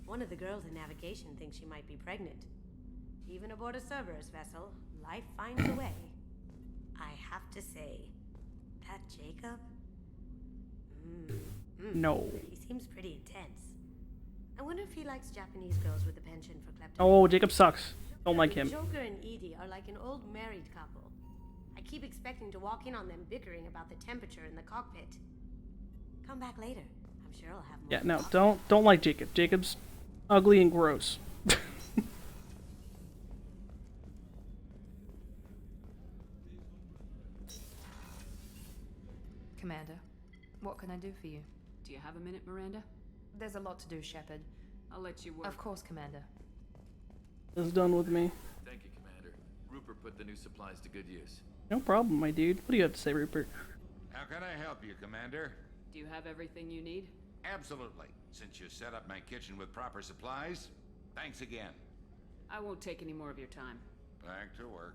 One of the girls in navigation thinks she might be pregnant. Even aboard a Cerberus vessel, life finds a way. I have to say, that Jacob? No. He seems pretty intense. I wonder if he likes Japanese girls with a penchant for kleptomania. Oh, Jacob sucks. Don't like him. Joker and Edie are like an old married couple. I keep expecting to walk in on them bickering about the temperature in the cockpit. Come back later. I'm sure I'll have more. Yeah, no, don't like Jacob. Jacob's ugly and gross. Commander, what can I do for you? Do you have a minute, Miranda? There's a lot to do, Shepard. I'll let you work. Of course, Commander. It's done with me. Thank you, Commander. Rupert put the new supplies to good use. No problem, my dude. What do you have to say, Rupert? How can I help you, Commander? Do you have everything you need? Absolutely. Since you set up my kitchen with proper supplies, thanks again. I won't take any more of your time. Back to work.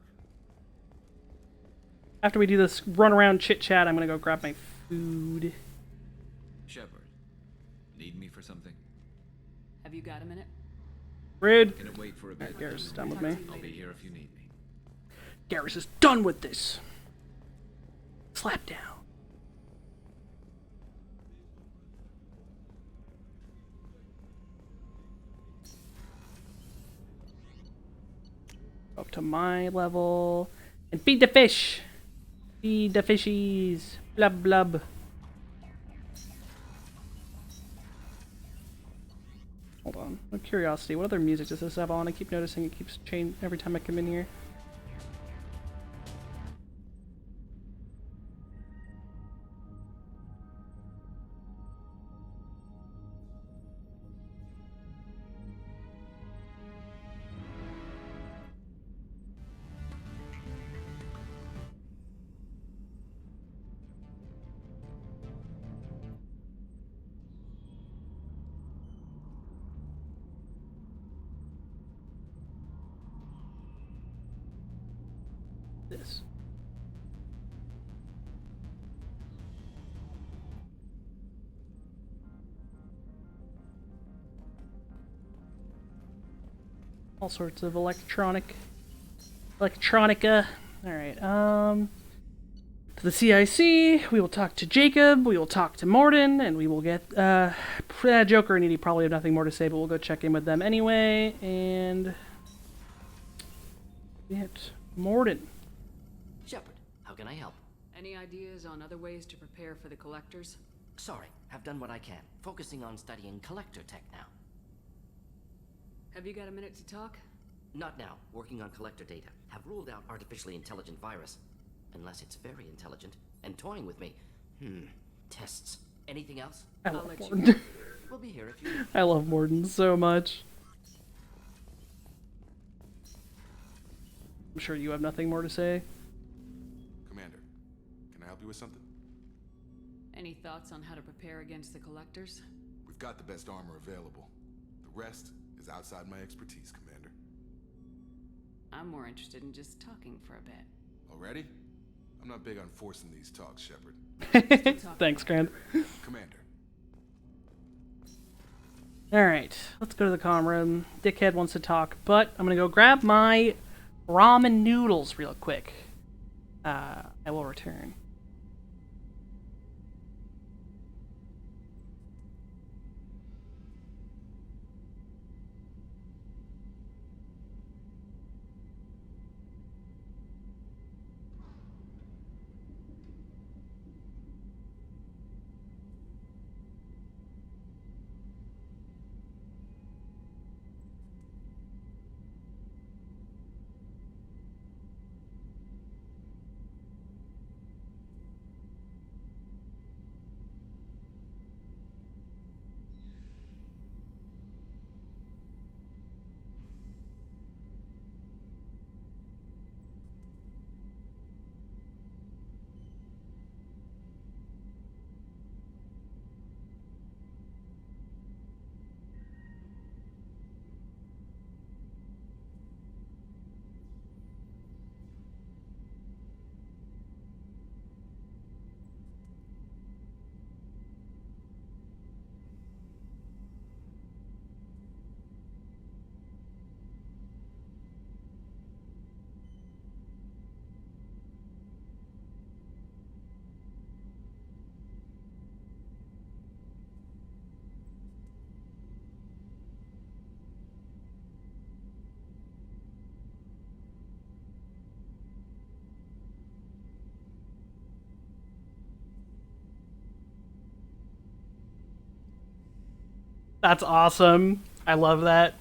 After we do this run around chit chat, I'm gonna go grab my food. Shepard, need me for something? Have you got a minute? Rude. Can it wait for a bit? Garrus is done with me. I'll be here if you need me. Garrus is done with this. Slap down. Up to my level. And feed the fish! Feed the fishies! Blub blub. Hold on. Out of curiosity, what other music does this have on? I keep noticing it keeps changing every time I come in here. This. All sorts of electronica. Alright, to the CIC, we will talk to Jacob, we will talk to Morden, and we will get, Joker and Edie probably have nothing more to say, but we'll go check in with them anyway, and... Morden. Shepard, how can I help? Any ideas on other ways to prepare for the collectors? Sorry, have done what I can. Focusing on studying collector tech now. Have you got a minute to talk? Not now. Working on collector data. Have ruled out artificially intelligent virus. Unless it's very intelligent. And toying with me. Tests. Anything else? I love Morden. We'll be here if you... I love Morden so much. I'm sure you have nothing more to say. Commander, can I help you with something? Any thoughts on how to prepare against the collectors? We've got the best armor available. The rest is outside my expertise, Commander. I'm more interested in just talking for a bit. Already? I'm not big on forcing these talks, Shepard. Thanks, Grant. Commander. Alright, let's go to the comm room. Dickhead wants to talk, but I'm gonna go grab my ramen noodles real quick. I will return. That's awesome. I love that.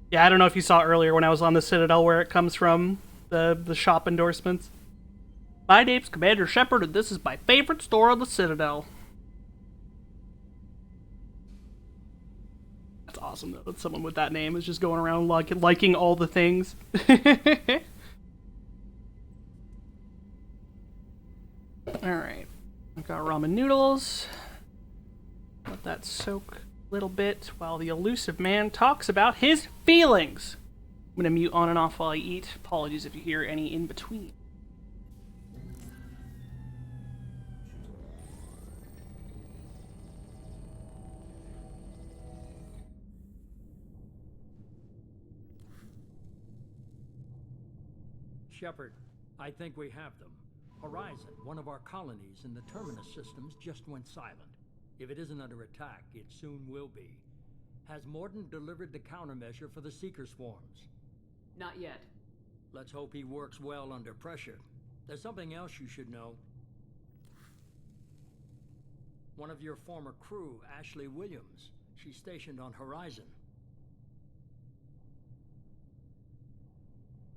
Yeah, I don't know if you saw earlier when I was on the Citadel where it comes from, the shop endorsements. My name's Commander Shepard, and this is my favorite store on the Citadel. That's awesome, though, that someone with that name is just going around liking all the things. Alright. I've got ramen noodles. Let that soak a little bit while the elusive man talks about his feelings. I'm gonna mute on and off while I eat. Apologies if you hear any in between. Shepard, I think we have them. Horizon, one of our colonies in the Terminus systems, just went silent. If it isn't under attack, it soon will be. Has Mordant delivered the countermeasure for the Seeker swarms? Not yet. Let's hope he works well under pressure. There's something else you should know. One of your former crew, Ashley Williams, she's stationed on Horizon.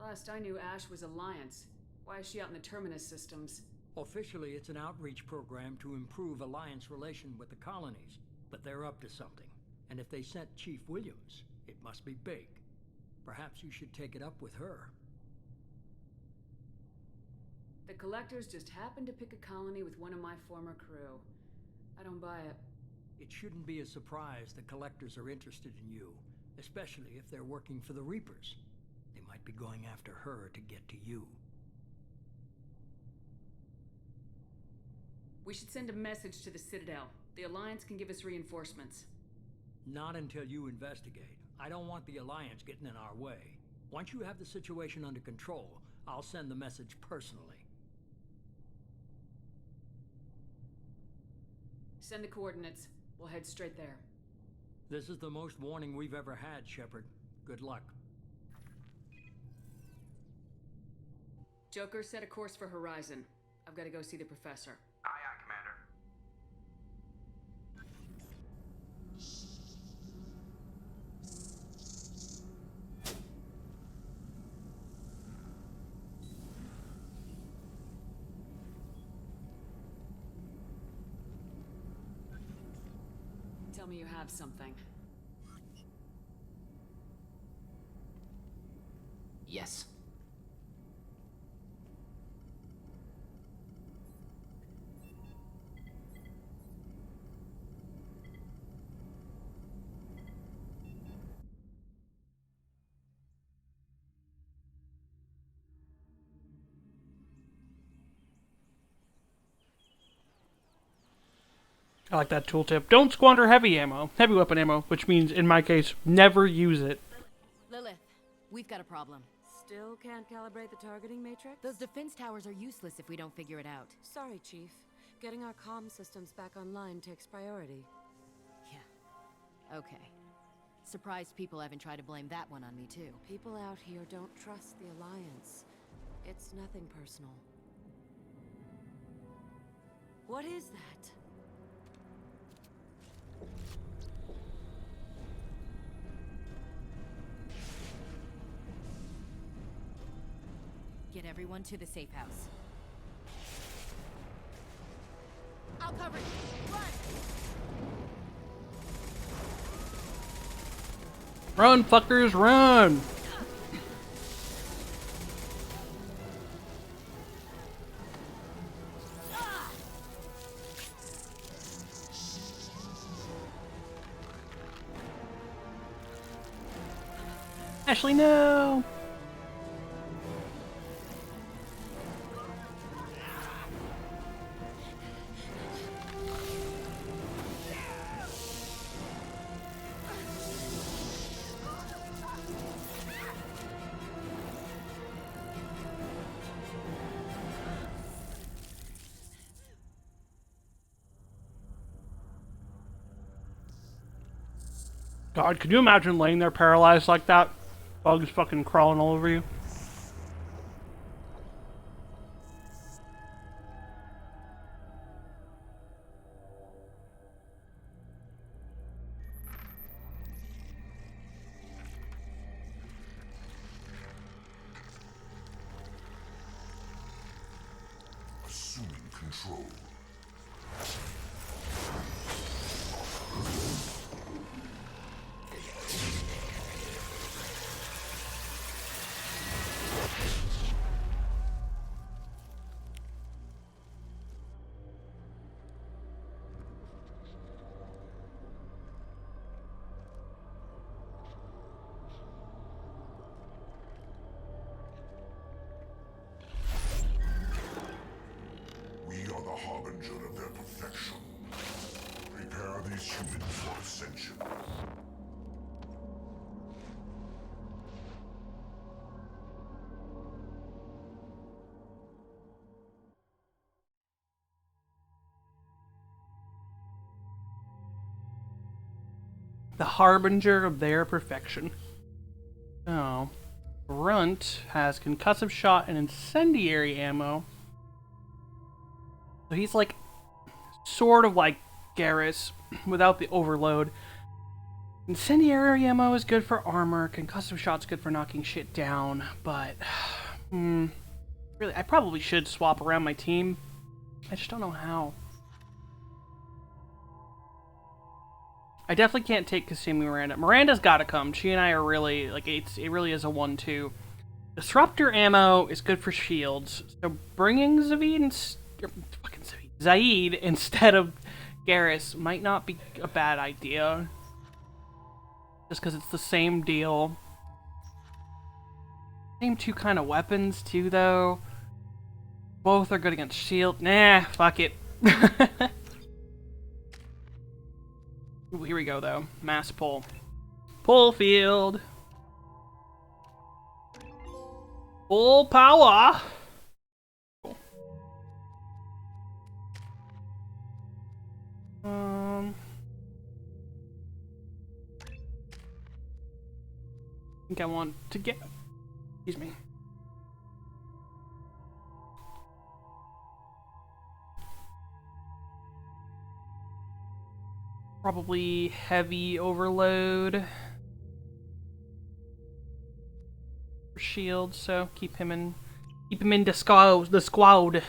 Last I knew, Ash was Alliance. Why is she out in the Terminus systems? Officially, it's an outreach program to improve Alliance relation with the colonies, but they're up to something. And if they sent Chief Williams, it must be big. Perhaps you should take it up with her. The Collectors just happened to pick a colony with one of my former crew. I don't buy it. It shouldn't be a surprise the Collectors are interested in you, especially if they're working for the Reapers. They might be going after her to get to you. We should send a message to the Citadel. The Alliance can give us reinforcements. Not until you investigate. I don't want the Alliance getting in our way. Once you have the situation under control, I'll send the message personally. Send the coordinates. We'll head straight there. This is the most warning we've ever had, Shepard. Good luck. Joker, set a course for Horizon. I've got to go see the Professor. Aye, aye, Commander. Tell me you have something. Yes. I like that tooltip. Don't squander heavy weapon ammo, which means, in my case, never use it. Lilith, we've got a problem. Still can't calibrate the targeting matrix? Those defense towers are useless if we don't figure it out. Sorry, Chief. Getting our comm systems back online takes priority. Yeah. Okay. Surprised people haven't tried to blame that one on me, too. People out here don't trust the Alliance. It's nothing personal. What is that? Get everyone to the safe house. I'll cover you. Run, Run! fuckers, run! Ashley, no! God, could you imagine laying there paralyzed like that? Bugs fucking crawling all over you. Assuming control. We are the harbinger of their perfection. Prepare these humans for ascension. the harbinger of their perfection. Oh. Grunt has concussive shot and incendiary ammo. So he's like, sort of like Garrus, without the overload. Incendiary ammo is good for armor, concussive shot's good for knocking shit down, but... really, I probably should swap around my team. I just don't know how. I definitely can't take Kasumi Miranda. Miranda's gotta come. She and I are really, like, it really is a 1-2. Disruptor ammo is good for shields, so bringing Zaid instead of Garrus might not be a bad idea. Just because it's the same deal. Same two kind of weapons, too, though. Both are good against shield. Nah, fuck it. Ooh, here we go, though. Mass pull. Pull field. Full power. Cool. I think I want to get... Excuse me. Probably heavy overload for shield, so keep him in the squad.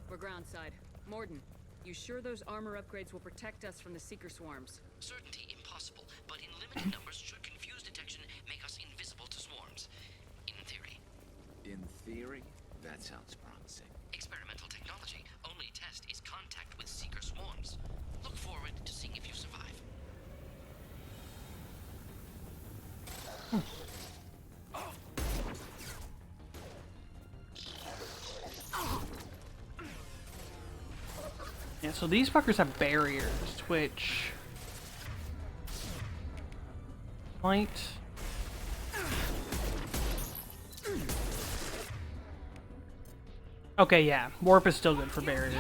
We're groundside. Morden, you sure those armor upgrades will protect us from the Seeker swarms? Certainty impossible, but in limited numbers should confuse detection, make us invisible to swarms. In theory. In theory? That sounds promising. Experimental technology. Only test is contact with Seeker swarms. Look forward to seeing if you survive. Yeah, so these fuckers have barriers, which might... Okay, yeah, warp is still good for barriers.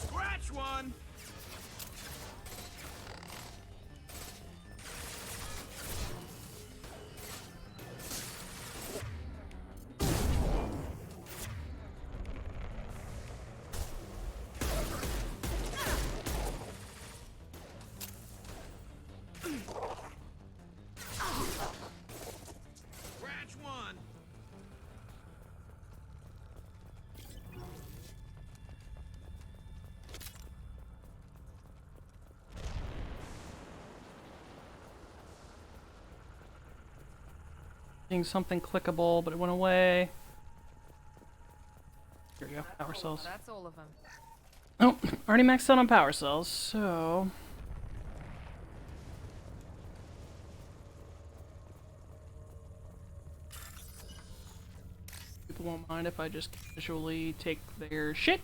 Scratch one! Scratch one! Seeing something clickable, but it went away. Here we go, power cells. That's all of them. Oh, already maxed out on power cells, so... People won't mind if I just casually take their shit.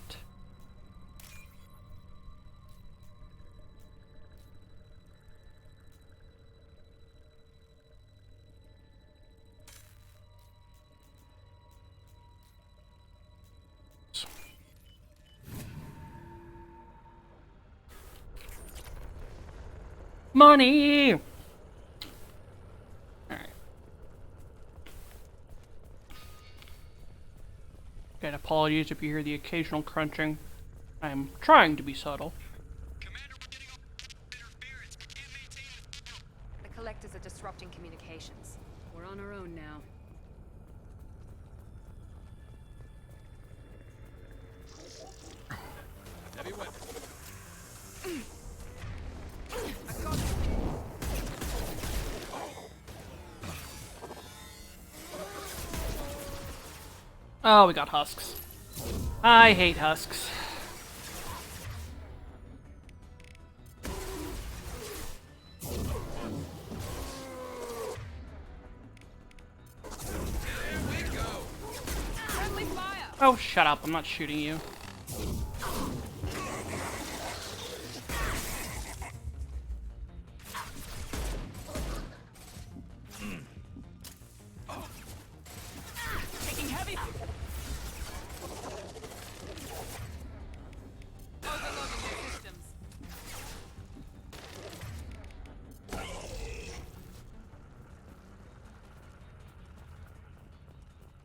Money! Alright. Again, apologies if you hear the occasional crunching. I am trying to be subtle. The collectors are disrupting communications. We're on our own now. Heavy weapon. Oh, we got husks. I hate husks. Oh, shut up. I'm not shooting you. Taking heavy. Overloading their systems.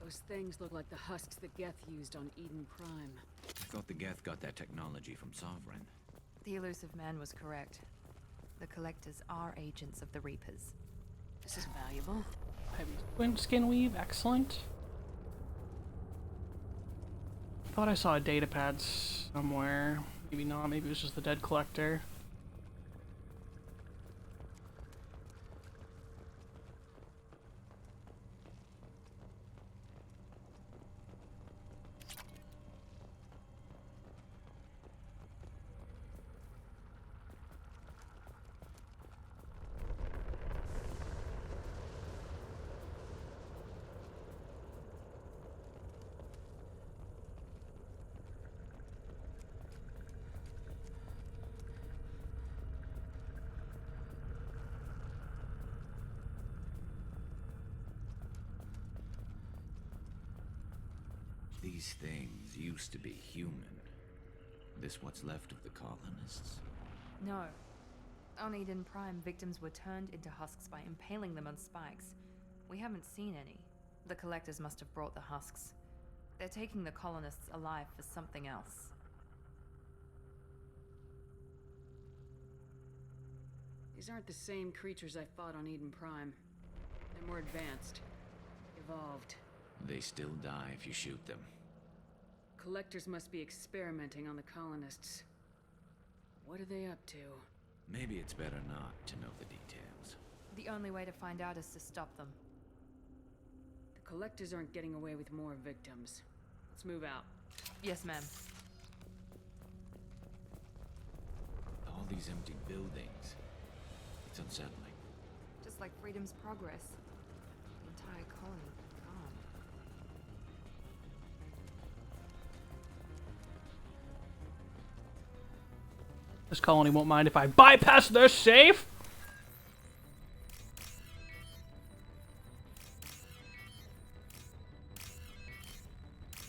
Those things look like the husks that Geth used on Eden Prime. Thought the Geth got that technology from Sovereign. The elusive man was correct. The Collectors are agents of the Reapers. This is valuable. Heavy twin skin weave, excellent. Thought I saw a data pad somewhere. Maybe not, maybe it was just the dead collector. These things used to be human. This what's left of the colonists? No. On Eden Prime, victims were turned into husks by impaling them on spikes. We haven't seen any. The Collectors must have brought the husks. They're taking the colonists alive for something else. These aren't the same creatures I fought on Eden Prime. They're more advanced. Evolved. They still die if you shoot them. Collectors must be experimenting on the colonists. What are they up to? Maybe it's better not to know the details. The only way to find out is to stop them. The Collectors aren't getting away with more victims. Let's move out. Yes, ma'am. All these empty buildings. It's unsettling. Just like Freedom's Progress. The entire colony gone. This colony won't mind if I bypass their safe.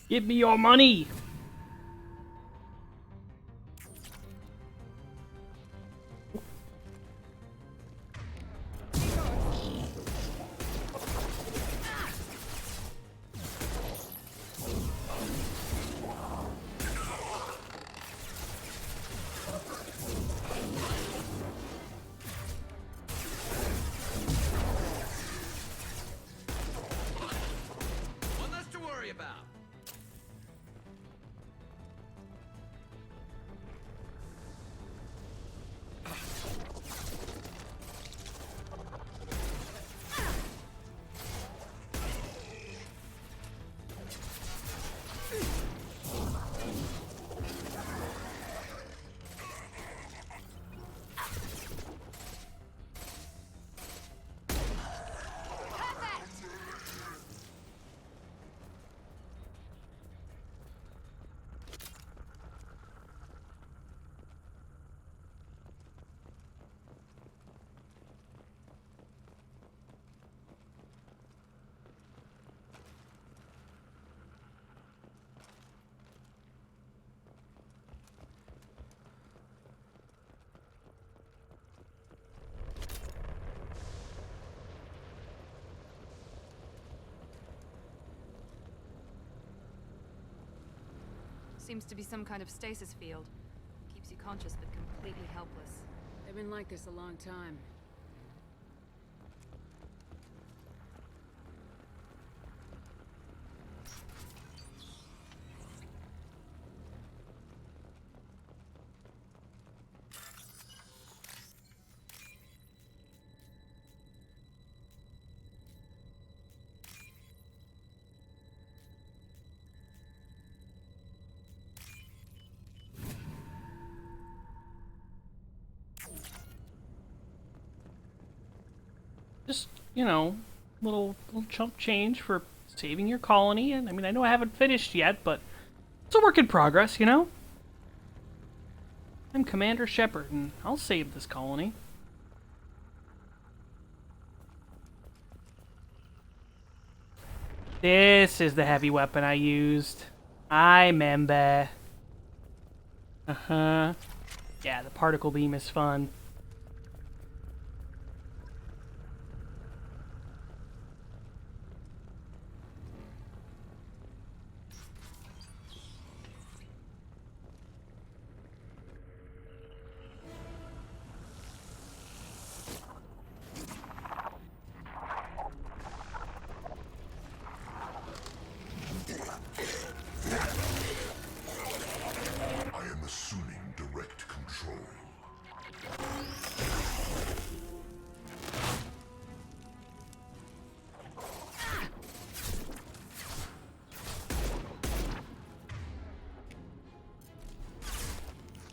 Give me your money. One less to worry about. Seems to be some kind of stasis field. Keeps you conscious but completely helpless. They've been like this a long time. Just, little chump change for saving your colony. And I mean, I know I haven't finished yet, but it's a work in progress, you know? I'm Commander Shepard, and I'll save this colony. This is the heavy weapon I used. I remember. Uh-huh. Yeah, the particle beam is fun. I am assuming direct control.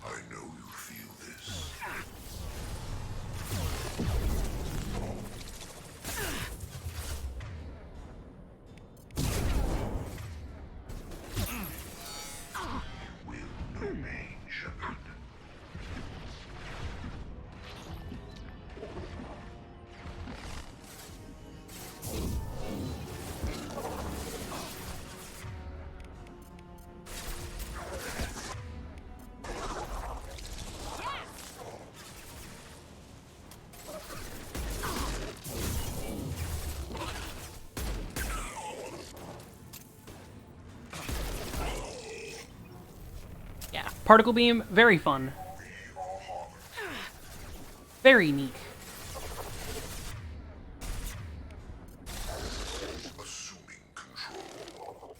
I know you feel this. Will remain, Shepard. Yeah, particle beam, very fun. Very neat. Assuming control.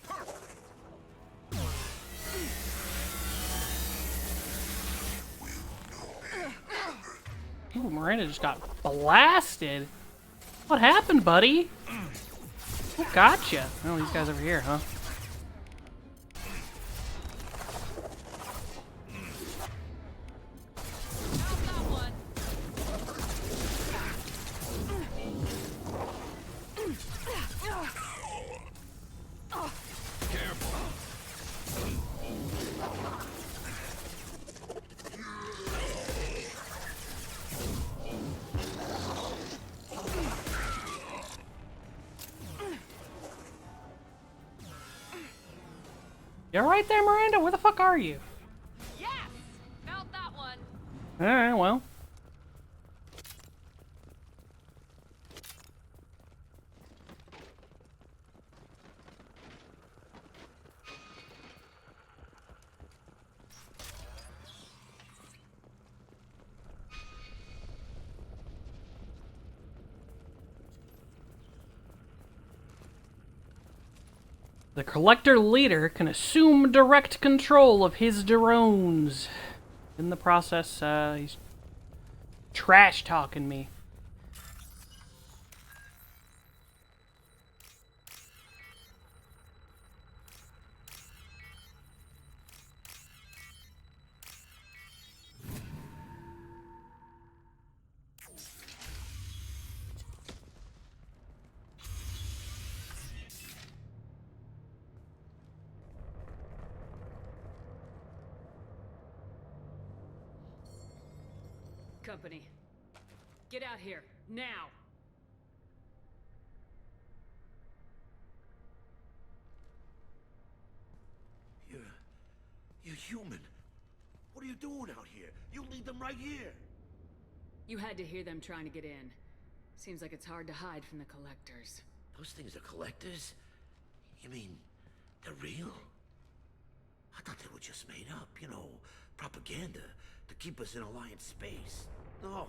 Ooh, Miranda just got blasted. What happened, buddy? Who got you? Oh, these guys over here, huh? You alright there, Miranda? Where the fuck are you? Yes! Felt that one. Alright, well. The Collector Leader can assume direct control of his drones. In the process, he's trash-talking me. Company. Get out here, now! You're human. What are you doing out here? You lead them right here. You had to hear them trying to get in. Seems like it's hard to hide from the collectors. Those things are collectors? You mean, they're real? I thought they were just made up, propaganda to keep us in Alliance space. No,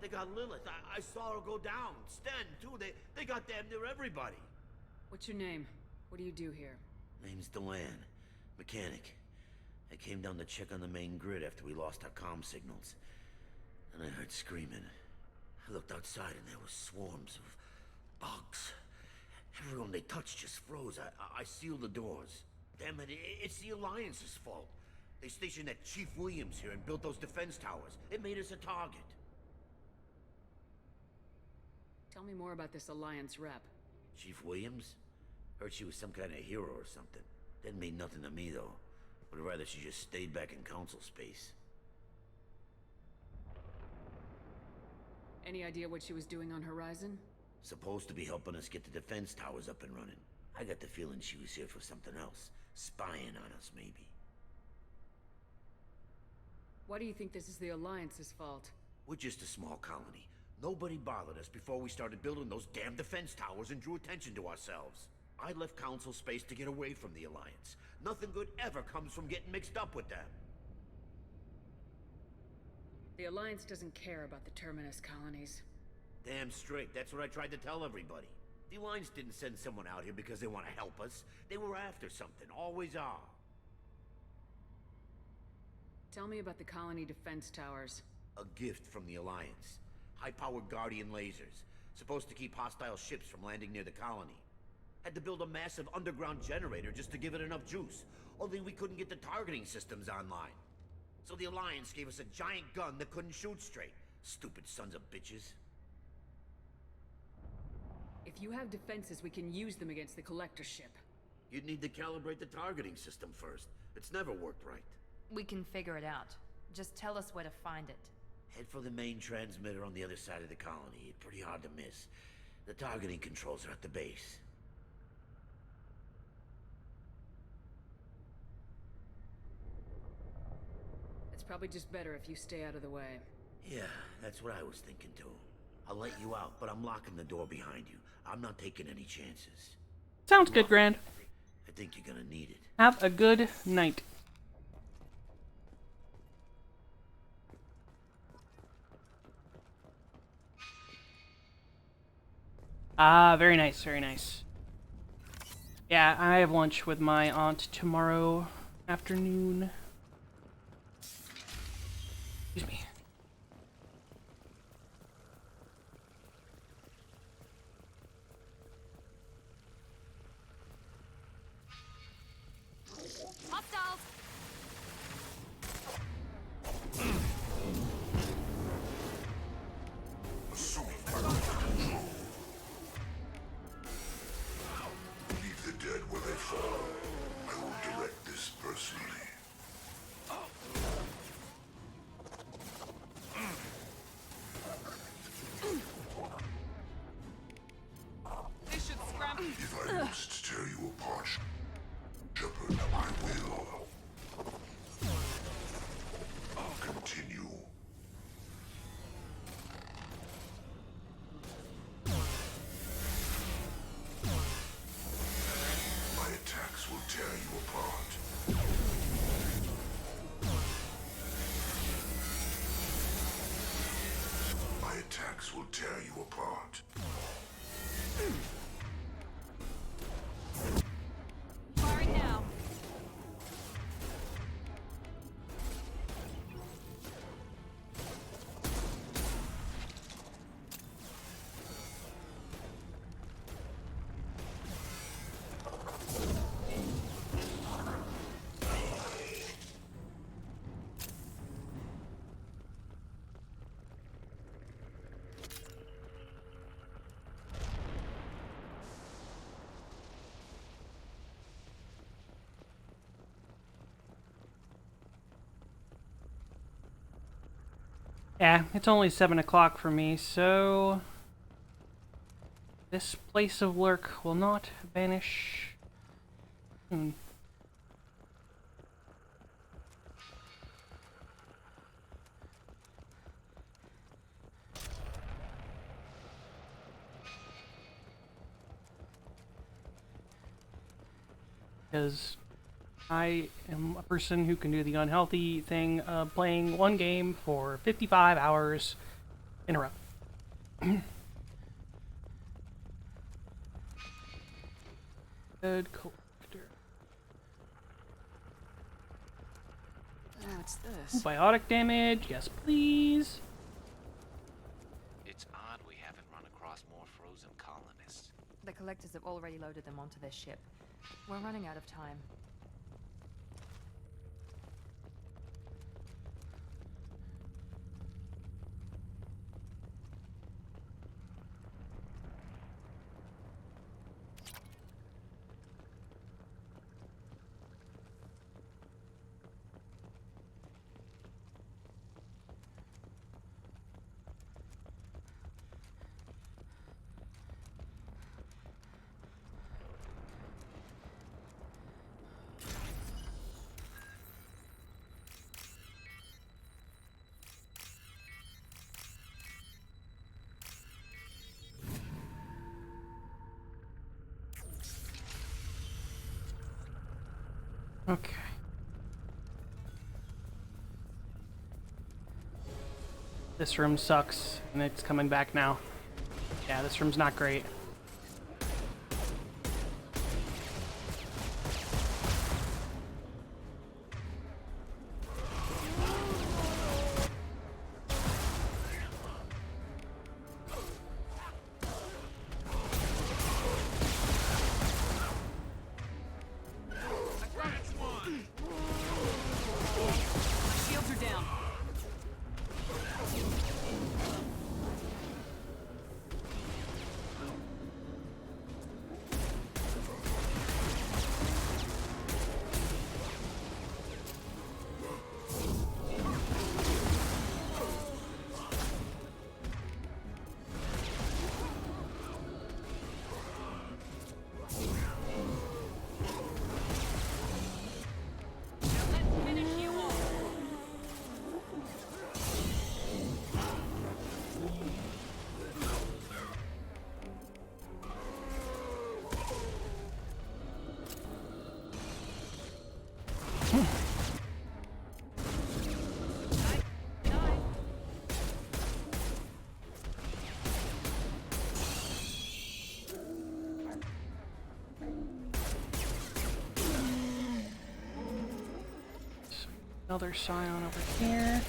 they got Lilith. I saw her go down. Sten, too. They got damn near everybody. What's your name? What do you do here? Name's Delan, mechanic. I came down to check on the main grid after we lost our comm signals. And I heard screaming. I looked outside and there were swarms of bugs. Everyone they touched just froze. I sealed the doors. Damn it, it's the Alliance's fault. They stationed that Chief Williams here and built those defense towers. It made us a target. Tell me more about this Alliance rep. Chief Williams? Heard she was some kind of hero or something. Didn't mean nothing to me, though. Would rather she just stayed back in council space. Any idea what she was doing on Horizon? Supposed to be helping us get the defense towers up and running. I got the feeling she was here for something else. Spying on us, maybe. Why do you think this is the Alliance's fault? We're just a small colony. Nobody bothered us before we started building those damn defense towers and drew attention to ourselves. I left council space to get away from the Alliance. Nothing good ever comes from getting mixed up with them. The Alliance doesn't care about the Terminus colonies. Damn straight, that's what I tried to tell everybody. The Alliance didn't send someone out here because they want to help us. They were after something, always are. Tell me about the colony defense towers. A gift from the Alliance. High-powered Guardian lasers. Supposed to keep hostile ships from landing near the colony. Had to build a massive underground generator just to give it enough juice. Only we couldn't get the targeting systems online. So the Alliance gave us a giant gun that couldn't shoot straight. Stupid sons of bitches. If you have defenses, we can use them against the Collector ship. You'd need to calibrate the targeting system first. It's never worked right. We can figure it out. Just tell us where to find it. Head for the main transmitter on the other side of the colony. It's pretty hard to miss. The targeting controls are at the base. It's probably just better if you stay out of the way. Yeah, that's what I was thinking too. I'll let you out, but I'm locking the door behind you. I'm not taking any chances. Sounds good, Grand. I think you're gonna need it. Have a good night. Ah, very nice, very nice. Yeah, I have lunch with my aunt tomorrow afternoon. Excuse me. Hostiles! Leave the dead where they fall. I will direct this personally. They should scrap. If I must tear you apart, Shepard, I will. Continue. My attacks will tear you apart. My attacks will tear you apart. Firing now. Yeah, it's only 7 o'clock for me, so this place of work will not vanish soon. Because I am a person who can do the unhealthy thing of playing one game for 55 hours in a row. Good collector. What's this? Biotic damage, yes please. It's odd we haven't run across more frozen colonists. The Collectors have already loaded them onto their ship. We're running out of time. Okay. This room sucks, and it's coming back now. Yeah, this room's not great. Shields are down. Another scion over here.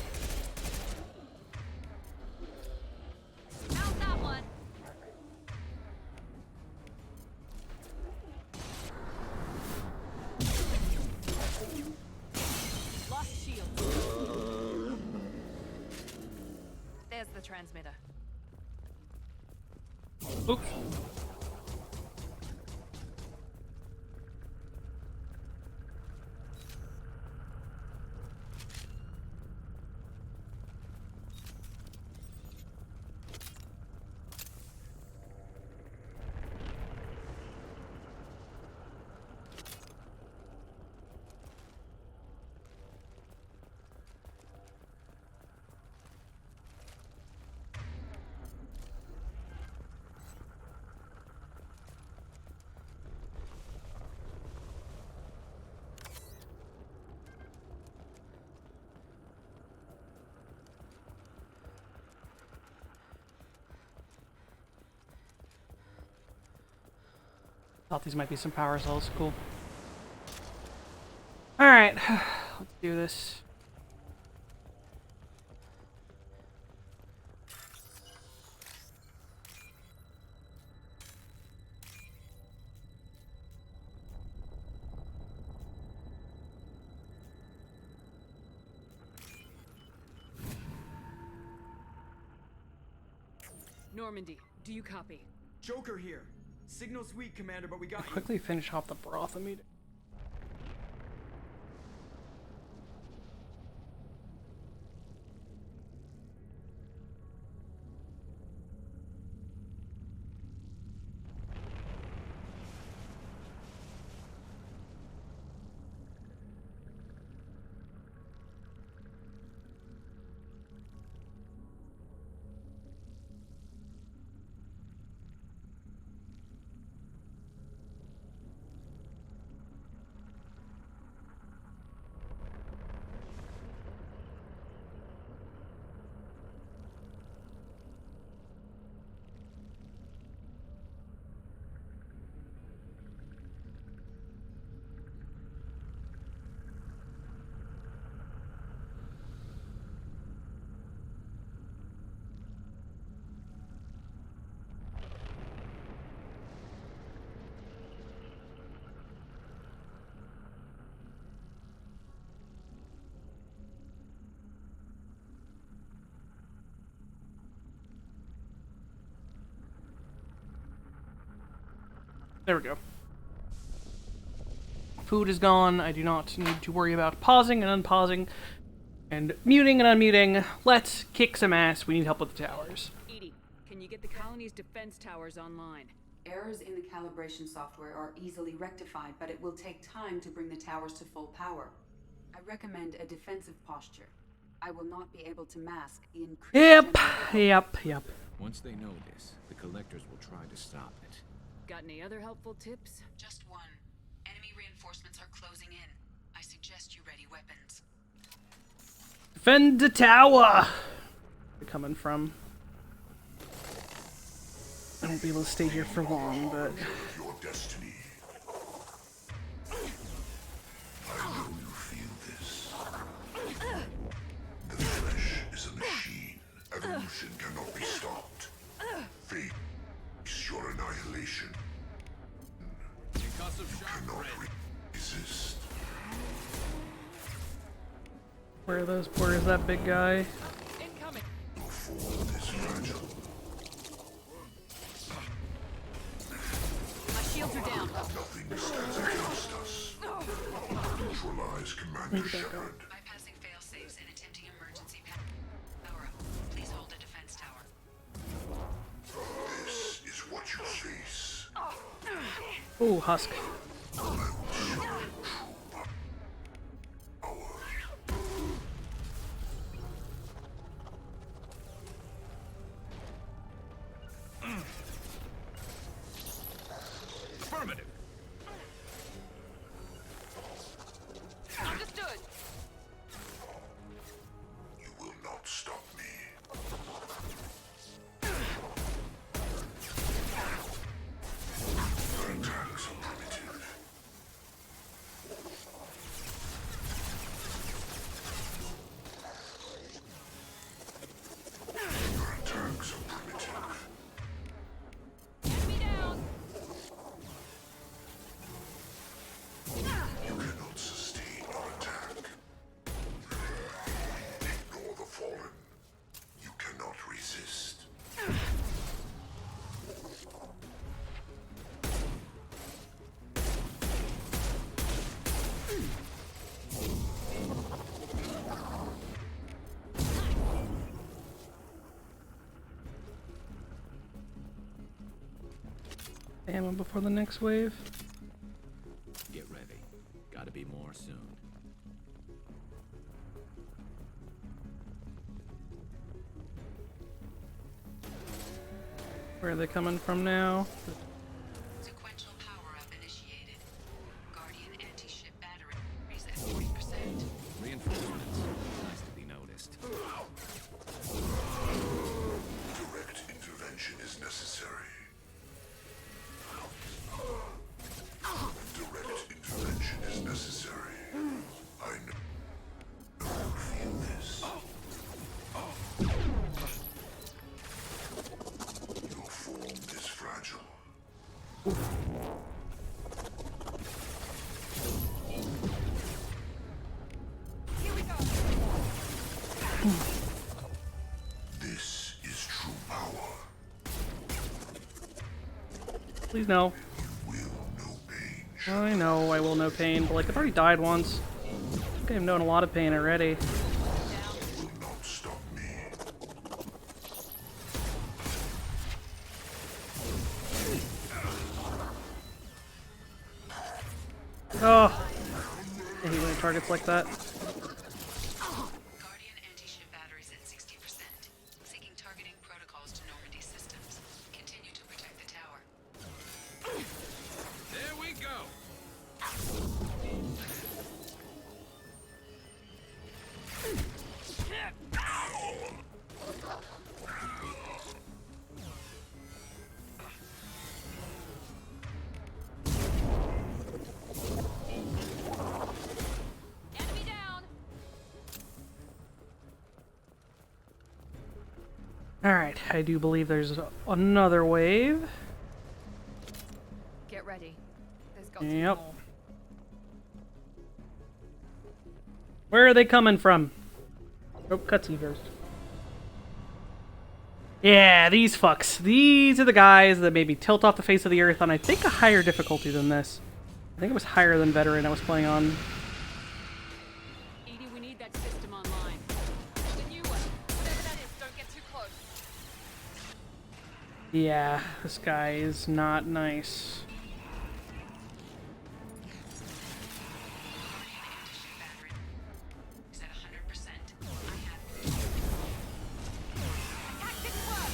How's that one? Lost shield. There's the transmitter. Oops. Thought these might be some power cells. Cool. Alright, let's do this. Normandy, do you copy? Joker here. Signal's weak, Commander, but we got you. Quickly finish off the broth immediately. There we go. Food is gone. I do not need to worry about pausing and unpausing and muting and unmuting. Let's kick some ass. We need help with the towers. Edie, can you get the colony's defense towers online? Errors in the calibration software are easily rectified, but it will take time to bring the towers to full power. I recommend a defensive posture. I will not be able to mask the increased... Yep. Once they know this, the collectors will try to stop it. Got any other helpful tips? Just one. Enemy reinforcements are closing in. suggest you ready weapons. Defend the tower! They're coming from. I won't be able to stay here for long, but. Your destiny. I know you feel this. The flesh is a machine. Evolution cannot be stopped. Face your annihilation. You cannot resist. Where is that big guy? Your form is fragile. My shields are down. Nothing stands against us. Neutralize Commander Shepard. Bypassing failsafes and attempting emergency power up. Please hold a defense tower. This is what you face. Ooh, Husk. Affirmative. Understood. You will not stop me. Your attacks are primitive. Your attacks are primitive. Enemy down. You cannot sustain our attack. Ignore the fallen. You cannot resist. Ammo before the next wave. Get ready. Gotta be more soon. Where are they coming from now? Sequential power-up initiated. Guardian anti-ship batteries at 40%. Reinforcements. Nice to be noticed. Direct intervention is necessary. Direct intervention is necessary. I know you feel this. Your form is fragile. Here we go. This is true power. Please no. I know I will know pain, but like I've already died once. I think I've known a lot of pain already. Will not stop me. Oh, I hate when it targets like that. Guardian anti-ship batteries at 60%. Seeking targeting protocols to Normandy systems. Continue to protect the tower. There we go. Enemy down. Alright, I do believe there's another wave. Get ready. There's got to be Yep. more. Where are they coming from? Oh, cutscene first. Yeah, these fucks. These are the guys that made me tilt off the face of the earth on, I think, a higher difficulty than this. I think it was higher than Veteran I was playing on. Edie, we need that system online. The new one. Whatever that is, don't get too close. Yeah, this guy is not nice. Is at 100%. I have Tactics work.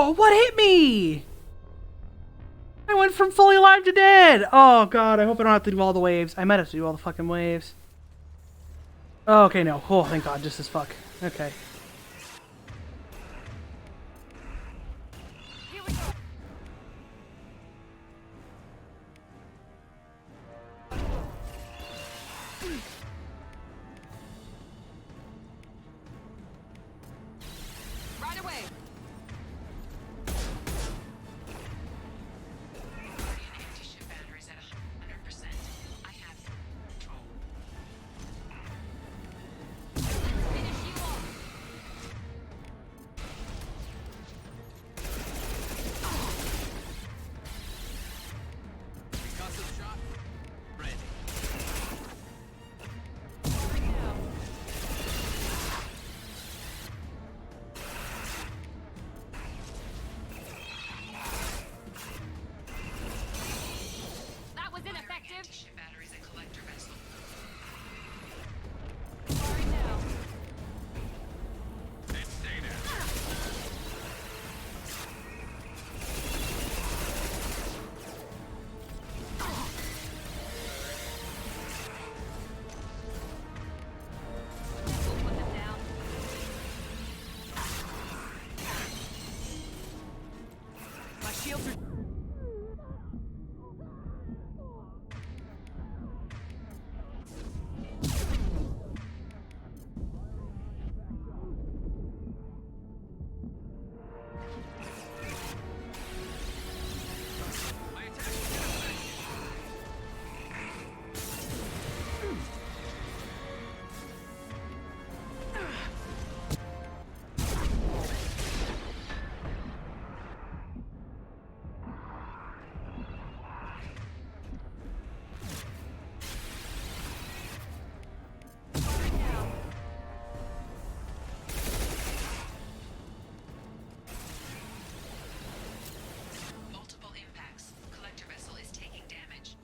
Oh, what hit me? I went from fully alive to dead. Oh god, I hope I don't have to do all the waves. I might have to do all the fucking waves. Oh, okay, no. Oh, thank god, just as fuck. Okay. Right away. Anti-ship batteries at 100%. I have control. Finish you off. Concussive shot. Ready. That was ineffective. Anti-ship batteries at collector vessel. Sorry now. And stay there. We'll put them down. My shields are. Multiple impacts. Collector vessel is taking damage.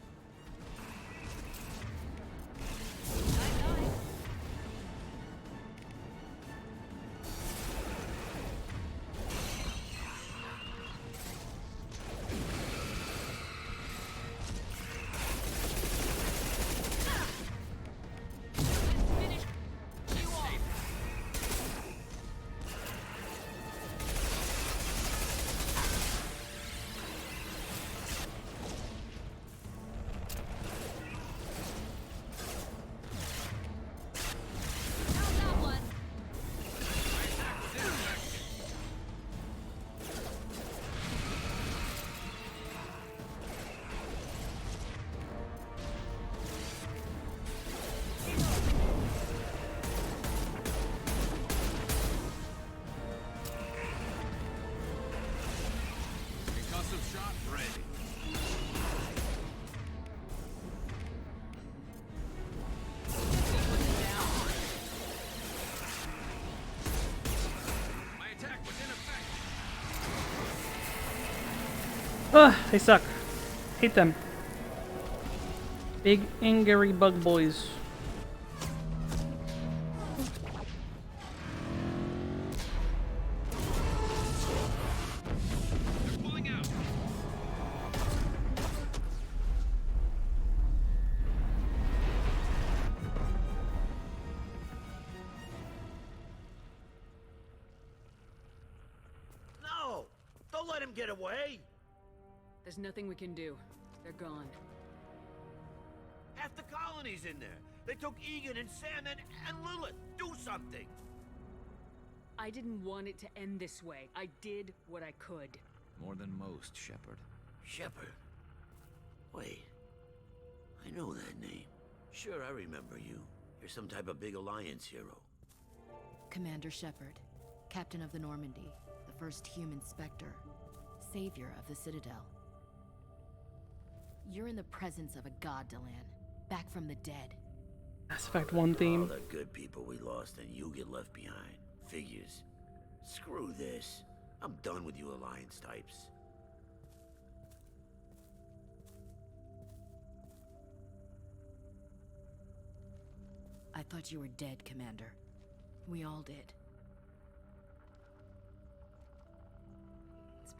Concussive shot. Ready. My attack was ineffective. Ugh, they suck. Hate them. Big angry bug boys. No! Don't let him get away! There's nothing we can do. They're gone. Half the colony's in there. They took Egan and Sam and Lilith. Do something! I didn't want it to end this way. I did what I could. More than most, Shepard. Shepard? Wait. I know that name. Sure, I remember you. You're some type of big Alliance hero. Commander Shepard, Captain of the Normandy, the first human Spectre, Savior of the Citadel. You're in the presence of a god, Delan, back from the dead. Mass Effect 1 theme. All the good people we lost and you get left behind. Figures. Screw this. I'm done with you Alliance types. I thought you were dead, Commander. We all did.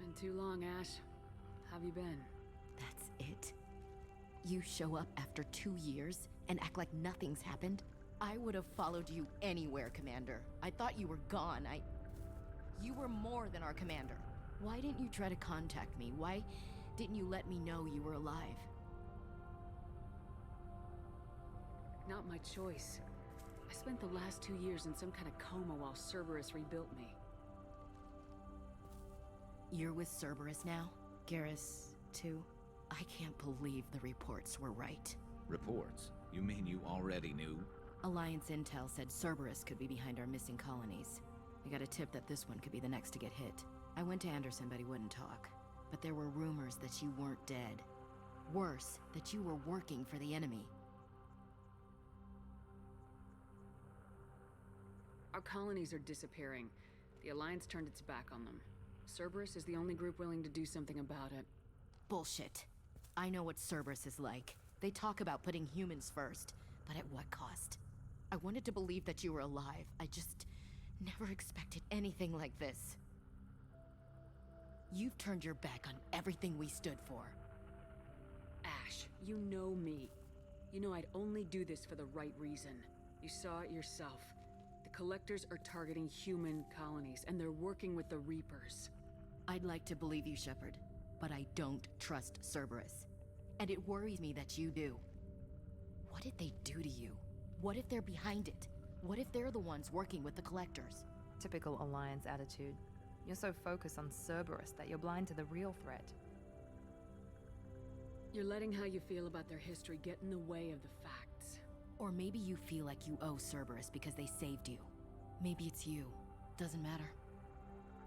Been too long, Ash. How've you been? That's it? You show up after 2 years and act like nothing's happened? I would have followed you anywhere, Commander. I thought you were gone. You were more than our commander. Why didn't you try to contact me? Why didn't you let me know you were alive? Not my choice. I spent the last 2 years in some kind of coma while Cerberus rebuilt me. You're with Cerberus now? Garrus, too? I can't believe the reports were right. Reports? You mean you already knew? Alliance intel said Cerberus could be behind our missing colonies. I got a tip that this one could be the next to get hit. I went to Anderson, but he wouldn't talk. But there were rumors that you weren't dead. Worse, that you were working for the enemy. Our colonies are disappearing. The Alliance turned its back on them. Cerberus is the only group willing to do something about it. Bullshit. I know what Cerberus is like. They talk about putting humans first, but at what cost? I wanted to believe that you were alive. I just never expected anything like this. You've turned your back on everything we stood for. Ash, you know me. You know I'd only do this for the right reason. You saw it yourself. The Collectors are targeting human colonies, and they're working with the Reapers. I'd like to believe you, Shepard, but I don't trust Cerberus. And it worries me that you do. What did they do to you? What if they're behind it? What if they're the ones working with the Collectors? Typical Alliance attitude. You're so focused on Cerberus that you're blind to the real threat. You're letting how you feel about their history get in the way of the facts. Or maybe you feel like you owe Cerberus because they saved you. Maybe it's you. Doesn't matter.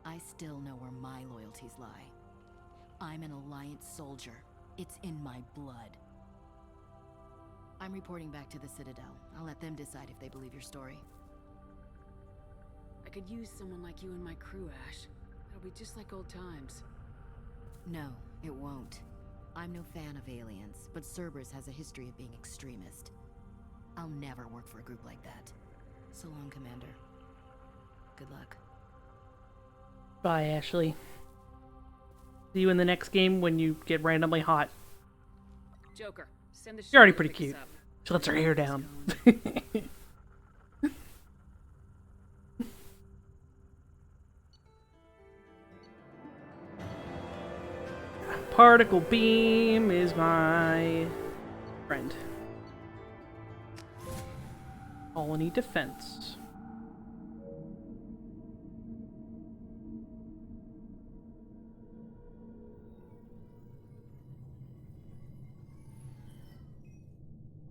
I still know where my loyalties lie. I'm an Alliance soldier. It's in my blood. I'm reporting back to the Citadel. I'll let them decide if they believe your story. I could use someone like you in my crew, Ash. It'll be just like old times. No, it won't. I'm no fan of aliens, but Cerberus has a history of being extremist. I'll never work for a group like that. So long, Commander. Good luck. Bye, Ashley. See you in the next game when you get randomly hot. Joker, send the You're already sheriff pretty to pick cute. us up. She lets her hair down. Particle beam is my friend. Colony defense.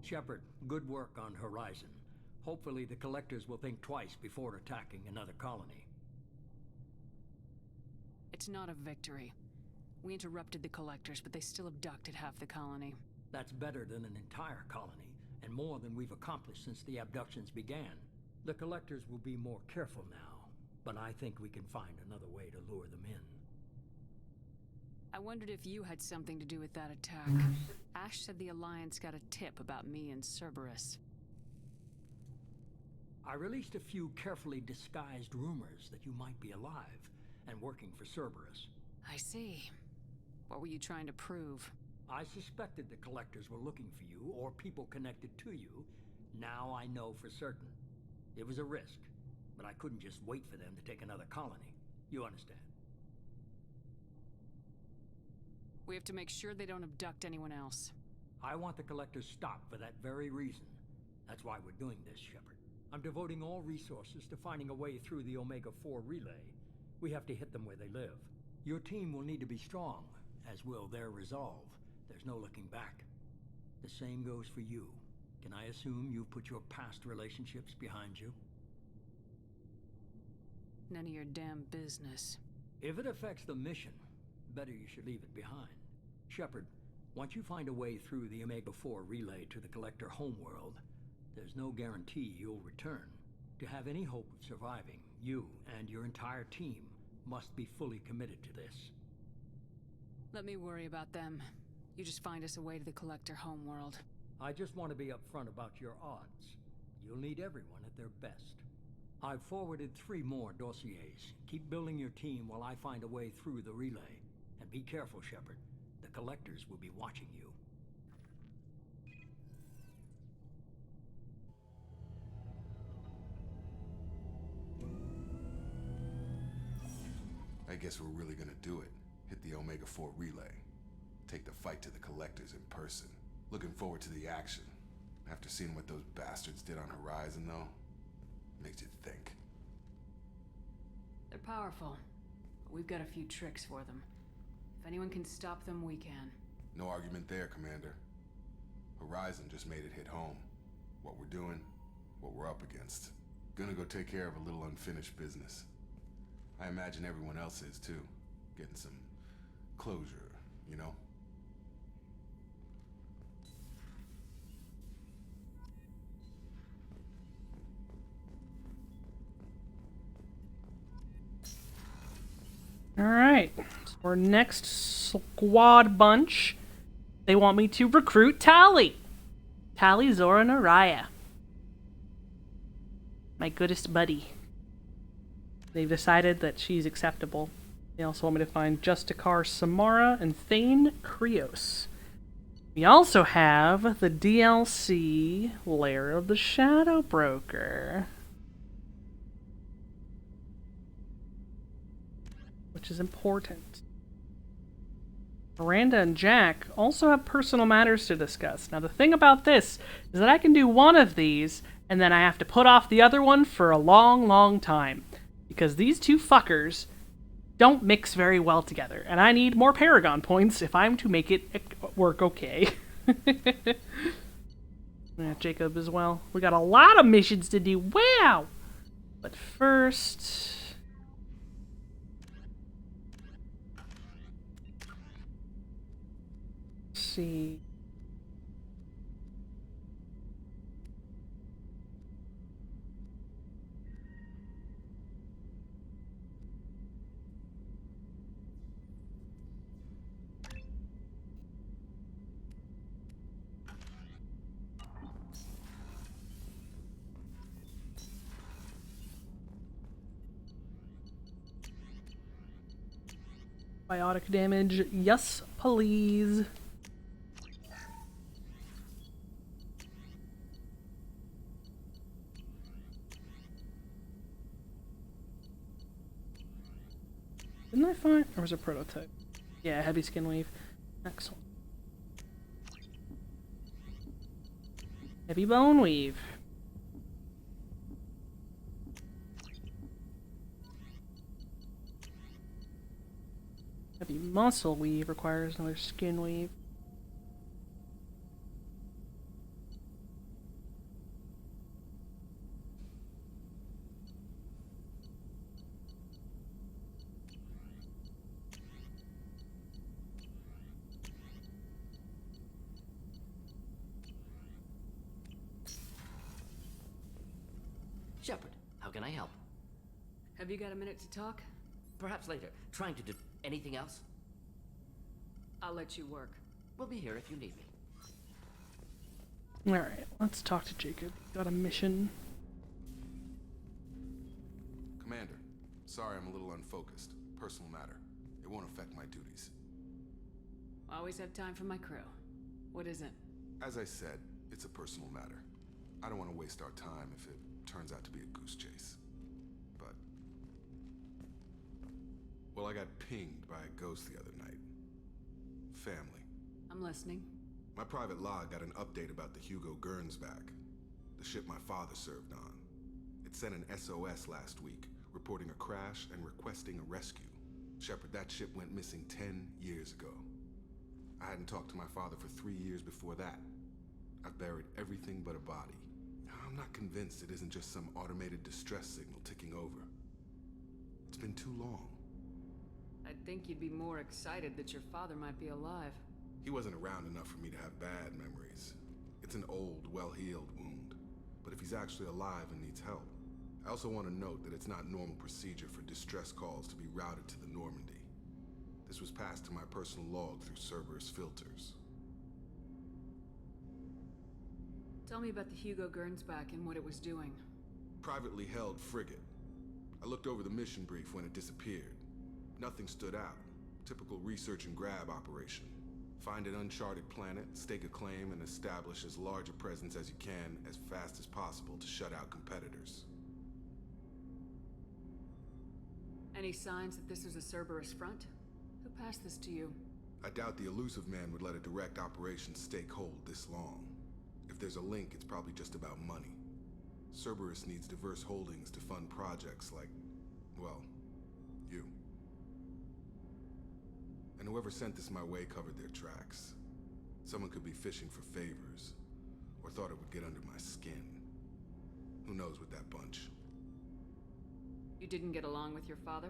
Shepard, good work on Horizon. Hopefully the Collectors will think twice before attacking another colony. It's not a victory. We interrupted the Collectors, but they still abducted half the colony. That's better than an entire colony, and more than we've accomplished since the abductions began. The Collectors will be more careful now, but I think we can find another way to lure them in. I wondered if you had something to do with that attack. Ash said the Alliance got a tip about me and Cerberus. I released a few carefully disguised rumors that you might be alive and working for Cerberus. I see. What were you trying to prove? I suspected the Collectors were looking for you, or people connected to you. Now I know for certain. It was a risk, but I couldn't just wait for them to take another colony. You understand? We have to make sure they don't abduct anyone else. I want the Collectors stopped for that very reason. That's why we're doing this, Shepard. I'm devoting all resources to finding a way through the Omega-4 relay. We have to hit them where they live. Your team will need to be strong, as will their resolve. There's no looking back. The same goes for you. Can I assume you've put your past relationships behind you? None of your damn business. If it affects the mission, better you should leave it behind. Shepard, once you find a way through the Omega-4 relay to the Collector homeworld, there's no guarantee you'll return. To have any hope of surviving, you and your entire team must be fully committed to this. Let me worry about them. You just find us a way to the Collector homeworld. I just want to be upfront about your odds. You'll need everyone at their best. I've forwarded 3 more dossiers. Keep building your team while I find a way through the relay. And be careful, Shepard. The collectors will be watching you. I guess we're really gonna do it. Hit the Omega-4 relay. Take the fight to the collectors in person. Looking forward to the action. After seeing what those bastards did on Horizon, though, makes you think. They're powerful, but we've got a few tricks for them. If anyone can stop them, we can. No argument there, Commander. Horizon just made it hit home. What we're doing, what we're up against. Gonna go take care of a little unfinished business. I imagine everyone else is, too. Getting some closure, you know? Alright, so our next squad bunch, they want me to recruit Tali. Tali Zora Naraya. My goodest buddy. They've decided that she's acceptable. They also want me to find Justicar Samara and Thane Krios. We also have the DLC Lair of the Shadow Broker, which is important. Miranda and Jack also have personal matters to discuss. Now, the thing about this is that I can do one of these, and then I have to put off the other one for a long, long time. Because these two fuckers don't mix very well together. And I need more Paragon points if I'm to make it work okay. Yeah, Jacob as well. We got a lot of missions to do. Wow! But first... let's see... biotic damage. Yes, please. Didn't I find... or was it a prototype? Yeah, heavy skin weave. Excellent. Heavy bone weave. Heavy muscle weave requires another skin weave. Shepard, how can I help? Have you got a minute to talk? Perhaps later. Trying to do anything else? I'll let you work. We'll be here if you need me. Alright, let's talk to Jacob. Got a mission. Commander, sorry I'm a little unfocused. Personal matter. It won't affect my duties. Always have time for my crew. What is it? As I said, it's a personal matter. I don't want to waste our time if it turns out to be a goose chase. But... well, I got pinged by a ghost the other night. Family. I'm listening. My private log got an update about the Hugo Gernsback, the ship my father served on. It sent an SOS last week, reporting a crash and requesting a rescue. Shepard, that ship went missing 10 years ago. I hadn't talked to my father for 3 years before that. I've buried everything but a body. I'm not convinced it isn't just some automated distress signal ticking over. It's been too long. I'd think you'd be more excited that your father might be alive. He wasn't around enough for me to have bad memories. It's an old, well-healed wound. But if he's actually alive and needs help, I also want to note that it's not normal procedure for distress calls to be routed to the Normandy. This was passed to my personal log through Cerberus filters. Tell me about the Hugo Gernsback and what it was doing. Privately held frigate. I looked over the mission brief when it disappeared. Nothing stood out. Typical research and grab operation. Find an uncharted planet, stake a claim, and establish as large a presence as you can as fast as possible to shut out competitors. Any signs that this is a Cerberus front? Who passed this to you? I doubt the elusive man would let a direct operation stake hold this long. If there's a link, it's probably just about money. Cerberus needs diverse holdings to fund projects like, well, you. And whoever sent this my way covered their tracks. Someone could be fishing for favors, or thought it would get under my skin. Who knows with that bunch? You didn't get along with your father?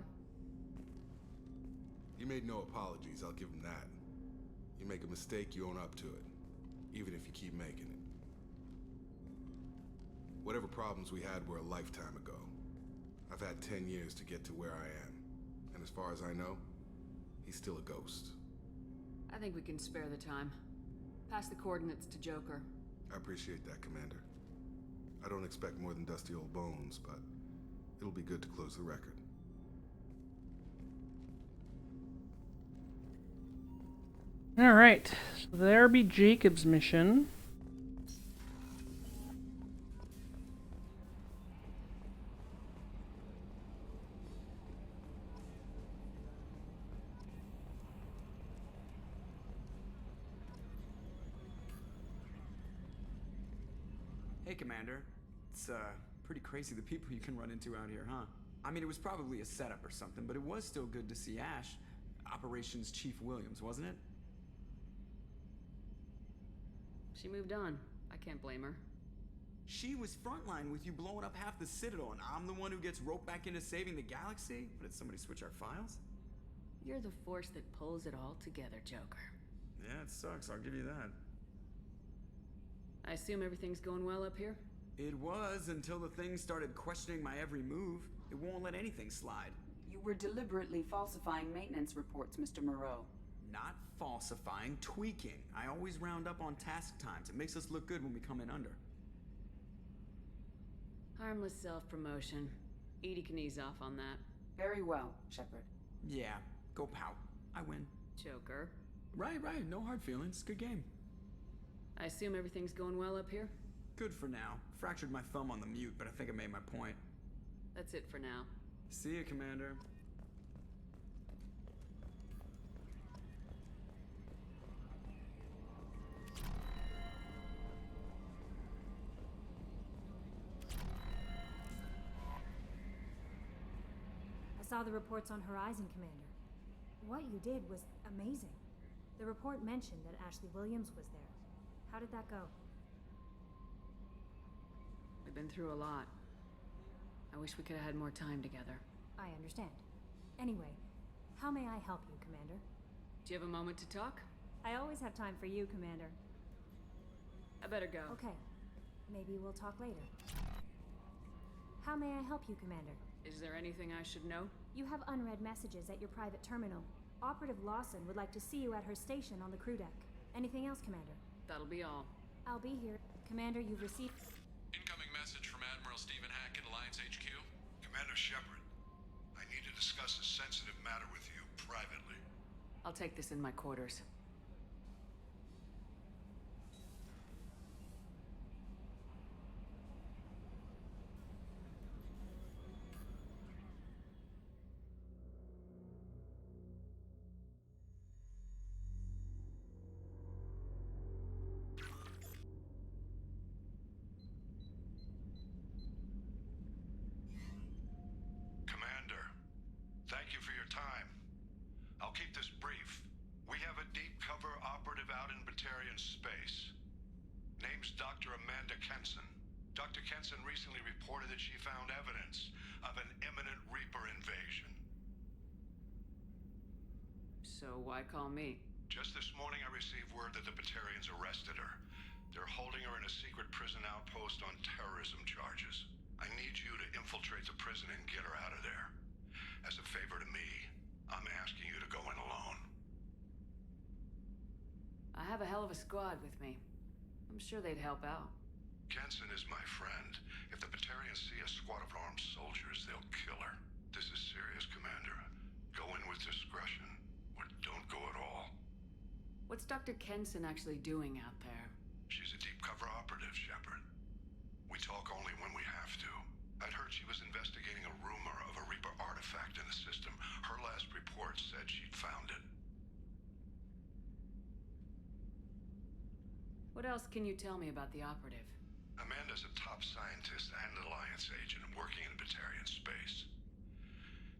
He made no apologies, I'll give him that. You make a mistake, you own up to it, even if you keep making it. Whatever problems we had were a lifetime ago. I've had 10 years to get to where I am, and as far as I know, he's still a ghost. I think we can spare the time. Pass the coordinates to Joker. I appreciate that, Commander. I don't expect more than dusty old bones, but it'll be good to close the record. Alright, so there be Jacob's mission. Hey, Commander. It's, pretty crazy the people you can run into out here, huh? I mean, it was probably a setup or something, but it was still good to see Ash. Operations Chief Williams, wasn't it? She moved on. I can't blame her. She was frontline with you blowing up half the Citadel, and I'm the one who gets roped back into saving the galaxy? But did somebody switch our files? You're the force that pulls it all together, Joker. Yeah, it sucks, I'll give you that. I assume everything's going well up here? It was, until the thing started questioning my every move. It won't let anything slide. You were deliberately falsifying maintenance reports, Mr. Moreau. Not falsifying, tweaking. I always round up on task times. It makes us look good when we come in under. Harmless self-promotion. Edie can ease off on that. Very well, Shepard. Yeah, go pout. I win. Joker. Right, no hard feelings. Good game. I assume everything's going well up here? Good for now. Fractured my thumb on the mute, but I think I made my point. That's it for now. See ya, Commander. I saw the reports on Horizon, Commander. What you did was amazing. The report mentioned that Ashley Williams was there. How did that go? We've been through a lot. I wish we could have had more time together. I understand. Anyway, how may I help you, Commander? Do you have a moment to talk? I always have time for you, Commander. I better go. Okay. Maybe we'll talk later. How may I help you, Commander? Is there anything I should know? You have unread messages at your private terminal. Operative Lawson would like to see you at her station on the crew deck. Anything else, Commander? That'll be all. I'll be here. Commander, you've received... Incoming message from Admiral Stephen Hackett, Alliance HQ. Commander Shepard, I need to discuss a sensitive matter with you privately. I'll take this in my quarters. Thank you for your time. I'll keep this brief. We have a deep cover operative out in Batarian space. Name's Dr. Amanda Kenson. Dr. Kenson recently reported that she found evidence of an imminent Reaper invasion. So why call me? Just this morning I received word that the Batarians arrested her. They're holding her in a secret prison outpost on terrorism charges. I need you to infiltrate the prison and get her out of there. As a favor to me, I'm asking you to go in alone. I have a hell of a squad with me. I'm sure they'd help out. Kensen is my friend. If the Batarians see a squad of armed soldiers, they'll kill her. This is serious, Commander. Go in with discretion, or don't go at all. What's Dr. Kensen actually doing out there? She's a deep cover operative, Shepard. We talk only when we have to. I'd heard she was investigating a rumor of a Reaper artifact in the system. Her last report said she'd found it. What else can you tell me about the operative? Amanda's a top scientist and Alliance agent working in Batarian space.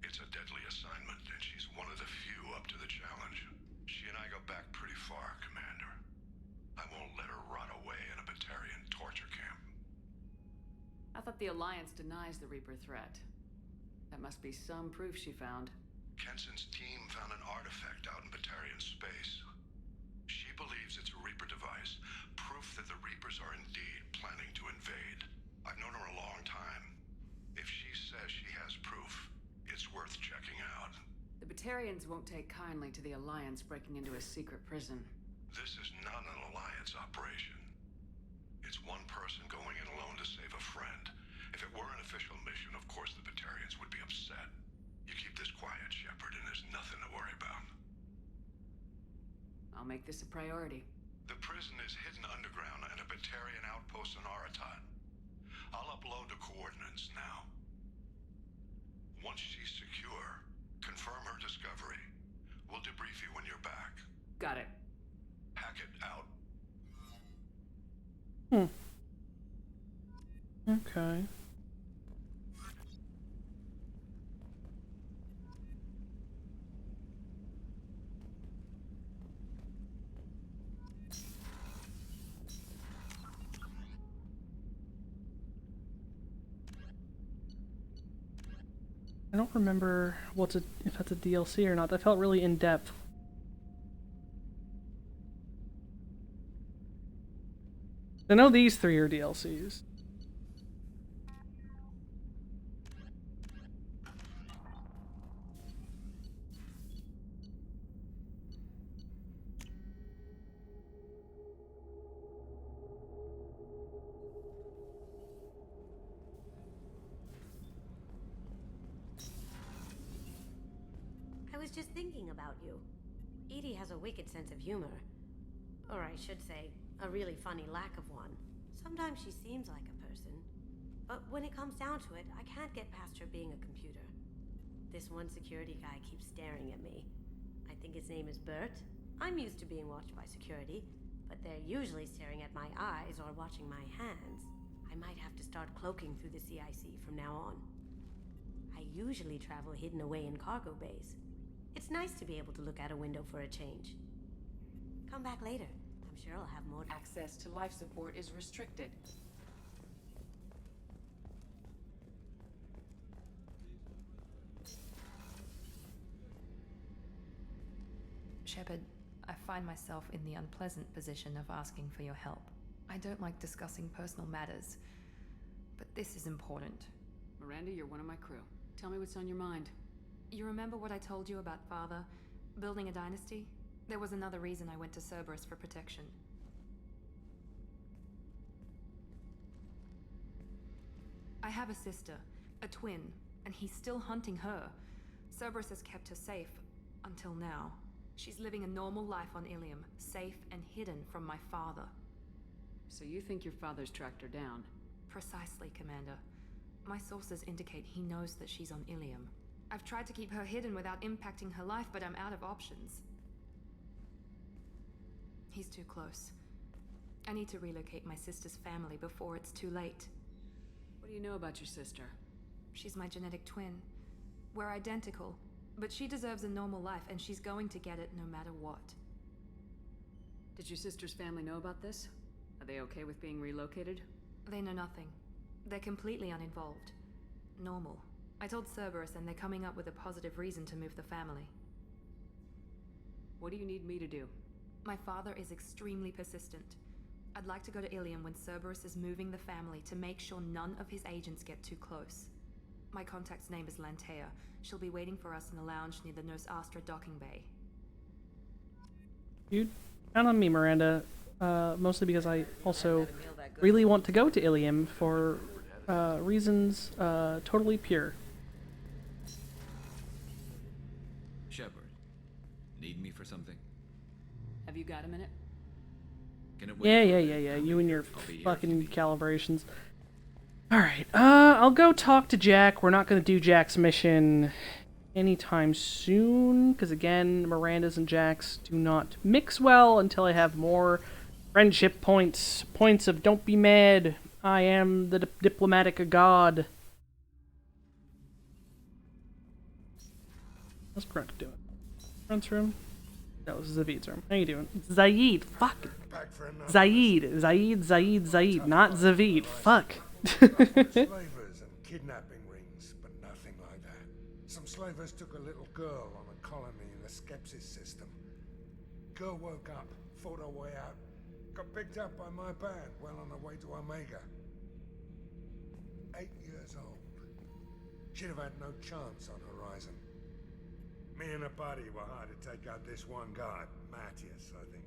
It's a deadly assignment, and she's one of the few up to the challenge. She and I go back pretty far, Commander. I won't let her rot away in a Batarian torture camp. I thought the Alliance denies the Reaper threat. That must be some proof she found. Kensen's team found an artifact out in Batarian space. She believes it's a Reaper device, proof that the Reapers are indeed planning to invade. I've known her a long time. If she says she has proof, it's worth checking out. The Batarians won't take kindly to the Alliance breaking into a secret prison. This is not an Alliance operation. It's one person going in alone to save a friend. If it were an official mission, of course the Batarians would be upset. You keep this quiet, Shepard, and there's nothing to worry about. I'll make this a priority. The prison is hidden underground in a Batarian outpost on Aratat. I'll upload the coordinates now. Once she's secure, confirm her discovery. We'll debrief you when you're back. Got it. Hackett out. Okay. I don't remember if that's a DLC or not. That felt really in-depth. I know these three are DLCs. I was just thinking about you. Edie has a wicked sense of humor. Or I should say, a really funny lack of one. Sometimes she seems like a person. But when it comes down to it, I can't get past her being a computer. This one security guy keeps staring at me. I think his name is Bert. I'm used to being watched by security, but they're usually staring at my eyes or watching my hands. I might have to start cloaking through the CIC from now on. I usually travel hidden away in cargo bays. It's nice to be able to look out a window for a change. Come back later. I'm sure I'll have more. Access to life support is restricted. Shepard, I find myself in the unpleasant position of asking for your help. I don't like discussing personal matters, but this is important. Miranda, you're one of my crew. Tell me what's on your mind. You remember what I told you about Father? Building a dynasty? There was another reason I went to Cerberus for protection. I have a sister, a twin, and he's still hunting her. Cerberus has kept her safe, until now. She's living a normal life on Ilium, safe and hidden from my father. So you think your father's tracked her down? Precisely, Commander. My sources indicate he knows that she's on Ilium. I've tried to keep her hidden without impacting her life, but I'm out of options. He's too close. I need to relocate my sister's family before it's too late. What do you know about your sister? She's my genetic twin. We're identical, but she deserves a normal life, and she's going to get it no matter what. Did your sister's family know about this? Are they okay with being relocated? They know nothing. They're completely uninvolved. Normal. I told Cerberus, and they're coming up with a positive reason to move the family. What do you need me to do? My father is extremely persistent. I'd like to go to Ilium when Cerberus is moving the family to make sure none of his agents get too close. My contact's name is Lantea. She'll be waiting for us in a lounge near the Nos Astra docking bay. You count on me, Miranda. mostly because I also really want to go to Ilium for reasons totally pure. Shepard, need me for something? Have you got a minute? Can it wait for a bit? Yeah. You and your I'll be here if you fucking need. calibrations. Alright, I'll go talk to Jack. We're not gonna do Jack's mission anytime soon, because again, Miranda's and Jack's do not mix well until I have more friendship points. Points of don't be mad, I am the diplomatic god. How's Grunt doing? Grunt's room? That was Zaid's room. How you doing? Zaid, fuck. Zaid, not Zavid, fuck. Slavers and kidnapping rings, but nothing like that. Some slavers took a little girl on a colony in the Skepsis system. Girl woke up, fought her way out, got picked up by my band well on her way to Omega. 8 years old. She'd have had no chance on Horizon. Me and a buddy were hired to take out this one guy, Matthias, I think.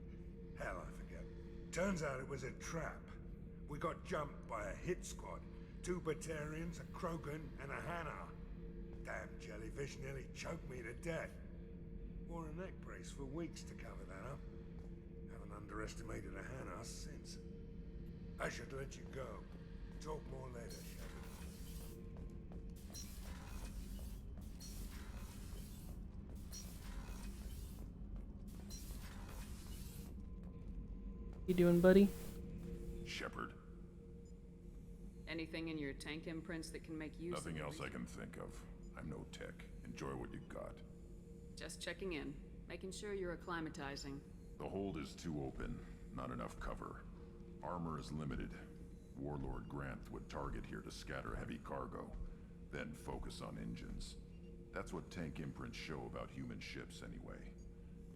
Hell, I forget. Turns out it was a trap. We got jumped by a hit squad. 2 Batarians, a Krogan, and a Hanar. Damn jellyfish nearly choked me to death. Wore a neck brace for weeks to cover that up. Haven't underestimated a Hanar since. I should let you go. Talk more later, Shepard. You doing, buddy? Shepard. Anything in your tank imprints that can make use Nothing of else I can think of. I'm no tech. Enjoy what you got. Just checking in, making sure you're acclimatizing. The hold is too open. Not enough cover. Armor is limited. Warlord Grant would target here to scatter heavy cargo, then focus on engines. That's what tank imprints show about human ships anyway.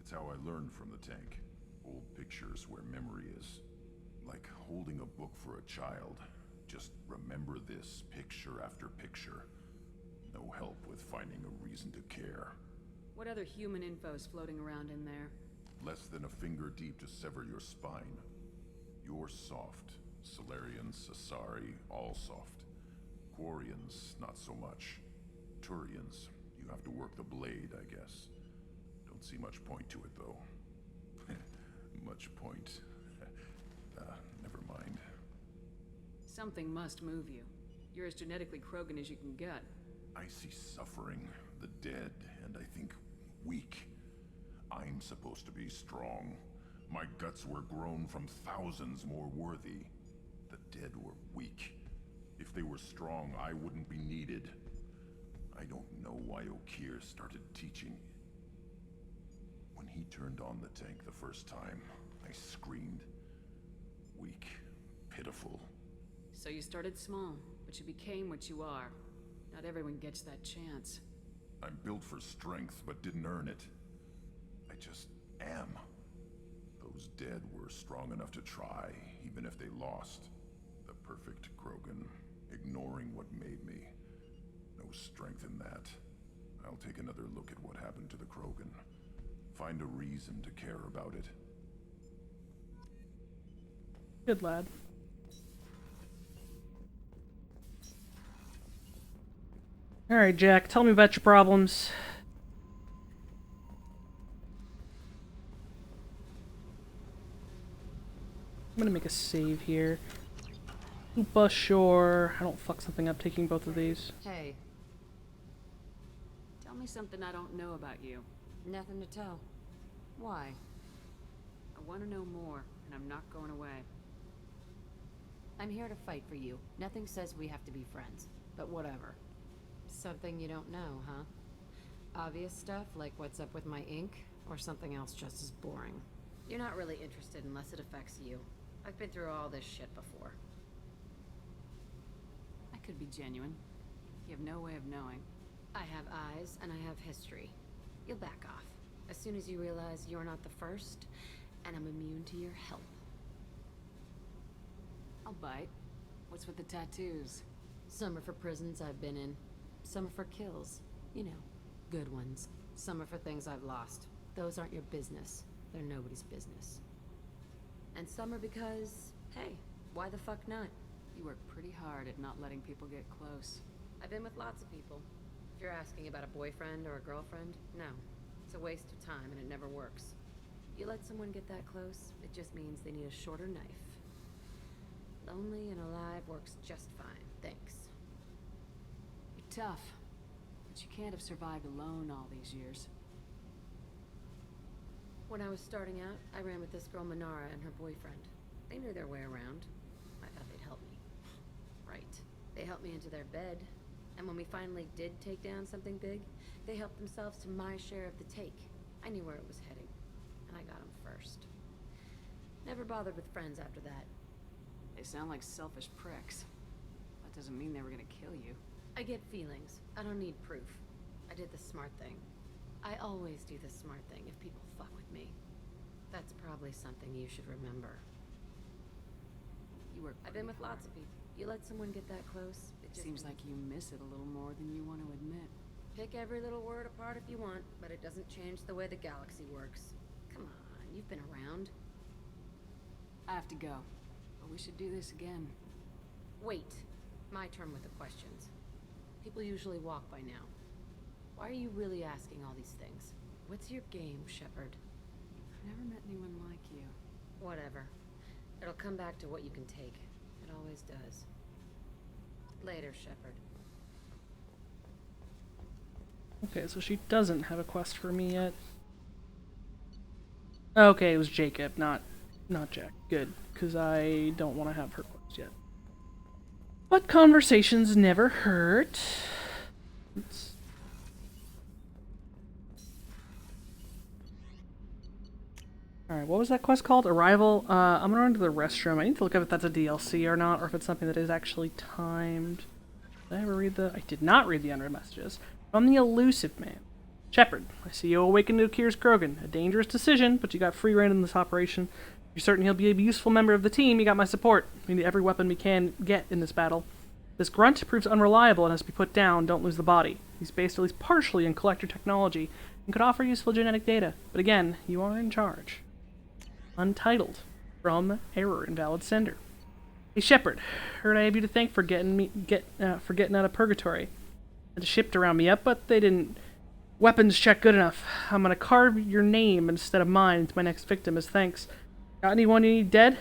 It's how I learned from the tank. Old pictures where memory is. Like holding a book for a child. Just remember this picture after picture. No help with finding a reason to care. What other human info's floating around in there? Less than a finger deep to sever your spine. You're soft. Solarians, Asari, all soft. Quarians, not so much. Turians, you have to work the blade, I guess. Don't see much point to it, though. Much point. Never mind. Something must move you. You're as genetically Krogan as you can get. I see suffering, the dead, and I think weak. I'm supposed to be strong. My guts were grown from thousands more worthy. The dead were weak. If they were strong, I wouldn't be needed. I don't know why Okeer started teaching. When he turned on the tank the first time, I screamed. Weak, pitiful. So you started small, but you became what you are. Not everyone gets that chance. I'm built for strength, but didn't earn it. I just am. Those dead were strong enough to try, even if they lost. The perfect Krogan, ignoring what made me. No strength in that. I'll take another look at what happened to the Krogan. Find a reason to care about it. Good lad. Alright, Jack, tell me about your problems. I'm gonna make a save here. Upa Shore. I don't fuck something up taking both of these. Hey. Tell me something I don't know about you. Nothing to tell. Why? I want to know more, and I'm not going away. I'm here to fight for you. Nothing says we have to be friends, but whatever. Something you don't know, huh? Obvious stuff like what's up with my ink, or something else just as boring? You're not really interested unless it affects you. I've been through all this shit before. I could be genuine. You have no way of knowing. I have eyes and I have history. You'll back off as soon as you realize you're not the first, and I'm immune to your help. I'll bite. What's with the tattoos? Some are for prisons I've been in. Some are for kills. You know, good ones. Some are for things I've lost. Those aren't your business. They're nobody's business. And some are because, hey, why the fuck not? You work pretty hard at not letting people get close. I've been with lots of people. If you're asking about a boyfriend or a girlfriend, no. It's a waste of time and it never works. You let someone get that close, it just means they need a shorter knife. Lonely and alive works just fine, thanks. You're tough, but you can't have survived alone all these years. When I was starting out, I ran with this girl Manara and her boyfriend. They knew their way around. I thought they'd help me. Right. They helped me into their bed, and when we finally did take down something big, they helped themselves to my share of the take. I knew where it was heading, and I got them first. Never bothered with friends after that. They sound like selfish pricks. That doesn't mean they were gonna kill you. I get feelings. I don't need proof. I did the smart thing. I always do the smart thing if people fuck with me. That's probably something you should remember. You work I've been with lots of people. You let someone get that close, it just seems like you miss it a little more than you want to admit. Pick every little word apart if you want, but it doesn't change the way the galaxy works. Come on, you've been around. I have to go, but we should do this again. Wait. My turn with the questions. People usually walk by now. Why are you really asking all these things? What's your game, Shepard? I've never met anyone like you. Whatever. It'll come back to what you can take. It always does. Later, Shepard. Okay, so she doesn't have a quest for me yet. Okay, it was Jacob, not Jack. Good, because I don't want to have her quest yet. But conversations never hurt. Alright, what was that quest called? Arrival? I'm gonna run to the restroom. I need to look up if that's a DLC or not, or if it's something that is actually timed. Did I ever read the... I did not read the unread messages. From the Elusive Man. Shepard, I see you awakened to Kyr's Krogan. A dangerous decision, but you got free rein in this operation. You're certain he'll be a useful member of the team. You got my support. We need every weapon we can get in this battle. This grunt proves unreliable and has to be put down. Don't lose the body. He's based at least partially in collector technology and could offer useful genetic data. But again, you are in charge. Untitled. From Error Invalid Sender. Hey Shepard, heard I have you to thank for getting out of purgatory. Had ship to round me up, but they didn't weapons check good enough. I'm gonna carve your name instead of mine into my next victim as thanks. Got anyone you need dead?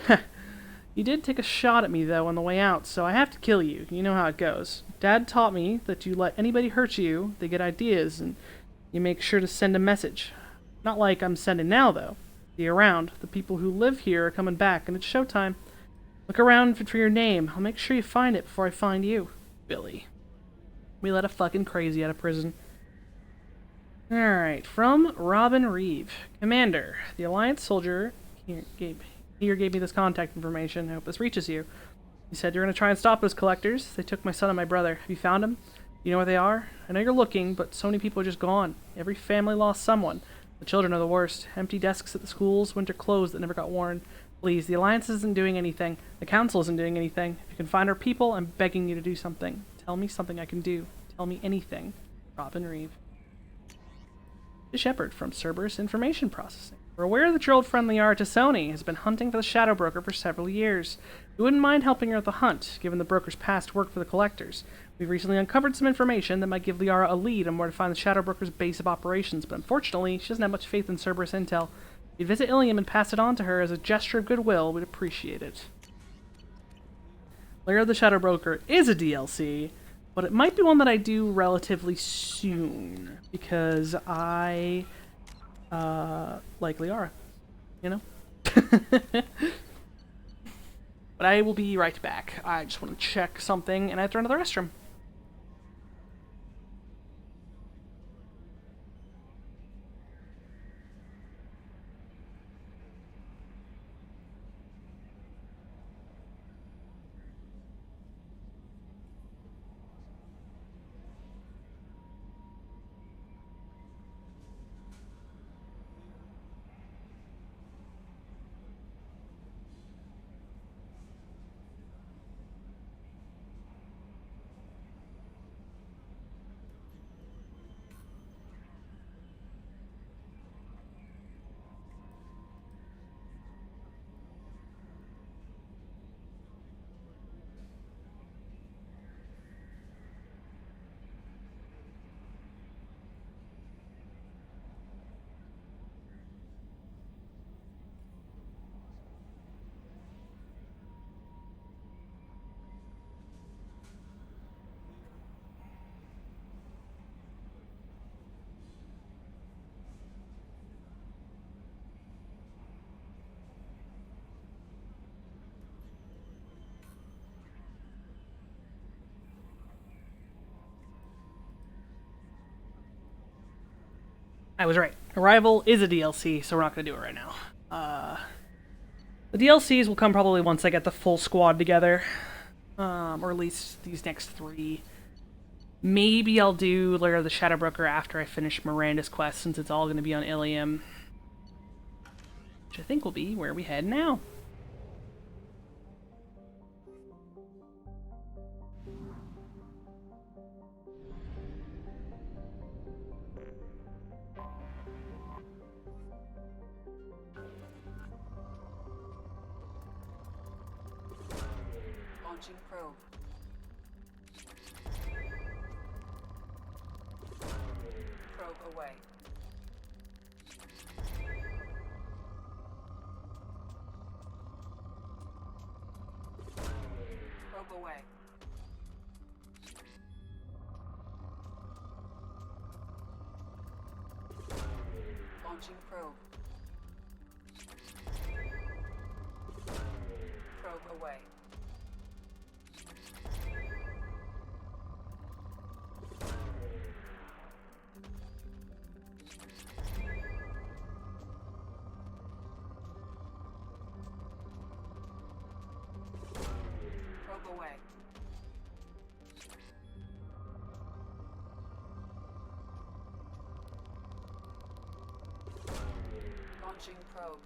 You did take a shot at me though on the way out, so I have to kill you. You know how it goes. Dad taught me that you let anybody hurt you, they get ideas, and you make sure to send a message. Not like I'm sending now though. Be around. The people who live here are coming back, and it's showtime. Look around for your name. I'll make sure you find it before I find you. Billy. We let a fucking crazy out of prison. Alright, from Robin Reeve. Commander, the Alliance soldier here gave me this contact information. I hope this reaches you. He said you're going to try and stop those collectors. They took my son and my brother. Have you found them? You know where they are? I know you're looking, but so many people are just gone. Every family lost someone. The children are the worst. Empty desks at the schools, winter clothes that never got worn. Please, the Alliance isn't doing anything. The Council isn't doing anything. If you can find our people, I'm begging you to do something. Tell me something I can do. Tell me anything. Robin Reeve. The Shepard from Cerberus Information Processing. We're aware that your old friend Liara Tassoni has been hunting for the Shadow Broker for several years. We wouldn't mind helping her with the hunt, given the broker's past work for the Collectors. We've recently uncovered some information that might give Liara a lead on where to find the Shadow Broker's base of operations, but unfortunately, she doesn't have much faith in Cerberus intel. If you'd visit Ilium and pass it on to her as a gesture of goodwill, we'd appreciate it. Liara the Shadow Broker is a DLC, but it might be one that I do relatively soon, because I like Liara, you know? But I will be right back. I just want to check something, and I have to run to the restroom. I was right. Arrival is a DLC, so we're not going to do it right now. The DLCs will come probably once I get the full squad together. Or at least these next 3. Maybe I'll do Lair of the Shadowbroker after I finish Miranda's quest, since it's all going to be on Ilium. Which I think will be where we head now. Launching probe. Probe away. Probe away. Launching probe. Probe away. Probe away. Launching probe.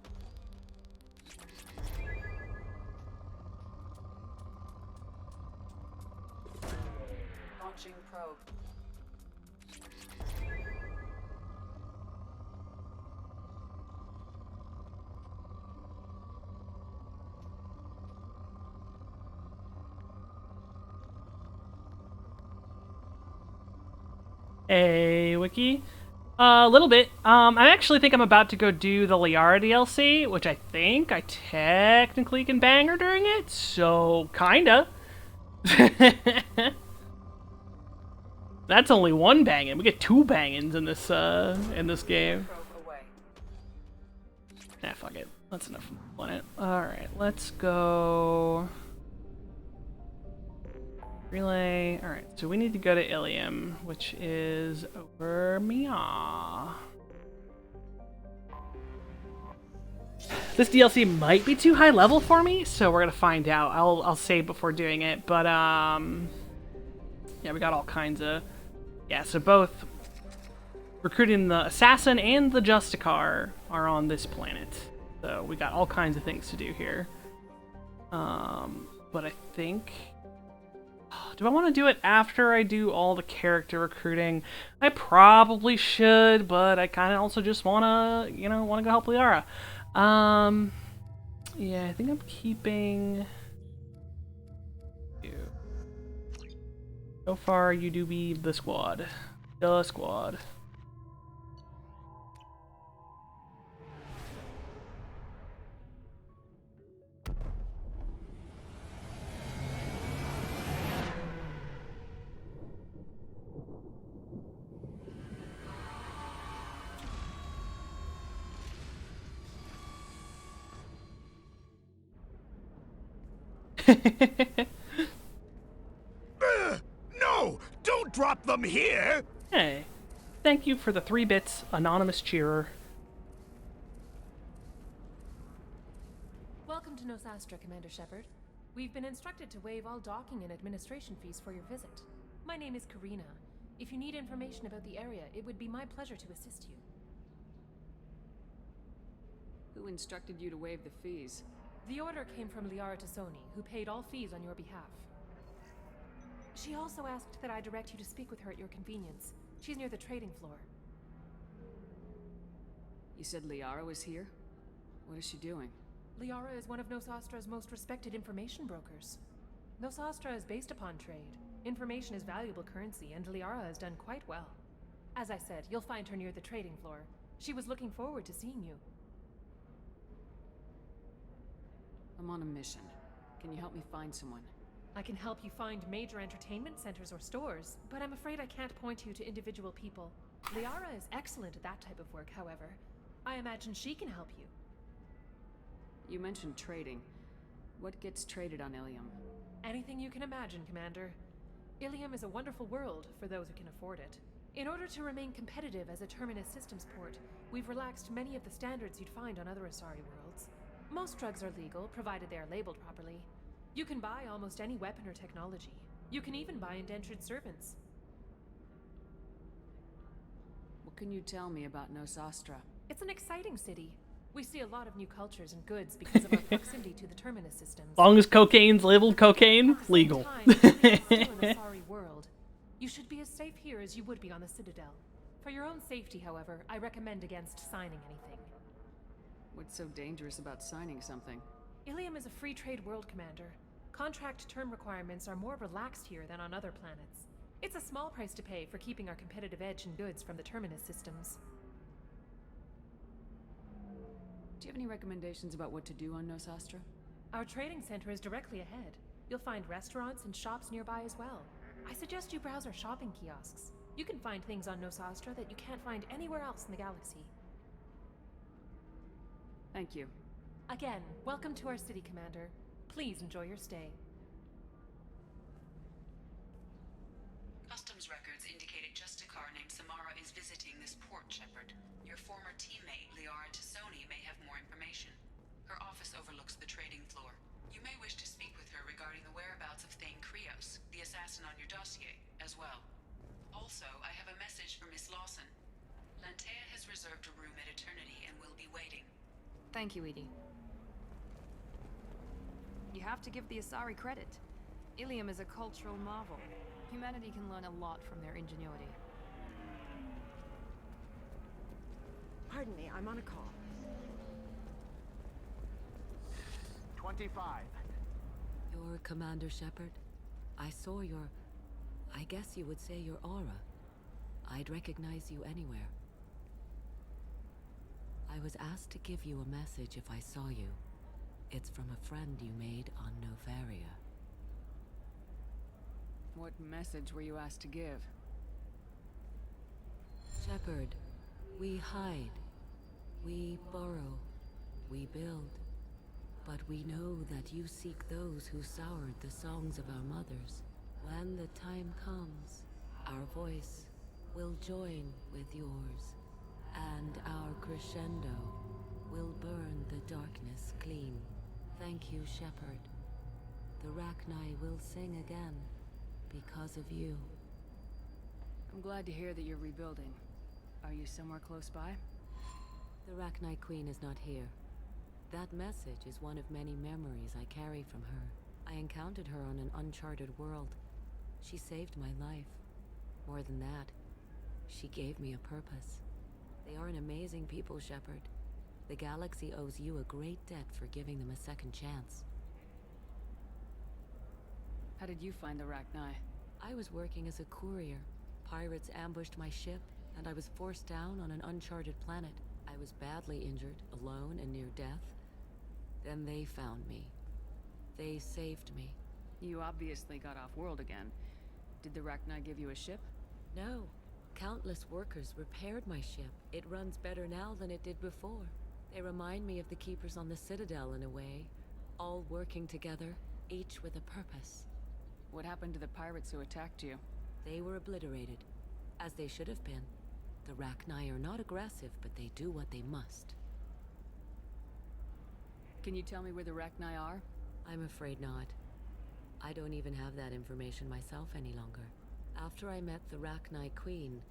Launching probe. Hey, Wiki. A little bit. I actually think I'm about to go do the Liara DLC, which I think I technically can bang her during it, so kinda. That's only one banging. We get 2 bangings in this game. Nah, fuck it. That's enough on it. Alright, let's go... Relay. Alright, so we need to go to Ilium, which is over Mia. This DLC might be too high level for me, so we're gonna find out. I'll save before doing it, but yeah, we got all kinds of... Yeah, so both recruiting the assassin and the Justicar are on this planet. So we got all kinds of things to do here. But I think... Do I want to do it after I do all the character recruiting? I probably should, but I kind of also just want to, you know, want to go help Liara. Yeah, I think I'm keeping you. So far, you do be the squad. The squad. No! Don't drop them here! Hey, thank you for the 3 bits, anonymous cheerer. Welcome to Nosastra, Commander Shepard. We've been instructed to waive all docking and administration fees for your visit. My name is Karina. If you need information about the area, it would be my pleasure to assist you. Who instructed you to waive the fees? The order came from Liara Tassoni, who paid all fees on your behalf. She also asked that I direct you to speak with her at your convenience. She's near the trading floor. You said Liara was here? What is she doing? Liara is one of Nosastra's most respected information brokers. Nosastra is based upon trade. Information is valuable currency, and Liara has done quite well. As I said, you'll find her near the trading floor. She was looking forward to seeing you. I'm on a mission. Can you help me find someone? I can help you find major entertainment centers or stores, but I'm afraid I can't point you to individual people. Liara is excellent at that type of work, however. I imagine she can help you. You mentioned trading. What gets traded on Ilium? Anything you can imagine, Commander. Ilium is a wonderful world for those who can afford it. In order to remain competitive as a Terminus systems port, we've relaxed many of the standards you'd find on other Asari worlds. Most drugs are legal, provided they are labeled properly. You can buy almost any weapon or technology. You can even buy indentured servants. What can you tell me about Nosastra? It's an exciting city. We see a lot of new cultures and goods because of our proximity to the Terminus systems. As long as cocaine's labeled cocaine, legal. Asari world. You should be as safe here as you would be on the Citadel. For your own safety, however, I recommend against signing anything. What's so dangerous about signing something? Ilium is a free trade world, Commander. Contract term requirements are more relaxed here than on other planets. It's a small price to pay for keeping our competitive edge in goods from the Terminus systems. Do you have any recommendations about what to do on Nosastra? Our trading center is directly ahead. You'll find restaurants and shops nearby as well. I suggest you browse our shopping kiosks. You can find things on Nosastra that you can't find anywhere else in the galaxy. Thank you. Again, welcome to our city, Commander. Please enjoy your stay. Customs records indicate a Justicar named Samara is visiting this port, Shepard. Your former teammate, Liara Tassoni, may have more information. Her office overlooks the trading floor. You may wish to speak with her regarding the whereabouts of Thane Krios, the assassin on your dossier, as well. Also, I have a message for Miss Lawson. Lantea has reserved a room at Eternity and will be waiting. Thank you, Edie. You have to give the Asari credit. Ilium is a cultural marvel. Humanity can learn a lot from their ingenuity. Pardon me, I'm on a call. 25. You're Commander Shepard. I saw your... I guess you would say your aura. I'd recognize you anywhere. I was asked to give you a message if I saw you. It's from a friend you made on Novaria. What message were you asked to give? Shepard, we hide. We burrow. We build. But we know that you seek those who soured the songs of our mothers. When the time comes, our voice will join with yours, and our crescendo will burn the darkness clean. Thank you, Shepard. The Rachni will sing again because of you. I'm glad to hear that you're rebuilding. Are you somewhere close by? The Rachni Queen is not here. That message is one of many memories I carry from her. I encountered her on an uncharted world. She saved my life. More than that, she gave me a purpose. They are an amazing people, Shepard. The galaxy owes you a great debt for giving them a second chance. How did you find the Rachni? I was working as a courier. Pirates ambushed my ship, and I was forced down on an uncharted planet. I was badly injured, alone and near death. Then they found me. They saved me. You obviously got off world again. Did the Rachni give you a ship? No. Countless workers repaired my ship. It runs better now than it did before. They remind me of the Keepers on the Citadel in a way. All working together, each with a purpose. What happened to the pirates who attacked you? They were obliterated, as they should have been. The Rachni are not aggressive, but they do what they must. Can you tell me where the Rachni are? I'm afraid not. I don't even have that information myself any longer. After I met the Rachni Queen,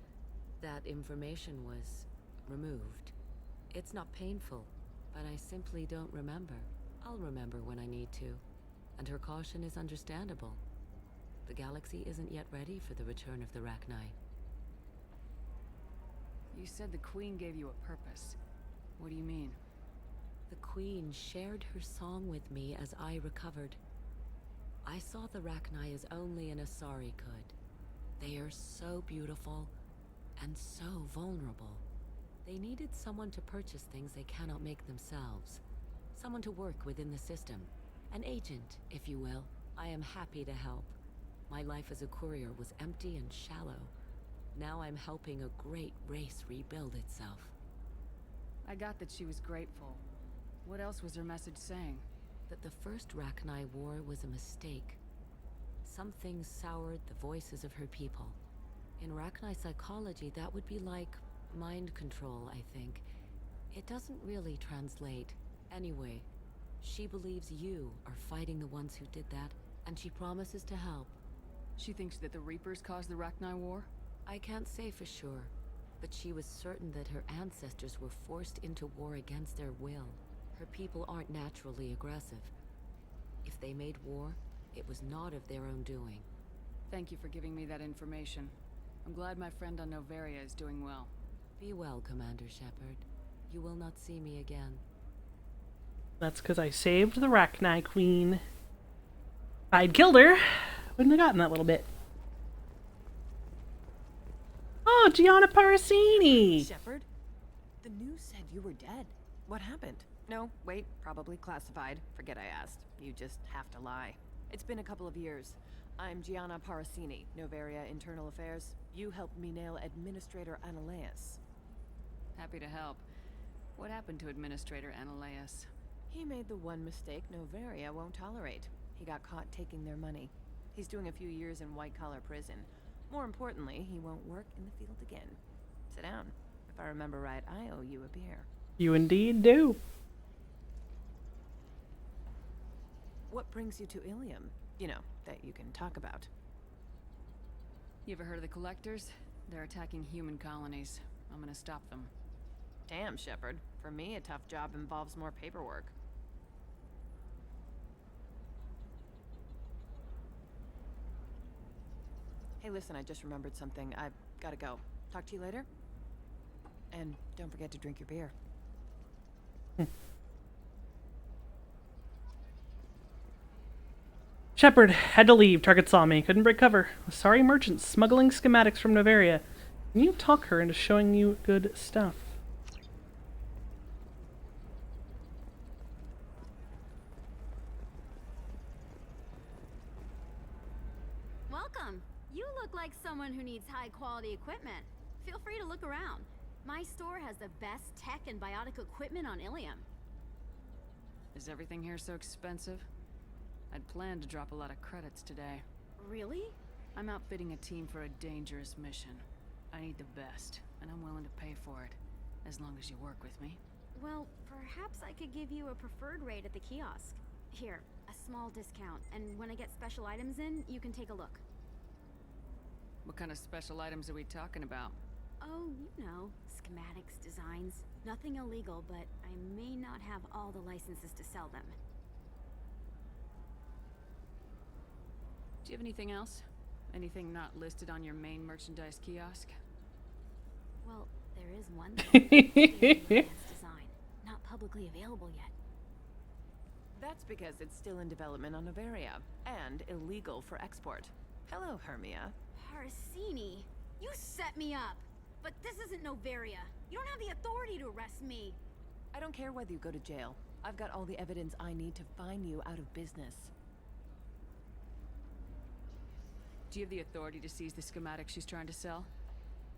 that information was removed. It's not painful, but I simply don't remember. I'll remember when I need to, and her caution is understandable. The galaxy isn't yet ready for the return of the Rachni. You said the Queen gave you a purpose. What do you mean? The Queen shared her song with me as I recovered. I saw the Rachni as only an Asari could. They are so beautiful and so vulnerable. They needed someone to purchase things they cannot make themselves. Someone to work within the system. An agent, if you will. I am happy to help. My life as a courier was empty and shallow. Now I'm helping a great race rebuild itself. I got that she was grateful. What else was her message saying? That the first Rachni war was a mistake. Something soured the voices of her people. In Rachni psychology, that would be like mind control, I think. It doesn't really translate. Anyway, she believes you are fighting the ones who did that, and she promises to help. She thinks that the Reapers caused the Rachni War? I can't say for sure, but she was certain that her ancestors were forced into war against their will. Her people aren't naturally aggressive. If they made war, it was not of their own doing. Thank you for giving me that information. I'm glad my friend on Noveria is doing well. Be well, Commander Shepard. You will not see me again. That's because I saved the Rachni Queen. If I'd killed her, wouldn't have gotten that little bit. Oh, Gianna Parasini! Shepard? The news said you were dead. What happened? No, wait, probably classified. Forget I asked. You just have to lie. It's been a couple of years. I'm Gianna Parasini, Noveria Internal Affairs. You helped me nail Administrator Analeas. Happy to help. What happened to Administrator Analeas? He made the one mistake Noveria won't tolerate. He got caught taking their money. He's doing a few years in white-collar prison. More importantly, he won't work in the field again. Sit down. If I remember right, I owe you a beer. You indeed do. What brings you to Ilium? You know, that you can talk about. You ever heard of the Collectors? They're attacking human colonies. I'm gonna stop them. Damn, Shepard. For me, a tough job involves more paperwork. Hey, listen, I just remembered something. I've gotta go. Talk to you later? And don't forget to drink your beer. Shepard had to leave. Target saw me. Couldn't break cover. A sorry merchant smuggling schematics from Noveria. Can you talk her into showing you good stuff? Welcome. You look like someone who needs high-quality equipment. Feel free to look around. My store has the best tech and biotic equipment on Ilium. Is everything here so expensive? I'd planned to drop a lot of credits today. Really? I'm outfitting a team for a dangerous mission. I need the best, and I'm willing to pay for it, as long as you work with me. Well, perhaps I could give you a preferred rate at the kiosk. Here, a small discount, and when I get special items in, you can take a look. What kind of special items are we talking about? Oh, you know, schematics, designs. Nothing illegal, but I may not have all the licenses to sell them. Do you have anything else? Anything not listed on your main merchandise kiosk? Well, there is one advanced design, not publicly available yet. That's because it's still in development on Noveria, and illegal for export. Hello, Hermia. Parasini, you set me up! But this isn't Noveria. You don't have the authority to arrest me. I don't care whether you go to jail. I've got all the evidence I need to find you out of business. Do you have the authority to seize the schematics she's trying to sell?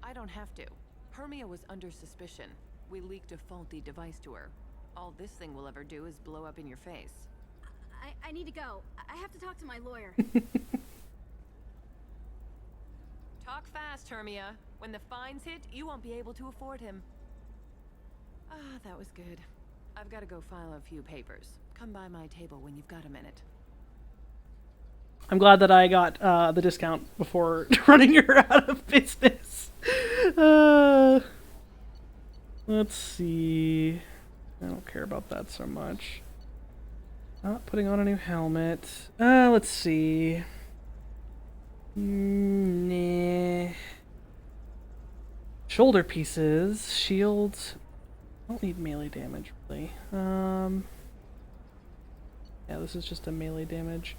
I don't have to. Hermia was under suspicion. We leaked a faulty device to her. All this thing will ever do is blow up in your face. I need to go. I have to talk to my lawyer. Talk fast, Hermia. When the fines hit, you won't be able to afford him. Ah, that was good. I've got to go file a few papers. Come by my table when you've got a minute. I'm glad that I got the discount before running her out of business. Let's see. I don't care about that so much. Not putting on a new helmet. Let's see. Nah. Shoulder pieces, shields. I don't need melee damage, really. Yeah, this is just a melee damage.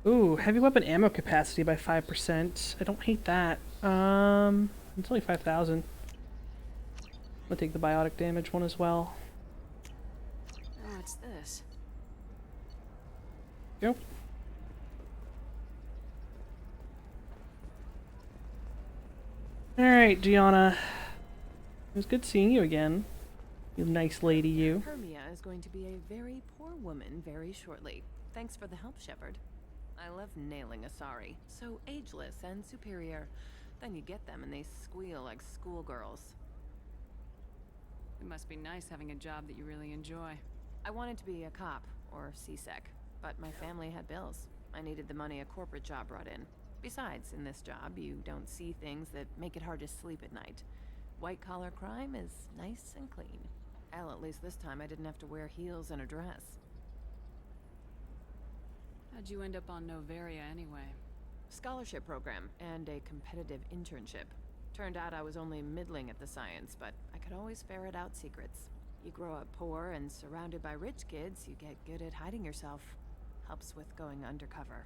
Ooh, heavy weapon ammo capacity by 5%. I don't hate that. It's only 5,000. I'm gonna take the biotic damage one as well. Oh, what's this? Yep. Alright, Gianna. It was good seeing you again. You nice lady, you. Hermia is going to be a very poor woman very shortly. Thanks for the help, Shepard. I love nailing Asari. So ageless and superior. Then you get them and they squeal like schoolgirls. It must be nice having a job that you really enjoy. I wanted to be a cop, or CSEC, but my family had bills. I needed the money a corporate job brought in. Besides, in this job, you don't see things that make it hard to sleep at night. White-collar crime is nice and clean. Hell, at least this time I didn't have to wear heels and a dress. How'd you end up on Noveria anyway? Scholarship program and a competitive internship. Turned out I was only middling at the science, but I could always ferret out secrets. You grow up poor and surrounded by rich kids, you get good at hiding yourself. Helps with going undercover.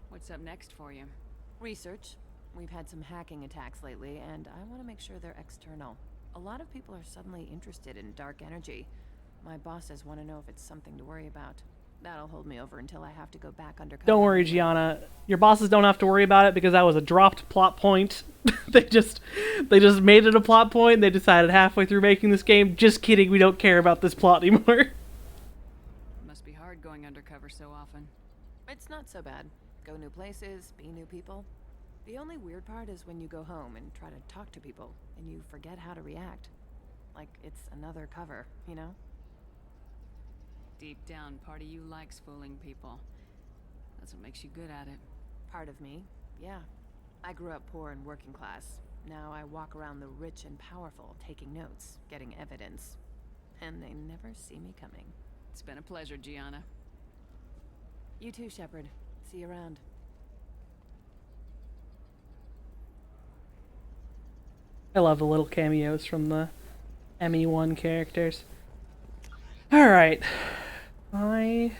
What's up next for you? Research. We've had some hacking attacks lately, and I want to make sure they're external. A lot of people are suddenly interested in dark energy. My bosses want to know if it's something to worry about. That'll hold me over until I have to go back undercover. Don't worry, Gianna. Your bosses don't have to worry about it because that was a dropped plot point. they just made it a plot point and they decided halfway through making this game, just kidding, we don't care about this plot anymore. It must be hard going undercover so often. It's not so bad. Go new places, be new people. The only weird part is when you go home and try to talk to people and you forget how to react. Like it's another cover, you know? Deep down, part of you likes fooling people. That's what makes you good at it. Part of me, yeah. I grew up poor and working class. Now I walk around the rich and powerful, taking notes, getting evidence. And they never see me coming. It's been a pleasure, Gianna. You too, Shepard. See you around. I love the little cameos from the ME1 characters. Alright. I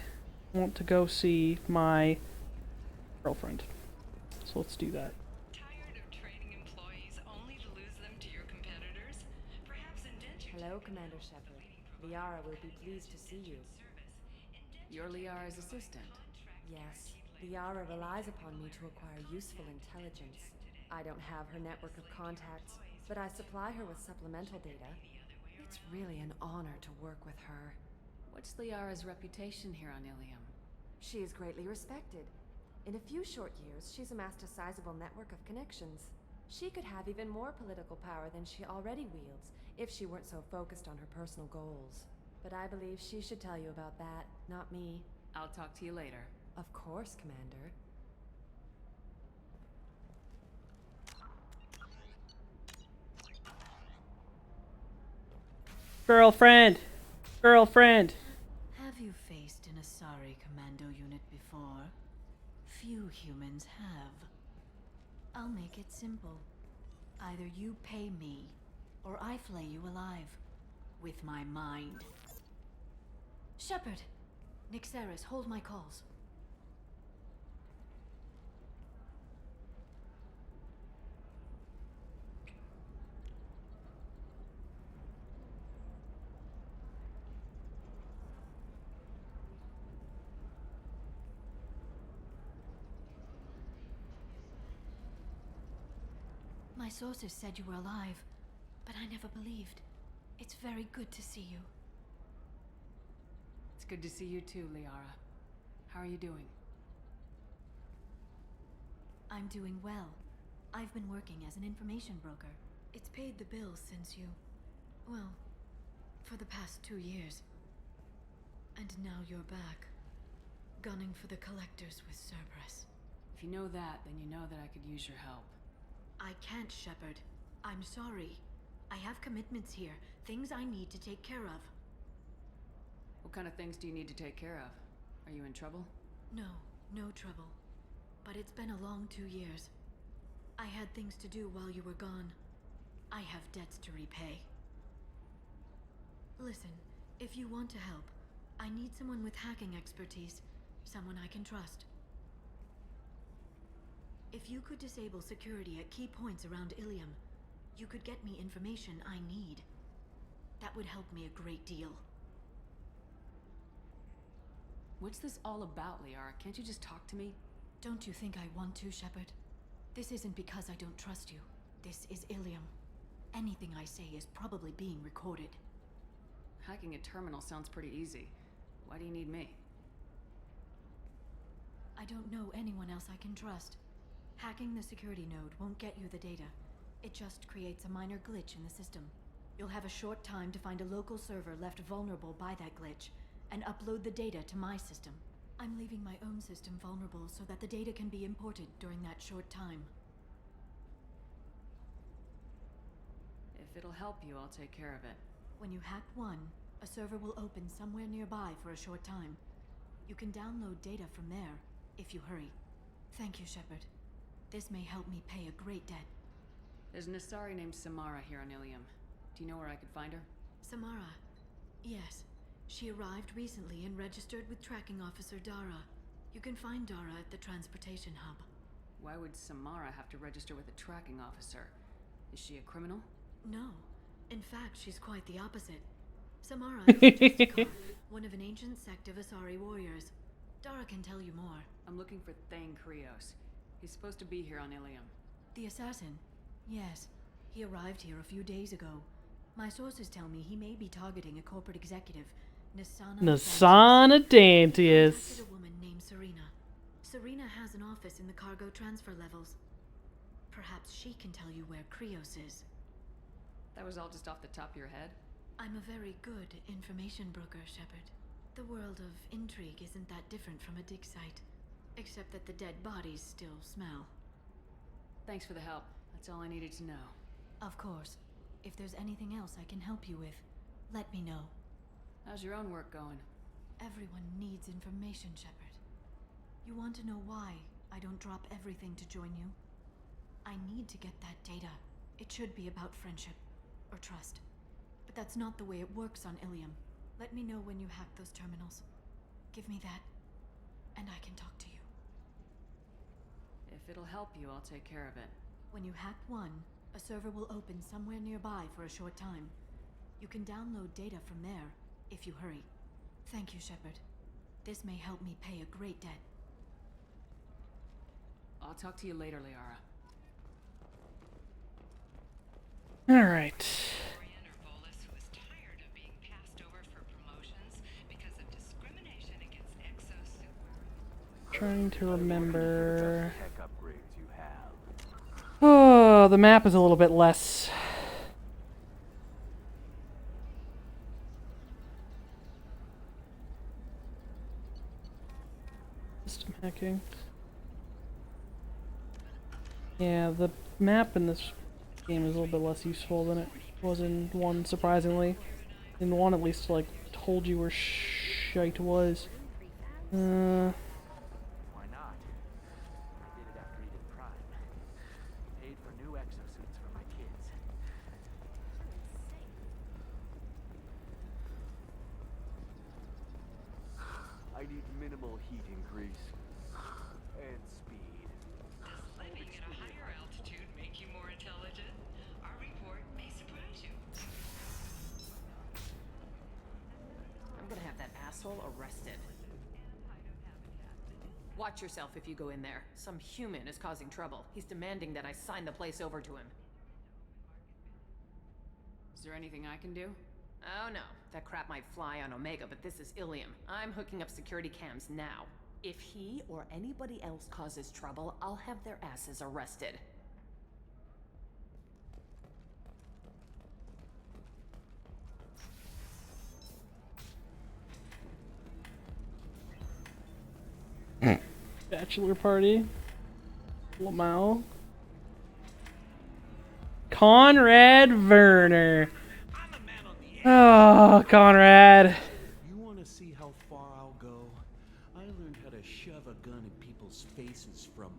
want to go see my girlfriend. So let's do that. Tired of training employees only to lose them to your competitors? Perhaps indentured. Hello, Commander Shepard. Liara will be pleased to see you. You're Liara's assistant. Yes. Liara relies upon me to acquire useful intelligence. I don't have her network of contacts, but I supply her with supplemental data. It's really an honor to work with her. What's Liara's reputation here on Ilium? She is greatly respected. In a few short years, she's amassed a sizable network of connections. She could have even more political power than she already wields, if she weren't so focused on her personal goals. But I believe she should tell you about that, not me. I'll talk to you later. Of course, Commander. Girlfriend! Girlfriend! Have you faced an Asari commando unit before? Few humans have. I'll make it simple. Either you pay me, or I flay you alive. With my mind. Shepard! Nixeris, hold my calls. My sources said you were alive, but I never believed. It's very good to see you. It's good to see you too, Liara. How are you doing? I'm doing well. I've been working as an information broker. It's paid the bills since you... well, for the past 2 years. And now you're back, gunning for the Collectors with Cerberus. If you know that, then you know that I could use your help. I can't, Shepard. I'm sorry. I have commitments here, things I need to take care of. What kind of things do you need to take care of? Are you in trouble? No, no trouble. But it's been a long 2 years. I had things to do while you were gone. I have debts to repay. Listen, if you want to help, I need someone with hacking expertise. Someone I can trust. If you could disable security at key points around Ilium, you could get me information I need. That would help me a great deal. What's this all about, Liara? Can't you just talk to me? Don't you think I want to, Shepard? This isn't because I don't trust you. This is Ilium. Anything I say is probably being recorded. Hacking a terminal sounds pretty easy. Why do you need me? I don't know anyone else I can trust. Hacking the security node won't get you the data. It just creates a minor glitch in the system. You'll have a short time to find a local server left vulnerable by that glitch, and upload the data to my system. I'm leaving my own system vulnerable so that the data can be imported during that short time. If it'll help you, I'll take care of it. When you hack one, a server will open somewhere nearby for a short time. You can download data from there, if you hurry. Thank you, Shepard. This may help me pay a great debt. There's an Asari named Samara here on Ilium. Do you know where I could find her? Samara? Yes. She arrived recently and registered with Tracking Officer Dara. You can find Dara at the transportation hub. Why would Samara have to register with a tracking officer? Is she a criminal? No. In fact, she's quite the opposite. Samara is a Justicar, one of an ancient sect of Asari warriors. Dara can tell you more. I'm looking for Thane Krios. He's supposed to be here on Ilium. The assassin? Yes. He arrived here a few days ago. My sources tell me he may be targeting a corporate executive, Nasana Dantius. A woman named Serena. Serena has an office in the cargo transfer levels. Perhaps she can tell you where Krios is. That was all just off the top of your head? I'm a very good information broker, Shepard. The world of intrigue isn't that different from a dig site, except that the dead bodies still smell. Thanks for the help. That's all I needed to know. Of course. If there's anything else I can help you with, let me know. How's your own work going? Everyone needs information, Shepard. You want to know why I don't drop everything to join you? I need to get that data. It should be about friendship or trust. But that's not the way it works on Ilium. Let me know when you hack those terminals. Give me that, and I can talk to you. If it'll help you, I'll take care of it. When you hack one, a server will open somewhere nearby for a short time. You can download data from there, if you hurry. Thank you, Shepard. This may help me pay a great debt. I'll talk to you later, Liara. Alright. Trying to remember. Oh, the map is a little bit less. System hacking. Yeah, the map in this game is a little bit less useful than it was in 1, surprisingly. In 1, at least, like, told you where shite was. Why not? I did it after he did Prime. Paid for new exosuits for my kids. I need minimal heat increase. And speed. Does living at a higher altitude make you more intelligent? Our report may surprise you. I'm gonna have that asshole arrested. Watch yourself if you go in there. Some human is causing trouble. He's demanding that I sign the place over to him. Is there anything I can do? Oh no, that crap might fly on Omega, but this is Ilium. I'm hooking up security cams now. If he or anybody else causes trouble, I'll have their asses arrested. Bachelor party. Lamau. Conrad Werner. Oh, Conrad. You want to see how far I'll go? I learned how to shove a gun in people's faces from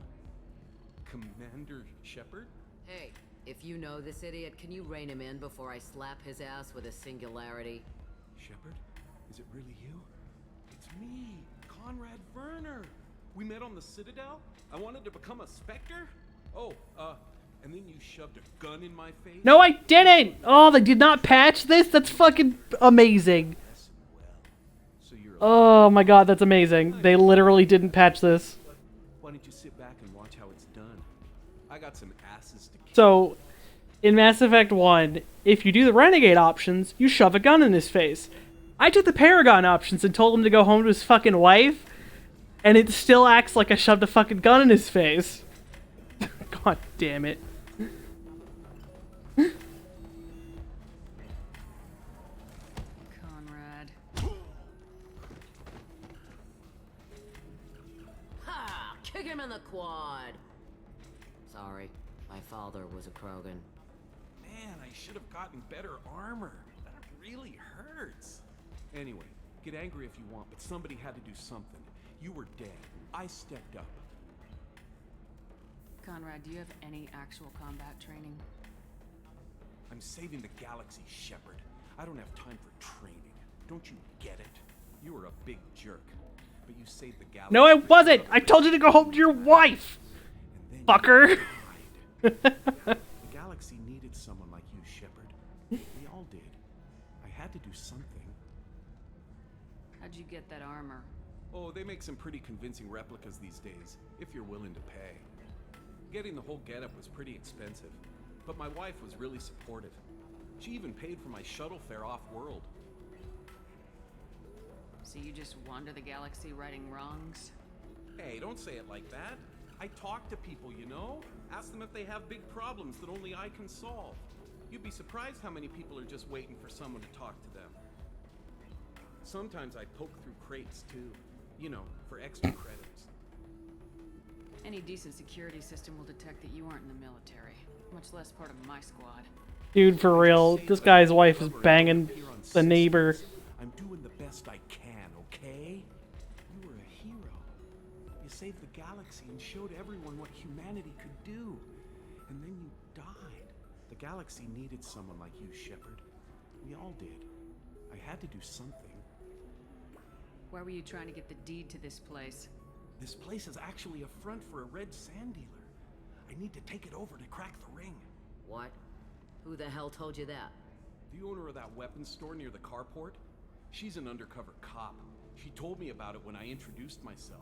Commander Shepard. Hey, if you know this idiot, can you rein him in before I slap his ass with a singularity? Shepard? Is it really you? It's me, Conrad Werner. We met on the Citadel. I wanted to become a Spectre. Oh, and then you shoved a gun in my face? No, I didn't! Oh, they did not patch this? That's fucking amazing. Oh my god, that's amazing. They literally didn't patch this. Why don't you sit back and watch how it's done? I got some asses to kick. So, in Mass Effect 1, if you do the Renegade options, you shove a gun in his face. I took the Paragon options and told him to go home to his fucking wife, and it still acts like I shoved a fucking gun in his face. God damn it. Conrad. Ha! Kick him in the quad! Sorry, my father was a Krogan. Man, I should have gotten better armor. That really hurts. Anyway, get angry if you want, but somebody had to do something. You were dead. I stepped up. Conrad, do you have any actual combat training? I'm saving the galaxy, Shepard. I don't have time for training. Don't you get it? You were a big jerk, but you saved the galaxy. No, I wasn't! I told you to go home to your wife! Fucker! The galaxy needed someone like you, Shepard. We all did. I had to do something. How'd you get that armor? Oh, they make some pretty convincing replicas these days, if you're willing to pay. Getting the whole getup was pretty expensive, but my wife was really supportive. She even paid for my shuttle fare off-world. So you just wander the galaxy righting wrongs? Hey, don't say it like that. I talk to people, you know? Ask them if they have big problems that only I can solve. You'd be surprised how many people are just waiting for someone to talk to them. Sometimes I poke through crates, too. You know, for extra credits. Any decent security system will detect that you aren't in the military, much less part of my squad. Dude, for real, this guy's wife is banging the neighbor. I'm doing the best I can, okay? You were a hero. You saved the galaxy and showed everyone what humanity could do. And then you died. The galaxy needed someone like you, Shepard. We all did. I had to do something. Why were you trying to get the deed to this place? This place is actually a front for a red sand dealer. I need to take it over to crack the ring. What? Who the hell told you that? The owner of that weapons store near the carport? She's an undercover cop. She told me about it when I introduced myself.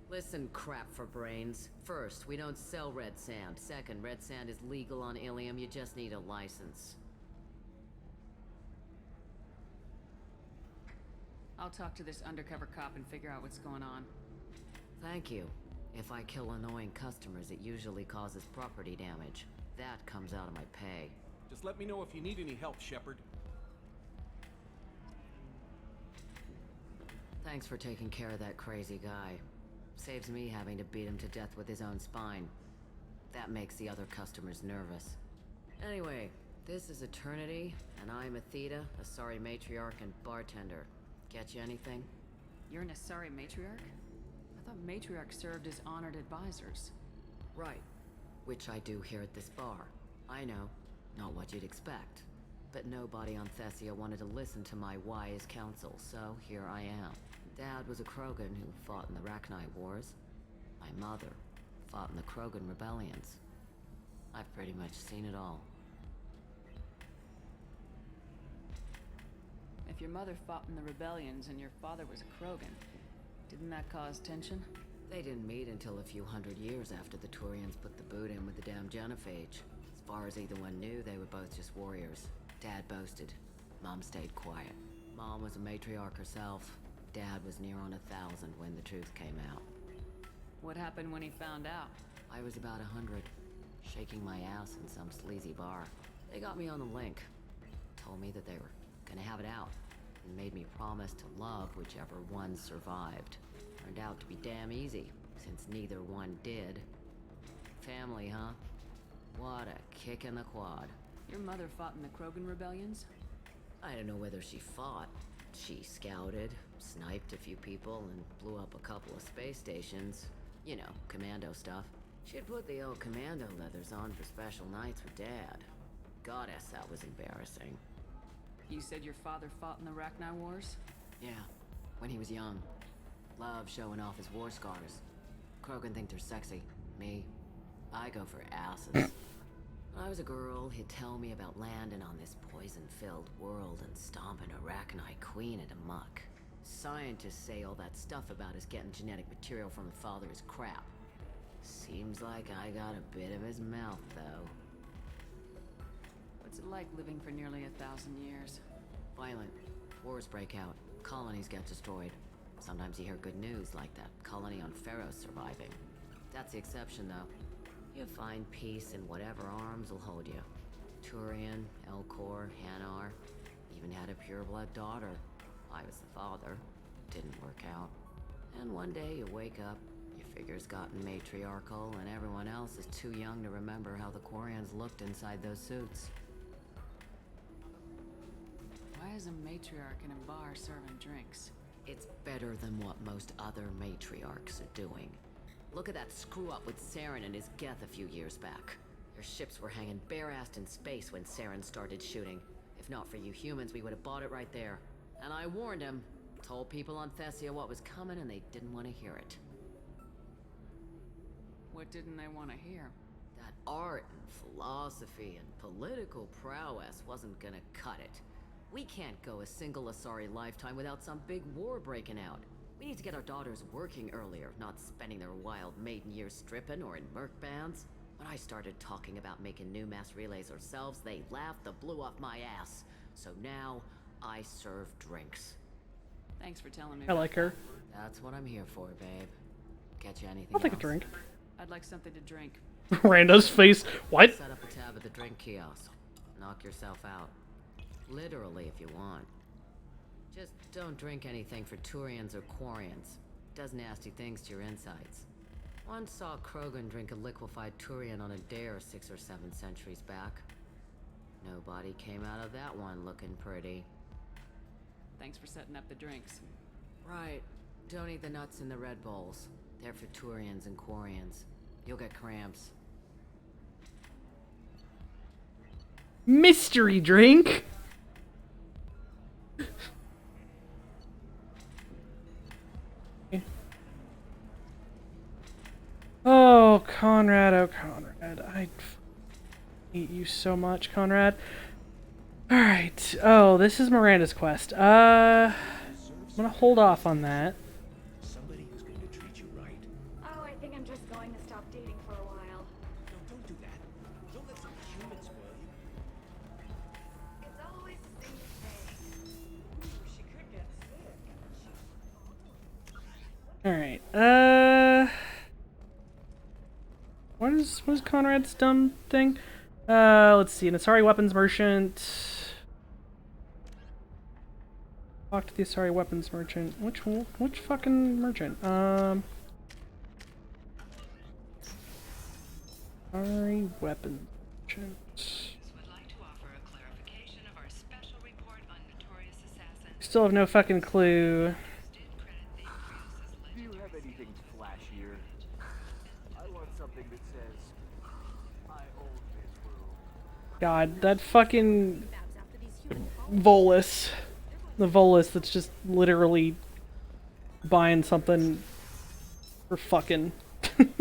Listen, crap for brains. First, we don't sell red sand. Second, red sand is legal on Ilium. You just need a license. I'll talk to this undercover cop and figure out what's going on. Thank you. If I kill annoying customers, it usually causes property damage. That comes out of my pay. Just let me know if you need any help, Shepard. Thanks for taking care of that crazy guy. Saves me having to beat him to death with his own spine. That makes the other customers nervous. Anyway, this is Eternity, and I'm Athena, a sorry matriarch and bartender. Get you anything? You're an Asari matriarch? I thought matriarchs served as honored advisors. Right. Which I do here at this bar. I know, not what you'd expect. But nobody on Thessia wanted to listen to my wise counsel, so here I am. Dad was a Krogan who fought in the Rachni Wars. My mother fought in the Krogan rebellions. I've pretty much seen it all. If your mother fought in the rebellions and your father was a Krogan, didn't that cause tension? They didn't meet until a few hundred years after the Turians put the boot in with the damn genophage. As far as either one knew, they were both just warriors. Dad boasted. Mom stayed quiet. Mom was a matriarch herself. Dad was near on 1,000 when the truth came out. What happened when he found out? I was about 100, shaking my ass in some sleazy bar. They got me on the link. Told me that they were gonna have it out, and made me promise to love whichever one survived. Turned out to be damn easy, since neither one did. Family, huh? What a kick in the quad. Your mother fought in the Krogan rebellions? I don't know whether she fought. She scouted, sniped a few people, and blew up a couple of space stations. You know, commando stuff. She'd put the old commando leathers on for special nights with Dad. Goddess, that was embarrassing. You said your father fought in the Rachni Wars? Yeah, when he was young. Loved showing off his war scars. Krogan think they're sexy. Me, I go for asses. When I was a girl, he'd tell me about landing on this poison-filled world and stomping a Rachni queen into muck. Scientists say all that stuff about us getting genetic material from the father is crap. Seems like I got a bit of his mouth, though. What's it like living for nearly 1,000 years? Violent. Wars break out. Colonies get destroyed. Sometimes you hear good news, like that colony on Pharaoh surviving. That's the exception, though. You find peace in whatever arms will hold you. Turian, Elcor, Hanar, even had a pureblood daughter. I was the father. Didn't work out. And one day you wake up, your figure's gotten matriarchal, and everyone else is too young to remember how the Quarians looked inside those suits. Why is a matriarch in a bar serving drinks? It's better than what most other matriarchs are doing. Look at that screw-up with Saren and his Geth a few years back. Their ships were hanging bare-assed in space when Saren started shooting. If not for you humans, we would have bought it right there. And I warned him. Told people on Thessia what was coming, and they didn't want to hear it. What didn't they want to hear? That art and philosophy and political prowess wasn't gonna cut it. We can't go a single Asari lifetime without some big war breaking out. We need to get our daughters working earlier, not spending their wild maiden years stripping or in merc bands. When I started talking about making new mass relays ourselves, they laughed the blue off my ass. So now, I serve drinks. Thanks for telling me. I like her. That's what I'm here for, babe. Get you anything I'll take a else? drink. I'd like something to drink. Rando's face. What? Set up a tab at the drink kiosk. Knock yourself out. Literally, if you want. Just don't drink anything for Turians or Quarians. Does nasty things to your insides. Once saw Krogan drink a liquefied Turian on a dare 6 or 7 centuries back. Nobody came out of that one looking pretty. Thanks for setting up the drinks. Right. Don't eat the nuts in the Red Bowls. They're for Turians and Quarians. You'll get cramps. Mystery drink? Oh, Conrad, oh, Conrad. I hate you so much, Conrad. Alright. Oh, this is Miranda's quest. I'm gonna hold off on that. Somebody who's going to treat you right. Oh, I think I'm just going to stop dating for a while. No, don't do that. Don't let some human spoil you. It's always the same thing. She could get sick. Alright, what is Conrad's dumb thing? Let's see, an Asari weapons merchant. Talk to the Asari weapons merchant. Which fucking merchant? Asari weapons merchant. Still have no fucking clue. Do you have anything flashier? I want something that says, I own this world. God, that fucking Volus. The Volus that's just literally buying something for fucking. Listen,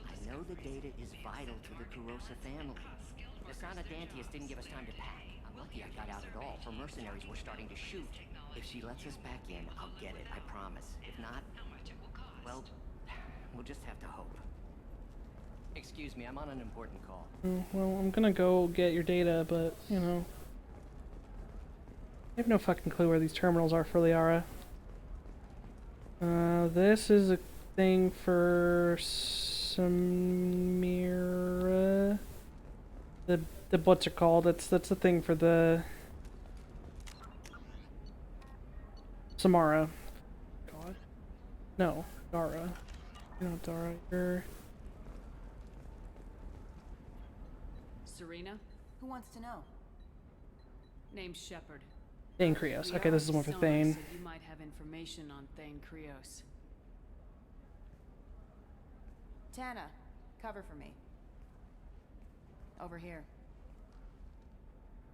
I know the data is vital to the Kurosa family. The Sana Dantius didn't give us time to pack. I'm lucky I got out at all. Her mercenaries were starting to shoot. If she lets us back in, I'll get it, I promise. If not, well, we'll just have to hope. Excuse me, I'm on an important call. Well, I'm gonna go get your data, but, you know. I have no fucking clue where these terminals are for Liara. This is a thing for Samira. The what's it called? That's the thing for the Samara. God. No, Dara. You're not Dara. You're Serena? Who wants to know? Name's Shepard. Thane Krios. Okay, this is one for Thane. Said you might have information on Thane Krios. Tana, cover for me. Over here.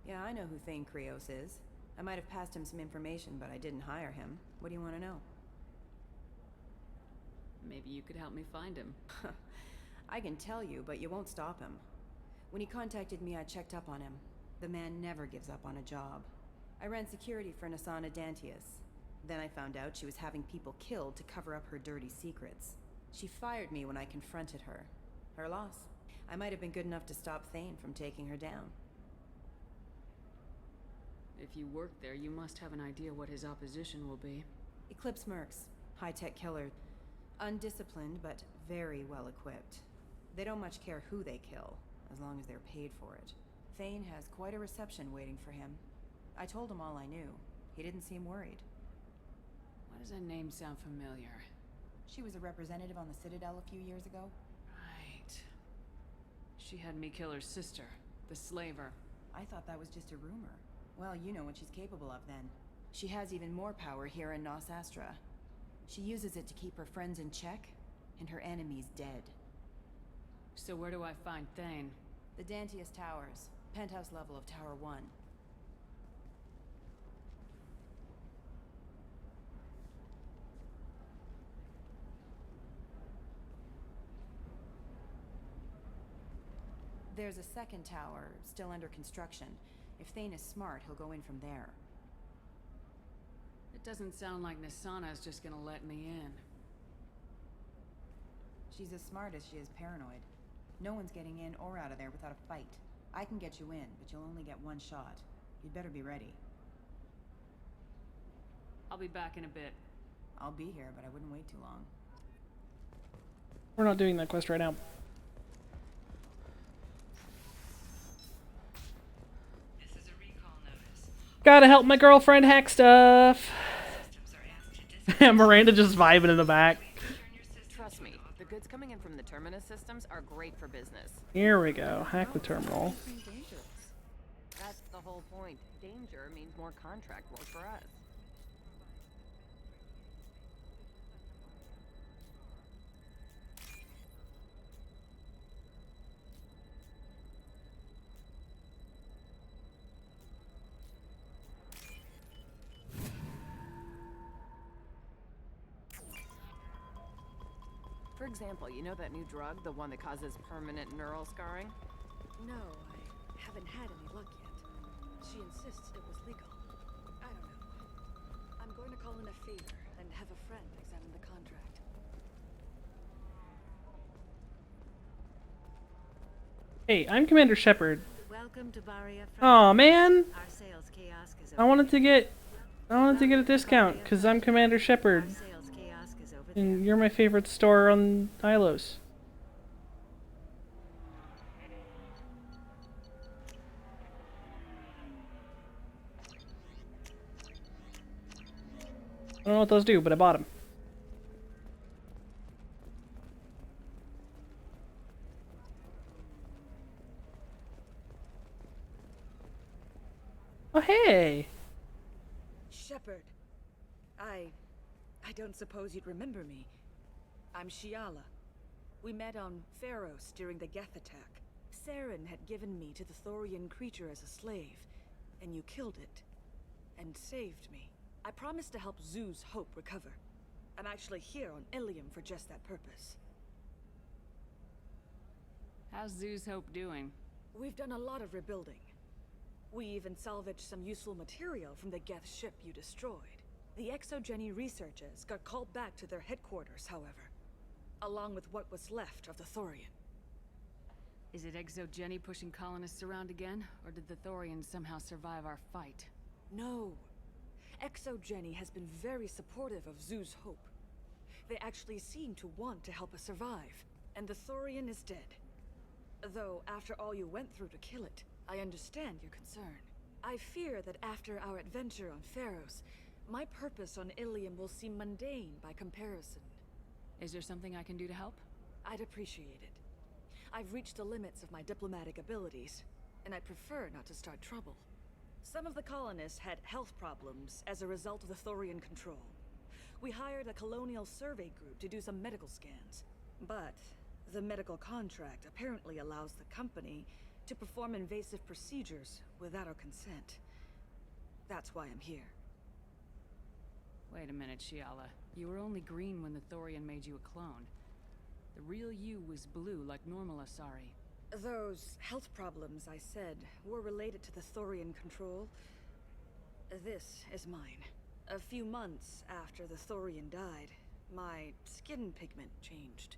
Yeah, I know who Thane Krios is. I might have passed him some information, but I didn't hire him. What do you want to know? Maybe you could help me find him. I can tell you, but you won't stop him. When he contacted me, I checked up on him. The man never gives up on a job. I ran security for Nasana Dantius. Then I found out she was having people killed to cover up her dirty secrets. She fired me when I confronted her. Her loss. I might have been good enough to stop Thane from taking her down. If you work there, you must have an idea what his opposition will be. Eclipse Mercs. High-tech killer. Undisciplined, but very well equipped. They don't much care who they kill, as long as they're paid for it. Thane has quite a reception waiting for him. I told him all I knew. He didn't seem worried. Why does that name sound familiar? She was a representative on the Citadel a few years ago. Right. She had me kill her sister, the slaver. I thought that was just a rumor. Well, you know what she's capable of then. She has even more power here in Nos Astra. She uses it to keep her friends in check, and her enemies dead. So where do I find Thane? The Dantius Towers, penthouse level of Tower 1. There's a second tower, still under construction. If Thane is smart, he'll go in from there. It doesn't sound like Nisana's just gonna let me in. She's as smart as she is paranoid. No one's getting in or out of there without a fight. I can get you in, but you'll only get one shot. You'd better be ready. I'll be back in a bit. I'll be here, but I wouldn't wait too long. We're not doing that quest right now. This is a recall notice. Gotta help my girlfriend hack stuff. Miranda just vibing in the back. Trust me, the goods coming in from the Terminus systems are great for business. Here we go. Hack the terminal. Dangerous. That's the whole point. Danger means more contract work for us. For example, you know that new drug, the one that causes permanent neural scarring? No, I haven't had any luck yet. She insists it was legal. I don't know. I'm going to call in a favor and have a friend examine the contract. Hey, I'm Commander Shepard. Welcome to Baria. Aw, man. Our sales kiosk is I wanted to get a discount because I'm Commander Shepard. And you're my favorite store on Ilos. I don't know what those do, but I bought them. Oh, hey! Shepard, I don't suppose you'd remember me. I'm Shiala. We met on Pharos during the Geth attack. Saren had given me to the Thorian creature as a slave, and you killed it. And saved me. I promised to help Zoo's Hope recover. I'm actually here on Ilium for just that purpose. How's Zoo's Hope doing? We've done a lot of rebuilding. We even salvaged some useful material from the Geth ship you destroyed. The Exogeny researchers got called back to their headquarters, however, along with what was left of the Thorian. Is it Exogeny pushing colonists around again, or did the Thorians somehow survive our fight? No. Exogeny has been very supportive of Zoo's Hope. They actually seem to want to help us survive, and the Thorian is dead. Though, after all you went through to kill it, I understand your concern. I fear that after our adventure on Pharos, my purpose on Ilium will seem mundane by comparison. Is there something I can do to help? I'd appreciate it. I've reached the limits of my diplomatic abilities, and I'd prefer not to start trouble. Some of the colonists had health problems as a result of the Thorian control. We hired a colonial survey group to do some medical scans. But the medical contract apparently allows the company to perform invasive procedures without our consent. That's why I'm here. Wait a minute, Shiala. You were only green when the Thorian made you a clone. The real you was blue like normal Asari. Those health problems I said were related to the Thorian control. This is mine. A few months after the Thorian died, my skin pigment changed.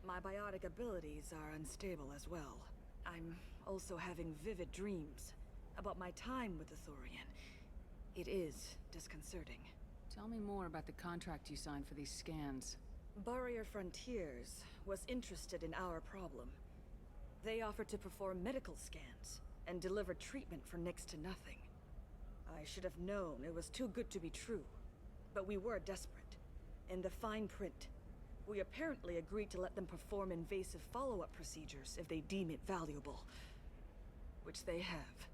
My biotic abilities are unstable as well. I'm also having vivid dreams about my time with the Thorian. It is disconcerting. Tell me more about the contract you signed for these scans. Barrier Frontiers was interested in our problem. They offered to perform medical scans and deliver treatment for next to nothing. I should have known it was too good to be true, but we were desperate. In the fine print, we apparently agreed to let them perform invasive follow-up procedures if they deem it valuable. Which they have.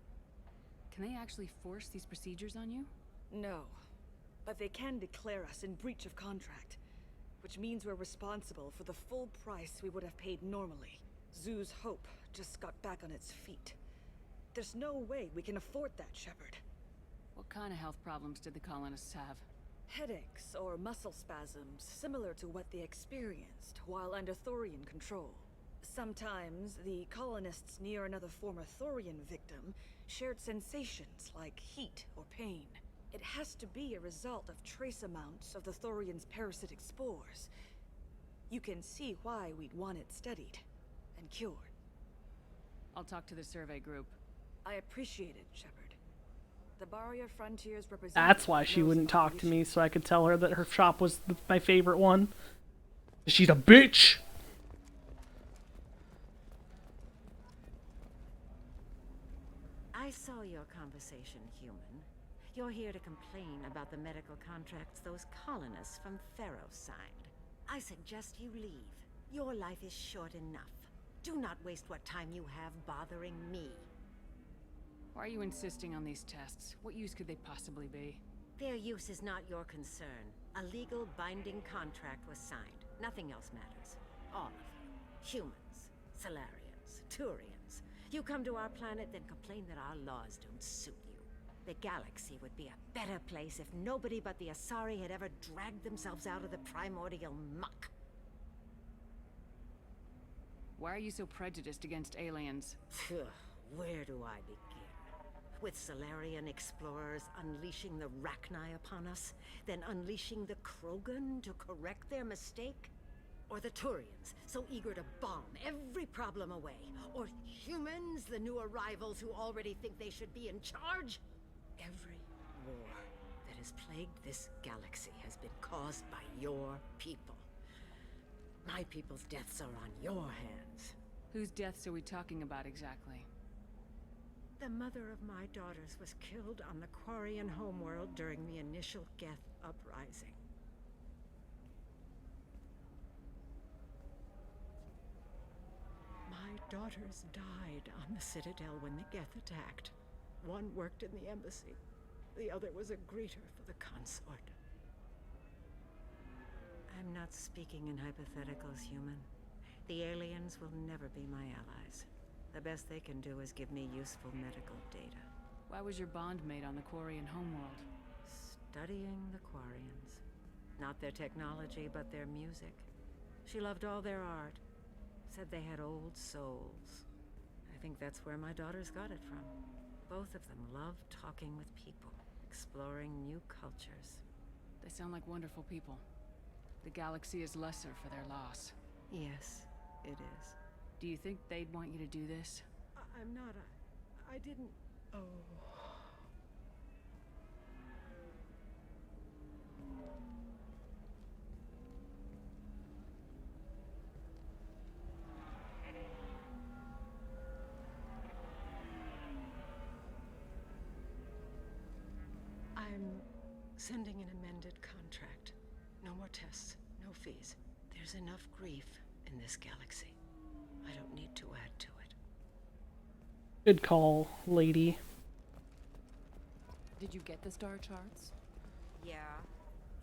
Can they actually force these procedures on you? No, but they can declare us in breach of contract, which means we're responsible for the full price we would have paid normally. Zoo's Hope just got back on its feet. There's no way we can afford that, Shepard. What kind of health problems did the colonists have? Headaches or muscle spasms, similar to what they experienced while under Thorian control. Sometimes, the colonists near another former Thorian victim shared sensations like heat or pain. It has to be a result of trace amounts of the Thorian's parasitic spores. You can see why we'd want it studied and cured. I'll talk to the survey group. I appreciate it, Shepard. The Barrier Frontiers represent. That's why she wouldn't talk to me, so I could tell her that her shop was my favorite one. She's a bitch! I saw your conversation, human. You're here to complain about the medical contracts those colonists from Pharaoh signed. I suggest you leave. Your life is short enough. Do not waste what time you have bothering me. Why are you insisting on these tests? What use could they possibly be? Their use is not your concern. A legal binding contract was signed. Nothing else matters. All of you. Humans, Solarians, Turians. You come to our planet, then complain that our laws don't suit you. The galaxy would be a better place if nobody but the Asari had ever dragged themselves out of the primordial muck. Why are you so prejudiced against aliens? Where do I begin? With Solarian explorers unleashing the Rachni upon us, then unleashing the Krogan to correct their mistake? Or the Turians, so eager to bomb every problem away? Or humans, the new arrivals who already think they should be in charge? Every war that has plagued this galaxy has been caused by your people. My people's deaths are on your hands. Whose deaths are we talking about exactly? The mother of my daughters was killed on the Quarian homeworld during the initial Geth uprising. My daughters died on the Citadel when the Geth attacked. One worked in the embassy. The other was a greeter for the consort. I'm not speaking in hypotheticals, human. The aliens will never be my allies. The best they can do is give me useful medical data. Why was your bond made on the Quarian homeworld? Studying the Quarians. Not their technology, but their music. She loved all their art. Said they had old souls. I think that's where my daughters got it from. Both of them loved talking with people, exploring new cultures. They sound like wonderful people. The galaxy is lesser for their loss. Yes, it is. Do you think they'd want you to do this? I'm not. I didn't. Oh. I'm sending an amended contract. No more tests, no fees. There's enough grief in this galaxy. I don't need to add to it. Good call, lady. Did you get the star charts? Yeah.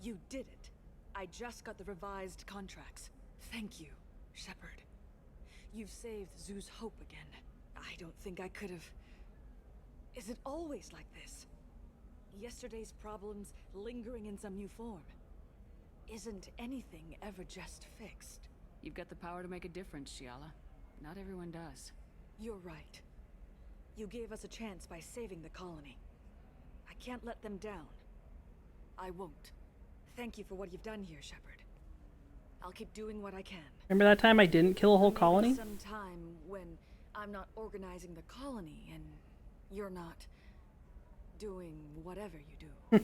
You did it. I just got the revised contracts. Thank you, Shepard. You've saved Zoo's hope again. I don't think I could have... Is it always like this? Yesterday's problems lingering in some new form. Isn't anything ever just fixed? You've got the power to make a difference, Shiala. Not everyone does. You're right. You gave us a chance by saving the colony. I can't let them down. I won't. Thank you for what you've done here, Shepard. I'll keep doing what I can. Remember that time I didn't kill a whole colony? Some time when I'm not organizing the colony and you're not doing whatever you do.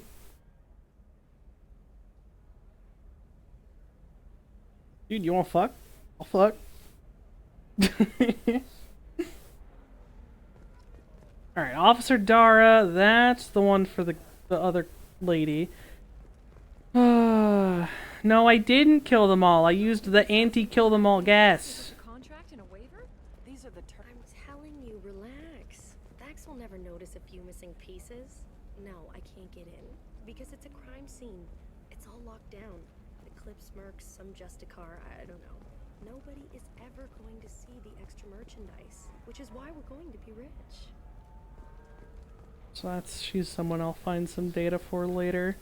Dude, you wanna fuck? I'll fuck. Alright, Officer Dara, that's the one for the other lady. No, I didn't kill them all. I used the anti-kill them all gas. Contract and a waiver? These are the terms. I'm telling you, relax. Dax will never notice a few missing pieces. No, I can't get in. Because it's a crime scene. It's all locked down. The Clips Mercs, some Justicar, I don't know. Nobody is ever going to see the extra merchandise. Which is why we're going to be rich. So she's someone I'll find some data for later.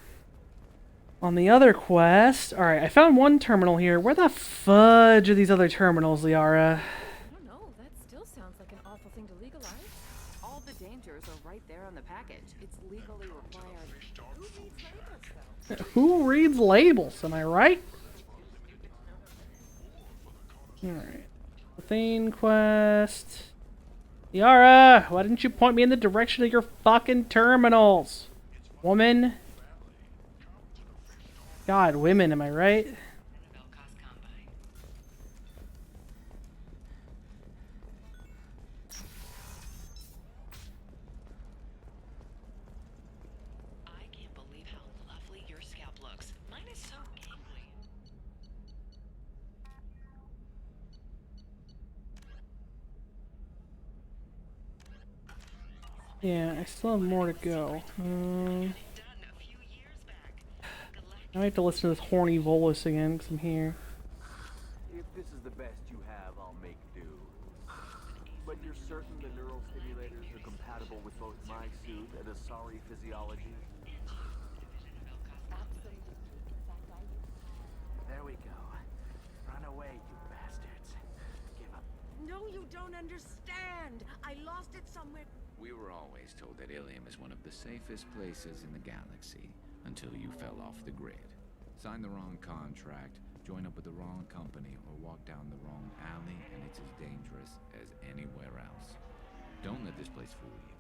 On the other quest, alright, I found one terminal here. Where the fudge are these other terminals, Liara? I don't know. That still sounds like an awful thing to legalize. All the dangers are right there on the package. It's legally required. Who reads labels? Am I right? Alright. Thane quest. Liara, why didn't you point me in the direction of your fucking terminals? Woman. God, women, am I right? I can't believe how lovely your scalp looks. Mine is so gangly. Yeah, I still have more to go. Now I have to listen to this horny Volus again because I'm here. If this is the best you have, I'll make do. But you're certain the neural stimulators are compatible with both my suit and Asari physiology? There we go. Run away, you bastards. Give up. No, you don't understand. I lost it somewhere. We were always told that Ilium is one of the safest places in the galaxy, until you fell off the grid. Sign the wrong contract, join up with the wrong company, or walk down the wrong alley, and it's as dangerous as anywhere else. Don't let this place fool you.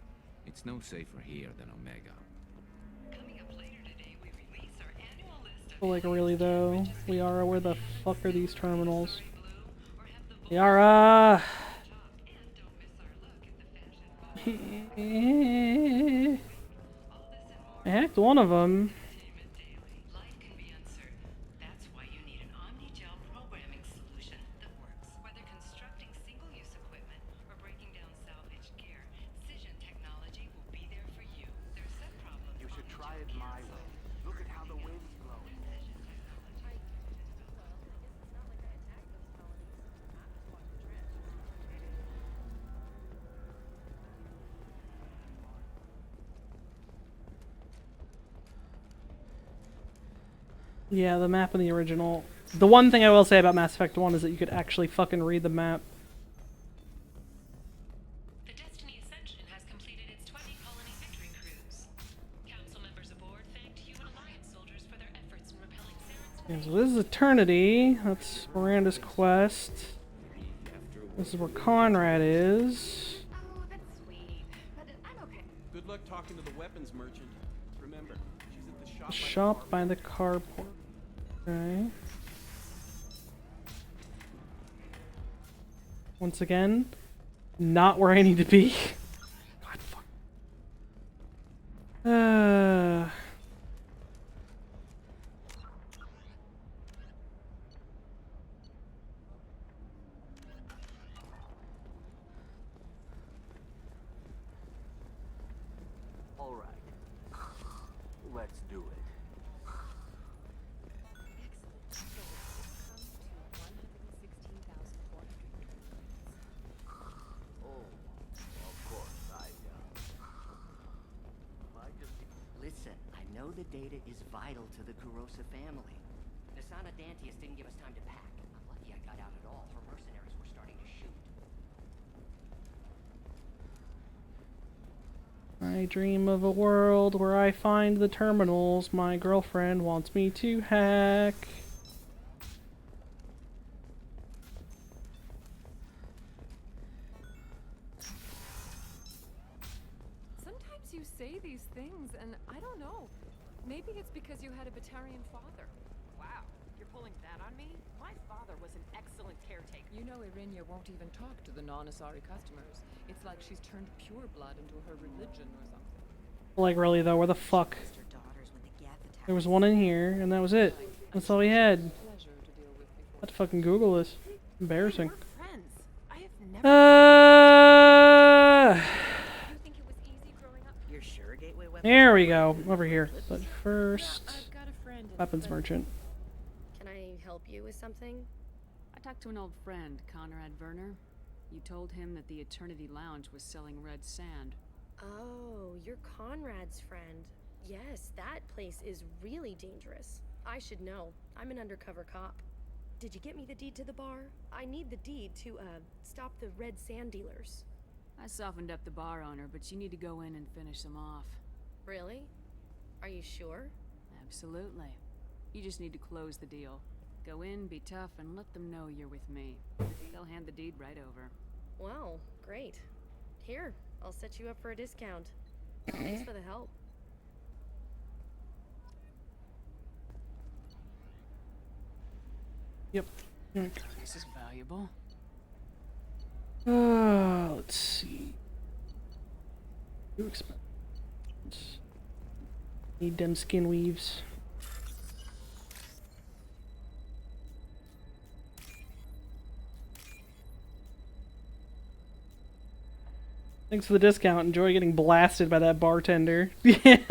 It's no safer here than Omega. Coming up later today, we release our annual list of Like, really though? Liara, where the fuck are these terminals? Liara! I hacked one of them. Life can be uncertain. That's why you need an omni-gel programming solution that works. Whether constructing single-use equipment or breaking down salvaged gear, Cision technology will be there for you. There's set problems. You should try it my way. Look at how the wind's blowing. Yeah, the map in the original. The one thing I will say about Mass Effect 1 is that you could actually fucking read the map. The Destiny Ascension has completed its 20 colony victory cruise. Council members aboard thanked human alliance soldiers for their efforts in repelling Saren's. Yeah, so this is Eternity. That's Miranda's quest. This is where Conrad is. Oh, that's sweet. But I'm okay. Good luck talking to the weapons merchant. Remember, she's at the Shop by the carport. Okay. Once again, not where I need to be. God, fuck. All right. Let's do it. Listen, I know the data is vital to the Kurosa family. Nasana Dantius didn't give us time to pack. I'm lucky I got out at all. Her mercenaries were starting to shoot. I dream of a world where I find the terminals my girlfriend wants me to hack. you say these things, and I don't know. Maybe it's because you had a Batarian father. Wow, you're pulling that on me? My father was an excellent caretaker. You know Irinia won't even talk to the non-Asari customers. It's like she's turned pure blood into her religion or something. Like, really, though, where the fuck? There was one in here, and that was it. That's all we had. I had to fucking Google this. Embarrassing. You're sure gateway weapons? There we go. Over here. But first, weapons merchant. Can I help you with something? I talked to an old friend, Conrad Werner. You told him that the Eternity Lounge was selling red sand. Oh, you're Conrad's friend. Yes, that place is really dangerous. I should know. I'm an undercover cop. Did you get me the deed to the bar? I need the deed to, stop the red sand dealers. I softened up the bar owner, but you need to go in and finish them off. Really? Are you sure? Absolutely. You just need to close the deal. Go in, be tough, and let them know you're with me. They'll hand the deed right over. Wow, great. Here, I'll set you up for a discount. Thanks for the help. Yep. This is valuable. Let's see. Too expensive. Need them skin weaves. Thanks for the discount. Enjoy getting blasted by that bartender. I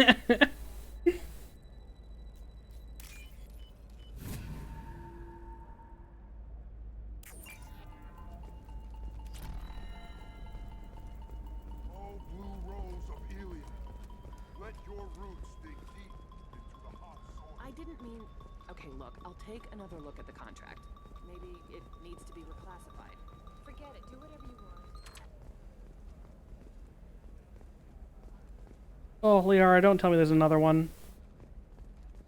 didn't mean... Okay, look, I'll take another look at the contract. Maybe it needs to be reclassified. Forget it. Do whatever you want. Oh, Liara, don't tell me there's another one.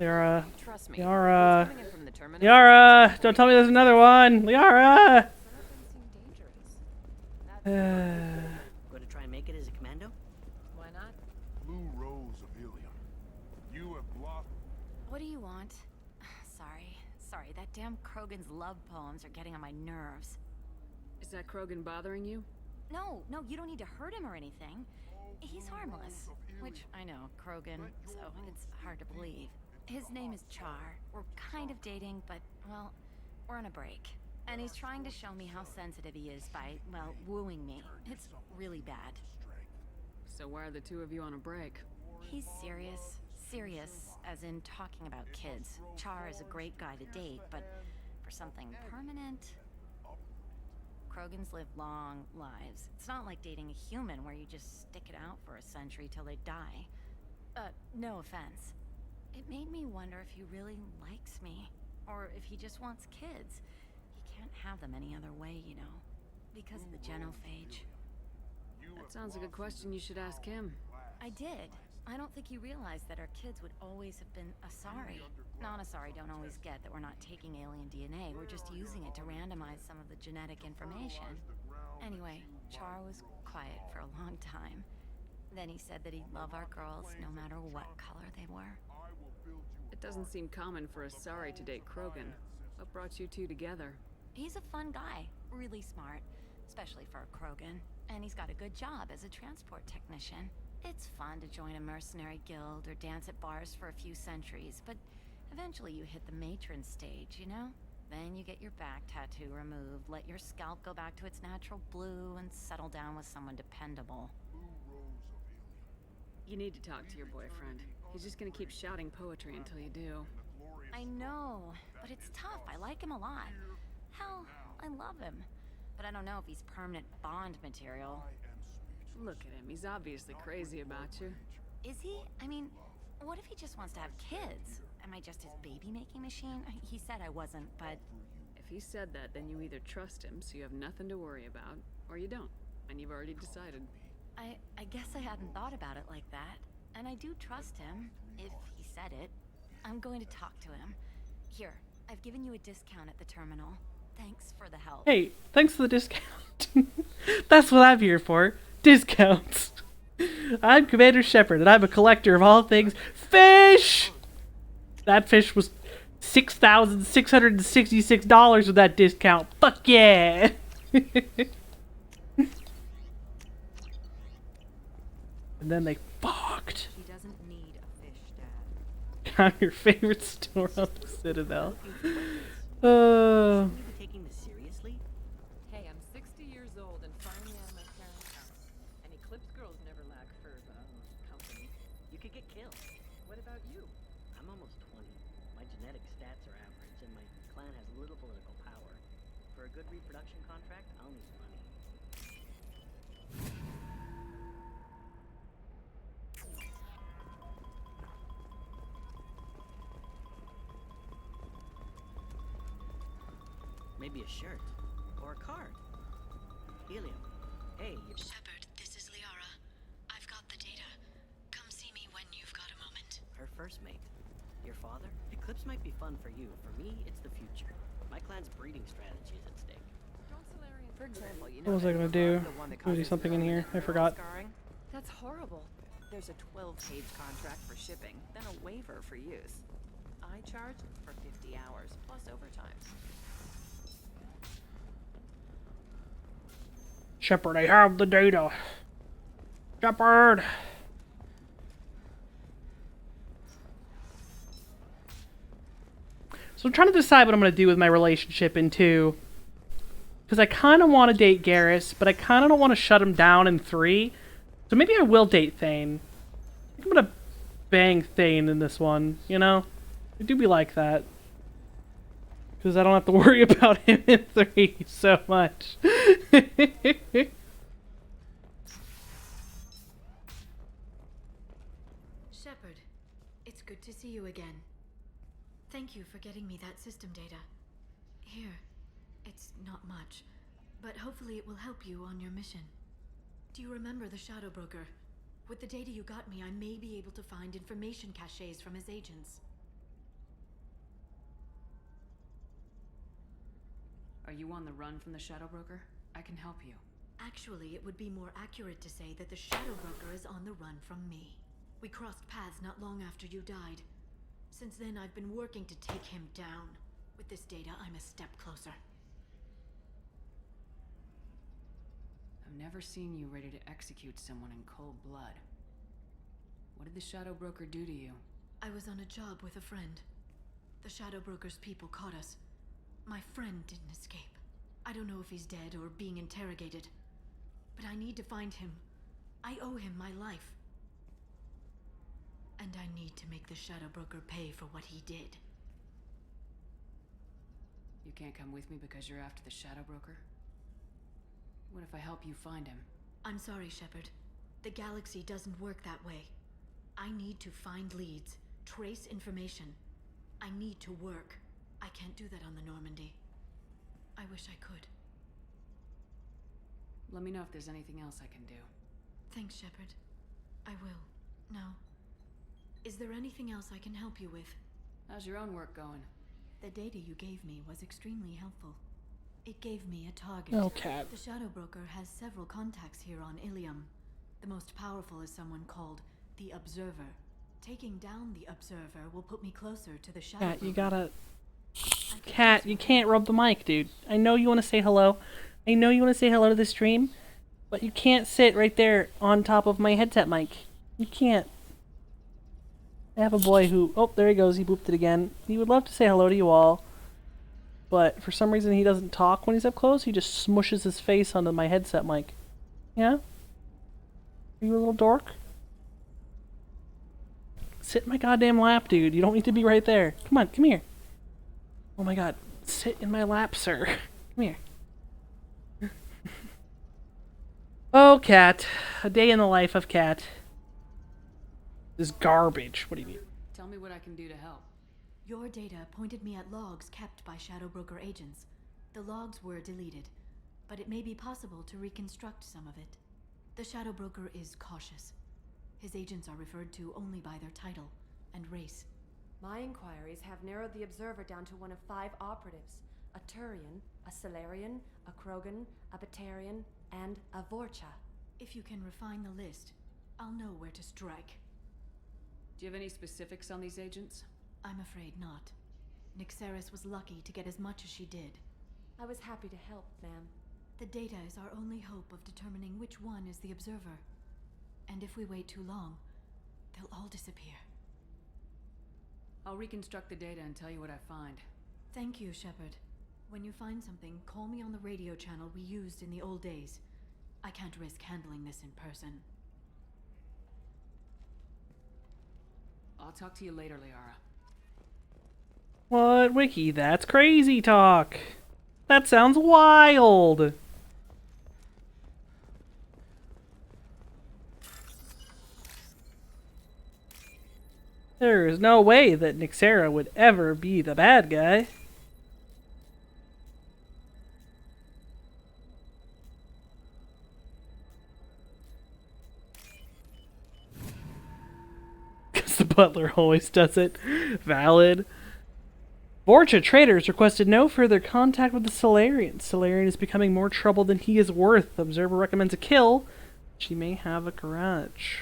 Liara. Trust me. Liara. What's coming in from the terminal? Liara! Don't tell me there's another one! Liara! Going to try and make it as a commando? Why not? Blue Rose of Helium. You have blocked. What do you want? Sorry, that damn Krogan's love poems are getting on my nerves. Is that Krogan bothering you? No, you don't need to hurt him or anything. He's harmless. Which, I know, Krogan, so it's hard to believe. His name is Char. We're kind of dating, but, well, we're on a break. And he's trying to show me how sensitive he is by, well, wooing me. It's really bad. So why are the two of you on a break? He's serious. Serious, as in talking about kids. Char is a great guy to date, but for something permanent... Krogans live long lives. It's not like dating a human where you just stick it out for a century till they die. No offense. It made me wonder if he really likes me, or if he just wants kids. He can't have them any other way, you know, because of the genophage. That sounds like a question you should ask him. I did. I don't think he realized that our kids would always have been Asari. Non-Asari don't always get that we're not taking alien DNA, we're just using it to randomize some of the genetic information. Anyway, Char was quiet for a long time. Then he said that he'd love our girls no matter what color they were. It doesn't seem common for Asari to date Krogan. What brought you two together? He's a fun guy, really smart, especially for a Krogan. And he's got a good job as a transport technician. It's fun to join a mercenary guild or dance at bars for a few centuries, but eventually you hit the matron stage, you know? Then you get your back tattoo removed, let your scalp go back to its natural blue, and settle down with someone dependable. You need to talk to your boyfriend. He's just gonna keep shouting poetry until you do. I know, but it's tough. I like him a lot. Hell, I love him. But I don't know if he's permanent Bond material. Look at him. He's obviously crazy about you. Is he? I mean, what if he just wants to have kids? Am I just his baby-making machine? He said I wasn't, but... If he said that, then you either trust him, so you have nothing to worry about, or you don't, and you've already decided. I guess I hadn't thought about it like that. And I do trust him, if he said it. I'm going to talk to him. Here, I've given you a discount at the terminal. Thanks for the help. Hey, thanks for the discount. That's what I'm here for. Discounts. I'm Commander Shepard, and I'm a collector of all things fish! That fish was $6,666 with that discount. Fuck yeah! And then they fucked. He doesn't need a fish, Dad. Found your favorite store on the Citadel. Taking this seriously? Hey, I'm 60 years old and finally out of my parents' house. And Eclipse girls never lack for, company. You could get killed. What about you? I'm almost 20. My genetic stats are average, and my clan has little political power. For a good reproduction contract, I'll need money. Maybe a shirt. Or a card. Helium. Hey, Shepard, this is Liara. I've got the data. Come see me when you've got a moment. her first mate. Your father? Eclipse might be fun for you. For me, it's the future. My clan's breeding strategy is at stake. For example, you What was I gonna do? Gonna do something in here. I forgot. That's horrible. There's a 12-page contract for shipping, then a waiver for use. I charge for 50 hours, plus overtime. Shepard, I have the data. Shepard! So I'm trying to decide what I'm going to do with my relationship in 2. Because I kind of want to date Garrus, but I kind of don't want to shut him down in 3. So maybe I will date Thane. I think I'm going to bang Thane in this one, you know? I do be like that. Because I don't have to worry about him in 3 so much. Shepard, it's good to see you again. Thank you for getting me that system data. Here, it's not much, but hopefully it will help you on your mission. Do you remember the Shadow Broker? With the data you got me, I may be able to find information caches from his agents. Are you on the run from the Shadow Broker? I can help you. Actually, it would be more accurate to say that the Shadow Broker is on the run from me. We crossed paths not long after you died. Since then, I've been working to take him down. With this data, I'm a step closer. I've never seen you ready to execute someone in cold blood. What did the Shadow Broker do to you? I was on a job with a friend. The Shadow Broker's people caught us. My friend didn't escape. I don't know if he's dead or being interrogated. But I need to find him. I owe him my life. And I need to make the Shadow Broker pay for what he did. You can't come with me because you're after the Shadow Broker? What if I help you find him? I'm sorry, Shepard. The galaxy doesn't work that way. I need to find leads, trace information. I need to work. I can't do that on the Normandy. I wish I could. Let me know if there's anything else I can do. Thanks, Shepard. I will. Now, is there anything else I can help you with? How's your own work going? The data you gave me was extremely helpful. It gave me a target. Oh, Cat. The Shadow Broker has several contacts here on Ilium. The most powerful is someone called the Observer. Taking down the Observer will put me closer to the Shadow Cat, Broker. you gotta... Cat, you can't rub the mic, dude. I know you want to say hello. I know you want to say hello to the stream, but you can't sit right there on top of my headset mic. You can't. I have a boy who... Oh, there he goes. He booped it again. He would love to say hello to you all, but for some reason he doesn't talk when he's up close. He just smushes his face onto my headset mic. Yeah? Are you a little dork? Sit in my goddamn lap, dude. You don't need to be right there. Come on, come here. Oh my god. Sit in my lap, sir. Come here. Oh, Cat. A day in the life of Cat. This is garbage. What do you mean? Tell me what I can do to help. Your data pointed me at logs kept by Shadow Broker agents. The logs were deleted, but it may be possible to reconstruct some of it. The Shadow Broker is cautious. His agents are referred to only by their title and race. My inquiries have narrowed the Observer down to one of 5 operatives. A Turian, a Solarian, a Krogan, a Batarian, and a Vorcha. If you can refine the list, I'll know where to strike. Do you have any specifics on these agents? I'm afraid not. Nixeris was lucky to get as much as she did. I was happy to help, ma'am. The data is our only hope of determining which one is the observer. And if we wait too long, they'll all disappear. I'll reconstruct the data and tell you what I find. Thank you, Shepard. When you find something, call me on the radio channel we used in the old days. I can't risk handling this in person. I'll talk to you later, Liara. What, Wiki? That's crazy talk. That sounds wild. There is no way that Nixera would ever be the bad guy. Because the butler always does it. Valid. Vorcha traders requested no further contact with the Solarian. Solarian is becoming more trouble than he is worth. Observer recommends a kill. She may have a grudge.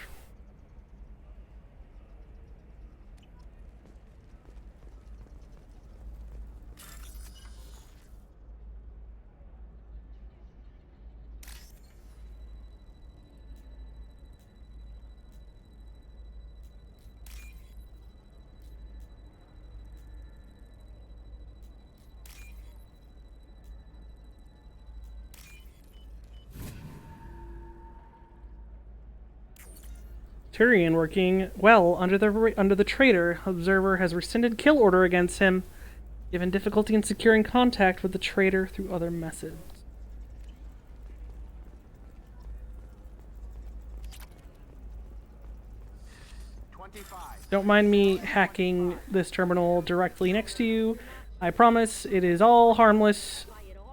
Tyrion working well under the traitor. Observer has rescinded kill order against him, given difficulty in securing contact with the traitor through other methods. Don't mind me hacking this terminal directly next to you. I promise it is all harmless.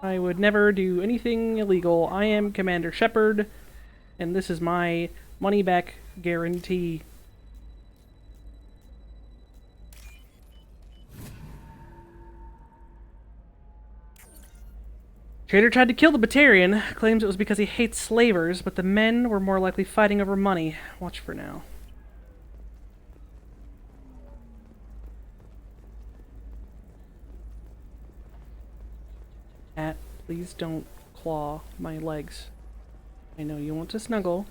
I would never do anything illegal. I am Commander Shepard, and this is my money back guarantee. Trader tried to kill the Batarian, claims it was because he hates slavers, but the men were more likely fighting over money. Watch for now. Cat, please don't claw my legs. I know you want to snuggle,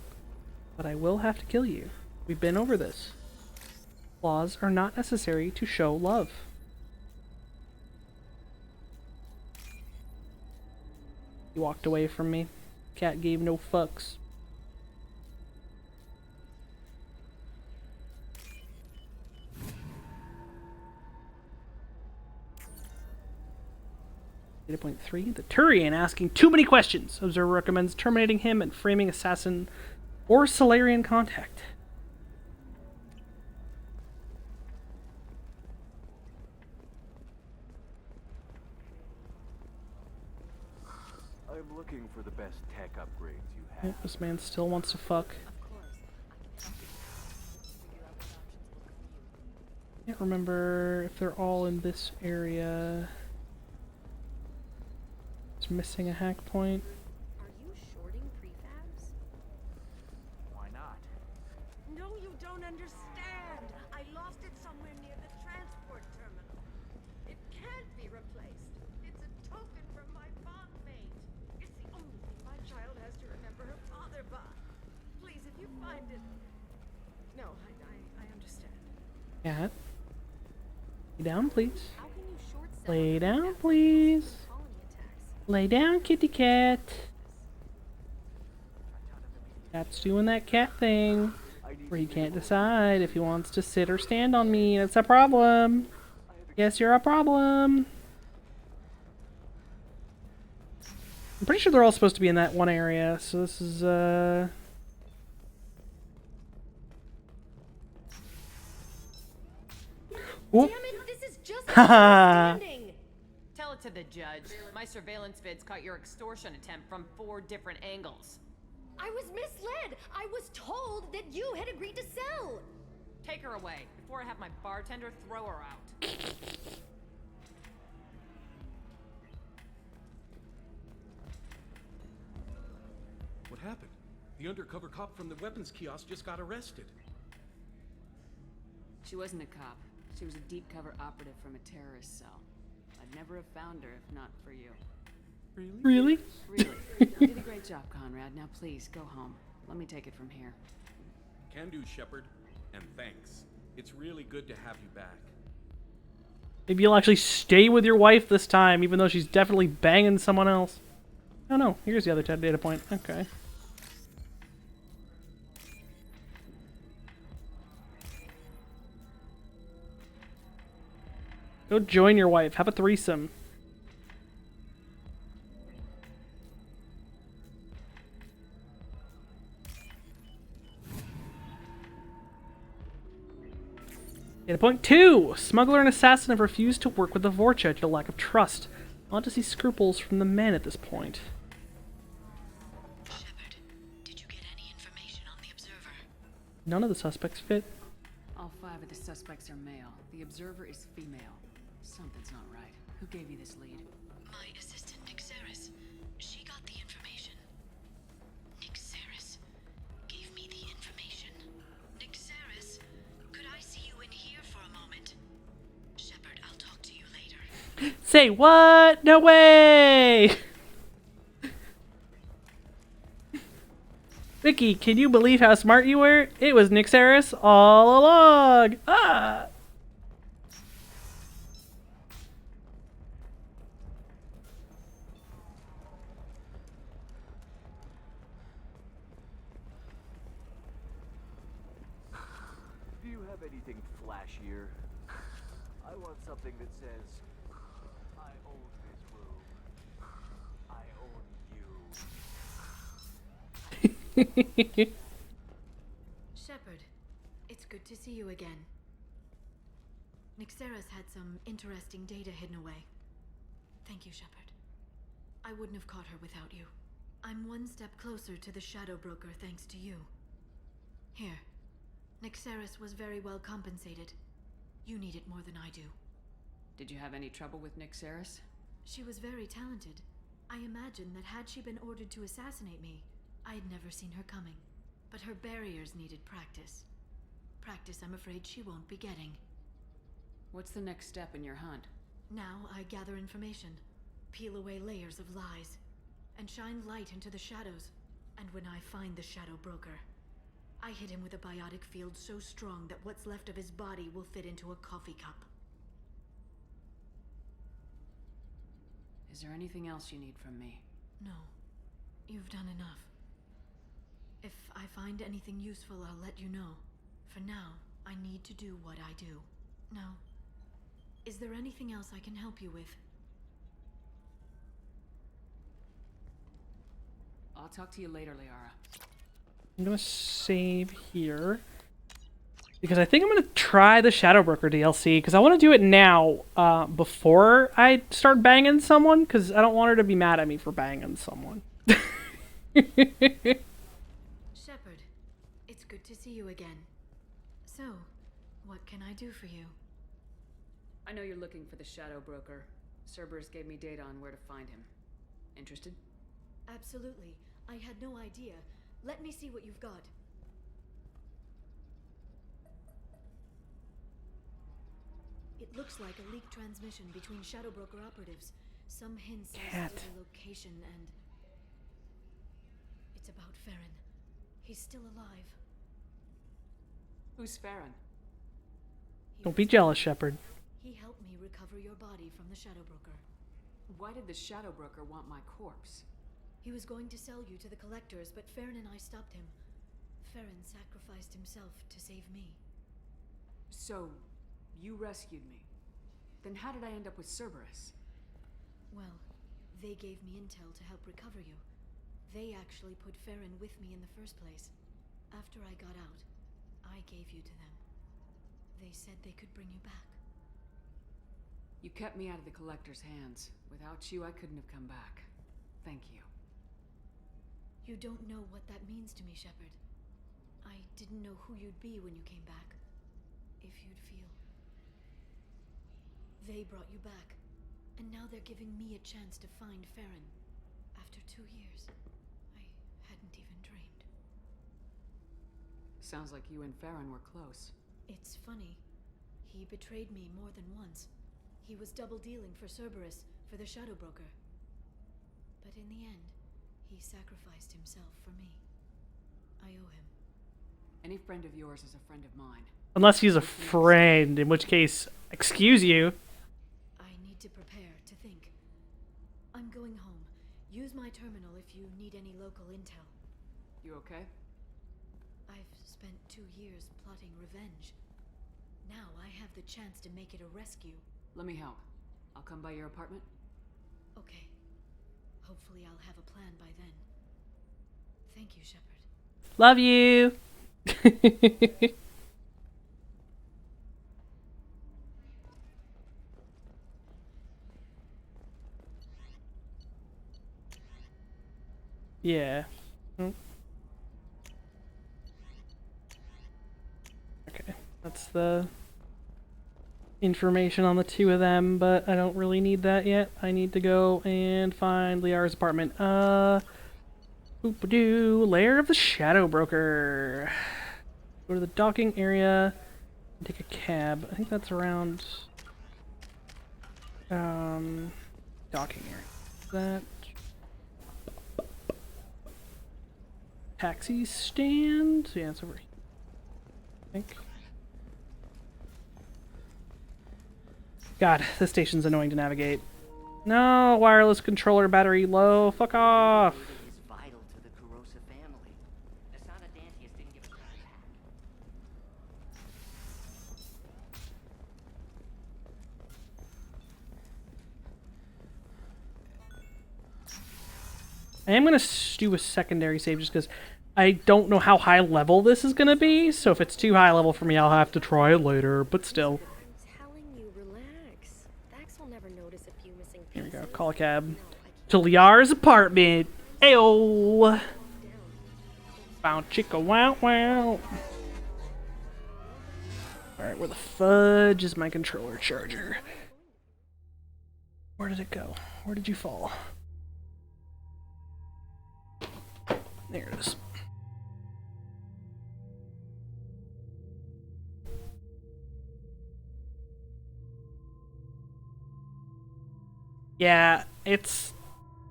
but I will have to kill you. We've been over this. Claws are not necessary to show love. He walked away from me. Cat gave no fucks. Data point 3. The Turian asking too many questions. Observer recommends terminating him and framing assassin or Solarian contact. I'm looking for the best tech upgrades you have. Oh, this man still wants to fuck. Can't remember if they're all in this area. It's missing a hack point. Are you shorting prefabs? Why not? No, you don't understand. I lost it somewhere near the transport terminal. It can't be replaced. It's a token from my bondmate. It's the only thing my child has to remember her father by. Please, if you find it... No, I understand. Cat. Lay down, please. Lay down, please. Lay down, kitty cat. Cat's doing that cat thing where he can't decide if he wants to sit or stand on me. That's a problem. Yes, you're a problem. I'm pretty sure they're all supposed to be in that one area, so this is, Damn it, this is just Haha. understanding. Tell it to the judge. My surveillance vids caught your extortion attempt from 4 different angles. I was misled. I was told that you had agreed to sell. Take her away before I have my bartender throw her out. What happened? The undercover cop from the weapons kiosk just got arrested. She wasn't a cop. She was a deep cover operative from a terrorist cell. I'd never have found her if not for you. Really? Really. You did a great job, Conrad. Now please, go home. Let me take it from here. Can do, Shepard. And thanks. It's really good to have you back. Maybe you'll actually stay with your wife this time, even though she's definitely banging someone else. Oh no, here's the other data point. Okay. Go join your wife. Have a threesome. Data point 2. Smuggler and assassin have refused to work with the Vorcha due to lack of trust. I want to see scruples from the men at this point. Shepard, did you get any information on the Observer? None of the suspects fit. All 5 of the suspects are male. The Observer is female. Something's not right. Who gave you this lead? My assistant, Nick Saris. She got the information. Nick Saris gave me the information. Nick Saris, could I see you in here for a moment? Shepard, I'll talk to you later. Say what? No way! Vicky, can you believe how smart you were? It was Nick Saris all along! Ah! Do you have anything flashier? I want something that says, I own this room. I own you. Shepard, it's good to see you again. Nixeris had some interesting data hidden away. Thank you, Shepard. I wouldn't have caught her without you. I'm one step closer to the Shadow Broker thanks to you. Here. Nixeris was very well compensated. You need it more than I do. Did you have any trouble with Nick Saris? She was very talented. I imagine that had she been ordered to assassinate me, I'd never seen her coming. But her barriers needed practice. Practice I'm afraid she won't be getting. What's the next step in your hunt? Now I gather information, peel away layers of lies, and shine light into the shadows. And when I find the Shadow Broker, I hit him with a biotic field so strong that what's left of his body will fit into a coffee cup. Is there anything else you need from me? No. You've done enough. If I find anything useful, I'll let you know. For now, I need to do what I do. Now, is there anything else I can help you with? I'll talk to you later, Liara. I'm gonna save here. Because I think I'm gonna try the Shadow Broker DLC, because I want to do it now, before I start banging someone, because I don't want her to be mad at me for banging someone. Shepard, it's good to see you again. So, what can I do for you? I know you're looking for the Shadow Broker. Cerberus gave me data on where to find him. Interested? Absolutely. I had no idea. Let me see what you've got. It looks like a leaked transmission between Shadow Broker operatives. Some hints as to the location and... It's about Farron. He's still alive. Who's Farron? Don't be jealous, Shepard. He helped me recover your body from the Shadow Broker. Why did the Shadow Broker want my corpse? He was going to sell you to the collectors, but Farron and I stopped him. Farron sacrificed himself to save me. So, you rescued me. Then how did I end up with Cerberus? Well, they gave me intel to help recover you. They actually put Farron with me in the first place. After I got out, I gave you to them. They said they could bring you back. You kept me out of the Collector's hands. Without you, I couldn't have come back. Thank you. You don't know what that means to me, Shepard. I didn't know who you'd be when you came back. If you'd feel. They brought you back, and now they're giving me a chance to find Farron. After 2 years, I hadn't even dreamed. Sounds like you and Farron were close. It's funny. He betrayed me more than once. He was double dealing for Cerberus, for the Shadow Broker. But in the end, he sacrificed himself for me. I owe him. Any friend of yours is a friend of mine. Unless he's a friend, in which case, excuse you. I need to prepare, to think. I'm going home. Use my terminal if you need any local intel. You okay? I've spent 2 years plotting revenge. Now I have the chance to make it a rescue. Let me help. I'll come by your apartment. Okay. Hopefully I'll have a plan by then. Thank you, Shepard. Love you. Yeah. Okay. That's the information on the two of them, but I don't really need that yet. I need to go and find Liara's apartment. Boop-a-doo. Lair of the Shadow Broker. Go to the docking area and take a cab. I think that's around docking area. That taxi stand? Yeah, it's over here. I think. God, this station's annoying to navigate. No, wireless controller battery low. Fuck off. Is vital to the corrosive family. Asana Dantius didn't give us time to hack. I am going to do a secondary save just because I don't know how high level this is going to be. So if it's too high level for me, I'll have to try it later. But still. I'm telling you, relax. Dax will never notice a few missing Here pieces. we go. Call a cab. To Liara's apartment. Ayo. Bow chicka wow wow. Alright, where the fudge is my controller charger? Where did it go? Where did you fall? There it is. Yeah, it's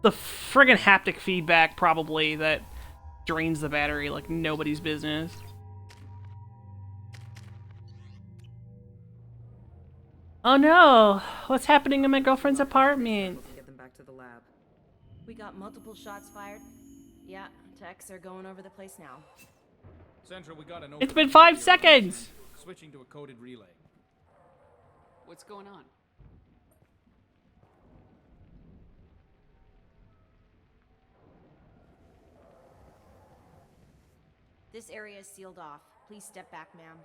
the friggin' haptic feedback probably that drains the battery like nobody's business. Oh no! What's happening in my girlfriend's apartment? Get them back to the lab. We got multiple shots fired. Yeah, techs are going over the place now. Central, we got an It's been 5 seconds! Switching to a coded relay. What's going on? This area is sealed off. Please step back, ma'am.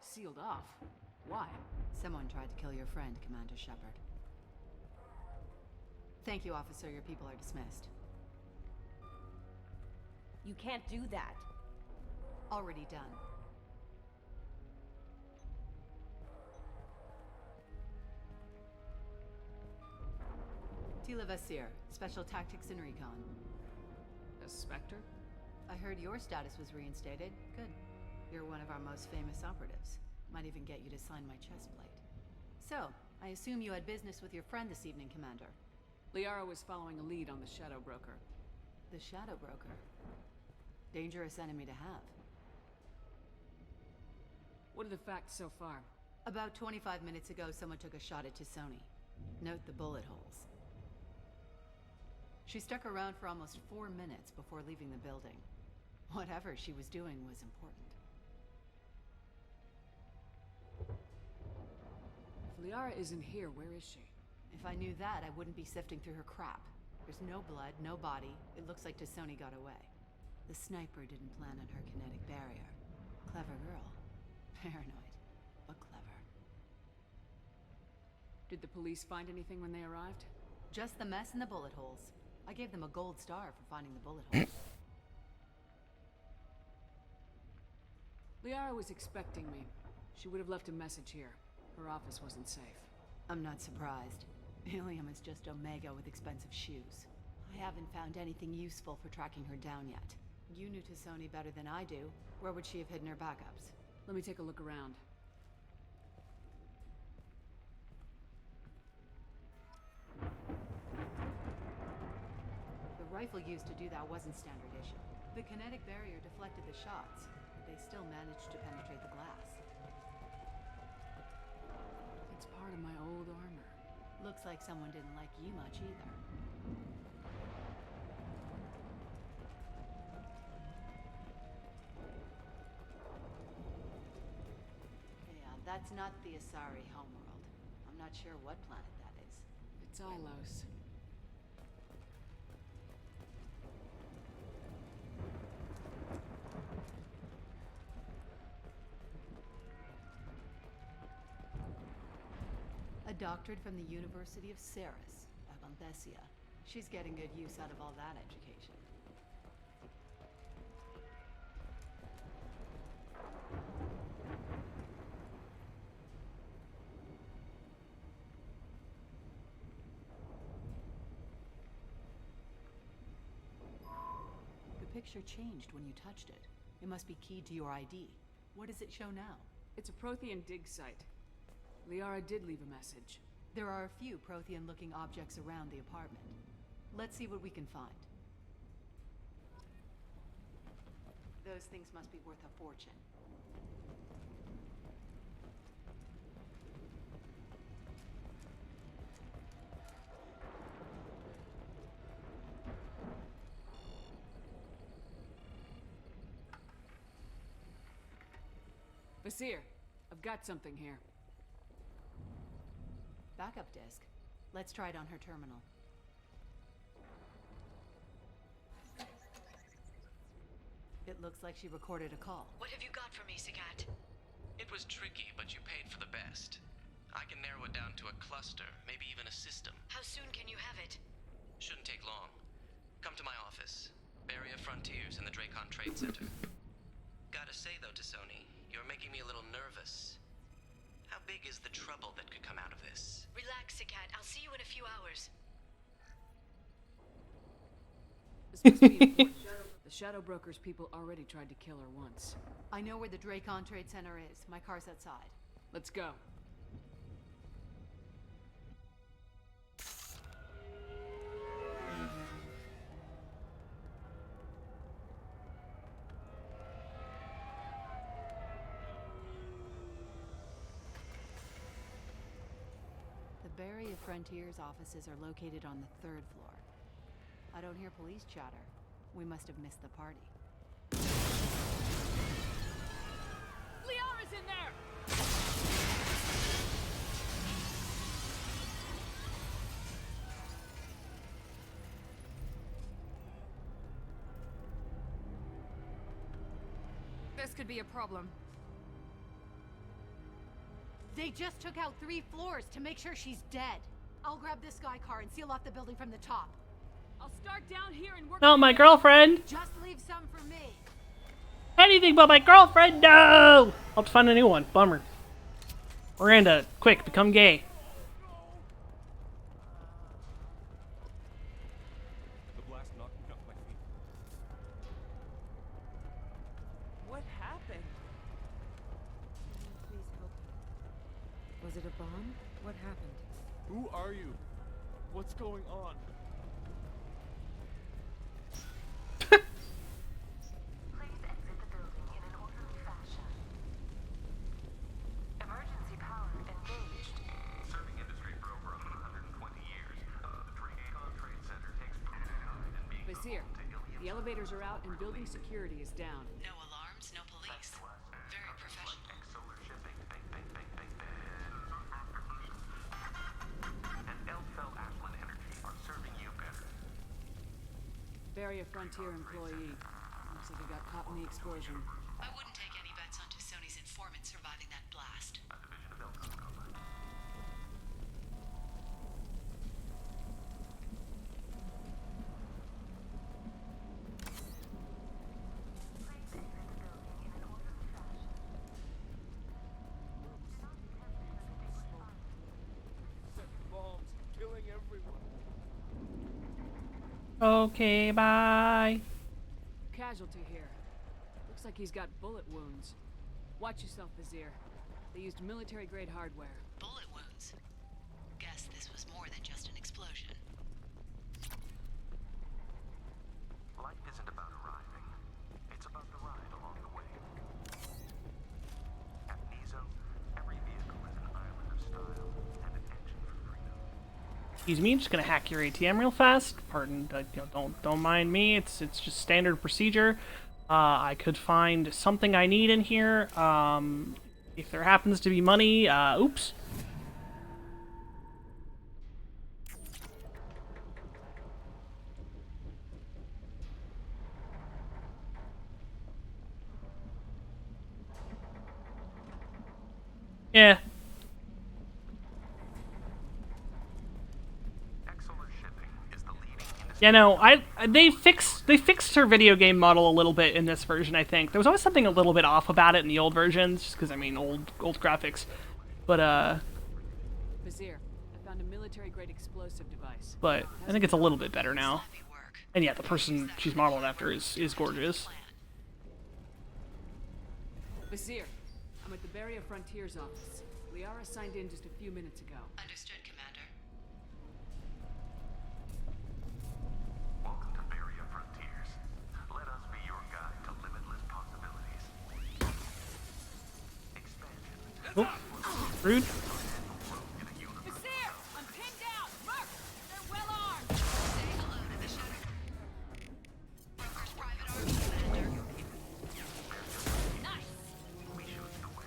Sealed off? Why? Someone tried to kill your friend, Commander Shepard. Thank you, officer. Your people are dismissed. You can't do that. Already done. Tila Vasir, Special Tactics and Recon. A Spectre? I heard your status was reinstated. Good. You're one of our most famous operatives. Might even get you to sign my chest plate. So, I assume you had business with your friend this evening, Commander. Liara was following a lead on the Shadow Broker. The Shadow Broker? Dangerous enemy to have. What are the facts so far? About 25 minutes ago, someone took a shot at Tisoni. Note the bullet holes. She stuck around for almost 4 minutes before leaving the building. Whatever she was doing was important. If Liara isn't here, where is she? If I knew that, I wouldn't be sifting through her crap. There's no blood, no body. It looks like Tisoni got away. The sniper didn't plan on her kinetic barrier. Clever girl. Paranoid, but clever. Did the police find anything when they arrived? Just the mess and the bullet holes. I gave them a gold star for finding the bullet holes. Liara was expecting me. She would have left a message here. Her office wasn't safe. I'm not surprised. Ilium is just Omega with expensive shoes. I haven't found anything useful for tracking her down yet. You knew Tassoni better than I do. Where would she have hidden her backups? Let me take a look around. The rifle used to do that wasn't standard issue. The kinetic barrier deflected the shots, but they still managed to penetrate the glass. It's part of my old armor. Looks like someone didn't like you much either. Yeah, that's not the Asari homeworld. I'm not sure what planet that is. It's Ilos. A doctorate from the University of Ceres, Avanthesia. She's getting good use out of all that education. The picture changed when you touched it. It must be keyed to your ID. What does it show now? It's a Prothean dig site. Liara did leave a message. There are a few Prothean-looking objects around the apartment. Let's see what we can find. Those things must be worth a fortune. Vasir, I've got something here. Backup disk. Let's try it on her terminal. It looks like she recorded a call. What have you got for me, Sagat? It was tricky, but you paid for the best. I can narrow it down to a cluster, maybe even a system. How soon can you have it? Shouldn't take long. Come to my office. Barrier Frontiers in the Dracon Trade Center. Gotta say though, Tassoni, you're making me a little nervous. How big is the trouble that could come out of this? Relax, Sagat. I'll see you in a few hours. This must be important. The Shadow Brokers people already tried to kill her once. I know where the Dracon Trade Center is. My car's outside. Let's go. The Barrier Frontiers offices are located on the 3rd floor. I don't hear police chatter. We must have missed the party. Liara's in there! This could be a problem. They just took out 3 floors to make sure she's dead. I'll grab this sky car and seal off the building from the top. I'll start down here and work. Not my girlfriend. Just leave some for me. Anything but my girlfriend. No. I'll have to find a new one. Bummer. Miranda, quick, become gay. The blast knocked me off my feet. What happened? Please help me. Was it a bomb? What happened? Who are you? What's going on? Please exit the building in an orderly fashion. Emergency power engaged. Serving industry for over 120 years, the Dracon Trade Center takes pride in being Vasir, the elevators are out and building security is down. No alarms, no police. Very professional. solar shipping. And Elfell Ashland Energy are serving you better. Barrier Frontier employee. Looks like he got caught in the explosion. I wouldn't take any bets on Tassoni's informant surviving that blast. A division of Elcom Company. Bombs killing everyone. Okay, bye. Cat casualty here. Looks like he's got bullet wounds. Watch yourself, Vizier. They used military-grade hardware. Bullet wounds. Guess this was more than just an explosion. Life isn't about arriving. It's about the ride along the way. At ME2, every vehicle is an island of style and an engine for freedom. Excuse me, I'm just gonna hack your ATM real fast. Pardon, don't mind me. It's just standard procedure. I could find something I need in here. If there happens to be money, oops. Yeah. Yeah, no, they fixed her video game model a little bit in this version, I think. There was always something a little bit off about it in the old versions, just because, I mean, old graphics. But, Vizier, I found a military-grade explosive device. But I think it's a little bit better now. And yeah, the person she's modeled after is gorgeous. Vizier, I'm at the Barrier Frontiers office. Liara signed in just a few minutes ago. Understood, Commander. Welcome to Barrier Frontiers. Let us be your guide to limitless possibilities. Expansion. Oh, rude. Vizier, I'm pinned down. Merc, they're well armed. Say hello to the Shadow Broker's private army, Commander. Nice. We shoot the way.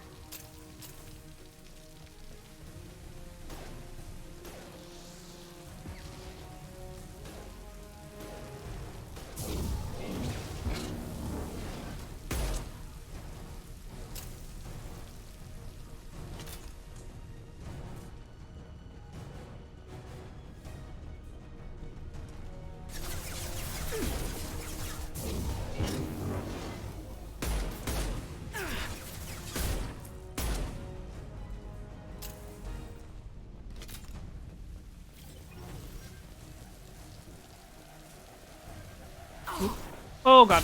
Oh god.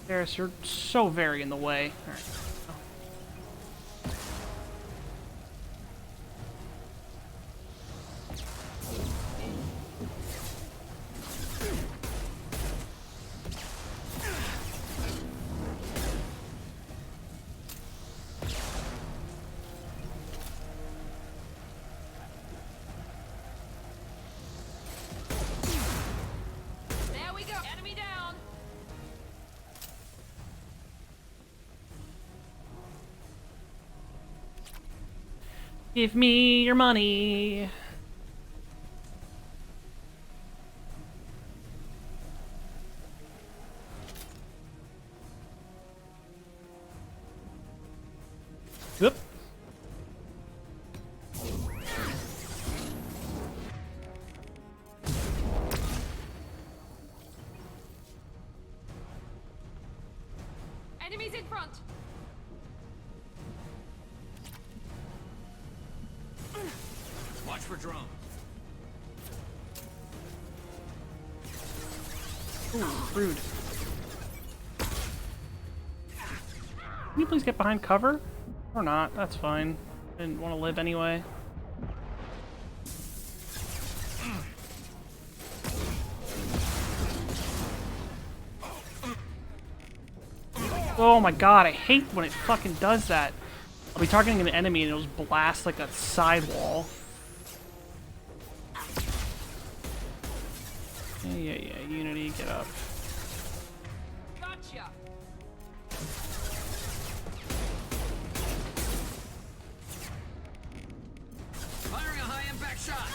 Garrus, you're so very in the way. All right. There we go. Enemy down. Give me your money. Whoop. Enemies in front. Watch for drones. Ooh, rude. Can you please get behind cover? Or not, that's fine. I didn't want to live anyway. Oh my god, I hate when it fucking does that. I'll be targeting an enemy and it'll just blast like a sidewall. Yeah, Unity, get up. Gotcha. Firing a high-impact shot.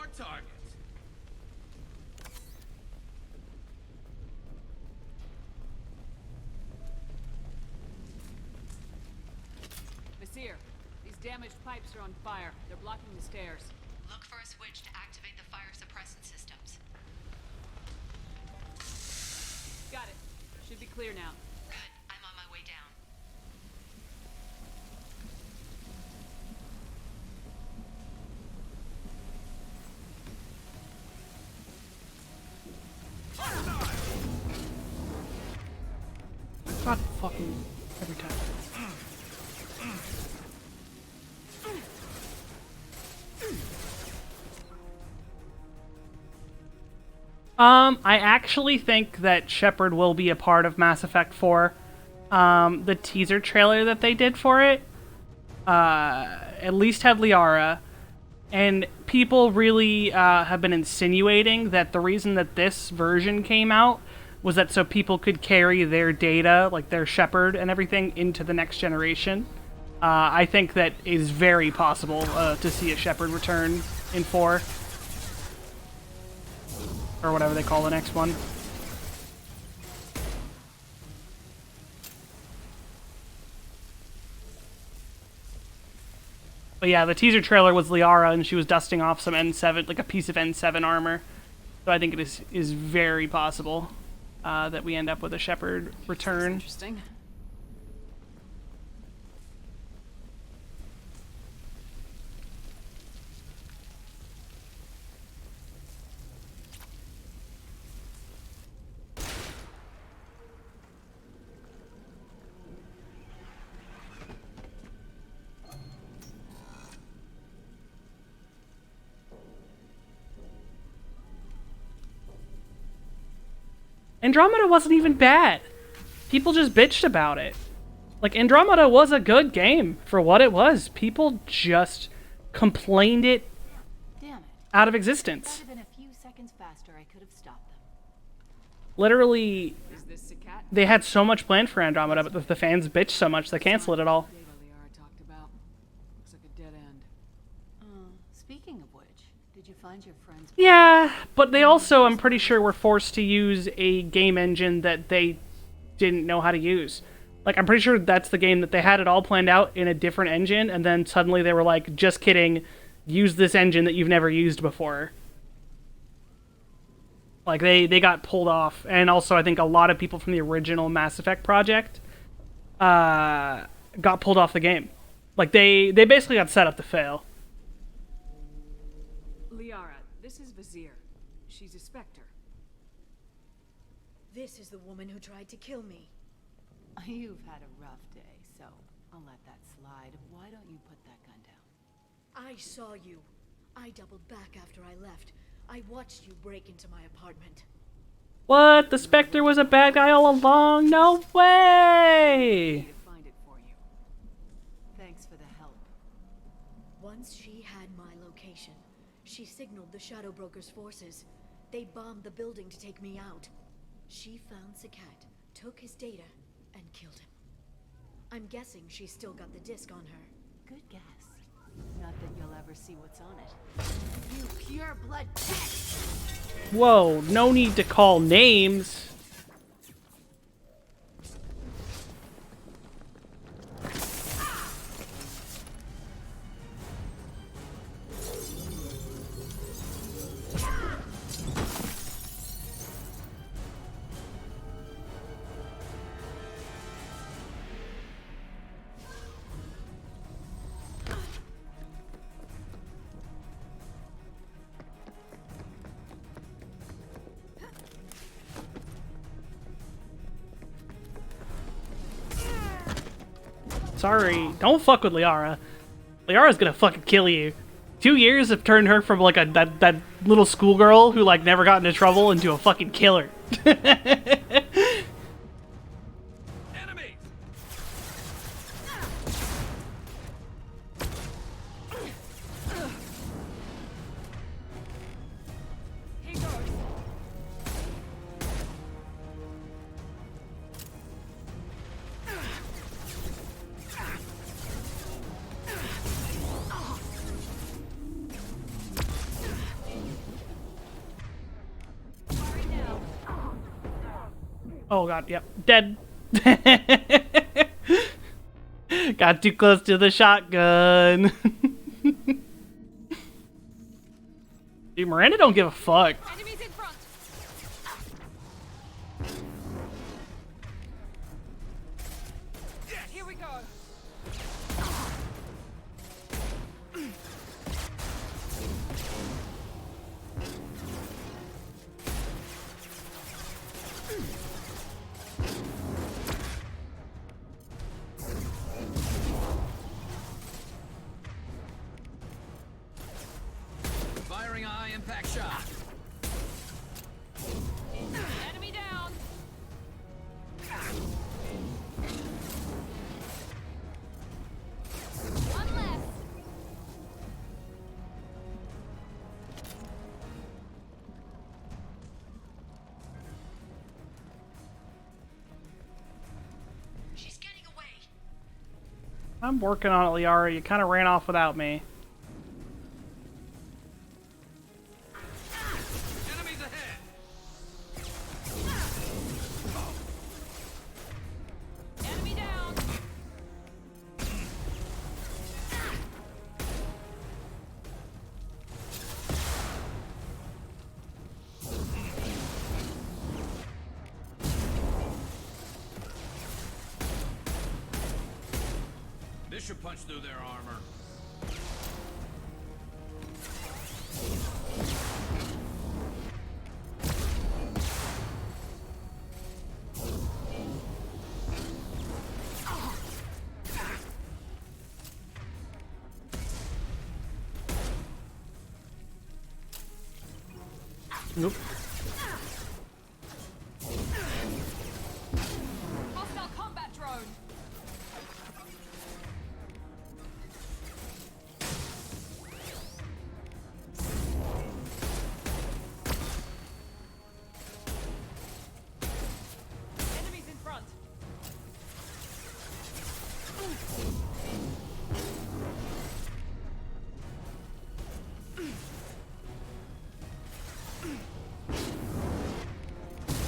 more targets. Nasir, these damaged pipes are on fire. They're blocking the stairs. Look for a switch to activate the fire suppressant systems. Got it. Should be clear now. Good. I'm on my way down. God fucking every time. I actually think that Shepard will be a part of Mass Effect 4. The teaser trailer that they did for it, at least had Liara, and people really have been insinuating that the reason that this version came out was that so people could carry their data, like their Shepard and everything, into the next generation. I think that is very possible to see a Shepard return in 4. Or whatever they call the next one. But yeah, the teaser trailer was Liara, and she was dusting off some N7, like a piece of N7 armor. So I think it is very possible that we end up with a Shepard return. Interesting. Andromeda wasn't even bad. People just bitched about it. Like, Andromeda was a good game for what it was. People just complained it Damn it. out of existence. If that had been a few seconds faster, I could have stopped them. Literally, Is this Sakat? they had so much planned for Andromeda, but the fans bitched so much they canceled it all. Data Liara talked about. Looks like a dead end. Speaking of which, did you find your friends? Yeah, but they also, I'm pretty sure, were forced to use a game engine that they didn't know how to use. Like, I'm pretty sure that's the game that they had it all planned out in a different engine, and then suddenly they were like, just kidding, use this engine that you've never used before. Like, they got pulled off. And also, I think a lot of people from the original Mass Effect project got pulled off the game. Like, they basically got set up to fail. Liara, this is Vizier. She's a Spectre. This is the woman who tried to kill me. You've had a rough day, so I'll let that slide. Why don't you put that gun down? I saw you. I doubled back after I left. I watched you break into my apartment. What? The Spectre was a bad guy all along? No way! Find it for you. Thanks for the help. Once she had my location, she signaled the Shadow Broker's forces. They bombed the building to take me out. She found Sakat, took his data, and killed him. I'm guessing she's still got the disc on her. Good guess. Not that you'll ever see what's on it. You pure blood tech! Whoa, no need to call names. Sorry, don't fuck with Liara. Liara's gonna fucking kill you. 2 years have turned her from like that little schoolgirl who like never got into trouble into a fucking killer. Oh god, yep. Dead. Got too close to the shotgun. Dude, Miranda don't give a fuck. Enemies in front. Here we go. Firing a high impact shot. Enemy down. One less. She's getting away. I'm working on it, Liara. You kind of ran off without me. Enemies ahead. Enemy down. This should punch through their armor. Nope. Hostile combat drone. Enemies in front.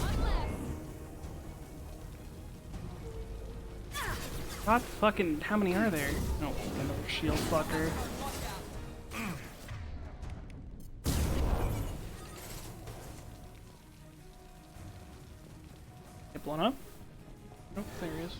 One less. God fucking, how many are there? Oh, another shield fucker. Get blown up? Oh, there he is.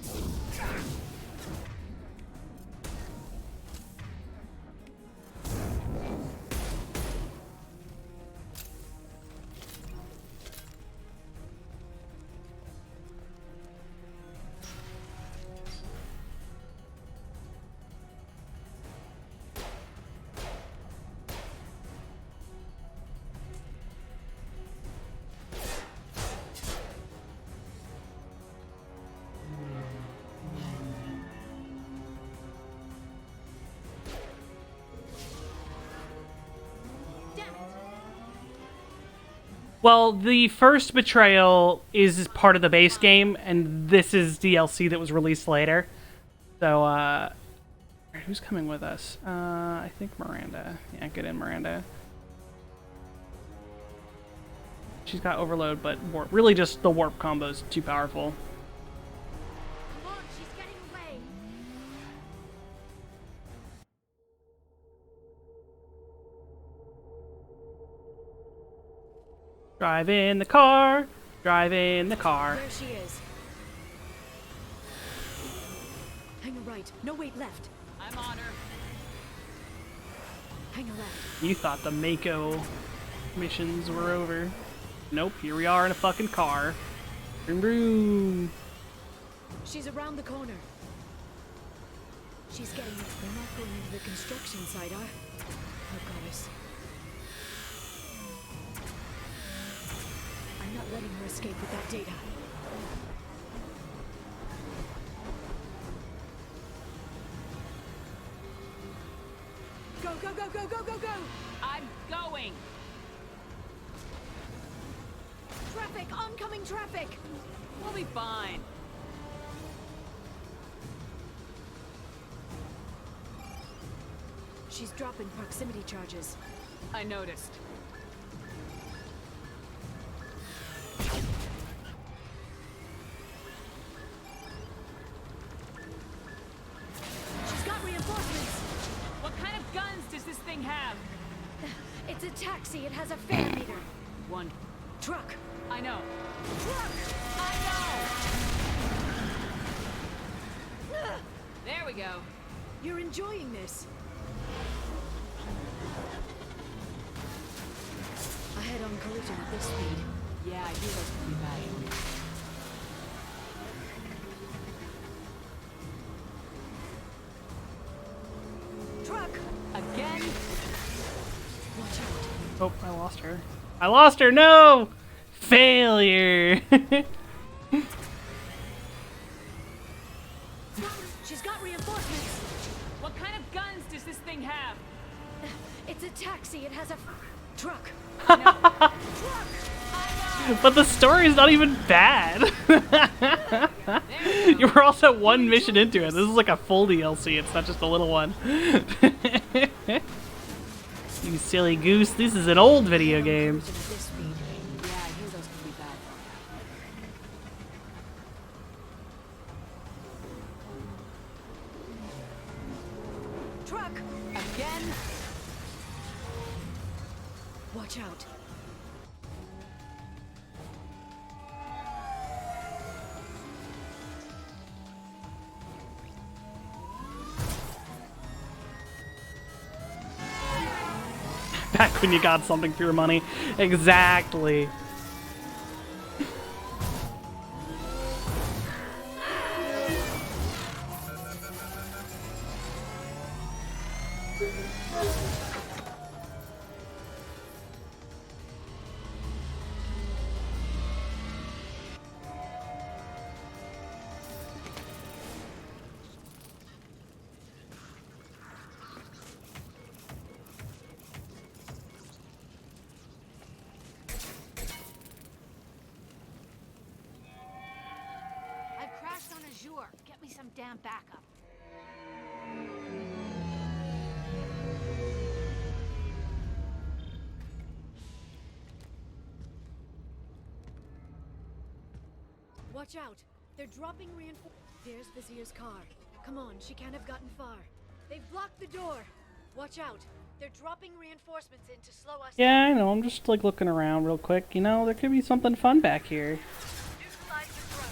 Well, the first betrayal is part of the base game, and this is DLC that was released later. So, alright, who's coming with us? I think Miranda. Yeah, get in, Miranda. She's got overload, but warp. Really just the warp combo is too powerful. Come on, she's getting away. Drive in the car. Drive in the car. There she is. Hang a right. No, wait, left. I'm on her. Hang a left. You thought the Mako missions were over. Nope, here we are in a fucking car. Vroom vroom. She's around the corner. She's getting... They're not going into the construction site, are... Oh, goddess. I'm not letting her escape with that data. Go, go, go, go, go, go, go! I'm going. Traffic! Oncoming traffic! We'll be fine. She's dropping proximity charges. I noticed. It's a taxi. It has a fare meter. One. Truck. I know. Truck. I know! There we go. You're enjoying this. A head-on collision at this speed. Yeah, I knew those would be bad. Truck. Again? Watch out. Oh, I lost her. I lost her! No! Failure! She's got reinforcements. What kind of guns does this thing have? It's a taxi. It has a truck. But the story's not even bad. You were also one mission into it. This is like a full DLC. It's not just a little one. You silly goose. This is an old video game. Yeah, I knew those could be bad. Truck. Again? Watch out. Back when you got something for your money. Exactly. I've crashed on Azure. Get me some damn backup. Watch out. They're dropping reinforcements. Here's Vizier's car. Come on, she can't have gotten far. They've blocked the door. Watch out. They're dropping reinforcements in to slow us Yeah, down. I know. I'm just like looking around real quick. You know, there could be something fun back here. Neutralize the drone.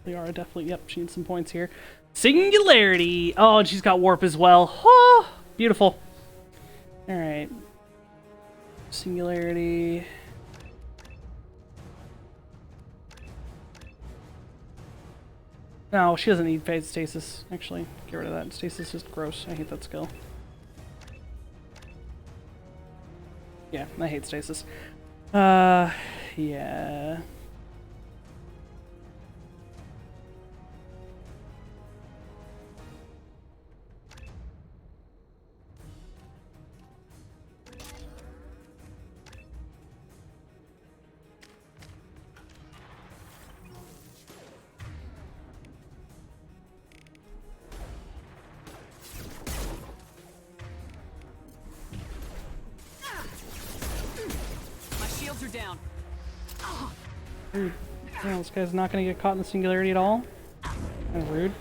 Liara definitely, yep, she needs some points here. Singularity! Oh, and she's got warp as well. Oh, beautiful. Alright. Singularity. No, she doesn't need phase stasis. Actually, get rid of that. Stasis is gross. I hate that skill. Yeah, I hate stasis. Yeah. My shields are down. Rude. Yeah, this guy's not gonna get caught in the singularity at all. Kind of rude.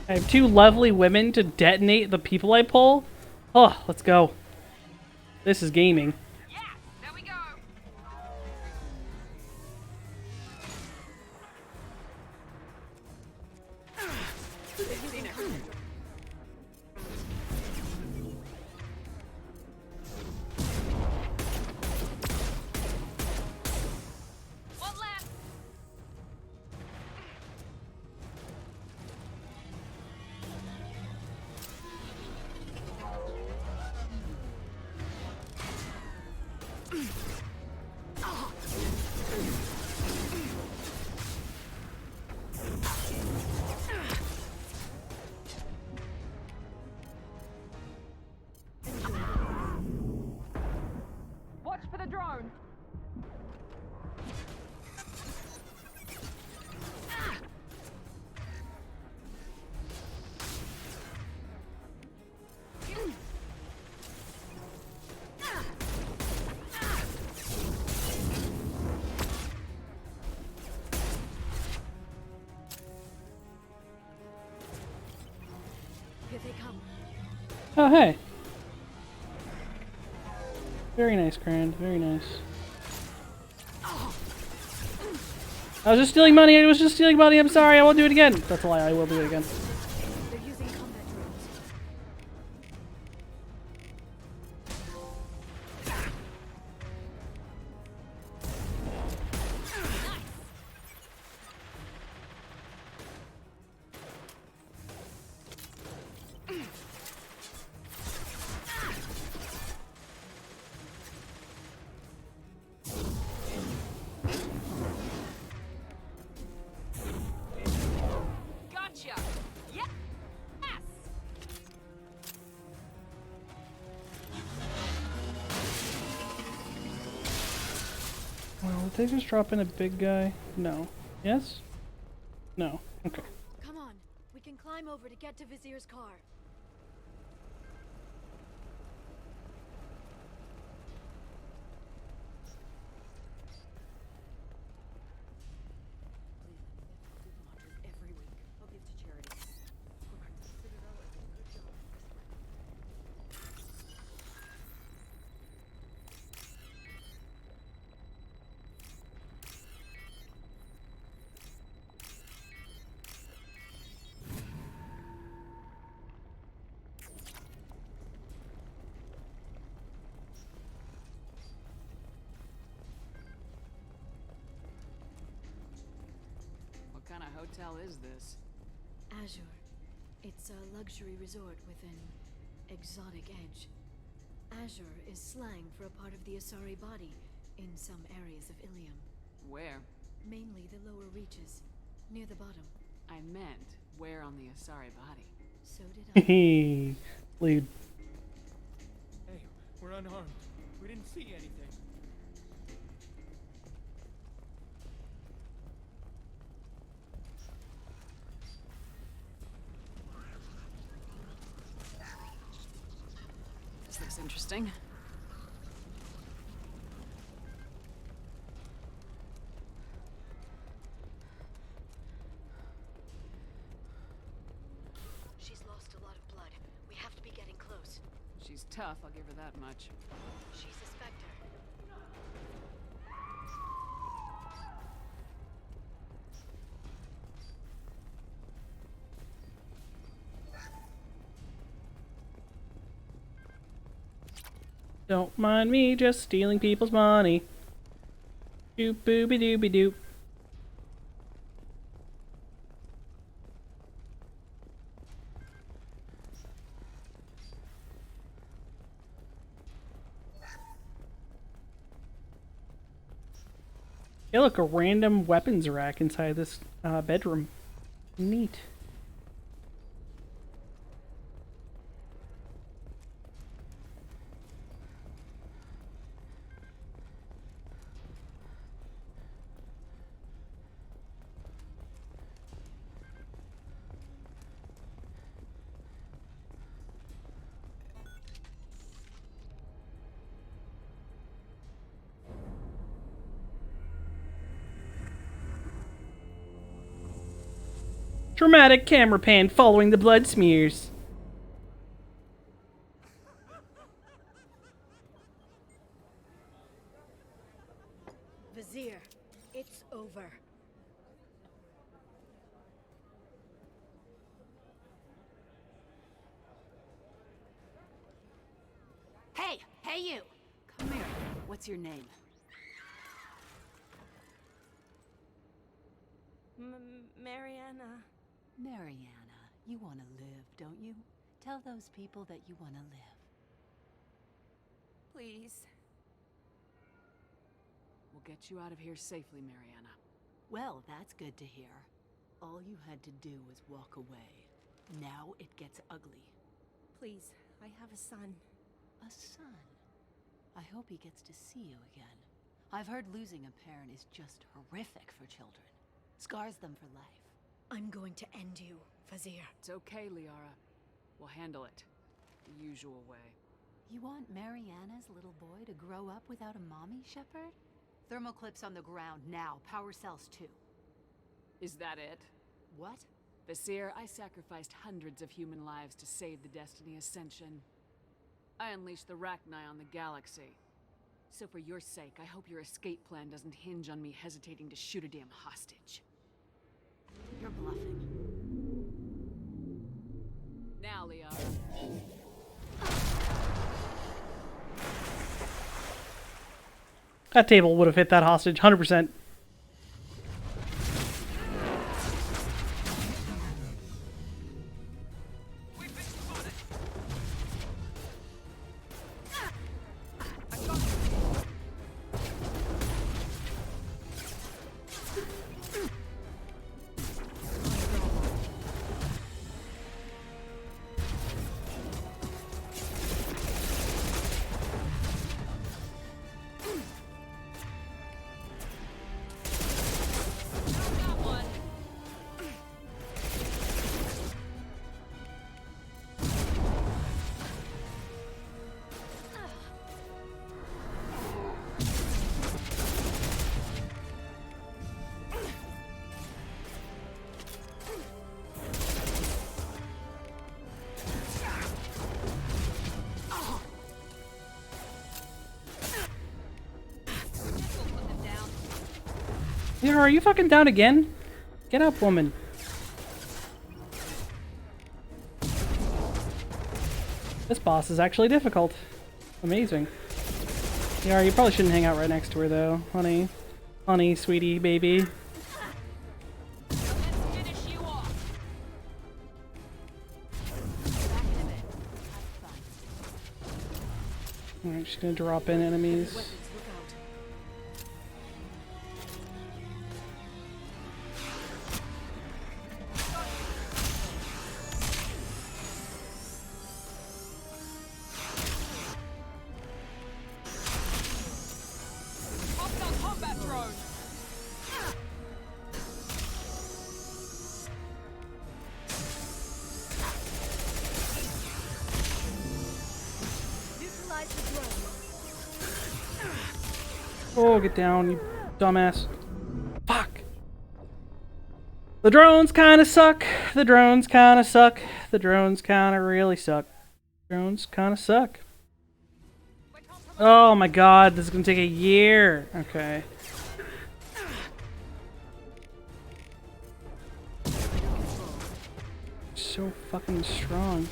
I have two lovely women to detonate the people I pull. Oh, let's go. This is gaming. Watch for the drone. Here they come. Oh, hey. Very nice, Grand. Very nice. I was just stealing money. I was just stealing money. I'm sorry. I won't do it again. That's a lie. I will do it again. They're using combat drones. Gotcha. Yes. Well, did they just drop in a big guy? No. Yes? No. Okay. Come on. We can climb over to get to Vizier's car. Every week. I'll give to charity. Go back to the Citadel and do a good job. What kind of hotel is this? Azure. It's a luxury resort with an exotic edge. Azure is slang for a part of the Asari body in some areas of Ilium. Where? Mainly the lower reaches, near the bottom. I meant, where on the Asari body? So did I. Hehe. Lead. Hey, we're unharmed. We didn't see anything. This looks interesting. She's lost a lot of blood. We have to be getting close. She's tough, I'll give her that much. She's a Spectre. Don't mind me just stealing people's money. Doop booby dooby doop. Hey, look, a random weapons rack inside this bedroom. Neat. Dramatic camera pan following the blood smears. Vizier, it's over. Hey! Hey, you! Come here. What's your name? Mariana. Mariana. You want to live, don't you? Tell those people that you want to live. Please. We'll get you out of here safely, Mariana. Well, that's good to hear. All you had to do was walk away. Now it gets ugly. Please, I have a son. A son? I hope he gets to see you again. I've heard losing a parent is just horrific for children. Scars them for life. I'm going to end you, Vizier. It's okay, Liara. We'll handle it. The usual way. You want Mariana's little boy to grow up without a mommy, Shepard? Thermoclips on the ground now. Power cells too. Is that it? What? Vizier, I sacrificed hundreds of human lives to save the Destiny Ascension. I unleashed the Rachni on the galaxy. So for your sake, I hope your escape plan doesn't hinge on me hesitating to shoot a damn hostage. You're bluffing. Now, Liara. That table would have hit that hostage, 100%. Yeah, are you fucking down again? Get up, woman. This boss is actually difficult. Amazing. Yeah, you probably shouldn't hang out right next to her though, honey. Honey, sweetie, baby. Alright, she's gonna drop in enemies. Oh, get down, you dumbass. Fuck. The drones kinda suck. The drones kinda suck. The drones kinda really suck. Drones kinda suck. Oh my god, this is gonna take a year. Okay. So fucking strong.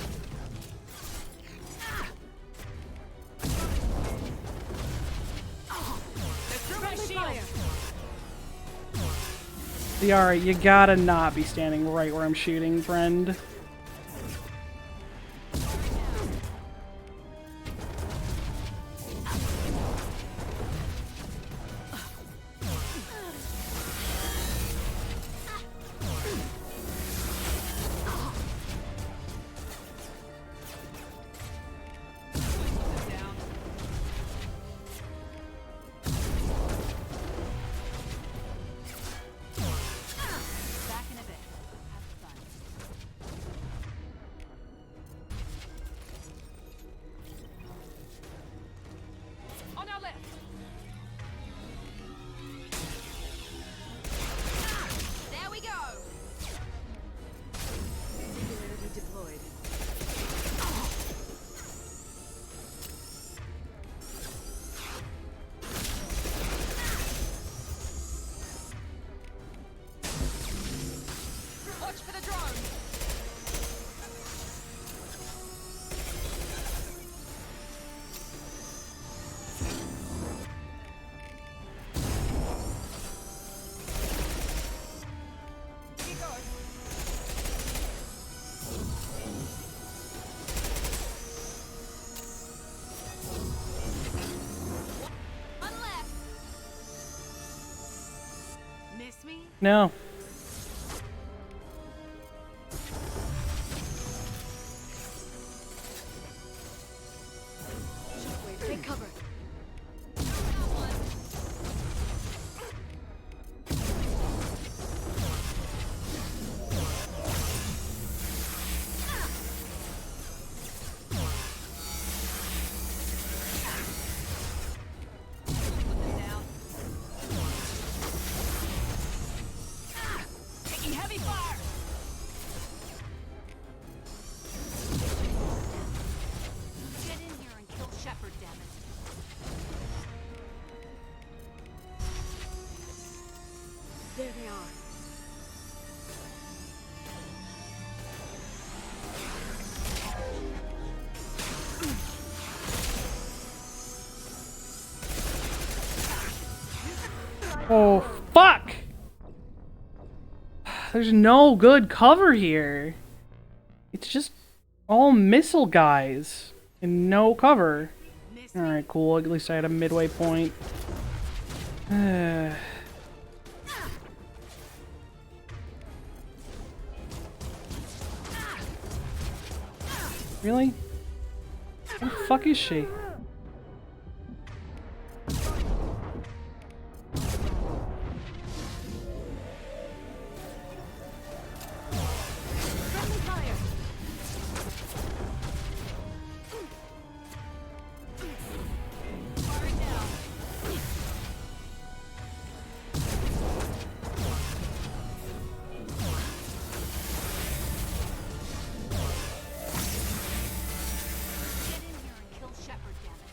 Liara, you gotta not be standing right where I'm shooting, friend. Miss me? No. Shockwave, take cover. Taking heavy fire. Get in here and kill Shepard, damn it. There they are. Oh, fuck! There's no good cover here. It's just all missile guys and no cover. Alright, cool. At least I had a midway point. Really? Where the fuck is she? Friendly fire. Firing now. Get in here and kill Shepard, damn it.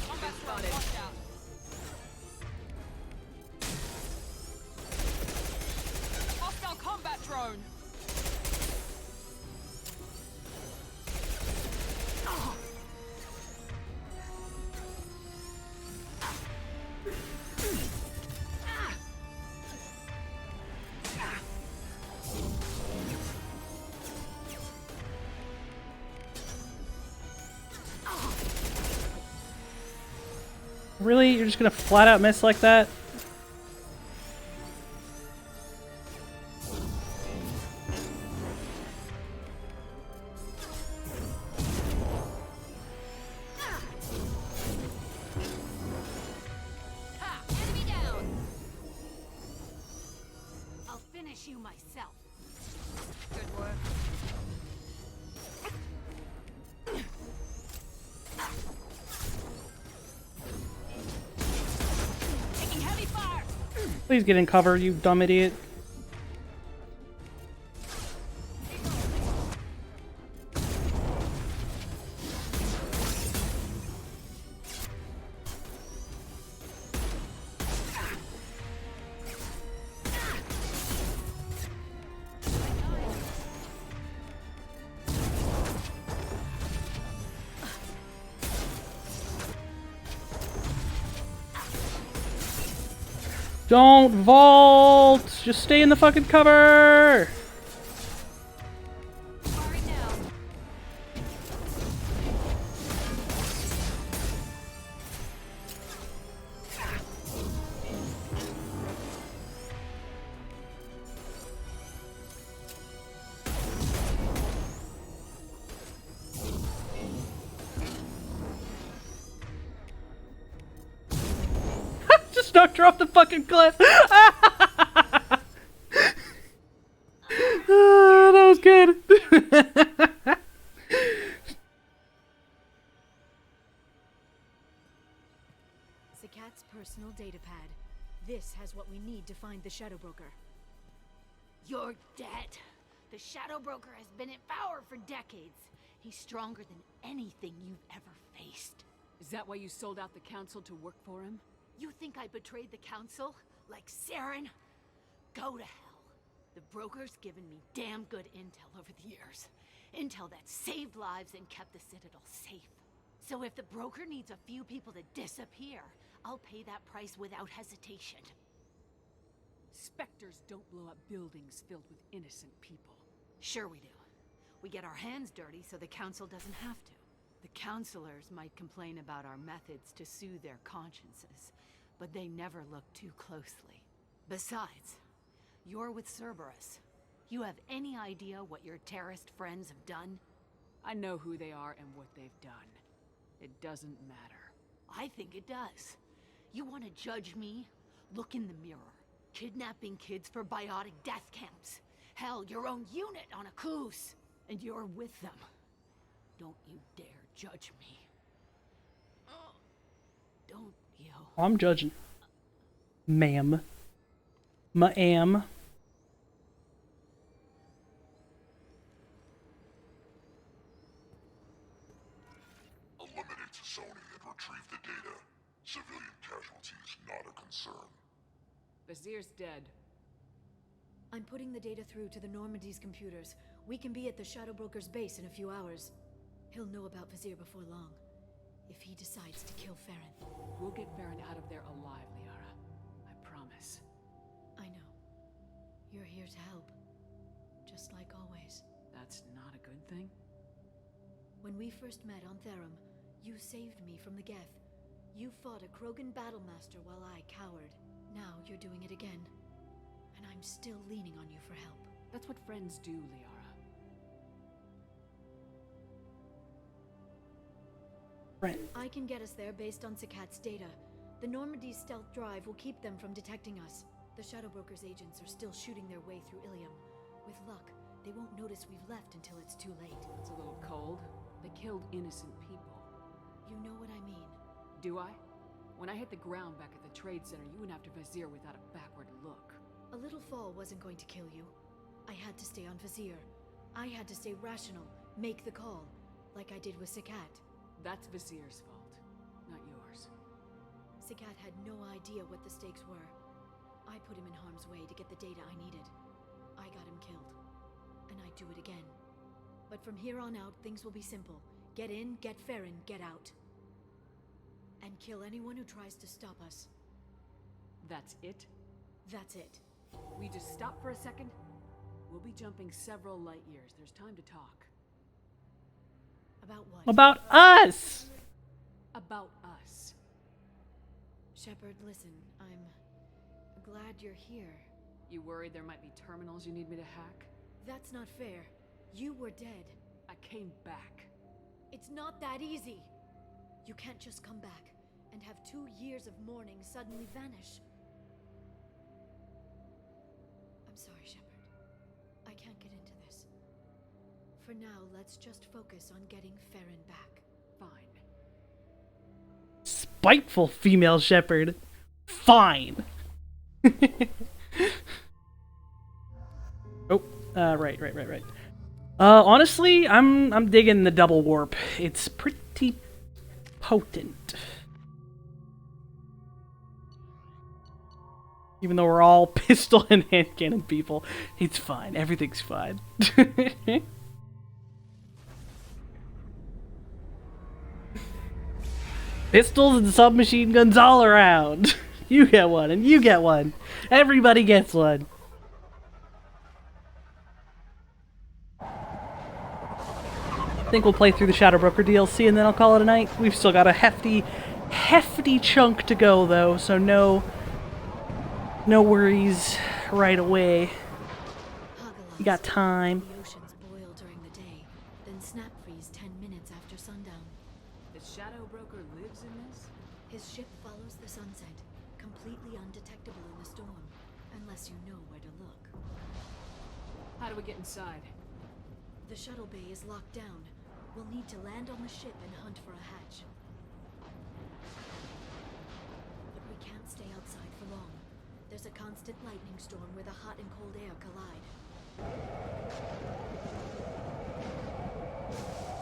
Combat spotted. Watch out. Hostile combat drone. Really? You're just gonna flat out miss like that? Ha! Enemy down! I'll finish you myself. Good work. Taking heavy fire! Please get in cover, you dumb idiot. Don't vault! Just stay in the fucking cover! Firing now. Just knocked her off the fucking cliff! Oh, that was good. Sakat's personal data pad. This has what we need to find the Shadow Broker. You're dead. The Shadow Broker has been in power for decades. He's stronger than anything you've ever faced. Is that why you sold out the council to work for him? You think I betrayed the council? Like Saren? Go to hell. The broker's given me damn good intel over the years. Intel that saved lives and kept the Citadel safe. So if the broker needs a few people to disappear, I'll pay that price without hesitation. Spectres don't blow up buildings filled with innocent people. Sure we do. We get our hands dirty so the Council doesn't have to. The Councilors might complain about our methods to soothe their consciences, but they never look too closely. Besides, you're with Cerberus. You have any idea what your terrorist friends have done? I know who they are and what they've done. It doesn't matter. I think it does. You want to judge me? Look in the mirror. Kidnapping kids for biotic death camps. Hell, your own unit on a cruise. And you're with them. Don't you dare judge me. Don't you? I'm judging. Ma'am. Ma'am. Eliminate Sony and retrieve the data. Civilian casualties not a concern. Vizier's dead. I'm putting the data through to the Normandy's computers. We can be at the Shadow Broker's base in a few hours. He'll know about Vizier before long. If he decides to kill Farron. We'll get Farron out of there alive, Liara. I promise. I know. You're here to help. Just like always. That's not a good thing? When we first met on Therum, you saved me from the Geth. You fought a Krogan battlemaster while I cowered. Now you're doing it again. And I'm still leaning on you for help. That's what friends do, Liara. Right. I can get us there based on Sakat's data. The Normandy's stealth drive will keep them from detecting us. The Shadow Broker's agents are still shooting their way through Ilium. With luck, they won't notice we've left until it's too late. That's a little cold. They killed innocent people. You know what I mean. Do I? When I hit the ground back at the trade center, you went after Vizier without a backward look. A little fall wasn't going to kill you. I had to stay on Vizier. I had to stay rational, make the call, like I did with Sakat. That's Vizier's fault, not yours. Sakat had no idea what the stakes were. I put him in harm's way to get the data I needed. I got him killed. And I'd do it again. But from here on out, things will be simple. Get in, get Farron, get out. And kill anyone who tries to stop us. That's it? That's it. We just stop for a second? We'll be jumping several light years. There's time to talk. About what? About us! About us. Shepard, listen, I'm glad you're here. You worried there might be terminals you need me to hack? That's not fair. You were dead. I came back. It's not that easy. You can't just come back and have 2 years of mourning suddenly vanish. I'm sorry, Shepard. I can't get into this. For now, let's just focus on getting Farron back. Fine. Spiteful female shepherd. Fine. Oh, right. Honestly, I'm digging the double warp. It's pretty potent. Even though we're all pistol and hand cannon people, it's fine. Everything's fine. Pistols and submachine guns all around. You get one, and you get one. Everybody gets one. I think we'll play through the Shadow Broker DLC and then I'll call it a night. We've still got a hefty chunk to go though, so no worries right away. You got time. The oceans boil during the day, then snap freeze 10 minutes after sundown. The Shadow Broker lives in this? His ship follows the sunset, completely undetectable in the storm, unless you know where to look. How do we get inside? The shuttle bay is locked down. We'll need to land on the ship and hunt for a hatch. But we can't stay outside for long. There's a constant lightning storm where the hot and cold air collide.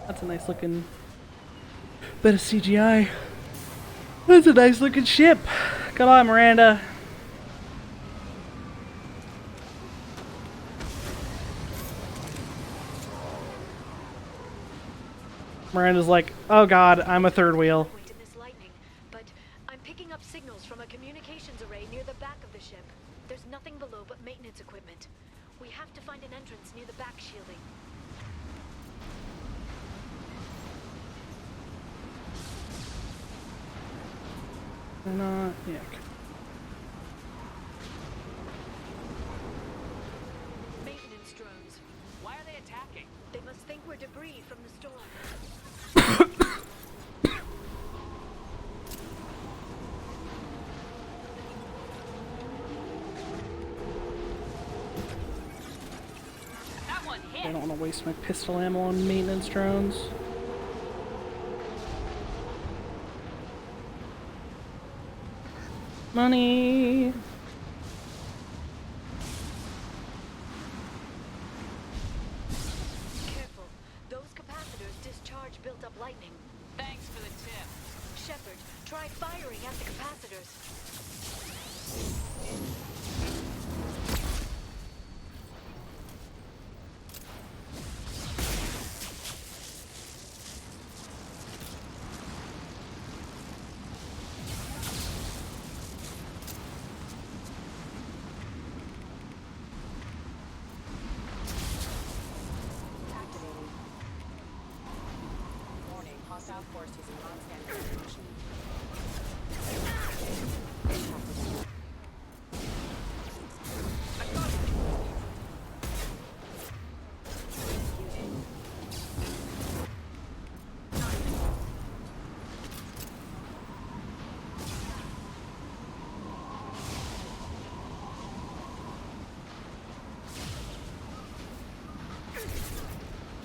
That's a nice looking bit of CGI. That's a nice looking ship. Come on, Miranda. Miranda's like, oh god, I'm a third wheel. In this lightning, but I'm picking up signals from a communications array near the back of the ship. There's nothing below but maintenance equipment. We have to find an entrance near the back shielding. Not, yeah. Maintenance drones. Why are they attacking? They must think we're debris from the storm. That one hit. I don't want to waste my pistol ammo on maintenance drones. Money. Careful. Those capacitors discharge built-up lightning. Thanks for the tip. Shepard, try firing at the capacitors. Activating. Warning, hostile force using non-standard ammunition.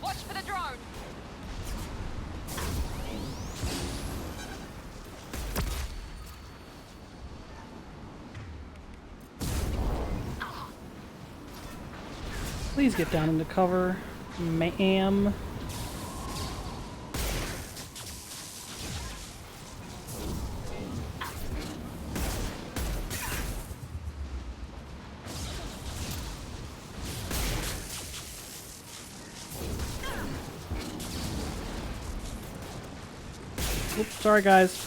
Watch for the drone. Please get down into cover, ma'am. Oops, sorry guys.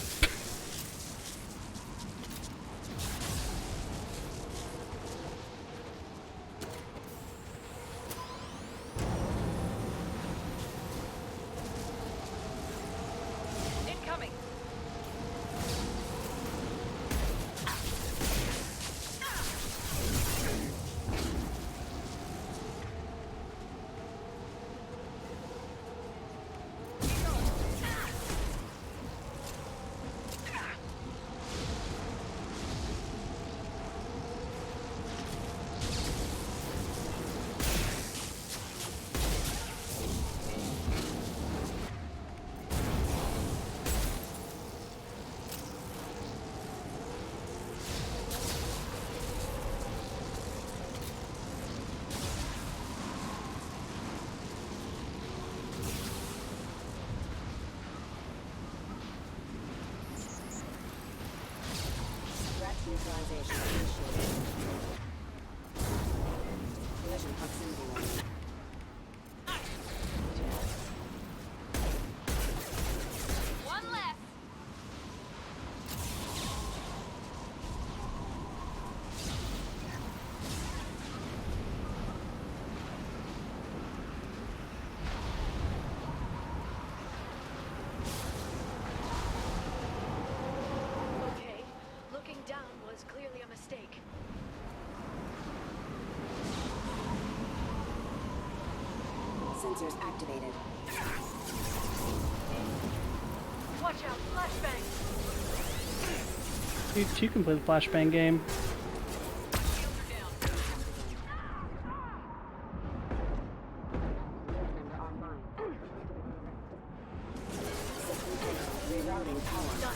Incoming. Threat neutralization initiated. Collision proximity warning. One left. Okay, looking down was clearly a mistake. Sensors activated. Watch out, flashbang! You two can play the flashbang game. Rerouting power. Down.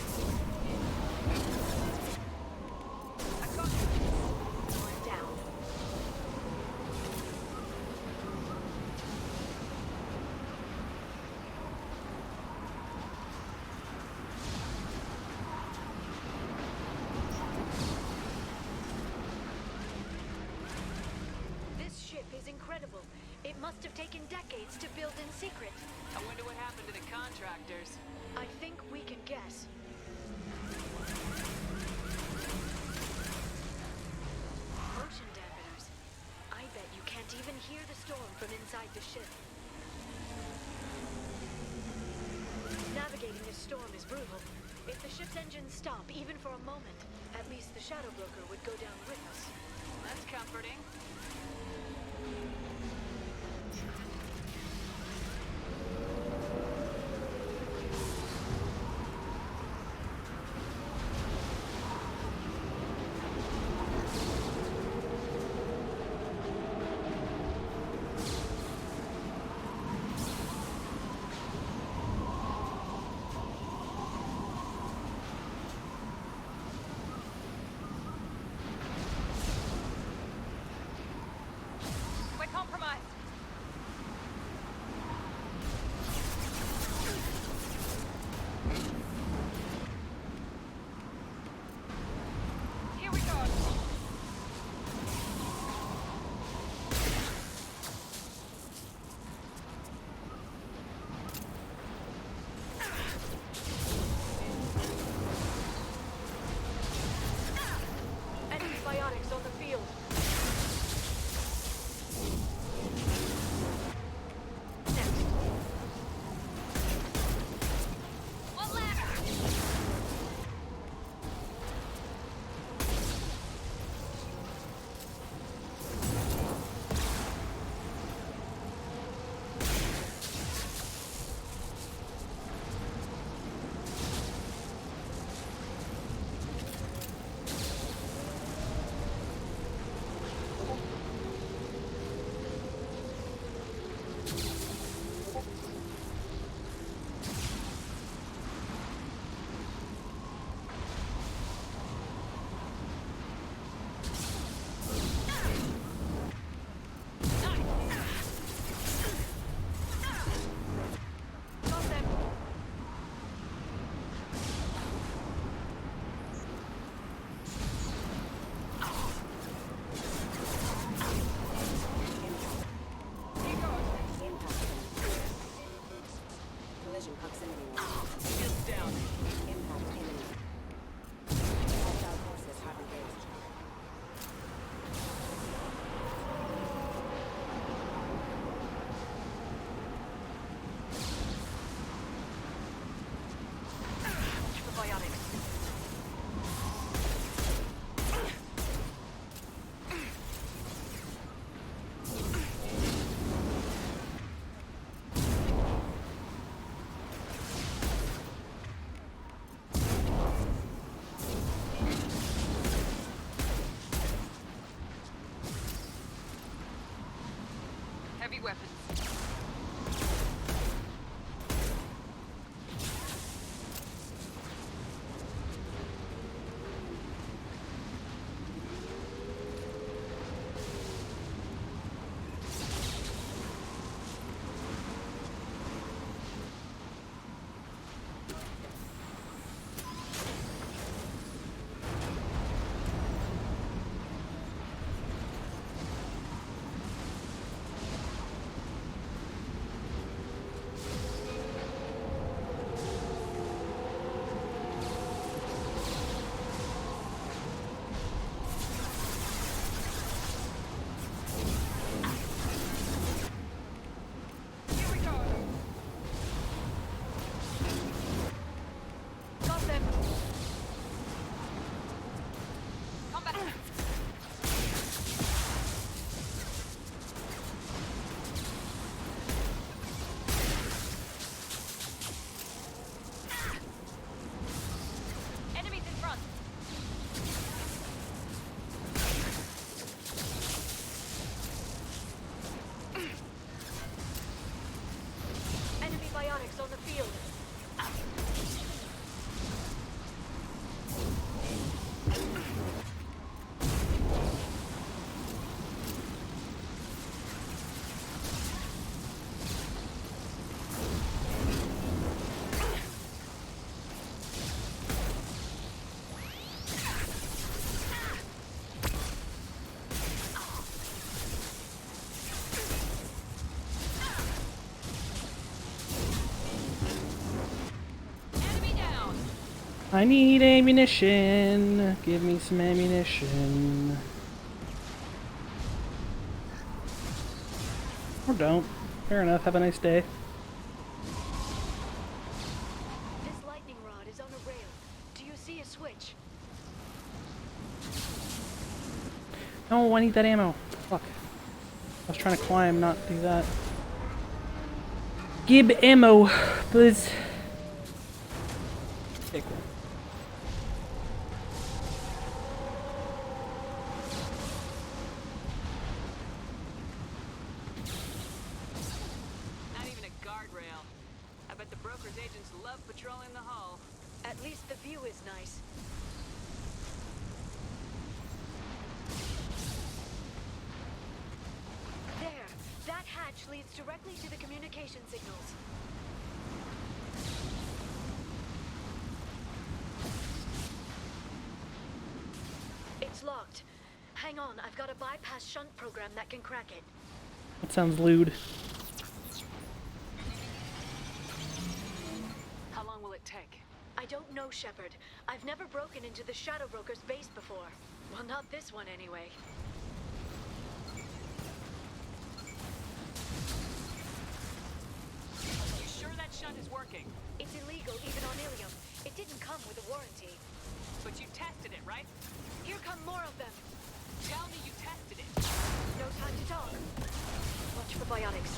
This ship is incredible. It must have taken decades to build in secret. I wonder what happened to the contractors. I think we can guess. Motion dampeners. I bet you can't even hear the storm from inside the ship. Navigating this storm is brutal. If the ship's engines stop, even for a moment, at least the Shadow Broker would go down with us. That's comforting. Compromise. Here we go. Enemy biotics on the field. One left. Collision proximity. Shields down. Impact imminent. Hostile forces have engaged. The biotics. Heavy weapons. Here we go. Got them. Come back. Enemies in front. Enemy biotics on the field. I need ammunition. Give me some ammunition. Or don't. Fair enough. Have a nice day. This lightning rod is on a rail. Do you see a switch? Oh, I need that ammo. Fuck. I was trying to climb, not do that. Give ammo, please. Okay, cool. Not even a guardrail. I bet the broker's agents love patrolling the hull. At least the view is nice. There! That hatch leads directly to the communication signals. It's locked. Hang on, I've got a bypass shunt program that can crack it. That sounds lewd. How long will it take? I don't know, Shepard. I've never broken into the Shadow Broker's base before. Well, not this one anyway. You sure that shunt is working? It's illegal even on Ilium. It didn't come with a warranty. But you tested it, right? Here come more of them. Tell me you tested it. No time to talk. Watch for biotics.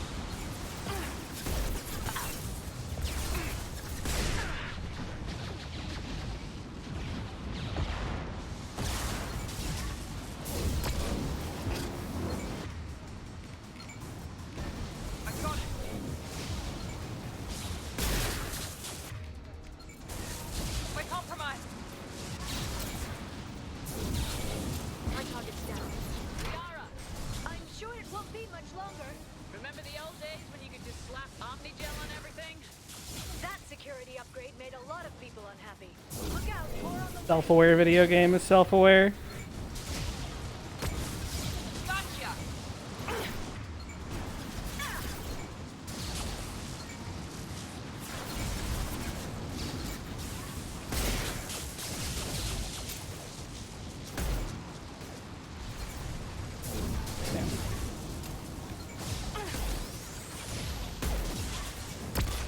I got it. We're compromised. My target's down. Liara, I'm sure it won't be much longer. remember the old days when you could just slap Omnigel on everything? That security upgrade made a lot of people unhappy. Look out, more on the Self-aware video game is self-aware. Gotcha!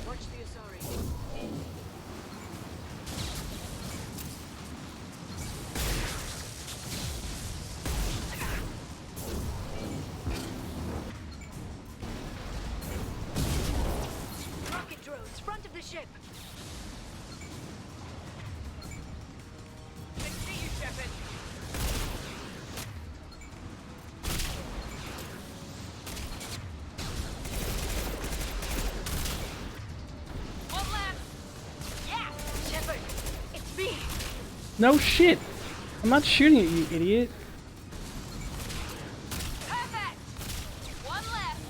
Watch the Asari. rocket drones, front of the ship. I see you, Shepard. One left. Yeah, Shepard, it's me. No shit. I'm not shooting at you, idiot. perfect. One left.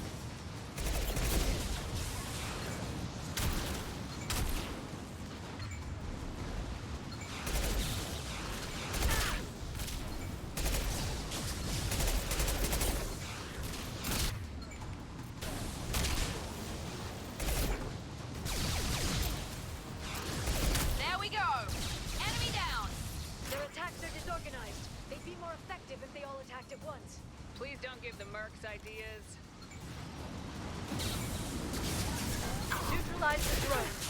There we go. Enemy down. Their attacks are disorganized. They'd be more effective if they all attacked at once. Please don't give the mercs ideas. Neutralize the drones.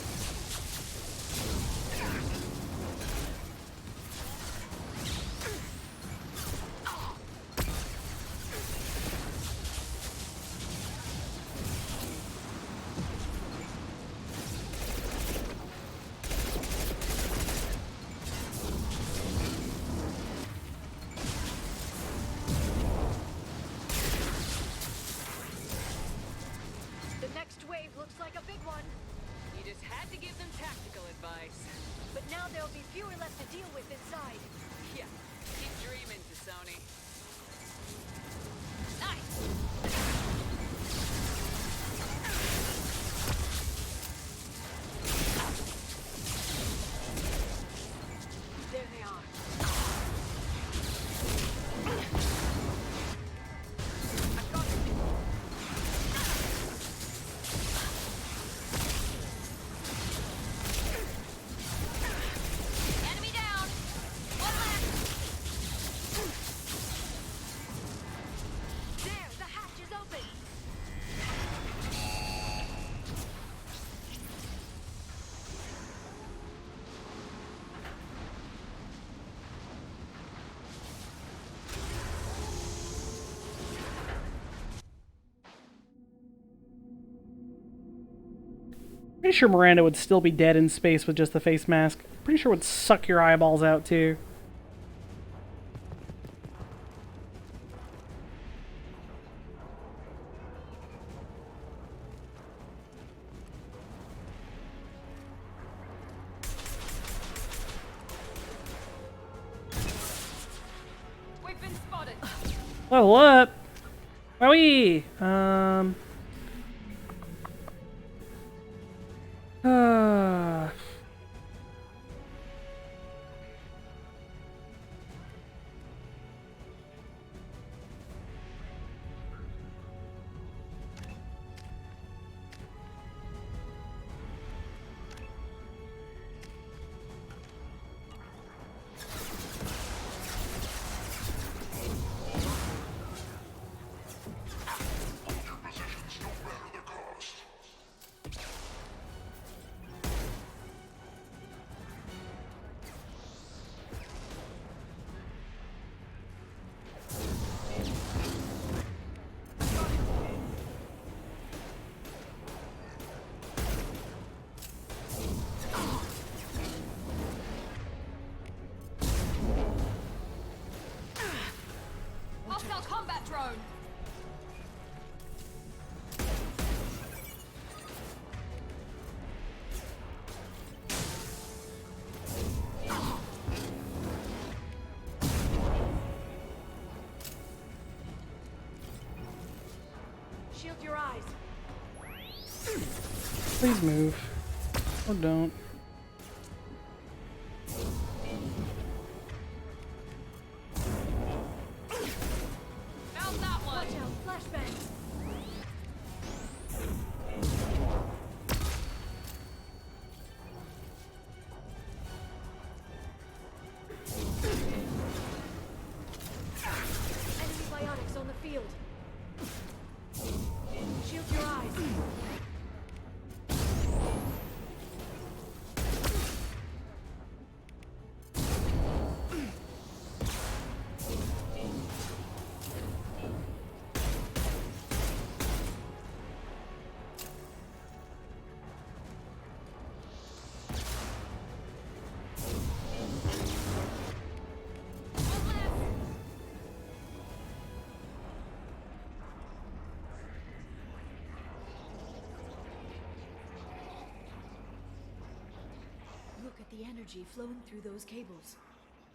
The next wave looks like a big one. You just had to give them tactical advice. But now there'll be fewer left to deal with inside. Yeah, keep dreaming, Sony. Nice! There they are. I've got it. Pretty sure Miranda would still be dead in space with just the face mask. Pretty sure it would suck your eyeballs out too. We've been spotted. Level up! Wowie! Hostile combat drone. Shield your eyes. Please move. Or don't. Found that one. Watch out, flashbangs. Enemy biotics on the field. Shield your eyes. Look at the energy flowing through those cables.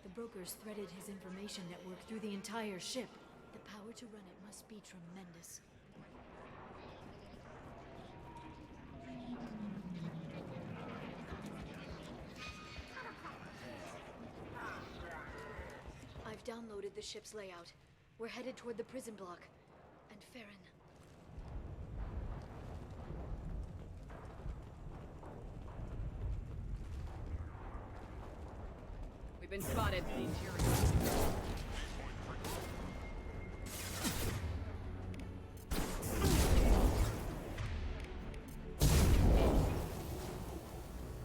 The brokers threaded his information network through the entire ship. The power to run it must be tremendous. I've downloaded the ship's layout. We're headed toward the prison block. And Farron. We've been spotted.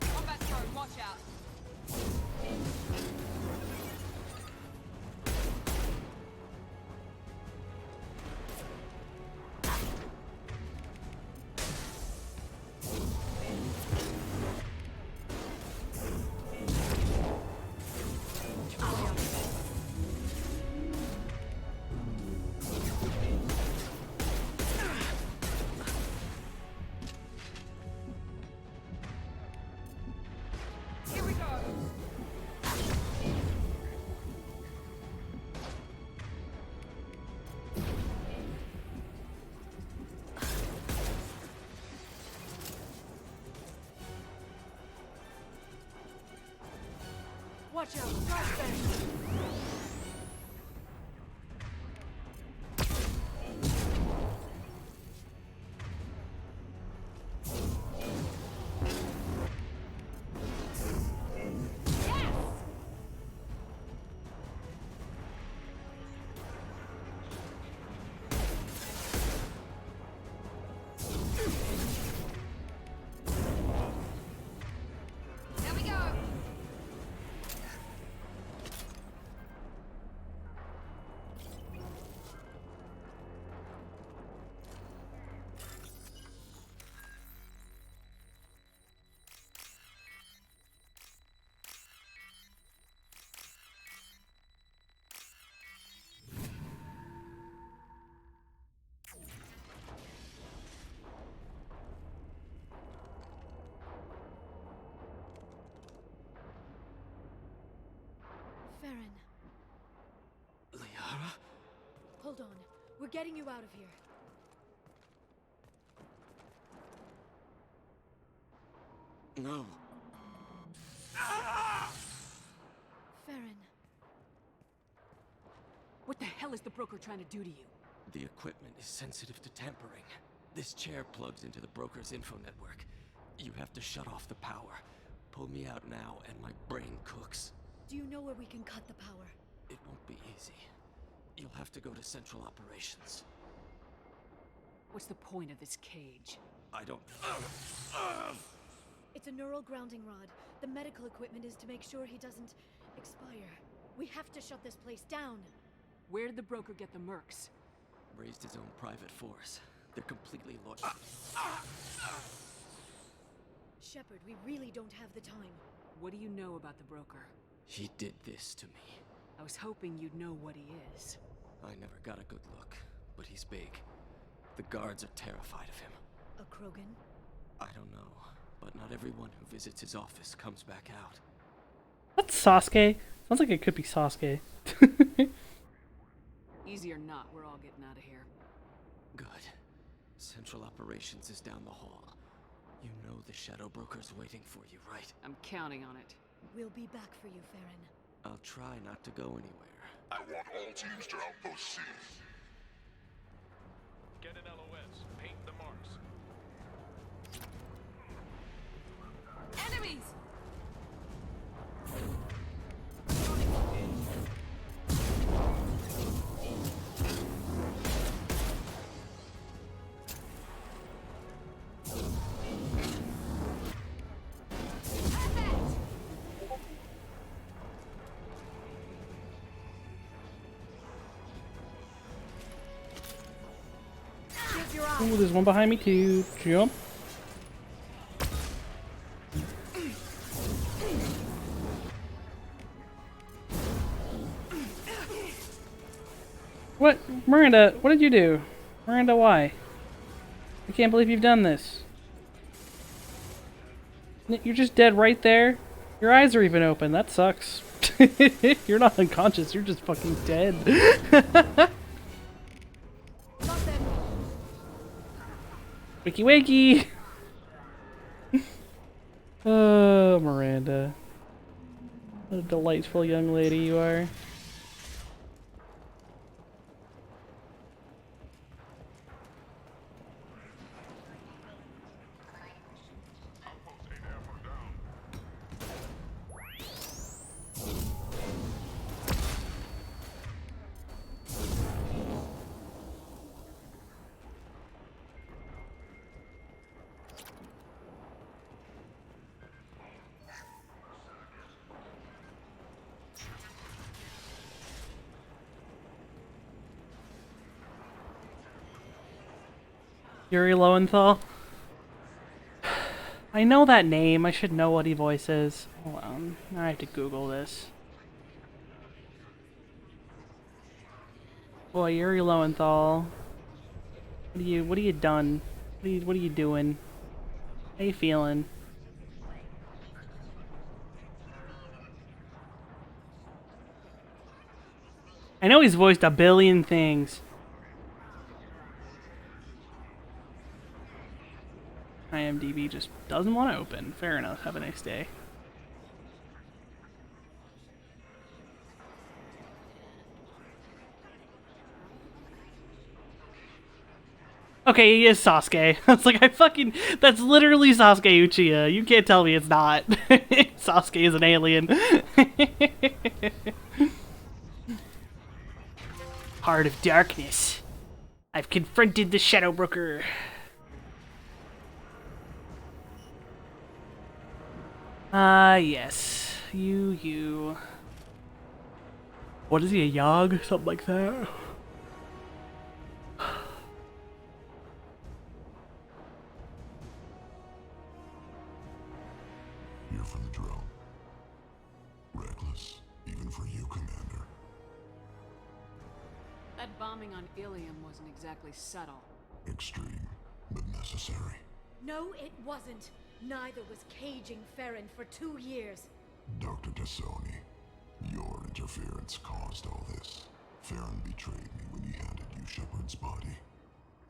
Combat drone, watch out. Here we go. Watch out, flashbangs. There we go. getting you out of here. No. Farron. What the hell is the broker trying to do to you? The equipment is sensitive to tampering. This chair plugs into the broker's info network. You have to shut off the power. Pull me out now and my brain cooks. Do you know where we can cut the power? It won't be easy. You'll have to go to Central Operations. What's the point of this cage? I don't... It's a neural grounding rod. The medical equipment is to make sure he doesn't expire. We have to shut this place down. Where did the broker get the mercs? Raised his own private force. They're completely loyal. Shepard, we really don't have the time. What do you know about the broker? He did this to me. I was hoping you'd know what he is. I never got a good look, but he's big. The guards are terrified of him. A Krogan? I don't know, but not everyone who visits his office comes back out. That's Sasuke. Sounds like it could be Sasuke. Easy or not, we're all getting out of here. Good. Central Operations is down the hall. You know the Shadow Broker's waiting for you, right? I'm counting on it. We'll be back for you, Farron. I'll try not to go anywhere. I want all teams to Outpost C. Get an LOS. Paint the marks. Enemies! Ooh, there's one behind me too. Jump. What? Miranda, what did you do? Miranda, why? I can't believe you've done this. You're just dead right there. Your eyes are even open. That sucks. You're not unconscious. You're just fucking dead. Wakey wakey! Oh, Miranda. What a delightful young lady you are. Yuri Lowenthal. I know that name. I should know what he voices. Hold on. I have to Google this. Boy, Yuri Lowenthal. What are you done? What are you doing? How you feeling? I know he's voiced a billion things. IMDb just doesn't want to open. Fair enough. Have a nice day. Okay, he is Sasuke. I was like, that's literally Sasuke Uchiha. You can't tell me it's not. Sasuke is an alien. Heart of Darkness. I've confronted the Shadow Broker. Yes. You. What is he, a Yogg? Something like that? Here for the drill. Reckless, even for you, Commander. That bombing on Ilium wasn't exactly subtle. Extreme, but necessary. No, it wasn't. Neither was caging Farron for 2 years. Dr. Tassoni, your interference caused all this. Farron betrayed me when he handed you Shepard's body.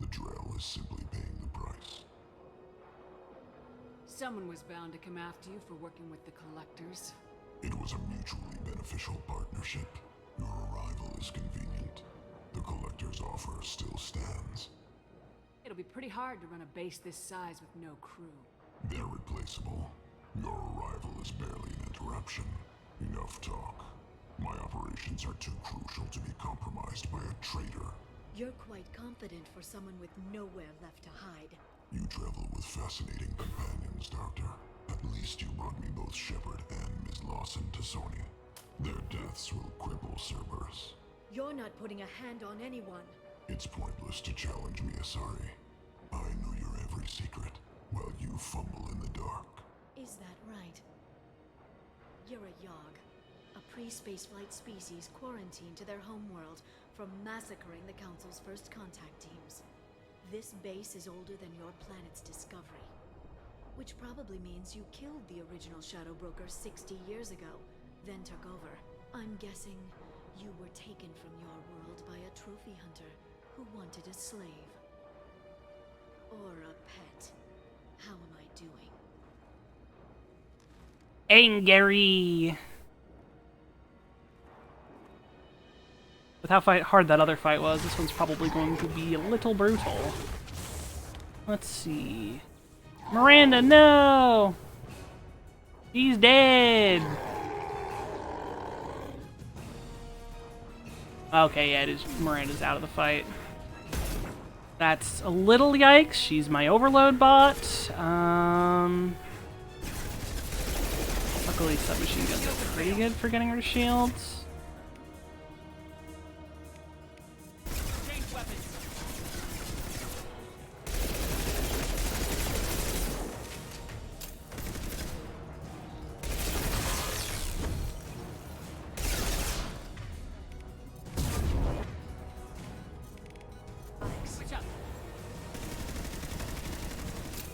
The Drell is simply paying the price. Someone was bound to come after you for working with the Collectors. It was a mutually beneficial partnership. Your arrival is convenient. The Collector's offer still stands. It'll be pretty hard to run a base this size with no crew. They're replaceable. Your arrival is barely an interruption. Enough talk. My operations are too crucial to be compromised by a traitor. You're quite confident for someone with nowhere left to hide. You travel with fascinating companions, Doctor. At least you brought me both Shepard and Ms. Lawson to Sony. Their deaths will cripple Cerberus. You're not putting a hand on anyone. It's pointless to challenge me, Asari. I know your every secret, while you fumble in the dark. Is that right? You're a Yogg, a pre-spaceflight species quarantined to their homeworld from massacring the Council's first contact teams. This base is older than your planet's discovery. Which probably means you killed the original Shadow Broker 60 years ago, then took over. I'm guessing you were taken from your world by a trophy hunter who wanted a slave. Or a pet. How am I doing? Angry! With how hard that other fight was, this one's probably going to be a little brutal. Let's see. Miranda, no! He's dead! Okay, yeah, it is. Miranda's out of the fight. That's a little yikes. She's my overload bot. Luckily, submachine guns are pretty good for getting rid of shields.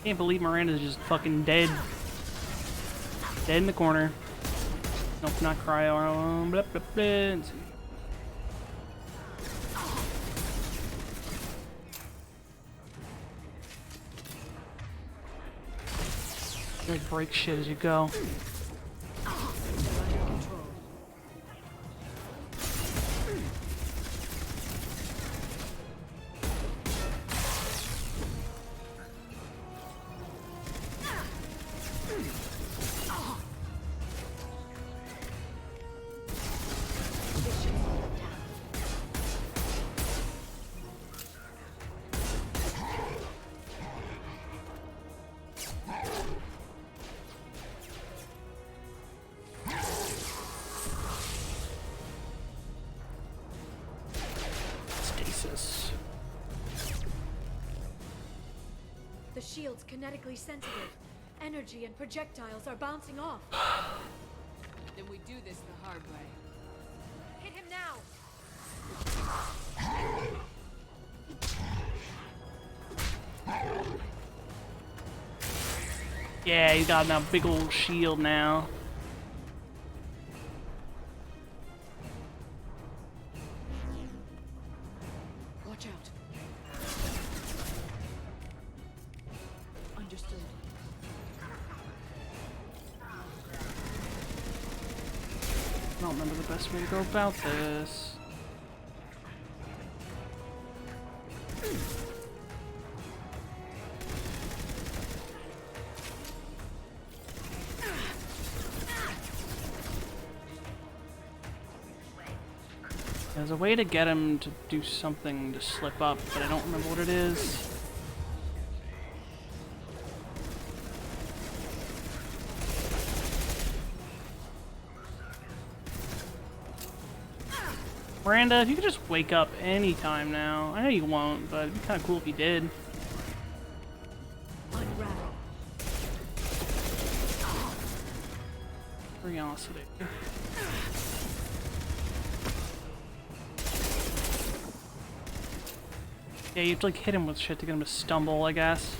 Can't believe Miranda's just fucking dead. Dead in the corner. Nope, not cryo. Blah, blah, blah. Let's see. You break shit as you go. The shield's kinetically sensitive. Energy and projectiles are bouncing off. Then we do this the hard way. Hit him now! Yeah, he's got that big old shield now. Watch out. Understood. I don't remember the best way to go about this. There's a way to get him to do something to slip up, but I don't remember what it is. Miranda, if you could just wake up anytime now. I know you won't, but it'd be kind of cool if you did. Unravel. Curiosity. Yeah, you have to like hit him with shit to get him to stumble, I guess.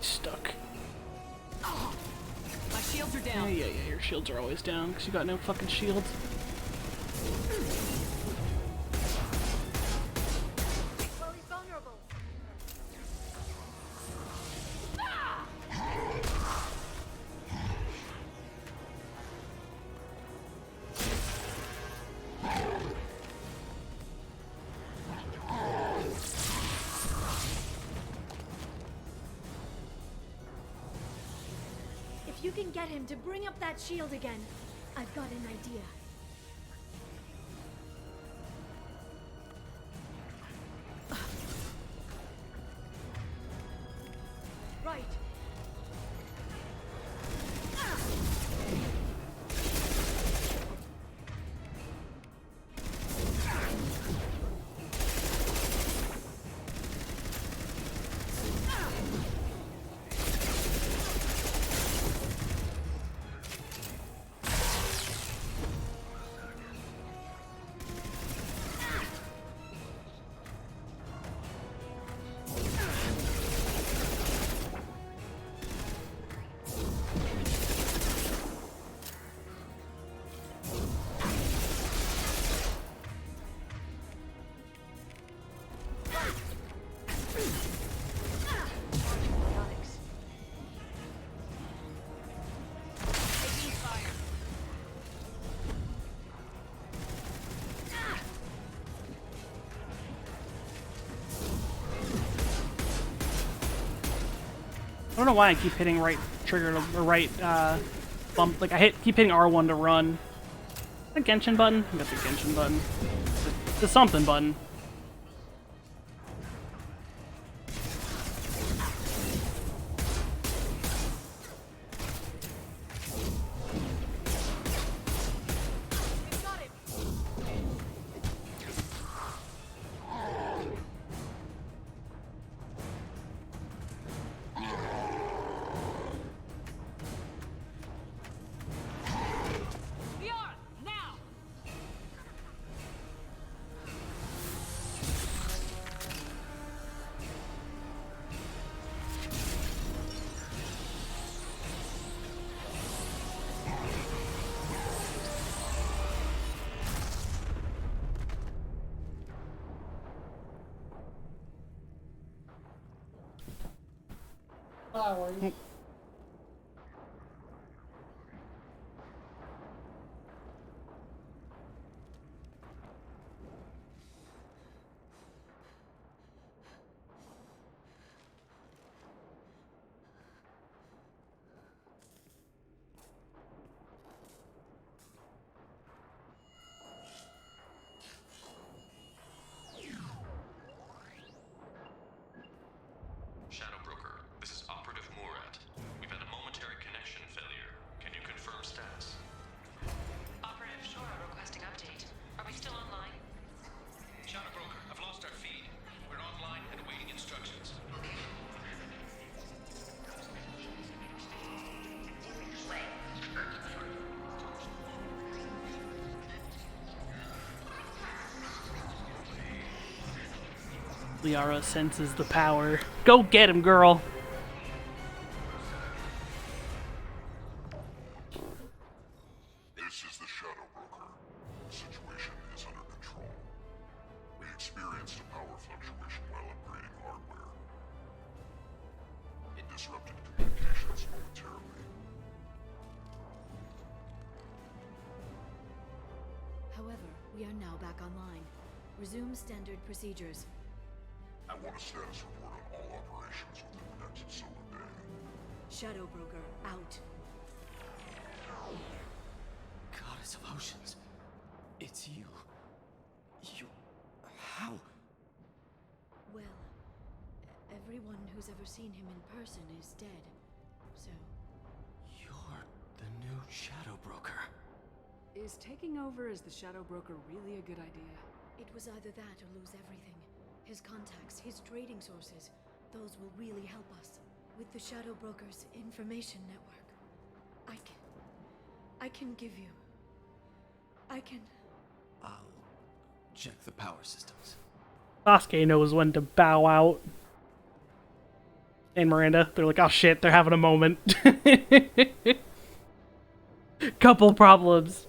Stuck. My shields are down. Yeah, your shields are always down because you got no fucking shields. Well, he's vulnerable. If you can get him to bring up that shield again, I've got an idea. Right. I don't know why I keep hitting right trigger or right bump. Like I keep hitting R1 to run. The Genshin button? I got the Genshin button. The something button. Flower. Shadow Broker, this is Operative Murat. We've had a momentary connection failure. Can you confirm status? Operative Shora requesting update. Are we still online? Shadow Broker, I've lost our feed. We're online and awaiting instructions. Liara senses the power. Go get him, girl! This is the Shadow Broker. The situation is under control. We experienced a power fluctuation while upgrading hardware. It disrupted communications momentarily. However, we are now back online. Resume standard procedures. I want a status report on all operations within the next solar day. Shadow Broker out. Goddess of Oceans. It's you. You... How? Well, everyone who's ever seen him in person is dead. So, You're the new Shadow Broker. Is taking over as the Shadow Broker really a good idea? it was either that or lose everything. His contacts, his trading sources, those will really help us. With the Shadow Broker's information network, I can give you... I'll check the power systems. Sasuke knows when to bow out. and Miranda. They're like, oh shit, they're having a moment. Couple problems.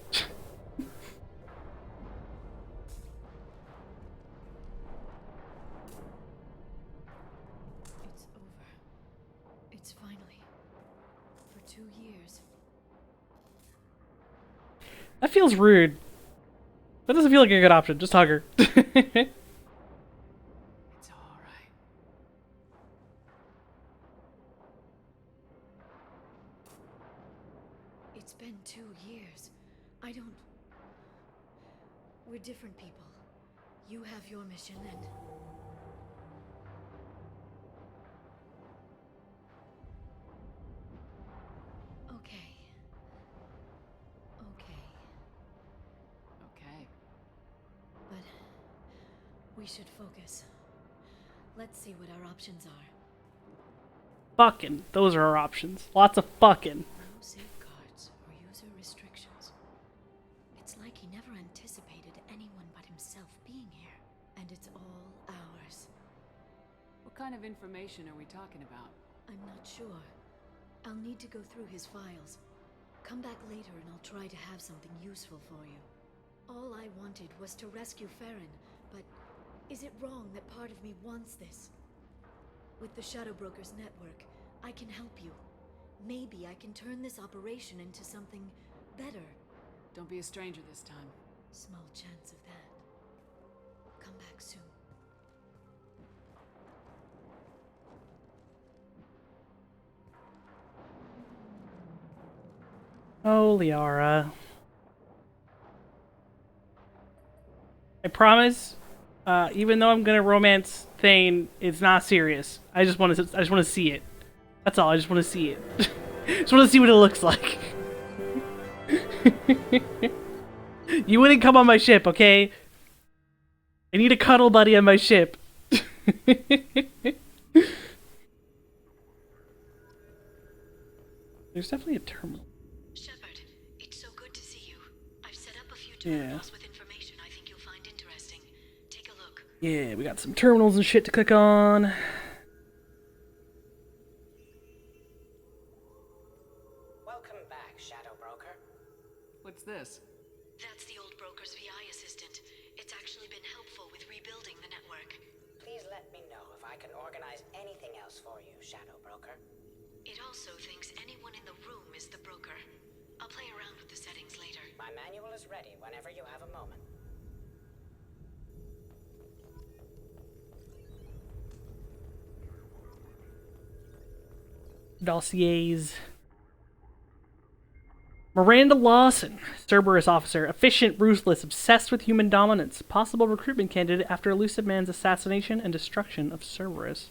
It's over. It's finally. For 2 years. That feels rude. That doesn't feel like a good option. Just hug her. It's alright. It's been 2 years. I don't... We're different people. You have your mission and... Okay. Okay. Okay. But... we should focus. Let's see what our options are. Fucking. Those are our options. Lots of fucking. No safeguards or user restrictions. It's like he never anticipated anyone but himself being here. And it's all ours. What kind of information are we talking about? I'm not sure. I'll need to go through his files. Come back later and I'll try to have something useful for you. All I wanted was to rescue Farron, but is it wrong that part of me wants this? With the Shadow Brokers network, I can help you. Maybe I can turn this operation into something better. Don't be a stranger this time. Small chance of that. Come back soon. Oh, Liara. I promise, even though I'm gonna romance Thane, it's not serious. I just want to see it. That's all. I just want to see it. Just want to see what it looks like. You wouldn't come on my ship, okay? I need a cuddle buddy on my ship. There's definitely a terminal. Shepard, it's so good to see you. I've set up a few terminals with information I think you'll find interesting. Take a look. Yeah, we got some terminals and shit to click on. Welcome back, Shadow Broker. What's this? That's the old broker's VI assistant. It's actually been helpful with rebuilding the network. Please let me know if I can organize anything else for you, Shadow Broker. It also thinks anyone in the room is the broker. I'll play around with the settings later. My manual is ready whenever you have a moment. Dossiers. Miranda Lawson, Cerberus officer, efficient, ruthless, obsessed with human dominance, possible recruitment candidate after Elusive Man's assassination and destruction of Cerberus.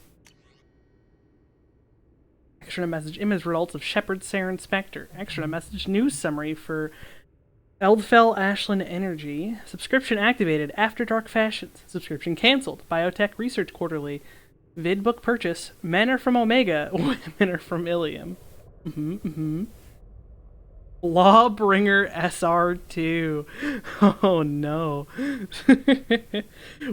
Extra message image results of Shepard Saren Spectre. Extra message news summary for Eldfell Ashland Energy. Subscription activated after dark fashions. Subscription cancelled. Biotech Research Quarterly. Vid book purchase. Men are from Omega. Women are from Ilium. Lawbringer SR2. Oh no.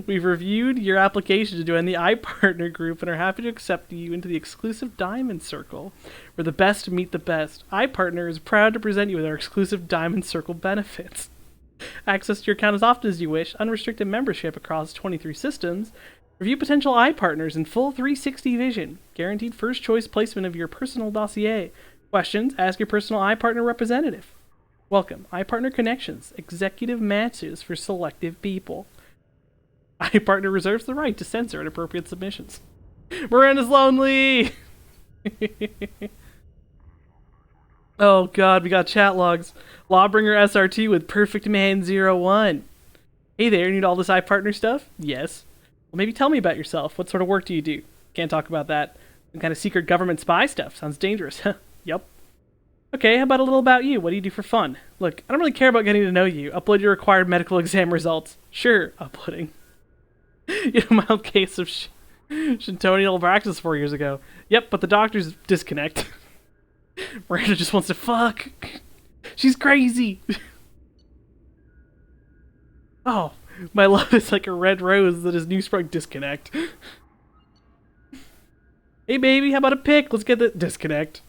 We've reviewed your application to join the iPartner group and are happy to accept you into the exclusive Diamond Circle, where the best meet the best. iPartner is proud to present you with our exclusive Diamond Circle benefits. Access to your account as often as you wish, unrestricted membership across 23 systems, review potential iPartners in full 360 vision, guaranteed first choice placement of your personal dossier. Questions? Ask your personal iPartner representative. Welcome. iPartner Connections. Executive matches for selective people. iPartner reserves the right to censor inappropriate submissions. Miranda's lonely! Oh god, we got chat logs. Lawbringer SRT with Perfect Man 01. Hey there, need all this iPartner stuff? Yes. Well, maybe tell me about yourself. What sort of work do you do? Can't talk about that. Some kind of secret government spy stuff. Sounds dangerous. Yep. Okay, how about a little about you? What do you do for fun? Look, I don't really care about getting to know you. Upload your required medical exam results. Sure, uploading. You had a mild case of Shintonial practice 4 years ago. Yep, but the doctors disconnect. Miranda just wants to fuck. She's crazy. Oh, my love is like a red rose that is new sprung disconnect. Hey baby, how about a pic? Let's get the disconnect.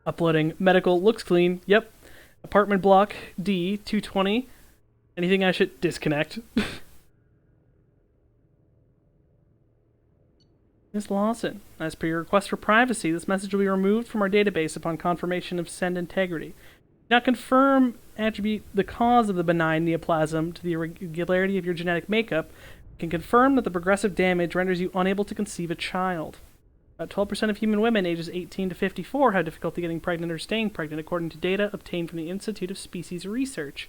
Uploading. Medical looks clean. Yep. Apartment block D 220. Anything I should disconnect? Ms. Lawson, as per your request for privacy, this message will be removed from our database upon confirmation of send integrity. Now confirm attribute the cause of the benign neoplasm to the irregularity of your genetic makeup. Can confirm that the progressive damage renders you unable to conceive a child. About 12% of human women ages 18 to 54 have difficulty getting pregnant or staying pregnant, according to data obtained from the Institute of Species Research.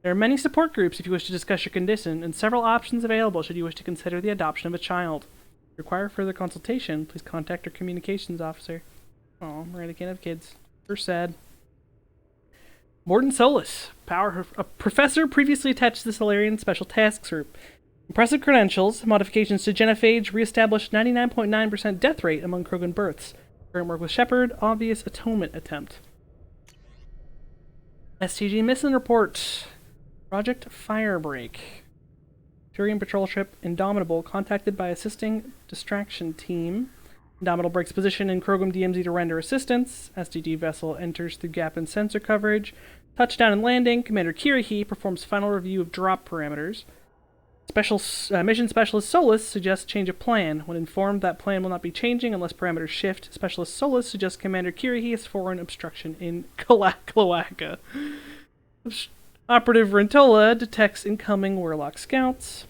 There are many support groups if you wish to discuss your condition, and several options available should you wish to consider the adoption of a child. If you require further consultation, please contact our communications officer. Oh, Miranda can't have kids. We're sad. Morton Solus, a professor previously attached to the Solarian Special Tasks Group. Impressive credentials, modifications to genophage, re-established 99.9% death rate among Krogan births. Current work with Shepard, obvious atonement attempt. STG mission report. Project Firebreak. Turian patrol ship Indomitable contacted by assisting distraction team. Indomitable breaks position in Krogan DMZ to render assistance. STG vessel enters through gap in sensor coverage. Touchdown and landing. Commander Kirihi performs final review of drop parameters. Mission Specialist Solus suggests change of plan. When informed that plan will not be changing unless parameters shift, Specialist Solus suggests Commander Kirihi's foreign obstruction in Cloaca. Operative Rentola detects incoming Warlock scouts.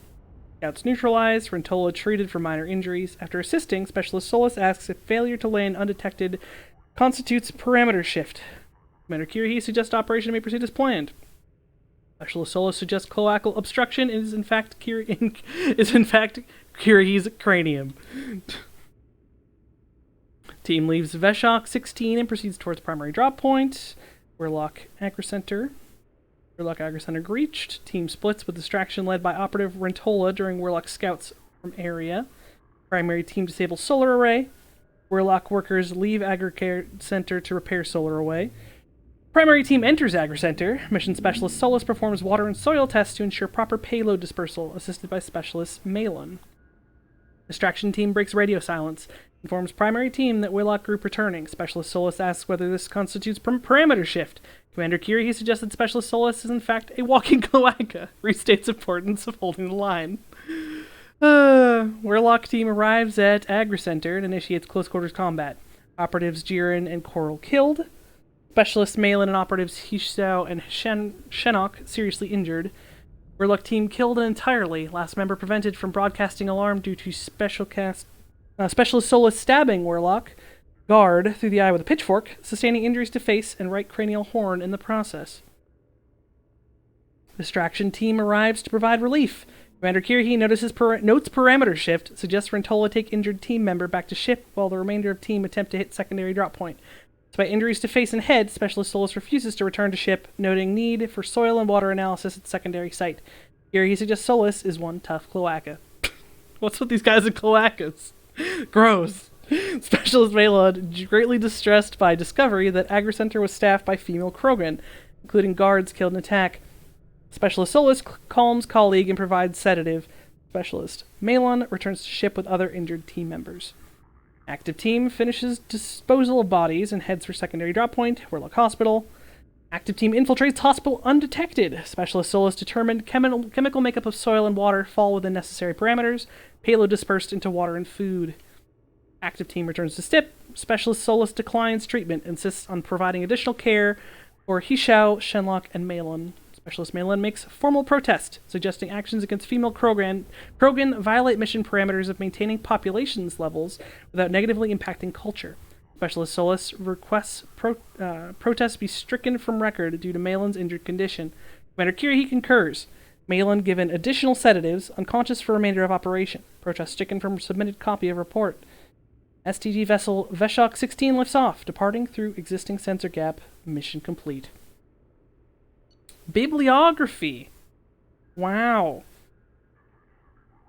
Scouts neutralized. Rentola treated for minor injuries. After assisting, Specialist Solus asks if failure to land undetected constitutes parameter shift. Commander Kirihi suggests operation may proceed as planned. Specialist Solus suggests cloacal obstruction is in fact Kirihi's cranium. Team leaves Veshok 16 and proceeds towards primary drop point. Warlock Agri Center reached. Team splits with distraction led by Operative Rentola during Warlock scouts from area. Primary team disables solar array. Warlock workers leave Agri Center to repair solar array. Primary team enters Agri Center. Mission Specialist Solus performs water and soil tests to ensure proper payload dispersal, assisted by Specialist Malin. Distraction team breaks radio silence. Informs primary team that Warlock group returning. Specialist Solus asks whether this constitutes parameter shift. Commander Kirihi suggests that Specialist Solus is in fact a walking cloaca. Restates importance of holding the line. Warlock team arrives at Agri Center and initiates close quarters combat. Operatives Jiren and Coral killed. Specialist Malin and operatives Hishao and Shenok seriously injured. Warlock team killed entirely. Last member prevented from broadcasting alarm due to Specialist Solus stabbing Warlock guard through the eye with a pitchfork, sustaining injuries to face and right cranial horn in the process. Distraction team arrives to provide relief. Commander Kirihi notes parameter shift, suggests Rentola take injured team member back to ship while the remainder of team attempt to hit secondary drop point. Despite injuries to face and head, Specialist Solus refuses to return to ship, noting need for soil and water analysis at secondary site. Kirihi suggests Solus is one tough cloaca. What's with these guys in cloacas? Gross. Specialist Malin, greatly distressed by discovery that Agri Center was staffed by female Krogan, including guards killed in attack. Specialist Solus calms colleague and provides sedative. Specialist Malin returns to ship with other injured team members. Active team finishes disposal of bodies and heads for secondary drop point, Warlock Hospital. Active team infiltrates hospital undetected. Specialist Solus determined chemical makeup of soil and water fall within necessary parameters. Payload dispersed into water and food. Active team returns to STIP. Specialist Solus declines treatment, insists on providing additional care for Hishao, Shenlock, and Malin. Specialist Malin makes formal protest, suggesting actions against female Krogan violate mission parameters of maintaining populations levels without negatively impacting culture. Specialist Solus requests protests be stricken from record due to Malin's injured condition. Commander Kirihi concurs. Malin given additional sedatives, unconscious for remainder of operation. Protest stricken from submitted copy of report. STG vessel Veshok 16 lifts off, departing through existing sensor gap. Mission complete. Bibliography. Wow.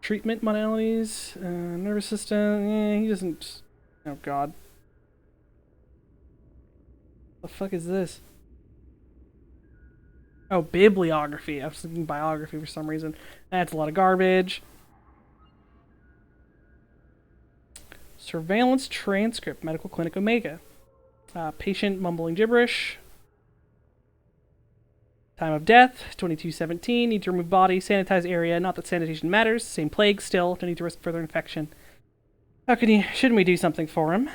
Treatment modalities. Nervous system. He doesn't... Oh, God. The fuck is this? Oh, bibliography. I was thinking biography for some reason. That's a lot of garbage. Surveillance transcript, Medical Clinic Omega. Patient mumbling gibberish. Time of death, 2217. Need to remove body, sanitize area. Not that sanitation matters. Same plague still. Don't need to risk further infection. Shouldn't we do something for him?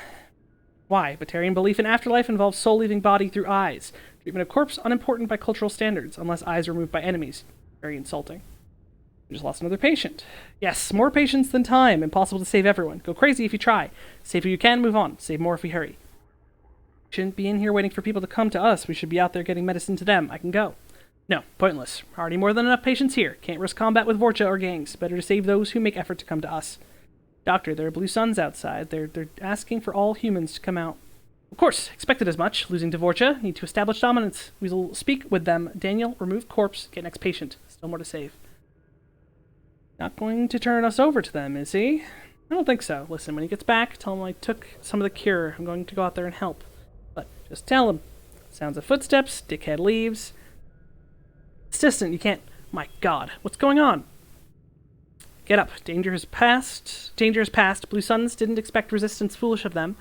Why? Batarian belief in afterlife involves soul leaving body through eyes. Treatment of corpse unimportant by cultural standards, unless eyes are removed by enemies. Very insulting. We just lost another patient. Yes, more patients than time. Impossible to save everyone. Go crazy if you try. Save who you can, move on. Save more if we hurry. We shouldn't be in here waiting for people to come to us. We should be out there getting medicine to them. I can go. No, pointless. Already more than enough patients here. Can't risk combat with Vorcha or gangs. Better to save those who make effort to come to us. Doctor, there are blue suns outside. They're asking for all humans to come out. Of course, expected as much. Losing to Vorcha. Need to establish dominance. We will speak with them. Daniel, remove corpse. Get next patient. Still more to save. Not going to turn us over to them, is he? I don't think so. Listen, when he gets back, tell him I took some of the cure. I'm going to go out there and help. But just tell him. Sounds of footsteps. Dickhead leaves. It's distant. You can't... My God. What's going on? Get up. Danger has passed. Danger has passed. Blue Suns didn't expect resistance. Foolish of them.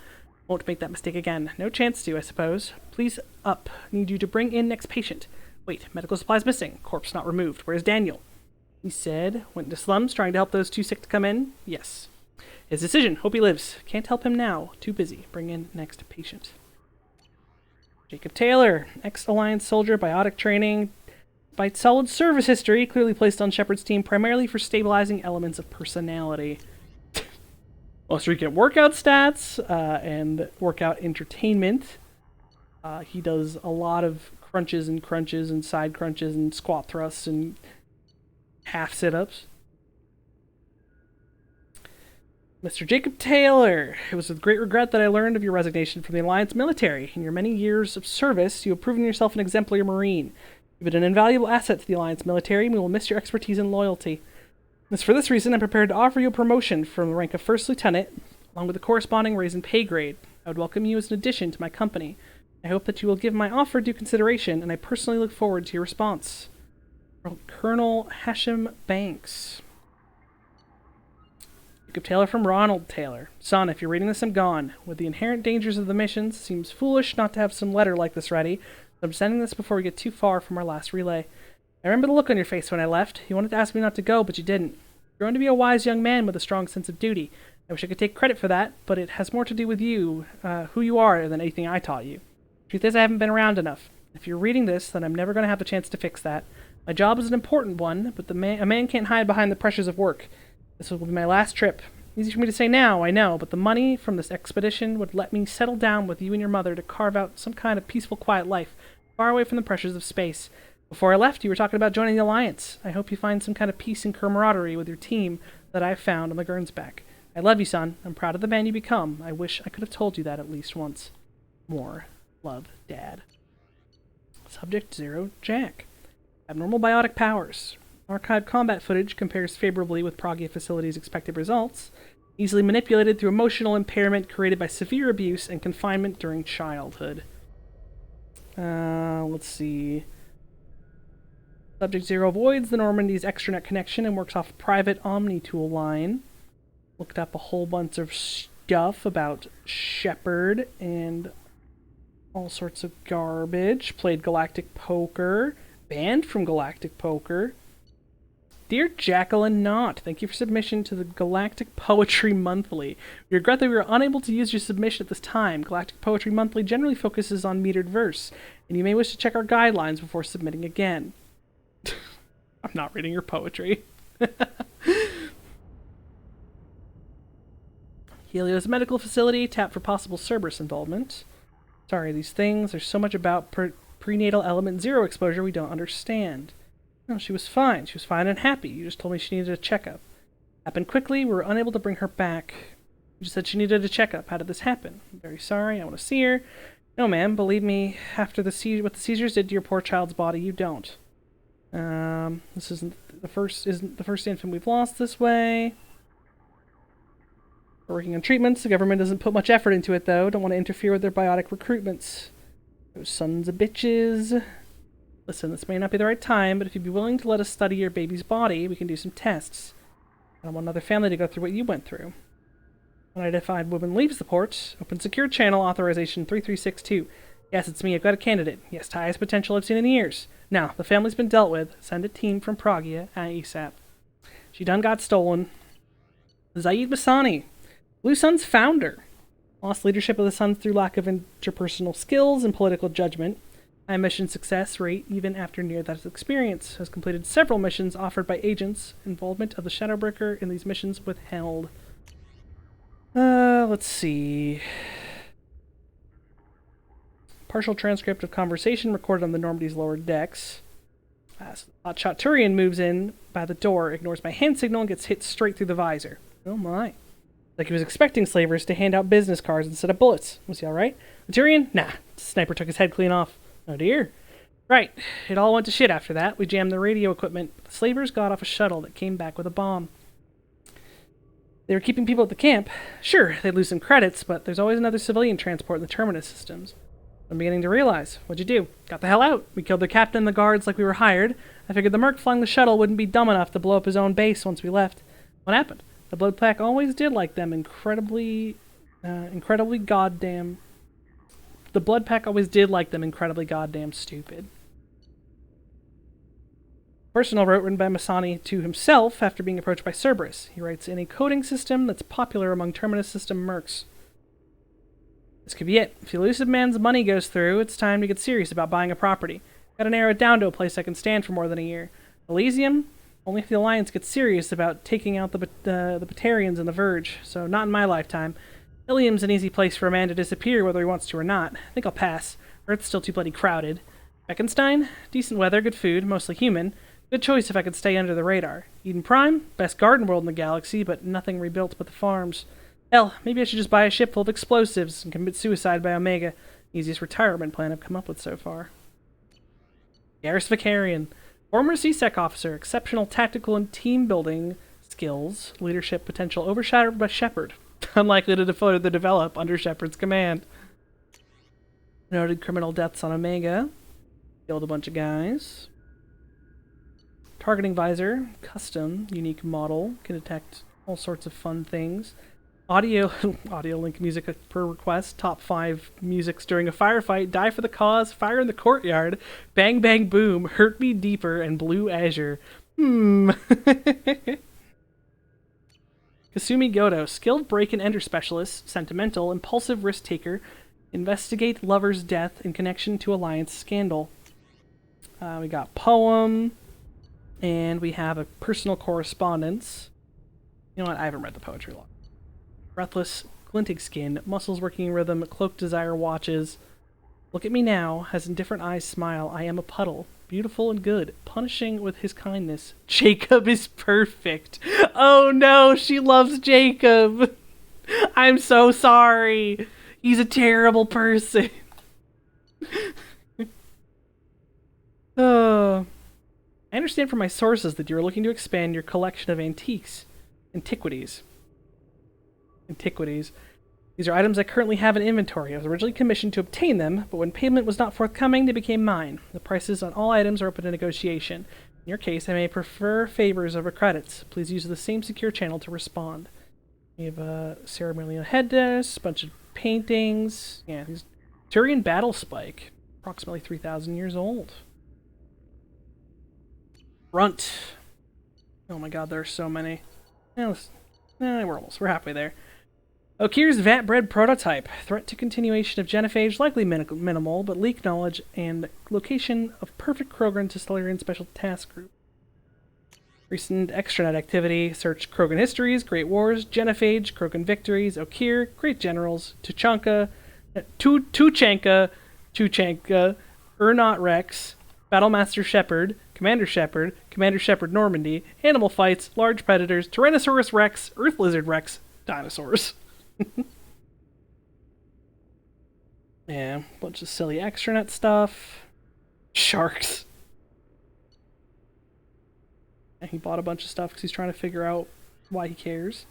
Won't make that mistake again. No chance to, I suppose. Please up. Need you to bring in next patient. Wait. Medical supplies missing. Corpse not removed. Where's Daniel? He said, went into slums trying to help those too sick to come in? Yes. His decision. Hope he lives. Can't help him now. Too busy. Bring in next patient. Jacob Taylor. Ex-Alliance soldier. Biotic training. By solid service history. Clearly placed on Shepard's team primarily for stabilizing elements of personality. Most frequent workout stats and workout entertainment. He does a lot of crunches and side crunches and squat thrusts and half sit-ups. Mr. Jacob Taylor, it was with great regret that I learned of your resignation from the Alliance military. In your many years of service, you have proven yourself an exemplary Marine. You've been an invaluable asset to the Alliance military, and we will miss your expertise and loyalty. It's for this reason I'm prepared to offer you a promotion from the rank of First Lieutenant, along with a corresponding raise in pay grade. I would welcome you as an addition to my company. I hope that you will give my offer due consideration, and I personally look forward to your response. Colonel Hashem Banks. Jacob Taylor from Ronald Taylor. Son, if you're reading this, I'm gone. With the inherent dangers of the mission, it seems foolish not to have some letter like this ready, so I'm sending this before we get too far from our last relay. I remember the look on your face when I left. You wanted to ask me not to go, but you didn't. You're going to be a wise young man with a strong sense of duty. I wish I could take credit for that, but it has more to do with you, who you are, than anything I taught you. Truth is, I haven't been around enough. If you're reading this, then I'm never going to have the chance to fix that. My job is an important one, but a man can't hide behind the pressures of work. This will be my last trip. Easy for me to say now, I know, but the money from this expedition would let me settle down with you and your mother to carve out some kind of peaceful, quiet life, far away from the pressures of space. Before I left, you were talking about joining the Alliance. I hope you find some kind of peace and camaraderie with your team that I've found on the Gernsback. I love you, son. I'm proud of the man you become. I wish I could have told you that at least once. More. Love, Dad. Subject 0, Jack. Abnormal biotic powers. Archived combat footage compares favorably with Pragia Facility's expected results. Easily manipulated through emotional impairment created by severe abuse and confinement during childhood. Let's see. Subject 0 avoids the Normandy's extranet connection and works off a private Omni tool line. Looked up a whole bunch of stuff about Shepard and all sorts of garbage. Played Galactic Poker. Banned from Galactic Poker. Dear Jacqueline Knott, thank you for submission to the Galactic Poetry Monthly. We regret that we were unable to use your submission at this time. Galactic Poetry Monthly generally focuses on metered verse, and you may wish to check our guidelines before submitting again. I'm not reading your poetry. Helios Medical Facility, tap for possible Cerberus involvement. Sorry, these things, there's so much about prenatal element 0 exposure we don't understand. No, she was fine. She was fine and happy. You just told me she needed a checkup. Happened quickly. We were unable to bring her back. You just said she needed a checkup. How did this happen? I'm very sorry. I want to see her. No, ma'am. Believe me, after what the seizures did to your poor child's body, you don't. This isn't the first infant we've lost this way. We're working on treatments. The government doesn't put much effort into it, though. Don't want to interfere with their biotic recruitments. Those sons of bitches. Listen, this may not be the right time, but if you'd be willing to let us study your baby's body, we can do some tests. I don't want another family to go through what you went through. Unidentified woman leaves the port. Open secure channel authorization 3362. Yes, it's me. I've got a candidate. Yes, highest potential I've seen in years. Now, the family's been dealt with. Send a team from Pragia ASAP. She done got stolen. Zaid Masani, Blue Sun's founder. Lost leadership of the Suns through lack of interpersonal skills and political judgment. High mission success rate even after near-death experience. Has completed several missions offered by agents. Involvement of the Shadowbreaker in these missions withheld. Let's see. Partial transcript of conversation recorded on the Normandy's lower decks. So the hotshot Turian moves in by the door, ignores my hand signal, and gets hit straight through the visor. Oh my. Like he was expecting slavers to hand out business cards instead of bullets. Was he alright? The Turian? Nah. The sniper took his head clean off. Oh dear. Right. It all went to shit after that. We jammed the radio equipment. The slavers got off a shuttle that came back with a bomb. They were keeping people at the camp. Sure, they'd lose some credits, but there's always another civilian transport in the terminus systems. I'm beginning to realize. What'd you do? Got the hell out. We killed the captain and the guards like we were hired. I figured the merc flying the shuttle wouldn't be dumb enough to blow up his own base once we left. What happened? The blood pack always did like them incredibly goddamn... The blood pack always did like them incredibly goddamn stupid. Personal note written by Masani to himself after being approached by Cerberus. He writes in a coding system that's popular among Terminus system mercs. This could be it. If the elusive man's money goes through, it's time to get serious about buying a property. Gotta narrow it down to a place I can stand for more than a year. Elysium? Only if the Alliance gets serious about taking out the Batarians and the Verge, so not in my lifetime. Ilium's an easy place for a man to disappear whether he wants to or not. I think I'll pass. Earth's still too bloody crowded. Beckenstein? Decent weather, good food, mostly human. Good choice if I could stay under the radar. Eden Prime? Best garden world in the galaxy, but nothing rebuilt but the farms. Hell, maybe I should just buy a ship full of explosives and commit suicide by Omega. Easiest retirement plan I've come up with so far. Garrus Vicarian. Former CSEC officer, exceptional tactical and team-building skills, leadership potential overshadowed by Shepard. Unlikely to further develop under Shepard's command. Noted criminal deaths on Omega. Killed a bunch of guys. Targeting visor, custom, unique model, can detect all sorts of fun things. Audio link music per request, top 5 musics during a firefight, die for the cause, fire in the courtyard, bang bang boom, hurt me deeper, and blue azure. Kasumi Goto, skilled break and enter specialist, sentimental, impulsive risk taker, investigate lover's death in connection to Alliance scandal. We got poem, and we have a personal correspondence. You know what? I haven't read the poetry log. Breathless, glinting skin, muscles working in rhythm, cloaked desire watches. Look at me now, has indifferent eyes smile. I am a puddle, beautiful and good, punishing with his kindness. Jacob is perfect. Oh no, she loves Jacob. I'm so sorry. He's a terrible person. I understand from my sources that you're looking to expand your collection of antiquities. These are items I currently have in inventory. I was originally commissioned to obtain them, but when payment was not forthcoming, they became mine. The prices on all items are open to negotiation. In your case, I may prefer favors over credits. Please use the same secure channel to respond. We have a ceremonial headdress, a bunch of paintings. Yeah, these Turian battle spike, approximately 3,000 years old. Runt. Oh my god, there are so many. We're halfway there. Okir's vat-bred prototype. Threat to continuation of genophage, likely minimal, but leak knowledge and location of perfect Krogan to Stellarian Special Task Group. Recent extranet activity. Search Krogan histories, Great Wars, genophage, Krogan victories, Okir, Great Generals, Tuchanka, Urnot Rex, Battlemaster Shepard, Commander Shepard Normandy, animal fights, large predators, Tyrannosaurus Rex, Earth Lizard Rex, dinosaurs. Yeah, bunch of silly extranet stuff. Sharks. And he bought a bunch of stuff because he's trying to figure out why he cares.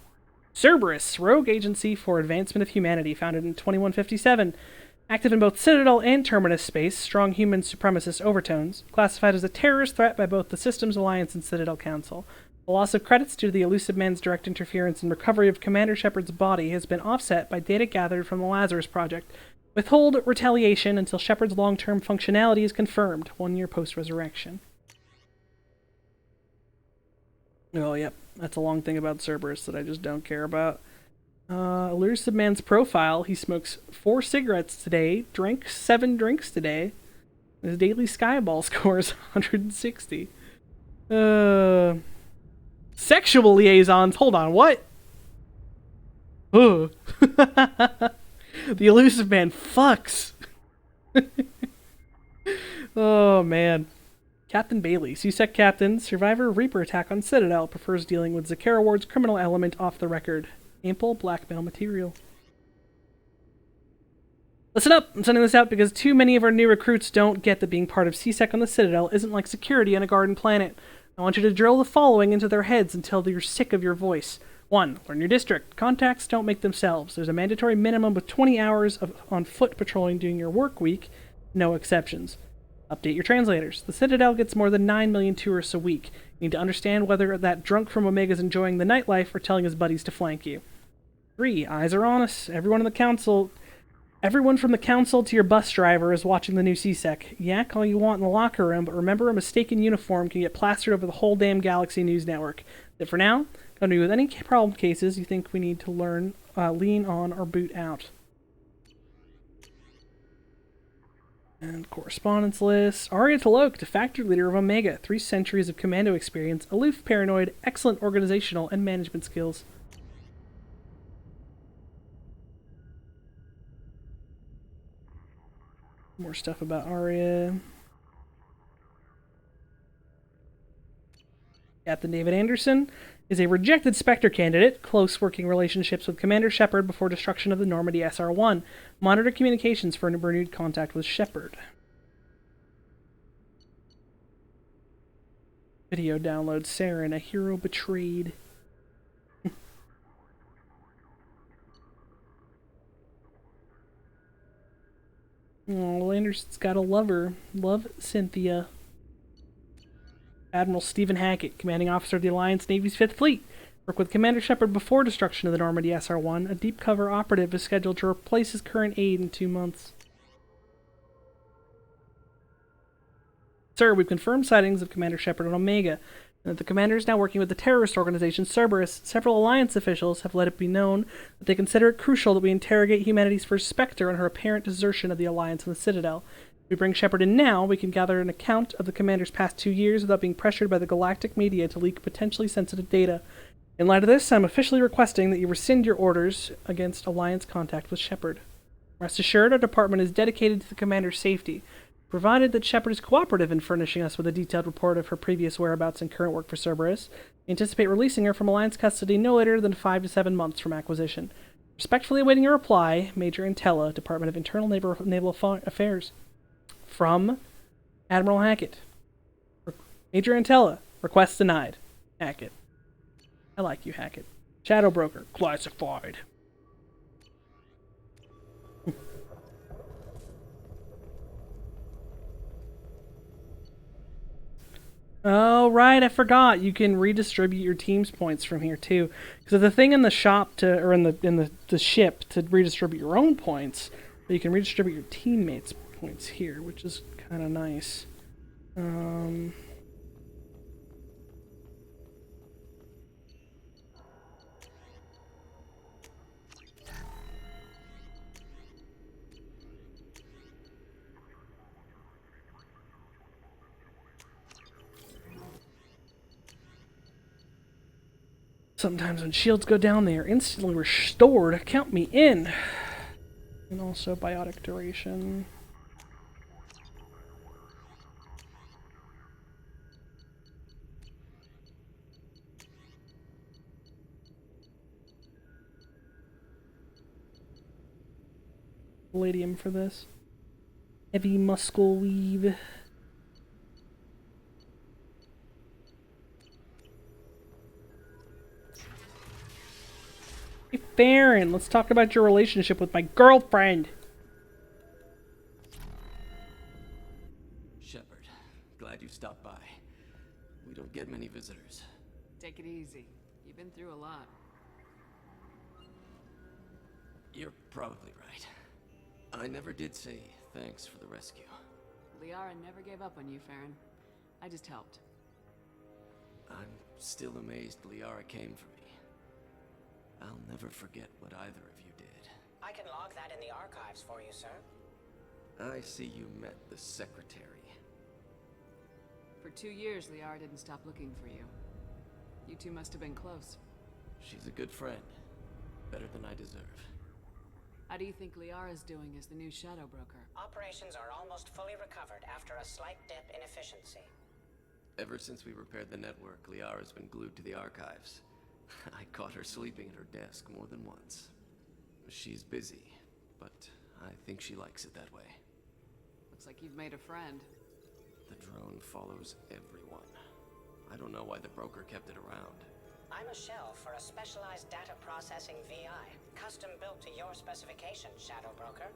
Cerberus, rogue agency for advancement of humanity, founded in 2157. Active in both Citadel and Terminus space, strong human supremacist overtones. Classified as a terrorist threat by both the Systems Alliance and Citadel Council. The loss of credits due to the elusive man's direct interference and recovery of Commander Shepard's body has been offset by data gathered from the Lazarus Project. Withhold retaliation until Shepard's long-term functionality is confirmed, 1 year post-resurrection. Oh, yep. That's a long thing about Cerberus that I just don't care about. Elusive man's profile. He smokes 4 cigarettes today, drinks 7 drinks today. His daily Skyball score is 160. Sexual liaisons. Hold on, what? Ugh. The elusive man fucks. Oh, man. Captain Bailey, CSEC captain, survivor Reaper attack on Citadel, prefers dealing with Zakara Ward's criminal element off the record. Ample blackmail material. Listen up! I'm sending this out because too many of our new recruits don't get that being part of CSEC on the Citadel isn't like security on a garden planet. I want you to drill the following into their heads until you're sick of your voice. 1. Learn your district. Contacts don't make themselves. There's a mandatory minimum of 20 hours on foot patrolling during your work week. No exceptions. Update your translators. The Citadel gets more than 9 million tourists a week. You need to understand whether that drunk from Omega's enjoying the nightlife or telling his buddies to flank you. 3. Eyes are on us. Everyone from the council to your bus driver is watching the new CSEC. Yak all you want in the locker room, but remember a mistaken uniform can get plastered over the whole damn Galaxy News Network. That for now, go to me with any problem cases you think we need to learn, lean on, or boot out. And correspondence list. Arya Talok, de-facto leader of Omega. 3 centuries of commando experience, aloof, paranoid, excellent organizational and management skills. More stuff about Arya. Captain David Anderson is a rejected Spectre candidate, close working relationships with Commander Shepard before destruction of the Normandy SR-1. Monitor communications for a renewed contact with Shepard. Video download. Saren, a hero betrayed. Oh, Anderson's got a lover. Love Cynthia. Admiral Stephen Hackett, commanding officer of the Alliance Navy's 5th Fleet. Work with Commander Shepard before destruction of the Normandy SR-1. A deep cover operative is scheduled to replace his current aide in 2 months. Sir, we've confirmed sightings of Commander Shepard on Omega, and that the commander is now working with the terrorist organization Cerberus. Several Alliance officials have let it be known that they consider it crucial that we interrogate humanity's first Spectre on her apparent desertion of the Alliance in the Citadel. If we bring Shepard in now, we can gather an account of the commander's past 2 years without being pressured by the galactic media to leak potentially sensitive data. In light of this, I'm officially requesting that you rescind your orders against Alliance contact with Shepard. Rest assured, our department is dedicated to the commander's safety. Provided that Shepard is cooperative in furnishing us with a detailed report of her previous whereabouts and current work for Cerberus, we anticipate releasing her from Alliance custody no later than 5 to 7 months from acquisition. Respectfully awaiting your reply, Major Intella, Department of Internal Naval Affairs. From Admiral Hackett. Major Intella, request denied. Hackett. I like you, Hackett. Shadow Broker, classified. Oh, right, I forgot. You can redistribute your team's points from here, too. Because the thing in the shop, or in the ship, to redistribute your own points, but you can redistribute your teammates' points here, which is kind of nice. Sometimes when shields go down, they are instantly restored. Count me in. And also biotic duration. Palladium for this. Heavy muscle weave. Hey, Farron, let's talk about your relationship with my girlfriend. Shepard, glad you stopped by. We don't get many visitors. Take it easy. You've been through a lot. You're probably right. I never did say thanks for the rescue. Liara never gave up on you, Farron. I just helped. I'm still amazed Liara came for me. I'll never forget what either of you did. I can log that in the archives for you, sir. I see you met the secretary. For 2 years, Liara didn't stop looking for you. You two must have been close. She's a good friend. Better than I deserve. How do you think Liara's doing as the new Shadow Broker? Operations are almost fully recovered after a slight dip in efficiency. Ever since we repaired the network, Liara's been glued to the archives. I caught her sleeping at her desk more than once. She's busy, but I think she likes it that way. Looks like you've made a friend. The drone follows everyone. I don't know why the broker kept it around. I'm a shell for a specialized data processing VI, custom built to your specifications, Shadow Broker.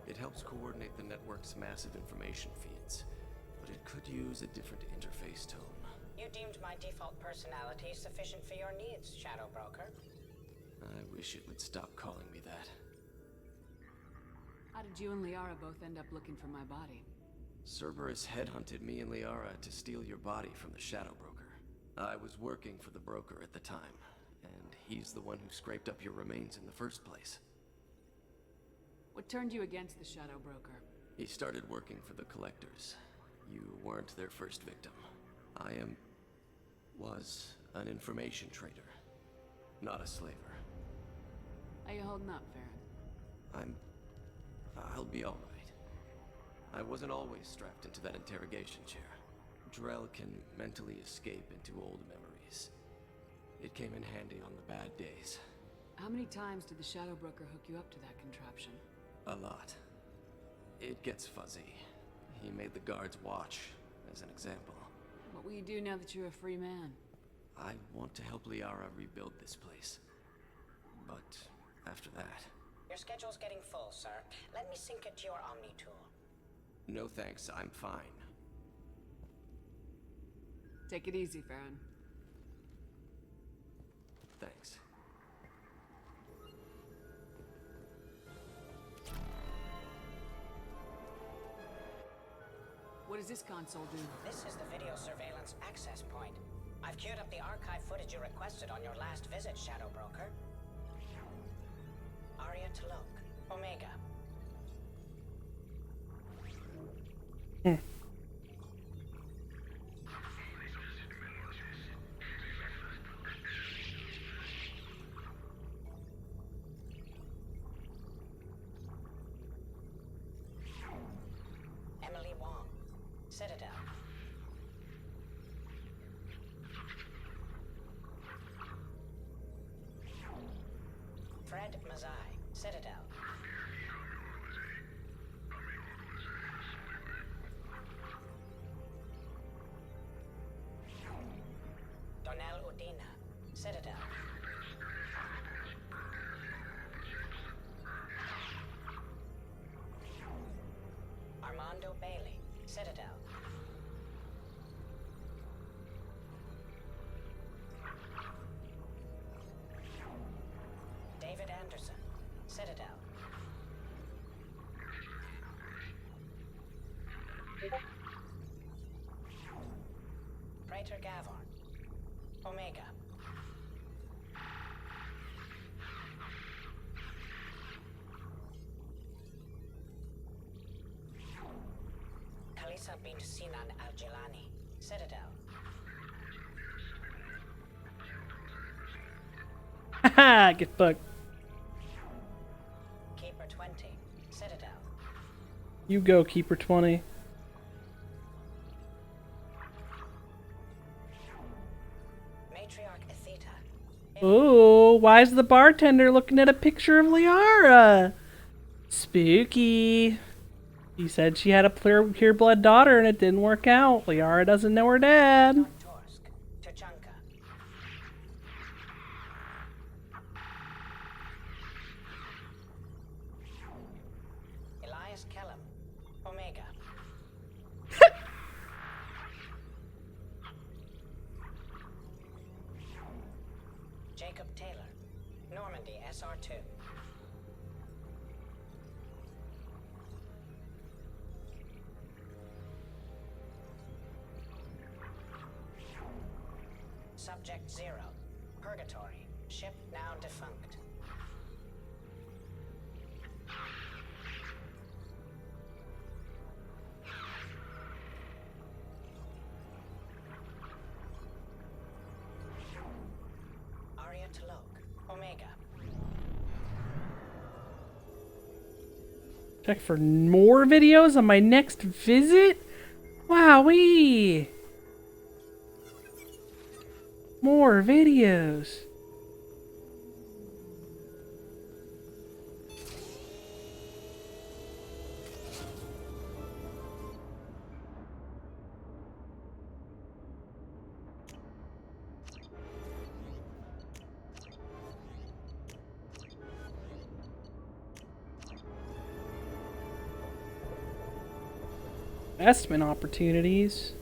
It helps coordinate the network's massive information feeds, but it could use a different interface tone. You deemed my default personality sufficient for your needs, Shadow Broker. I wish it would stop calling me that. How did you and Liara both end up looking for my body? Cerberus headhunted me and Liara to steal your body from the Shadow Broker. I was working for the broker at the time, and he's the one who scraped up your remains in the first place. What turned you against the Shadow Broker? He started working for the Collectors. You weren't their first victim. I was an information trader, not a slaver. How you holding up, Farron? I'll be all right. I wasn't always strapped into that interrogation chair. Drell can mentally escape into old memories. It came in handy on the bad days. How many times did the Shadow Broker hook you up to that contraption? A lot. It gets fuzzy. He made the guards watch, as an example. What will you do now that you're a free man? I want to help Liara rebuild this place. But after that... Your schedule's getting full, sir. Let me sync it to your Omni tool. No thanks, I'm fine. Take it easy, Farron. Thanks. What does this console do? This is the video surveillance access point. I've queued up the archive footage you requested on your last visit, Shadow Broker. Arya Talok, Omega. Emily Wong, Citadel. Fred Mazai, Citadel. Donnell Udina, Citadel. Armando Bailey, Citadel. David Anderson, Citadel. Praetor Gavon, Omega. Kalisa bint Sinan Al-Jilani, Citadel. Haha, get fucked. Keeper 20, Citadel. You go, Keeper 20. Matriarch Atheta. Ooh, why is the bartender looking at a picture of Liara? Spooky. He said she had a pure blood daughter and it didn't work out. Liara doesn't know her dad. Torsk, Tachanka. Elias Kellum, Omega. Normandy SR2. Subject 0. Purgatory. Ship now defunct. Aria Talok. Omega. Check for more videos on my next visit? Wowee! More videos. Investment opportunities.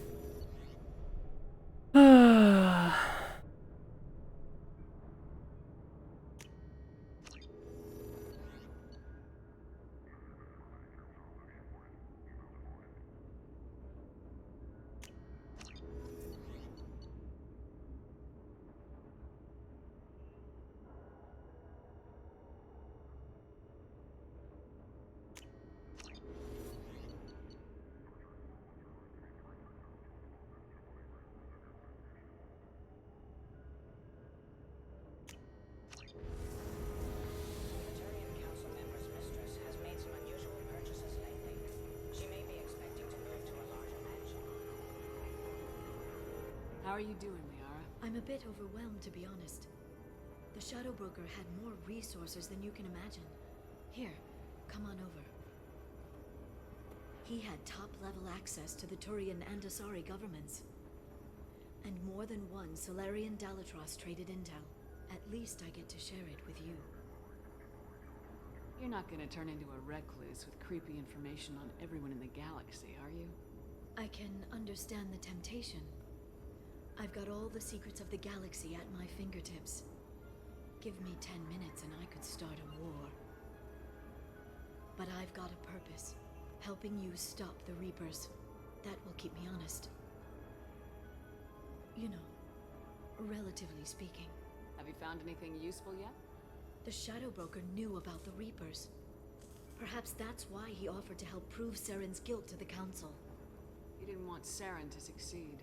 How are you doing, Liara? I'm a bit overwhelmed, to be honest. The Shadow Broker had more resources than you can imagine. Here, come on over. He had top-level access to the Turian and Asari governments. And more than one Solarian Dalatros traded intel. At least I get to share it with you. You're not gonna turn into a recluse with creepy information on everyone in the galaxy, are you? I can understand the temptation. I've got all the secrets of the galaxy at my fingertips. Give me 10 minutes and I could start a war. But I've got a purpose. Helping you stop the Reapers. That will keep me honest. You know, relatively speaking. Have you found anything useful yet? The Shadow Broker knew about the Reapers. Perhaps that's why he offered to help prove Saren's guilt to the Council. He didn't want Saren to succeed.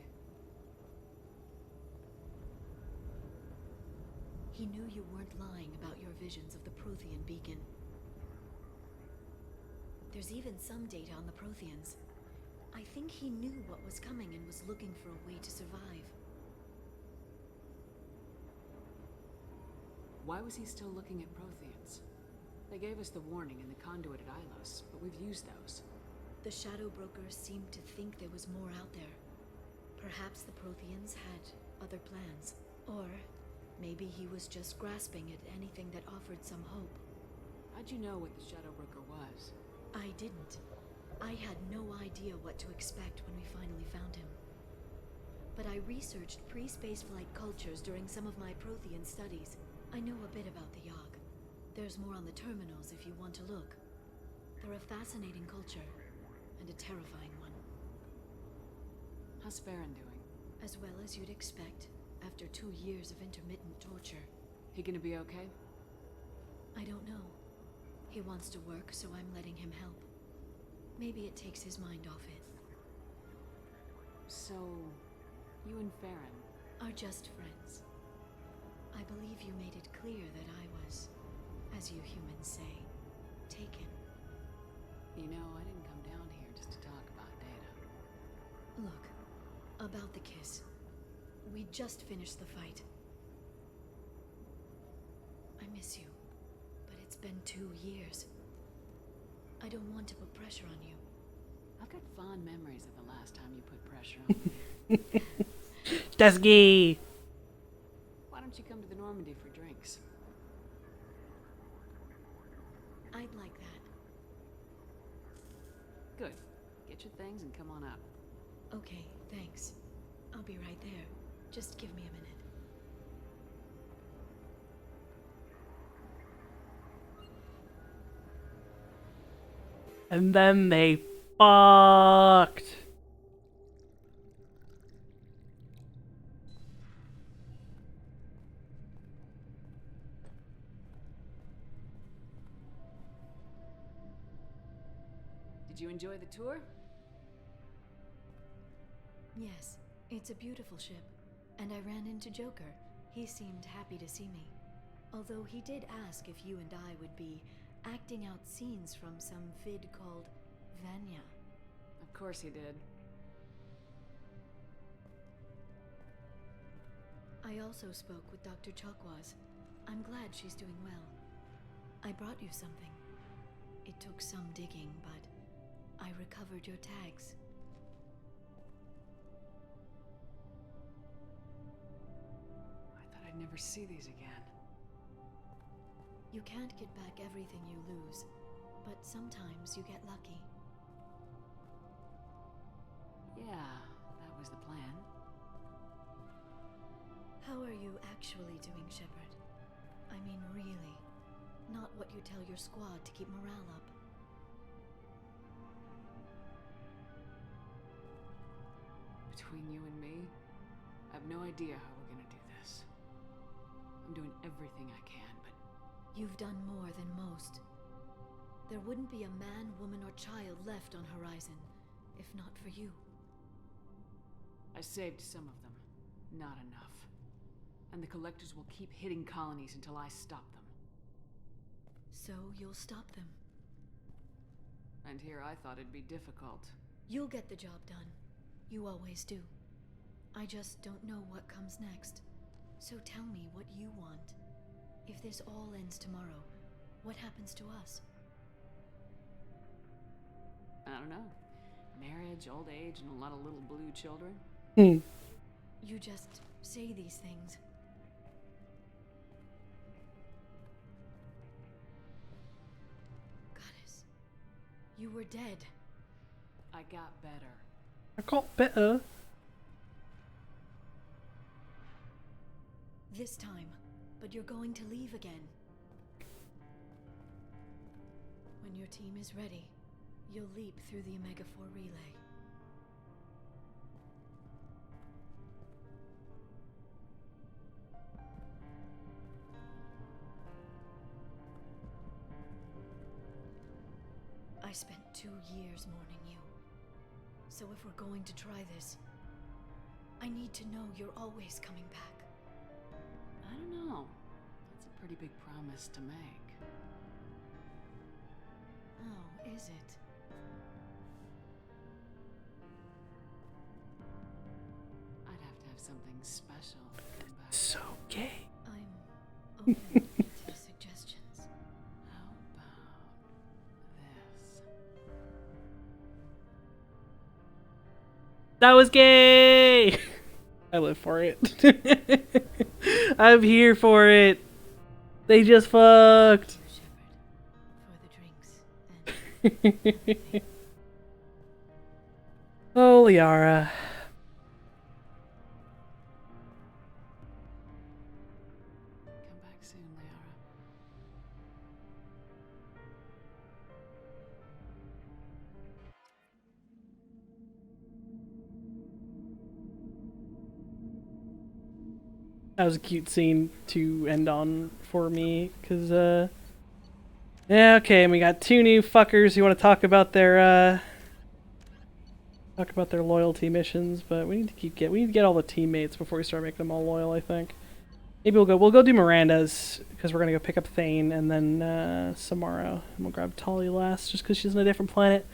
He knew you weren't lying about your visions of the Prothean beacon. There's even some data on the Protheans. I think he knew what was coming and was looking for a way to survive. Why was he still looking at Protheans? They gave us the warning in the conduit at Ilos, but we've used those. The Shadow Broker seemed to think there was more out there. Perhaps the Protheans had other plans. Or maybe he was just grasping at anything that offered some hope. How'd you know what the Shadow Broker was? I didn't. I had no idea what to expect when we finally found him. But I researched pre-spaceflight cultures during some of my Prothean studies. I know a bit about the Yogg. There's more on the terminals if you want to look. They're a fascinating culture, and a terrifying one. How's Farron doing? As well as you'd expect, after 2 years of intermittent torture. He gonna be okay? I don't know. He wants to work, so I'm letting him help. Maybe it takes his mind off it. So, you and Farron are just friends. I believe you made it clear that I was, as you humans say, taken. You know, I didn't come down here just to talk about data. Look, about the kiss. We just finished the fight. I miss you, but it's been 2 years. I don't want to put pressure on you. I've got fond memories of the last time you put pressure on me. Dusky! Why don't you come to the Normandy for drinks? I'd like that. Good. Get your things and come on up. Okay, thanks. I'll be right there. Just give me a minute. And then they fucked. Did you enjoy the tour? Yes, it's a beautiful ship. And I ran into Joker. He seemed happy to see me. Although he did ask if you and I would be acting out scenes from some vid called Vanya. Of course he did. I also spoke with Dr. Chokwas. I'm glad she's doing well. I brought you something. It took some digging, but I recovered your tags. I thought I'd never see these again. You can't get back everything you lose, but sometimes you get lucky. Yeah, that was the plan. How are you actually doing, Shepard? I mean, really. Not what you tell your squad to keep morale up. Between you and me, I have no idea how we're gonna do this. I'm doing everything I can, but... You've done more than most. There wouldn't be a man, woman, or child left on Horizon, if not for you. I saved some of them. Not enough. And the Collectors will keep hitting colonies until I stop them. So you'll stop them. And here I thought it'd be difficult. You'll get the job done. You always do. I just don't know what comes next. So tell me what you want. If this all ends tomorrow, what happens to us? I don't know. Marriage, old age, and a lot of little blue children. You just say these things. Goddess, you were dead. I got better. I got better. This time, but you're going to leave again. When your team is ready, you'll leap through the Omega-4 relay. I spent 2 years mourning you. So if we're going to try this, I need to know you're always coming back. I don't know. That's a pretty big promise to make. Oh, is it? I'd have to have something special to come back. So gay. I'm open to suggestions. How about this? That was gay! I live for it. I'm here for it. They just fucked. For the drinks and... Oh, Liara. Come back soon, Liara. That was a cute scene to end on for me, because, yeah, okay, and we got two new fuckers who want to talk about their loyalty missions, but we need to get all the teammates before we start making them all loyal, I think. Maybe we'll go do Miranda's, because we're gonna go pick up Thane, and then, Samara, and we'll grab Tali last, just because she's on a different planet.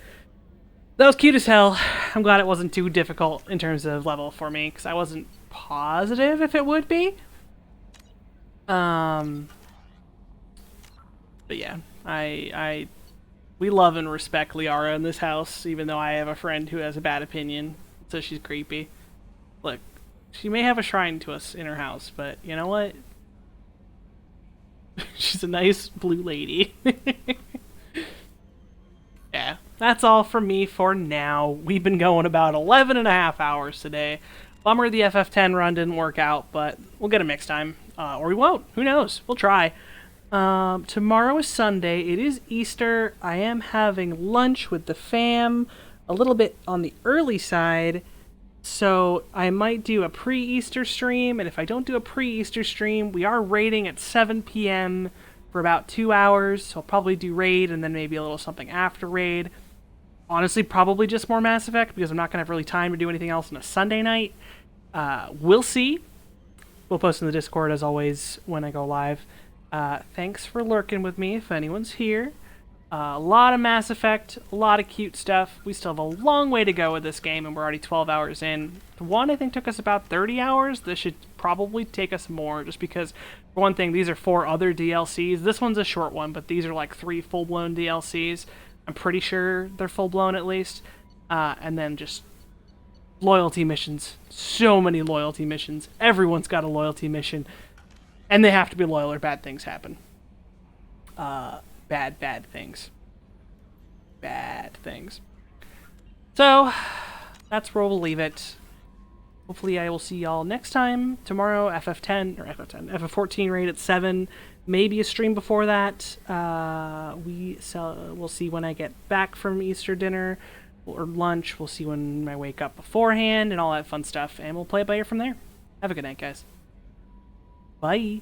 That was cute as hell. I'm glad it wasn't too difficult in terms of level for me, because I wasn't positive if it would be. But yeah, we love and respect Liara in this house, even though I have a friend who has a bad opinion, so she's creepy. Look, she may have a shrine to us in her house, but you know what? She's a nice blue lady. Yeah, that's all from me for now. We've been going about 11 and a half hours today. Bummer the FF10 run didn't work out, but we'll get them next time. Or we won't. Who knows? We'll try. Tomorrow is Sunday. It is Easter. I am having lunch with the fam, a little bit on the early side. So I might do a pre-Easter stream, and if I don't do a pre-Easter stream, we are raiding at 7 p.m. for about 2 hours. So I'll probably do raid and then maybe a little something after raid. Honestly, probably just more Mass Effect because I'm not going to have really time to do anything else on a Sunday night. We'll see. We'll post in the Discord as always when I go live. Thanks for lurking with me if anyone's here. A lot of Mass Effect, a lot of cute stuff. We still have a long way to go with this game, and we're already 12 hours in. The one, I think, took us about 30 hours. This should probably take us more, just because, for one thing, these are 4 other DLCs. This one's a short one, but these are like 3 full-blown DLCs. I'm pretty sure they're full-blown, at least. And then just loyalty missions. So many loyalty missions. Everyone's got a loyalty mission. And they have to be loyal or bad things happen. Bad things. Bad things. So, that's where we'll leave it. Hopefully I will see y'all next time. Tomorrow, FF14 raid at 7. Maybe a stream before that. We'll see when I get back from Easter dinner or lunch. We'll see when I wake up beforehand and all that fun stuff. And we'll play it by ear from there. Have a good night, guys. Bye.